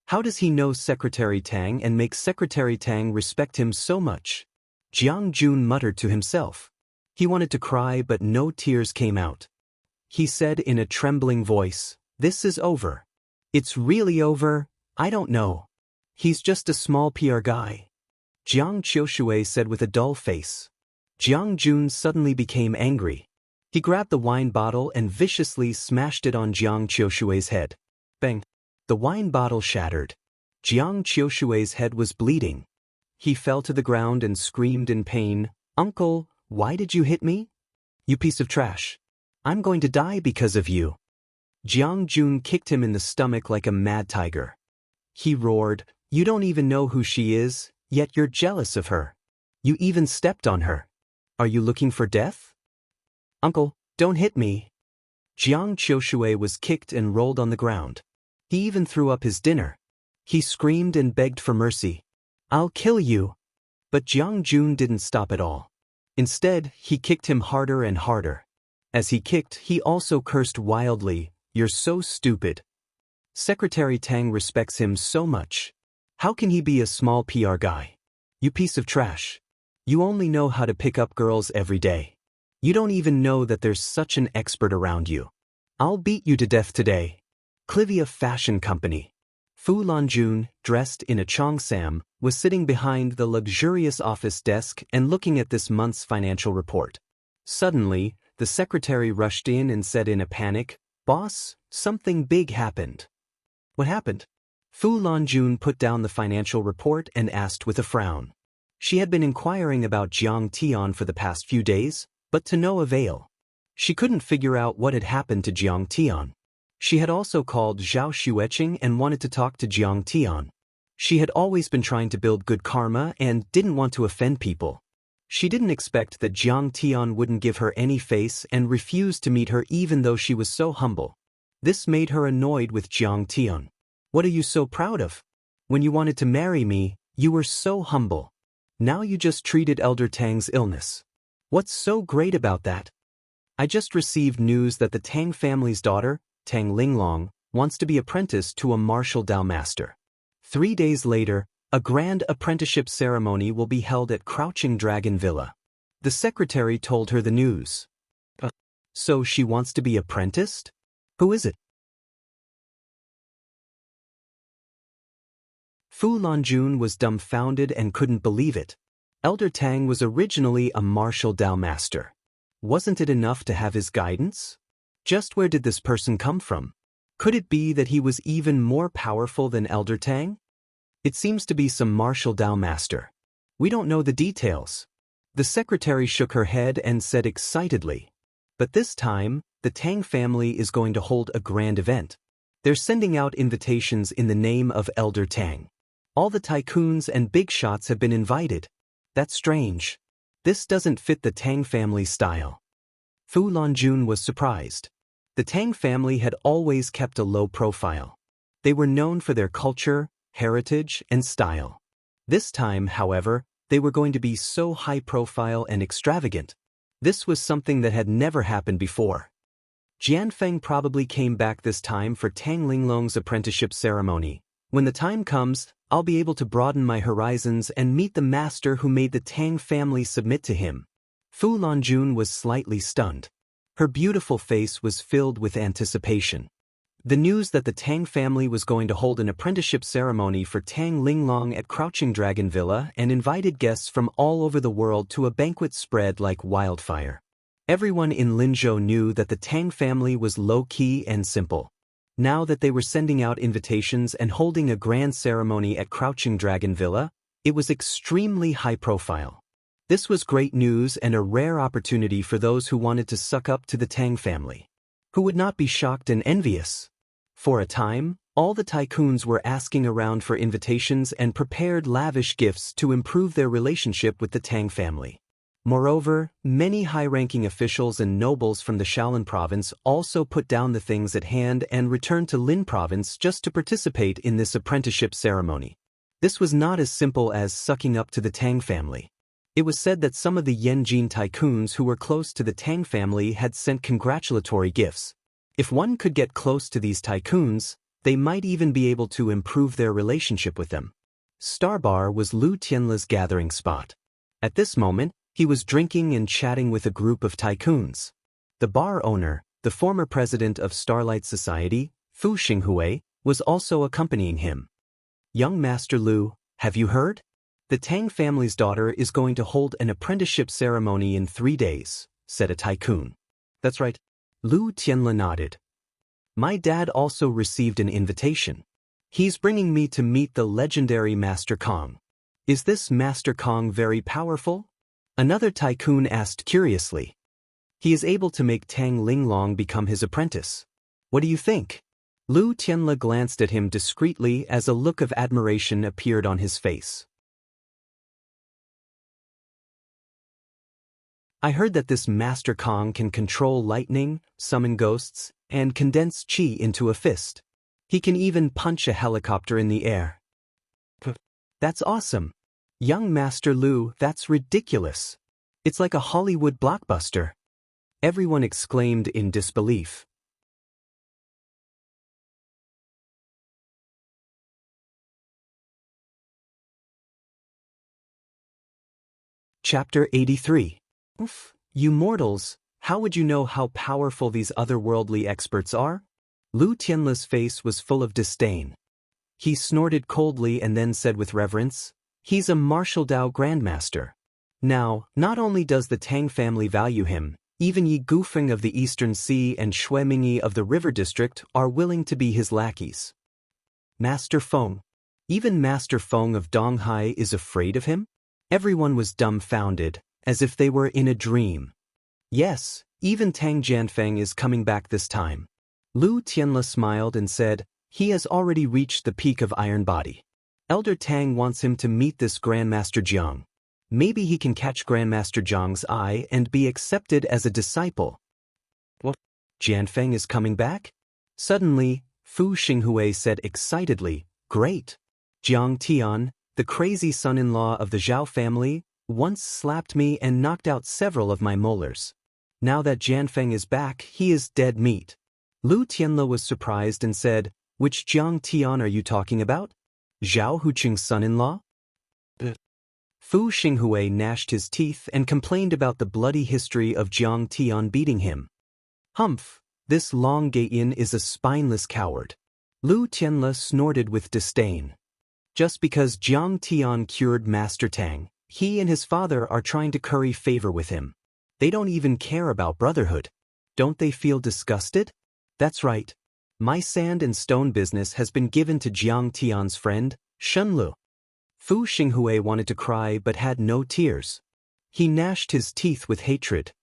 How does he know Secretary Tang and make Secretary Tang respect him so much? Jiang Jun muttered to himself. He wanted to cry, but no tears came out. He said in a trembling voice, "This is over. It's really over, I don't know. He's just a small PR guy." Jiang Qiushui said with a dull face. Jiang Jun suddenly became angry. He grabbed the wine bottle and viciously smashed it on Jiang Qiushui's head. Bang! The wine bottle shattered. Jiang Qiushui's head was bleeding. He fell to the ground and screamed in pain, "Uncle, why did you hit me? You piece of trash. I'm going to die because of you." Jiang Jun kicked him in the stomach like a mad tiger. He roared, "You don't even know who she is, yet you're jealous of her. You even stepped on her. Are you looking for death? Uncle, don't hit me." Jiang Qiushui was kicked and rolled on the ground. He even threw up his dinner. He screamed and begged for mercy. "I'll kill you." But Jiang Jun didn't stop at all. Instead, he kicked him harder and harder. As he kicked, he also cursed wildly, "You're so stupid. Secretary Tang respects him so much. How can he be a small PR guy? You piece of trash. You only know how to pick up girls every day. You don't even know that there's such an expert around you. I'll beat you to death today." Clivia Fashion Company. Fu Lanjun, dressed in a cheongsam, was sitting behind the luxurious office desk and looking at this month's financial report. Suddenly, the secretary rushed in and said in a panic, "Boss, something big happened." "What happened?" Fu Lanjun put down the financial report and asked with a frown. She had been inquiring about Jiang Tian for the past few days, but to no avail. She couldn't figure out what had happened to Jiang Tian. She had also called Zhao Xueqing and wanted to talk to Jiang Tian. She had always been trying to build good karma and didn't want to offend people. She didn't expect that Jiang Tian wouldn't give her any face and refused to meet her even though she was so humble. This made her annoyed with Jiang Tian. What are you so proud of? When you wanted to marry me, you were so humble. Now you just treated Elder Tang's illness. What's so great about that? I just received news that the Tang family's daughter, Tang Linglong, wants to be apprenticed to a martial Dao master. 3 days later, a grand apprenticeship ceremony will be held at Crouching Dragon Villa. The secretary told her the news. So she wants to be apprenticed? Who is it? Fu Lanjun was dumbfounded and couldn't believe it. Elder Tang was originally a martial Dao master. Wasn't it enough to have his guidance? Just where did this person come from? Could it be that he was even more powerful than Elder Tang? It seems to be some martial Dao master. We don't know the details. The secretary shook her head and said excitedly. But this time, the Tang family is going to hold a grand event. They're sending out invitations in the name of Elder Tang. All the tycoons and big shots have been invited. That's strange. This doesn't fit the Tang family style. Fu Lanjun was surprised. The Tang family had always kept a low profile. They were known for their culture, heritage, and style. This time, however, they were going to be so high profile and extravagant. This was something that had never happened before. Jianfeng probably came back this time for Tang Linglong's apprenticeship ceremony. When the time comes, I'll be able to broaden my horizons and meet the master who made the Tang family submit to him. Fu Lanjun was slightly stunned. Her beautiful face was filled with anticipation. The news that the Tang family was going to hold an apprenticeship ceremony for Tang Linglong at Crouching Dragon Villa and invited guests from all over the world to a banquet spread like wildfire. Everyone in Linzhou knew that the Tang family was low-key and simple. Now that they were sending out invitations and holding a grand ceremony at Crouching Dragon Villa, it was extremely high-profile. This was great news and a rare opportunity for those who wanted to suck up to the Tang family. Who would not be shocked and envious? For a time, all the tycoons were asking around for invitations and prepared lavish gifts to improve their relationship with the Tang family. Moreover, many high-ranking officials and nobles from the Shaolin province also put down the things at hand and returned to Lin province just to participate in this apprenticeship ceremony. This was not as simple as sucking up to the Tang family. It was said that some of the Yanjin tycoons who were close to the Tang family had sent congratulatory gifts. If one could get close to these tycoons, they might even be able to improve their relationship with them. Starbar was Lu Tianle's gathering spot. At this moment, he was drinking and chatting with a group of tycoons. The bar owner, the former president of Starlight Society, Fu Xinghui, was also accompanying him. Young Master Lu, have you heard? The Tang family's daughter is going to hold an apprenticeship ceremony in 3 days, said a tycoon. That's right. Lu Tianle nodded. My dad also received an invitation. He's bringing me to meet the legendary Master Kong. Is this Master Kong very powerful? Another tycoon asked curiously. He is able to make Tang Linglong become his apprentice. What do you think? Lu Tianle glanced at him discreetly as a look of admiration appeared on his face. I heard that this Master Kong can control lightning, summon ghosts, and condense qi into a fist. He can even punch a helicopter in the air. That's awesome. Young Master Lu, that's ridiculous. It's like a Hollywood blockbuster. Everyone exclaimed in disbelief. Chapter 83. Oof, you mortals, how would you know how powerful these otherworldly experts are? Lu Tianle's face was full of disdain. He snorted coldly and then said with reverence, he's a martial Dao grandmaster. Now, not only does the Tang family value him, even Yi Gufeng of the Eastern Sea and Shui Mingyi of the River District are willing to be his lackeys. Master Feng. Even Master Feng of Donghai is afraid of him? Everyone was dumbfounded, as if they were in a dream. Yes, Even Tang Jianfeng is coming back this time. Lu Tianle smiled and said, he has already reached the peak of Iron Body. Elder Tang wants him to meet this Grandmaster Jiang. Maybe he can catch Grandmaster Jiang's eye and be accepted as a disciple. What? Jianfeng is coming back? Suddenly, Fu Xinghui said excitedly, great. Jiang Tian, the crazy son-in-law of the Zhao family, once slapped me and knocked out several of my molars. Now that Jianfeng is back, he is dead meat. Lu Tianle was surprised and said, which Jiang Tian are you talking about? Zhao Huqing's son-in-law? Fu Xinghui gnashed his teeth and complained about the bloody history of Jiang Tian beating him. Humph, this Long Gaiyan is a spineless coward. Lu Tianle snorted with disdain. Just because Jiang Tian cured Master Tang, he and his father are trying to curry favor with him. They don't even care about brotherhood. Don't they feel disgusted? That's right. My sand and stone business has been given to Jiang Tian's friend, Shenlu. Fu Xinghui wanted to cry but had no tears. He gnashed his teeth with hatred.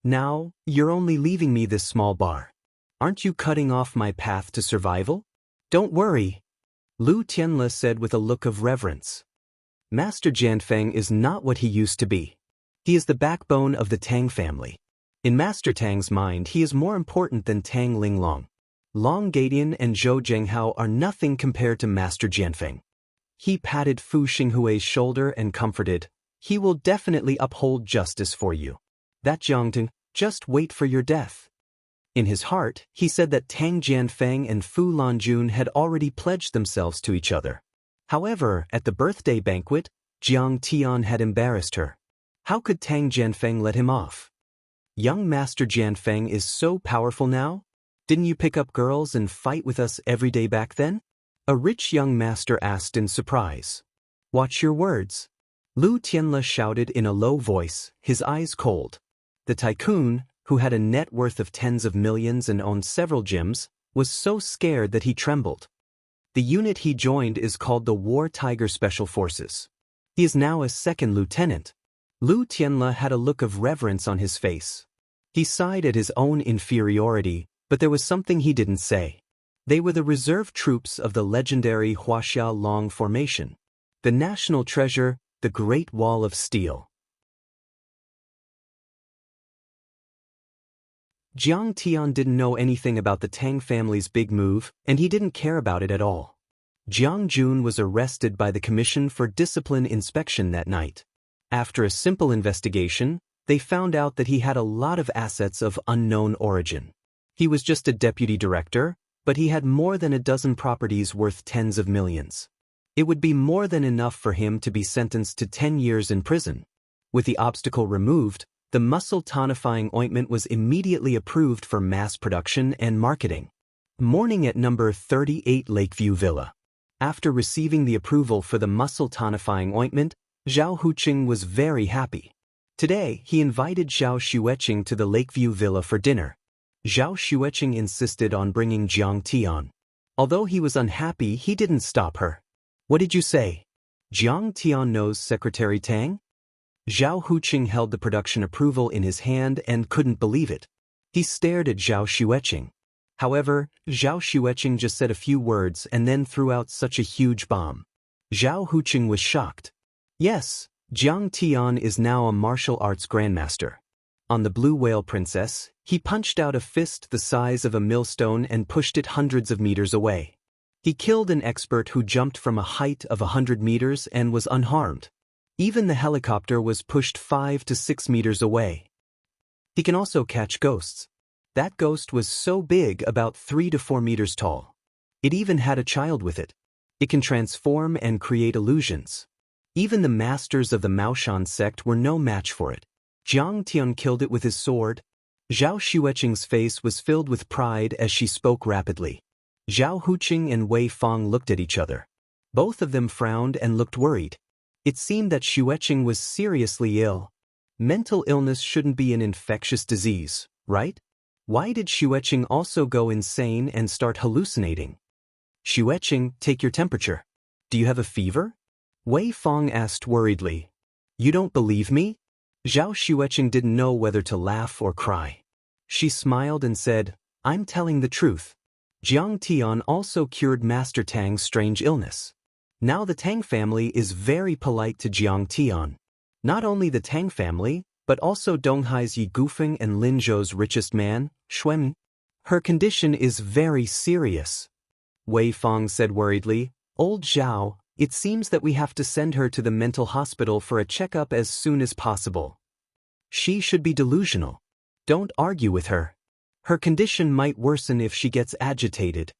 Now, you're only leaving me this small bar. Aren't you cutting off my path to survival? Don't worry, Lu Tianle said with a look of reverence. Master Jianfeng is not what he used to be. He is the backbone of the Tang family. In Master Tang's mind, he is more important than Tang Linglong. Long Gaiyan and Zhou Zhenghao are nothing compared to Master Jianfeng. He patted Fu Xinghui's shoulder and comforted, he will definitely uphold justice for you. That Jiangteng, just wait for your death. In his heart, he said that Tang Jianfeng and Fu Lanjun had already pledged themselves to each other. However, at the birthday banquet, Jiang Tian had embarrassed her. How could Tang Jianfeng let him off? Young Master Jianfeng is so powerful now? Didn't you pick up girls and fight with us every day back then? A rich young master asked in surprise. Watch your words. Lu Tianle shouted in a low voice, his eyes cold. The tycoon, who had a net worth of tens of millions and owned several gyms, was so scared that he trembled. The unit he joined is called the War Tiger Special Forces. He is now a second lieutenant. Lu Tianle had a look of reverence on his face. He sighed at his own inferiority, but there was something he didn't say. They were the reserve troops of the legendary Huaxia Long Formation. The national treasure, the Great Wall of Steel. Jiang Tian didn't know anything about the Tang family's big move, and he didn't care about it at all. Jiang Jun was arrested by the Commission for Discipline Inspection that night. After a simple investigation, they found out that he had a lot of assets of unknown origin. He was just a deputy director, but he had more than a dozen properties worth tens of millions. It would be more than enough for him to be sentenced to 10 years in prison. With the obstacle removed, the muscle tonifying ointment was immediately approved for mass production and marketing. Morning at number 38 Lakeview Villa. After receiving the approval for the muscle tonifying ointment, Zhao Huqing was very happy. Today, he invited Zhao Xueqing to the Lakeview Villa for dinner. Zhao Xueqing insisted on bringing Jiang Tian. Although he was unhappy, he didn't stop her. What did you say? Jiang Tian knows Secretary Tang? Zhao Huqing held the production approval in his hand and couldn't believe it. He stared at Zhao Xueqing. However, Zhao Xueqing just said a few words and then threw out such a huge bomb. Zhao Huqing was shocked. Yes, Jiang Tian is now a martial arts grandmaster. On the Blue Whale Princess, he punched out a fist the size of a millstone and pushed it hundreds of meters away. He killed an expert who jumped from a height of 100 meters and was unharmed. Even the helicopter was pushed 5 to 6 meters away. He can also catch ghosts. That ghost was so big, about 3 to 4 meters tall. It even had a child with it. It can transform and create illusions. Even the masters of the Maoshan sect were no match for it. Jiang Tian killed it with his sword. Zhao Xueqing's face was filled with pride as she spoke rapidly. Zhao Huqing and Wei Fong looked at each other. Both of them frowned and looked worried. It seemed that Xueqing was seriously ill. Mental illness shouldn't be an infectious disease, right? Why did Xueqing also go insane and start hallucinating? Xueqing, take your temperature. Do you have a fever? Wei Fong asked worriedly. You don't believe me? Zhao Xueqing didn't know whether to laugh or cry. She smiled and said, I'm telling the truth. Jiang Tian also cured Master Tang's strange illness. Now the Tang family is very polite to Jiang Tian. Not only the Tang family, but also Donghai's Yi Gufeng and Linzhou's richest man, Xuan. Her condition is very serious. Wei Fang said worriedly, Old Zhao, it seems that we have to send her to the mental hospital for a checkup as soon as possible. She should be delusional. Don't argue with her. Her condition might worsen if she gets agitated.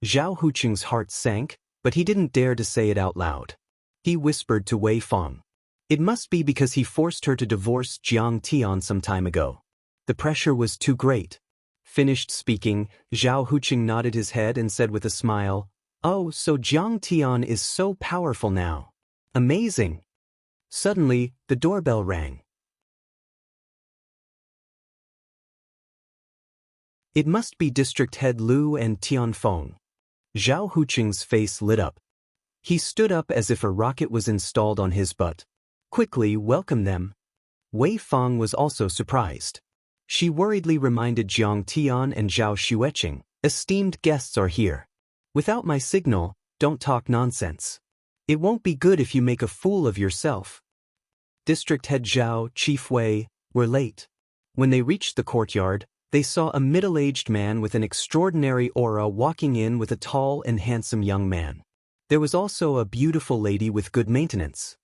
Zhao Huqing's heart sank, but he didn't dare to say it out loud. He whispered to Wei Fang. It must be because he forced her to divorce Jiang Tian some time ago. The pressure was too great. Finished speaking, Zhao Huqing nodded his head and said with a smile, Oh, so Jiang Tian is so powerful now. Amazing. Suddenly, the doorbell rang. It must be District Head Lu and Tianfeng. Zhao Huqing's face lit up. He stood up as if a rocket was installed on his butt. Quickly welcome them. Wei Fang was also surprised. She worriedly reminded Jiang Tian and Zhao Xueqing, esteemed guests are here. Without my signal, don't talk nonsense. It won't be good if you make a fool of yourself. District Head Zhao, Chief Wei, were late. When they reached the courtyard, they saw a middle-aged man with an extraordinary aura walking in with a tall and handsome young man. There was also a beautiful lady with good maintenance.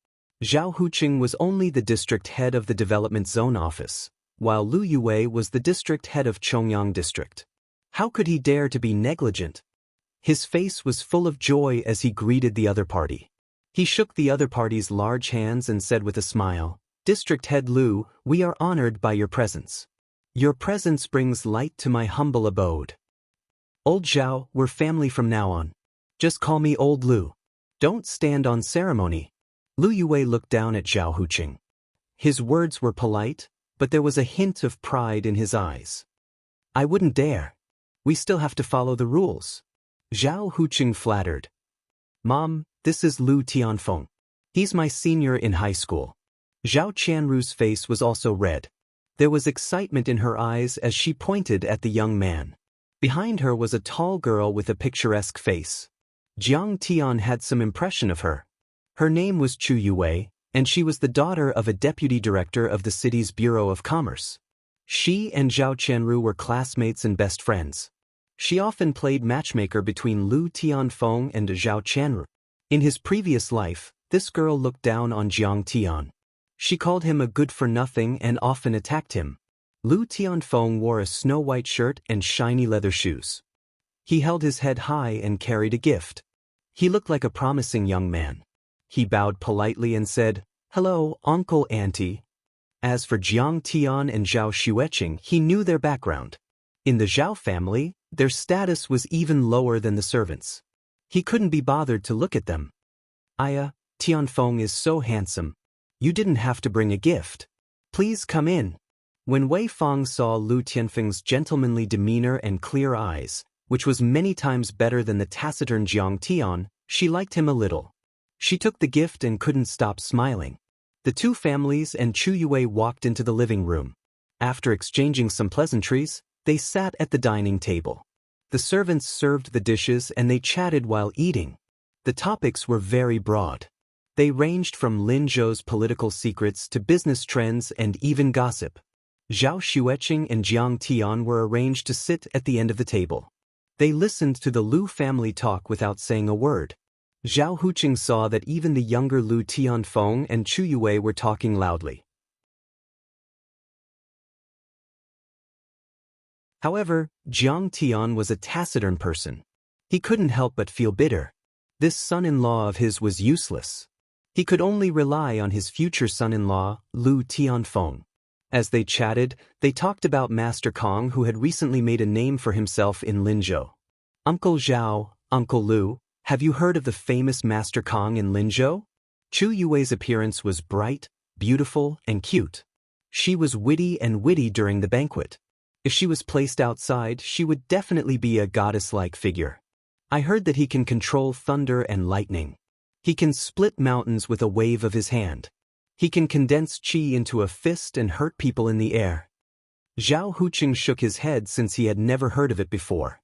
Zhao Huqing was only the district head of the Development Zone office, while Lu Yue was the district head of Chongyang District. How could he dare to be negligent? His face was full of joy as he greeted the other party. He shook the other party's large hands and said with a smile, District Head Lu, we are honored by your presence. Your presence brings light to my humble abode. Old Zhao, we're family from now on. Just call me Old Lu. Don't stand on ceremony. Lu Yue looked down at Zhao Huqing. His words were polite, but there was a hint of pride in his eyes. I wouldn't dare. We still have to follow the rules. Zhao Huqing flattered. Mom, this is Lu Tianfeng. He's my senior in high school. Zhao Qianru's face was also red. There was excitement in her eyes as she pointed at the young man. Behind her was a tall girl with a picturesque face. Jiang Tian had some impression of her. Her name was Chu Yue, and she was the daughter of a deputy director of the city's Bureau of Commerce. She and Zhao Qianru were classmates and best friends. She often played matchmaker between Lu Tianfeng and Zhao Qianru. In his previous life, this girl looked down on Jiang Tian. She called him a good-for-nothing and often attacked him. Lu Tianfeng wore a snow-white shirt and shiny leather shoes. He held his head high and carried a gift. He looked like a promising young man. He bowed politely and said, Hello, Uncle Auntie. As for Jiang Tian and Zhao Xueqing, he knew their background. In the Zhao family, their status was even lower than the servants. He couldn't be bothered to look at them. Tianfeng is so handsome. You didn't have to bring a gift. Please come in. When Wei Fang saw Lu Tianfeng's gentlemanly demeanor and clear eyes, which was many times better than the taciturn Jiang Tian, she liked him a little. She took the gift and couldn't stop smiling. The two families and Chu Yue walked into the living room. After exchanging some pleasantries, they sat at the dining table. The servants served the dishes and they chatted while eating. The topics were very broad. They ranged from Linzhou's political secrets to business trends and even gossip. Zhao Xueqing and Jiang Tian were arranged to sit at the end of the table. They listened to the Lu family talk without saying a word. Zhao Huqing saw that even the younger Lu Tianfeng and Chu Yue were talking loudly. However, Jiang Tian was a taciturn person. He couldn't help but feel bitter. This son-in-law of his was useless. He could only rely on his future son-in-law, Lu Tianfeng. As they chatted, they talked about Master Kong, who had recently made a name for himself in Linzhou. Uncle Zhao, Uncle Lu, have you heard of the famous Master Kong in Linzhou? Chu Yue's appearance was bright, beautiful, and cute. She was witty during the banquet. If she was placed outside, she would definitely be a goddess-like figure. I heard that he can control thunder and lightning. He can split mountains with a wave of his hand. He can condense qi into a fist and hurt people in the air. Zhao Huqing shook his head since he had never heard of it before.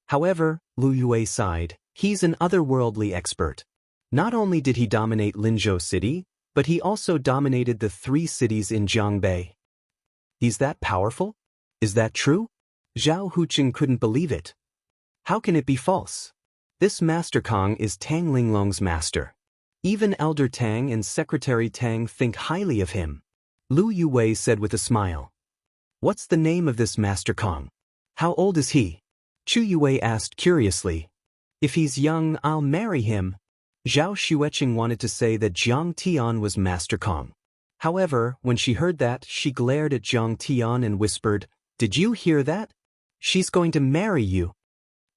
However, Lu Yue sighed, he's an otherworldly expert. Not only did he dominate Linzhou City, but he also dominated the 3 cities in Jiangbei. He's that powerful? Is that true? Zhao Huqing couldn't believe it. How can it be false? This Master Kong is Tang Linglong's master. Even Elder Tang and Secretary Tang think highly of him. Lu Yue said with a smile. What's the name of this Master Kong? How old is he? Chu Yue asked curiously. If he's young, I'll marry him. Zhao Xueqing wanted to say that Jiang Tian was Master Kong. However, when she heard that, she glared at Jiang Tian and whispered, Did you hear that? She's going to marry you.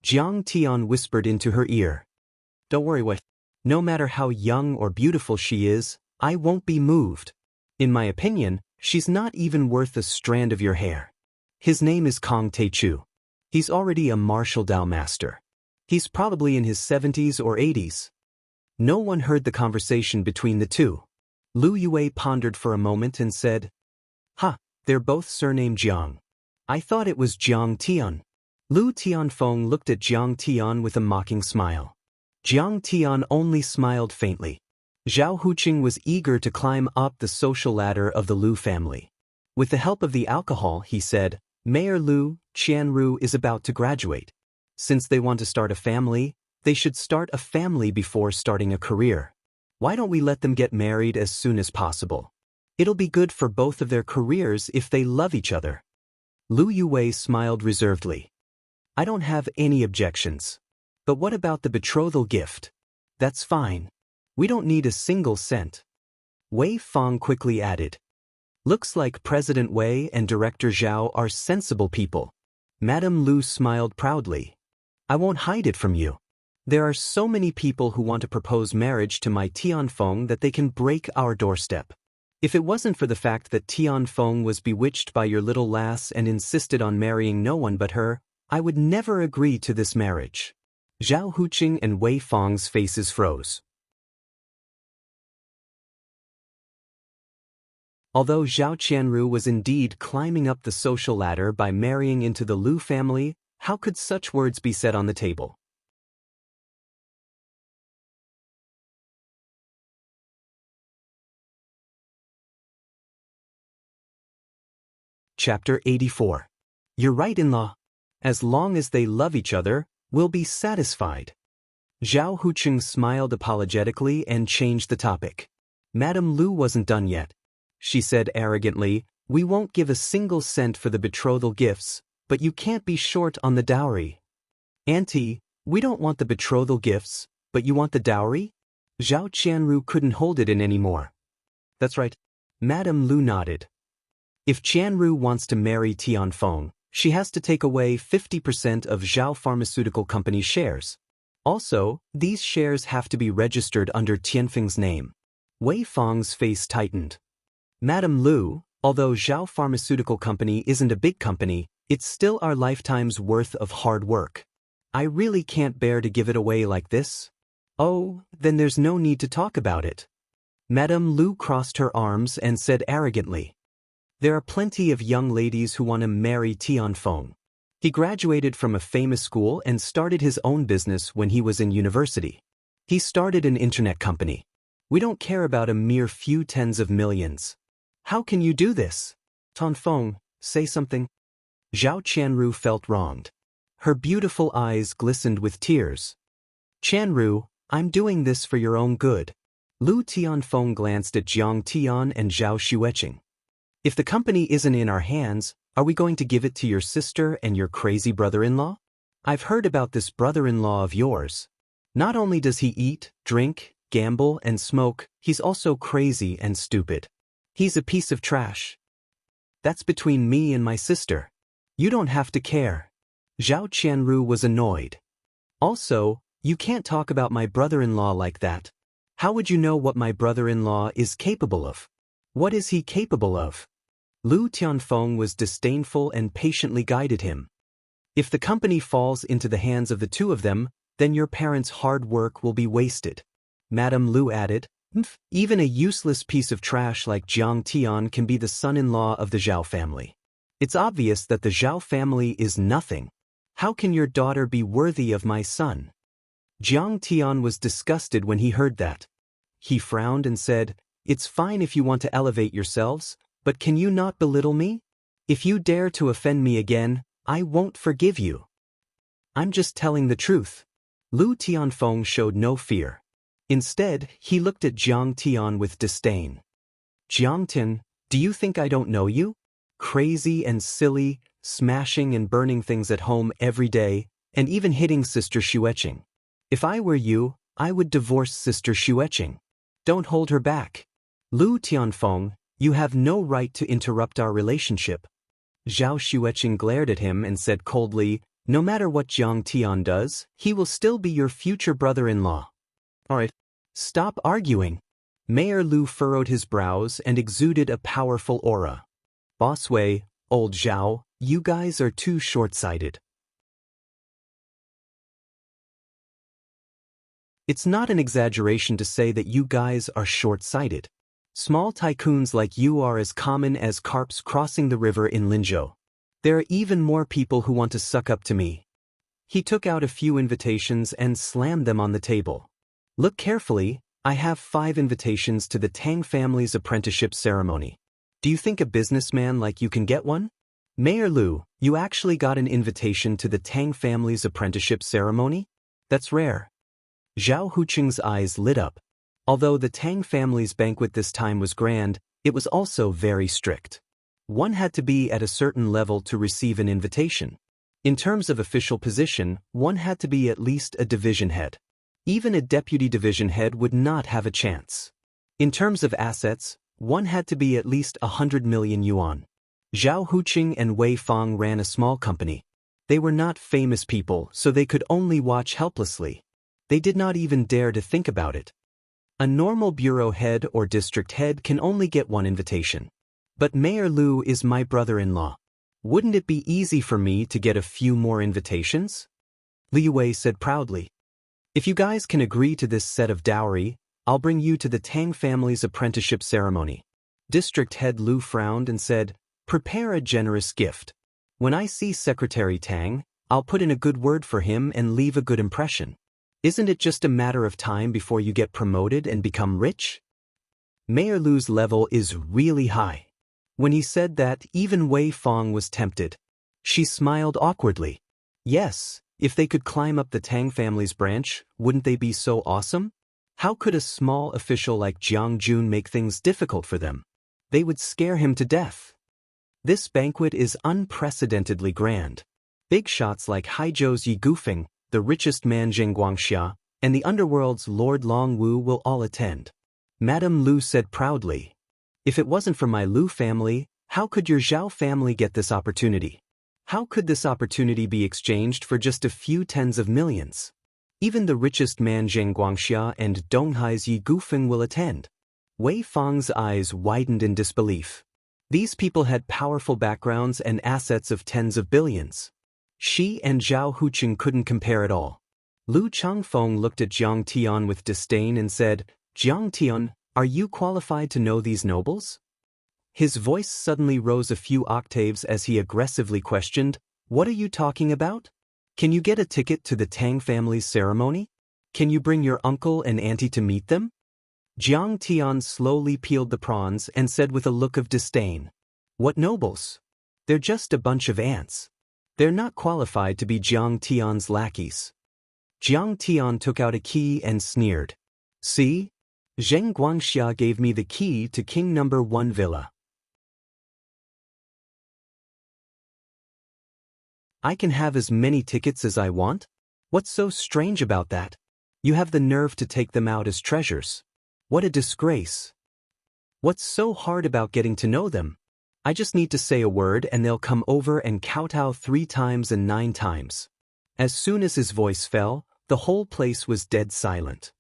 Jiang Tian whispered into her ear. Don't worry, wife. No matter how young or beautiful she is, I won't be moved. In my opinion, she's not even worth a strand of your hair. His name is Kong Teichu. He's already a martial Dao master. He's probably in his 70s or 80s. No one heard the conversation between the two. Lu Yue pondered for a moment and said, they're both surnamed Jiang. I thought it was Jiang Tian. Lu Tianfeng looked at Jiang Tian with a mocking smile. Jiang Tian only smiled faintly. Zhao Huqing was eager to climb up the social ladder of the Lu family. With the help of the alcohol, he said, Mayor Lu Qianru is about to graduate. Since they want to start a family, they should start a family before starting a career. Why don't we let them get married as soon as possible? It'll be good for both of their careers if they love each other. Lu Yue smiled reservedly. I don't have any objections. But what about the betrothal gift? That's fine. We don't need a single cent. Wei Fang quickly added. Looks like President Wei and Director Zhao are sensible people. Madame Lu smiled proudly. I won't hide it from you. There are so many people who want to propose marriage to my Tianfeng that they can break our doorstep. If it wasn't for the fact that Tianfeng was bewitched by your little lass and insisted on marrying no one but her, I would never agree to this marriage. Zhao Huqing and Wei Fang's faces froze. Although Zhao Qianru was indeed climbing up the social ladder by marrying into the Lu family, how could such words be said on the table? Chapter 84. You're right, in-law. As long as they love each other, we'll be satisfied. Zhao Huqing smiled apologetically and changed the topic. Madame Lu wasn't done yet. She said arrogantly, we won't give a single cent for the betrothal gifts, but you can't be short on the dowry. Auntie, we don't want the betrothal gifts, but you want the dowry? Zhao Qianru couldn't hold it in anymore. That's right. Madame Lu nodded. If Qianru wants to marry Tianfeng, she has to take away 50% of Zhao Pharmaceutical Company's shares. Also, these shares have to be registered under Tianfeng's name. Wei Fang's face tightened. Madame Lu, although Zhao Pharmaceutical Company isn't a big company, it's still our lifetime's worth of hard work. I really can't bear to give it away like this. Oh, then there's no need to talk about it. Madame Lu crossed her arms and said arrogantly. There are plenty of young ladies who want to marry Tianfeng. He graduated from a famous school and started his own business when he was in university. He started an internet company. We don't care about a mere few tens of millions. How can you do this? Tianfeng, say something. Zhao Qianru felt wronged. Her beautiful eyes glistened with tears. Qianru, I'm doing this for your own good. Lu Tianfeng glanced at Jiang Tian and Zhao Xueqing. If the company isn't in our hands, are we going to give it to your sister and your crazy brother-in-law? I've heard about this brother-in-law of yours. Not only does he eat, drink, gamble, and smoke, he's also crazy and stupid. He's a piece of trash. That's between me and my sister. You don't have to care. Zhao Qianru was annoyed. Also, you can't talk about my brother-in-law like that. How would you know what my brother-in-law is capable of? What is he capable of? Lu Tianfeng was disdainful and patiently guided him. If the company falls into the hands of the two of them, then your parents' hard work will be wasted. Madame Lu added, even a useless piece of trash like Jiang Tian can be the son-in-law of the Zhao family. It's obvious that the Zhao family is nothing. How can your daughter be worthy of my son? Jiang Tian was disgusted when he heard that. He frowned and said, "It's fine if you want to elevate yourselves, but can you not belittle me? If you dare to offend me again, I won't forgive you." "I'm just telling the truth." Lu Tianfeng showed no fear. Instead, he looked at Jiang Tian with disdain. "Jiang Tian, do you think I don't know you? Crazy and silly, smashing and burning things at home every day, and even hitting Sister Xueqing. If I were you, I would divorce Sister Xueqing. Don't hold her back. Lu Tianfeng, you have no right to interrupt our relationship." Zhao Xueqing glared at him and said coldly, "No matter what Jiang Tian does, he will still be your future brother-in-law." "Alright, stop arguing." Mayor Lu furrowed his brows and exuded a powerful aura. "Boss Wei, old Zhao, you guys are too short-sighted." It's not an exaggeration to say that you guys are short-sighted. Small tycoons like you are as common as carps crossing the river in Linzhou. There are even more people who want to suck up to me. He took out a few invitations and slammed them on the table. "Look carefully, I have 5 invitations to the Tang family's apprenticeship ceremony. Do you think a businessman like you can get one?" "Mayor Lu, you actually got an invitation to the Tang family's apprenticeship ceremony? That's rare." Zhao Huqing's eyes lit up. Although the Tang family's banquet this time was grand, it was also very strict. One had to be at a certain level to receive an invitation. In terms of official position, one had to be at least a division head. Even a deputy division head would not have a chance. In terms of assets, one had to be at least 100 million yuan. Zhao Huqing and Wei Fang ran a small company. They were not famous people, so they could only watch helplessly. They did not even dare to think about it. A normal bureau head or district head can only get one invitation. But Mayor Lu is my brother-in-law. Wouldn't it be easy for me to get a few more invitations? Li Wei said proudly. "If you guys can agree to this set of dowry, I'll bring you to the Tang family's apprenticeship ceremony." District head Lu frowned and said, "Prepare a generous gift. When I see Secretary Tang, I'll put in a good word for him and leave a good impression. Isn't it just a matter of time before you get promoted and become rich?" Mayor Lu's level is really high. When he said that, even Wei Fang was tempted. She smiled awkwardly. Yes, if they could climb up the Tang family's branch, wouldn't they be so awesome? How could a small official like Jiang Jun make things difficult for them? They would scare him to death. This banquet is unprecedentedly grand. Big shots like Haizhou's Yi Gufeng, the richest man Zheng Guangxia, and the underworld's Lord Long Wu will all attend. Madame Lu said proudly, "If it wasn't for my Lu family, how could your Zhao family get this opportunity? How could this opportunity be exchanged for just a few tens of millions? Even the richest man Zheng Guangxia and Donghai's Yi Gufeng will attend." Wei Fang's eyes widened in disbelief. These people had powerful backgrounds and assets of tens of billions. She and Zhao Huqing couldn't compare at all. Lu Changfeng looked at Jiang Tian with disdain and said, "Jiang Tian, are you qualified to know these nobles?" His voice suddenly rose a few octaves as he aggressively questioned, "What are you talking about? Can you get a ticket to the Tang family's ceremony? Can you bring your uncle and auntie to meet them?" Jiang Tian slowly peeled the prawns and said with a look of disdain, "What nobles? They're just a bunch of ants. They're not qualified to be Jiang Tian's lackeys." Jiang Tian took out a key and sneered. "See? Zheng Guangxia gave me the key to King No. 1 Villa. I can have as many tickets as I want? What's so strange about that? You have the nerve to take them out as treasures. What a disgrace. What's so hard about getting to know them? I just need to say a word and they'll come over and kowtow 3 times and 9 times. As soon as his voice fell, the whole place was dead silent.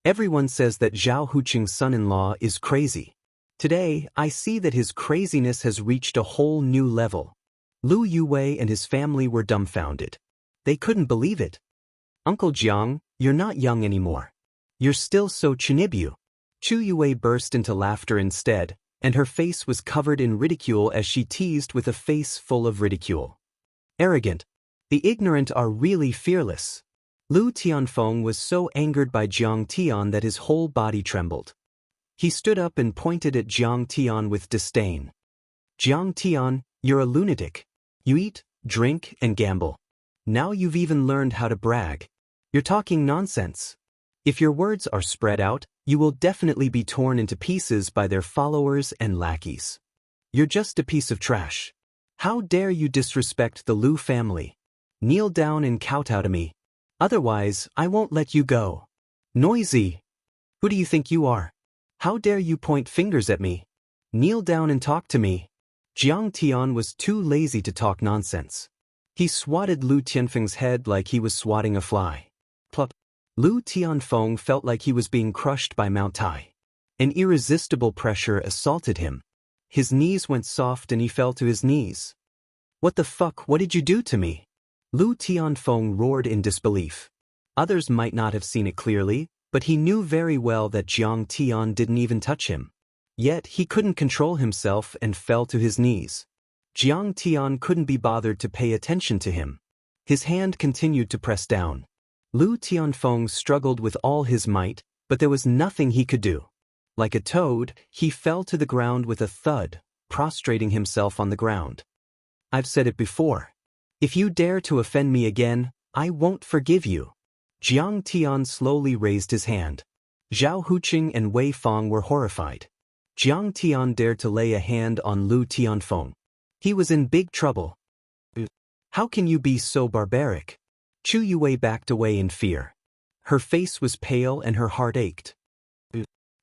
Everyone says that Zhao Huqing's son-in-law is crazy. Today, I see that his craziness has reached a whole new level. Lu Yuwei and his family were dumbfounded. They couldn't believe it. "Uncle Jiang, you're not young anymore. You're still so chinibu." Chu Yuwei burst into laughter instead, and her face was covered in ridicule as she teased with a face full of ridicule. Arrogant. The ignorant are really fearless. Lu Tianfeng was so angered by Jiang Tian that his whole body trembled. He stood up and pointed at Jiang Tian with disdain. Jiang Tian, you're a lunatic. You eat, drink, and gamble. Now you've even learned how to brag. You're talking nonsense. If your words are spread out, you will definitely be torn into pieces by their followers and lackeys. You're just a piece of trash. How dare you disrespect the Lu family? Kneel down and kowtow to me. Otherwise, I won't let you go. Noisy. Who do you think you are? How dare you point fingers at me? Kneel down and talk to me. Jiang Tian was too lazy to talk nonsense. He swatted Lu Tianfeng's head like he was swatting a fly. Plop. Lu Tianfeng felt like he was being crushed by Mount Tai. An irresistible pressure assaulted him. His knees went soft and he fell to his knees. What the fuck, what did you do to me? Lu Tianfeng roared in disbelief. Others might not have seen it clearly, but he knew very well that Jiang Tian didn't even touch him. Yet he couldn't control himself and fell to his knees. Jiang Tian couldn't be bothered to pay attention to him. His hand continued to press down. Lu Tianfeng struggled with all his might, but there was nothing he could do. Like a toad, he fell to the ground with a thud, prostrating himself on the ground. I've said it before. If you dare to offend me again, I won't forgive you. Jiang Tian slowly raised his hand. Zhao Huqing and Wei Fang were horrified. Jiang Tian dared to lay a hand on Lu Tianfeng. He was in big trouble. How can you be so barbaric? Chu Yue backed away in fear. Her face was pale and her heart ached.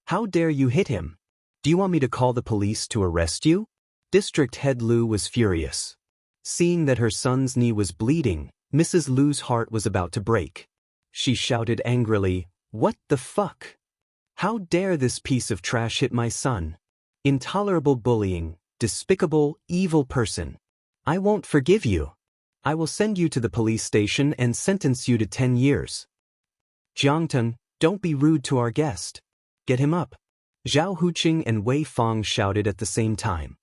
How dare you hit him? Do you want me to call the police to arrest you? District Head Lu was furious. Seeing that her son's knee was bleeding, Mrs. Lu's heart was about to break. She shouted angrily, "What the fuck? How dare this piece of trash hit my son? Intolerable bullying, despicable, evil person. I won't forgive you. I will send you to the police station and sentence you to 10 years. Jiangtan, don't be rude to our guest. Get him up." Zhao Huqing and Wei Fang shouted at the same time.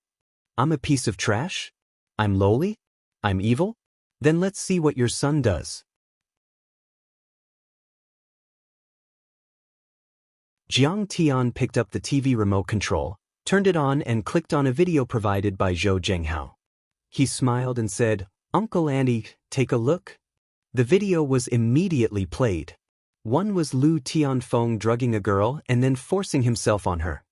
I'm a piece of trash? I'm lowly? I'm evil? Then let's see what your son does. Jiang Tian picked up the TV remote control, turned it on and clicked on a video provided by Zhou Zhenghao. He smiled and said, "Uncle Andy, take a look." The video was immediately played. One was Lu Tianfeng drugging a girl and then forcing himself on her.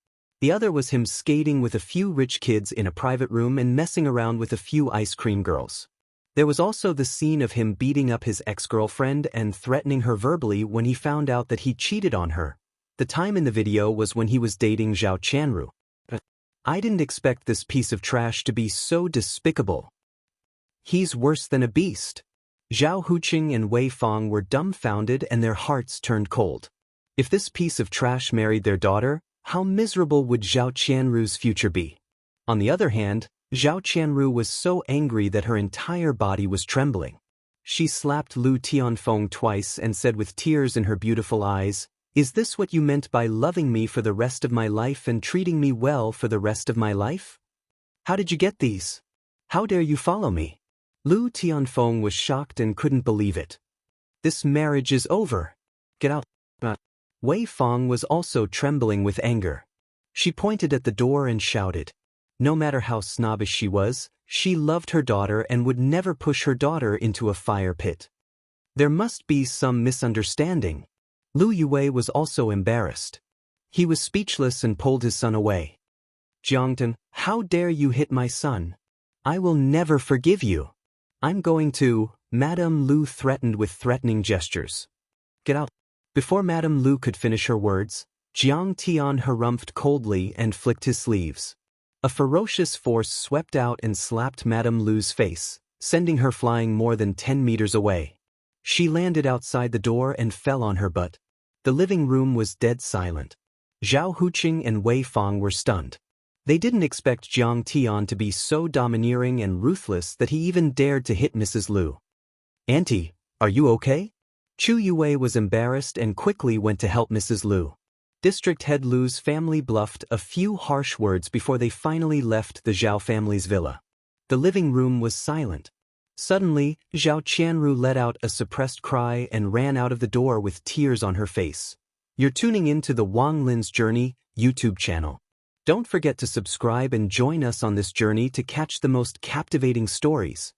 The other was him skating with a few rich kids in a private room and messing around with a few ice cream girls. There was also the scene of him beating up his ex-girlfriend and threatening her verbally when he found out that he cheated on her. The time in the video was when he was dating Zhao Chanru. I didn't expect this piece of trash to be so despicable. He's worse than a beast. Zhao Huqing and Wei Fang were dumbfounded and their hearts turned cold. If this piece of trash married their daughter, how miserable would Zhao Chanru's future be? On the other hand, Zhao Chanru was so angry that her entire body was trembling. She slapped Lu Tianfeng twice and said with tears in her beautiful eyes, "Is this what you meant by loving me for the rest of my life and treating me well for the rest of my life? How did you get these? How dare you follow me?" Lu Tianfeng was shocked and couldn't believe it. "This marriage is over. Get out." Wei Fang was also trembling with anger. She pointed at the door and shouted. No matter how snobbish she was, she loved her daughter and would never push her daughter into a fire pit. There must be some misunderstanding. Lu Yue was also embarrassed. He was speechless and pulled his son away. "Jiangtan, how dare you hit my son? I will never forgive you. I'm going to," Madame Lu threatened with threatening gestures. "Get out." Before Madame Lu could finish her words, Jiang Tian harumphed coldly and flicked his sleeves. A ferocious force swept out and slapped Madame Lu's face, sending her flying more than 10 meters away. She landed outside the door and fell on her butt. The living room was dead silent. Zhao Huqing and Wei Fang were stunned. They didn't expect Jiang Tian to be so domineering and ruthless that he even dared to hit Mrs. Lu. "Auntie, are you okay?" Chu Yue was embarrassed and quickly went to help Mrs. Lu. District Head Lu's family bluffed a few harsh words before they finally left the Zhao family's villa. The living room was silent. Suddenly, Zhao Qianru let out a suppressed cry and ran out of the door with tears on her face. You're tuning in to the Wang Lin's Journey YouTube channel. Don't forget to subscribe and join us on this journey to catch the most captivating stories.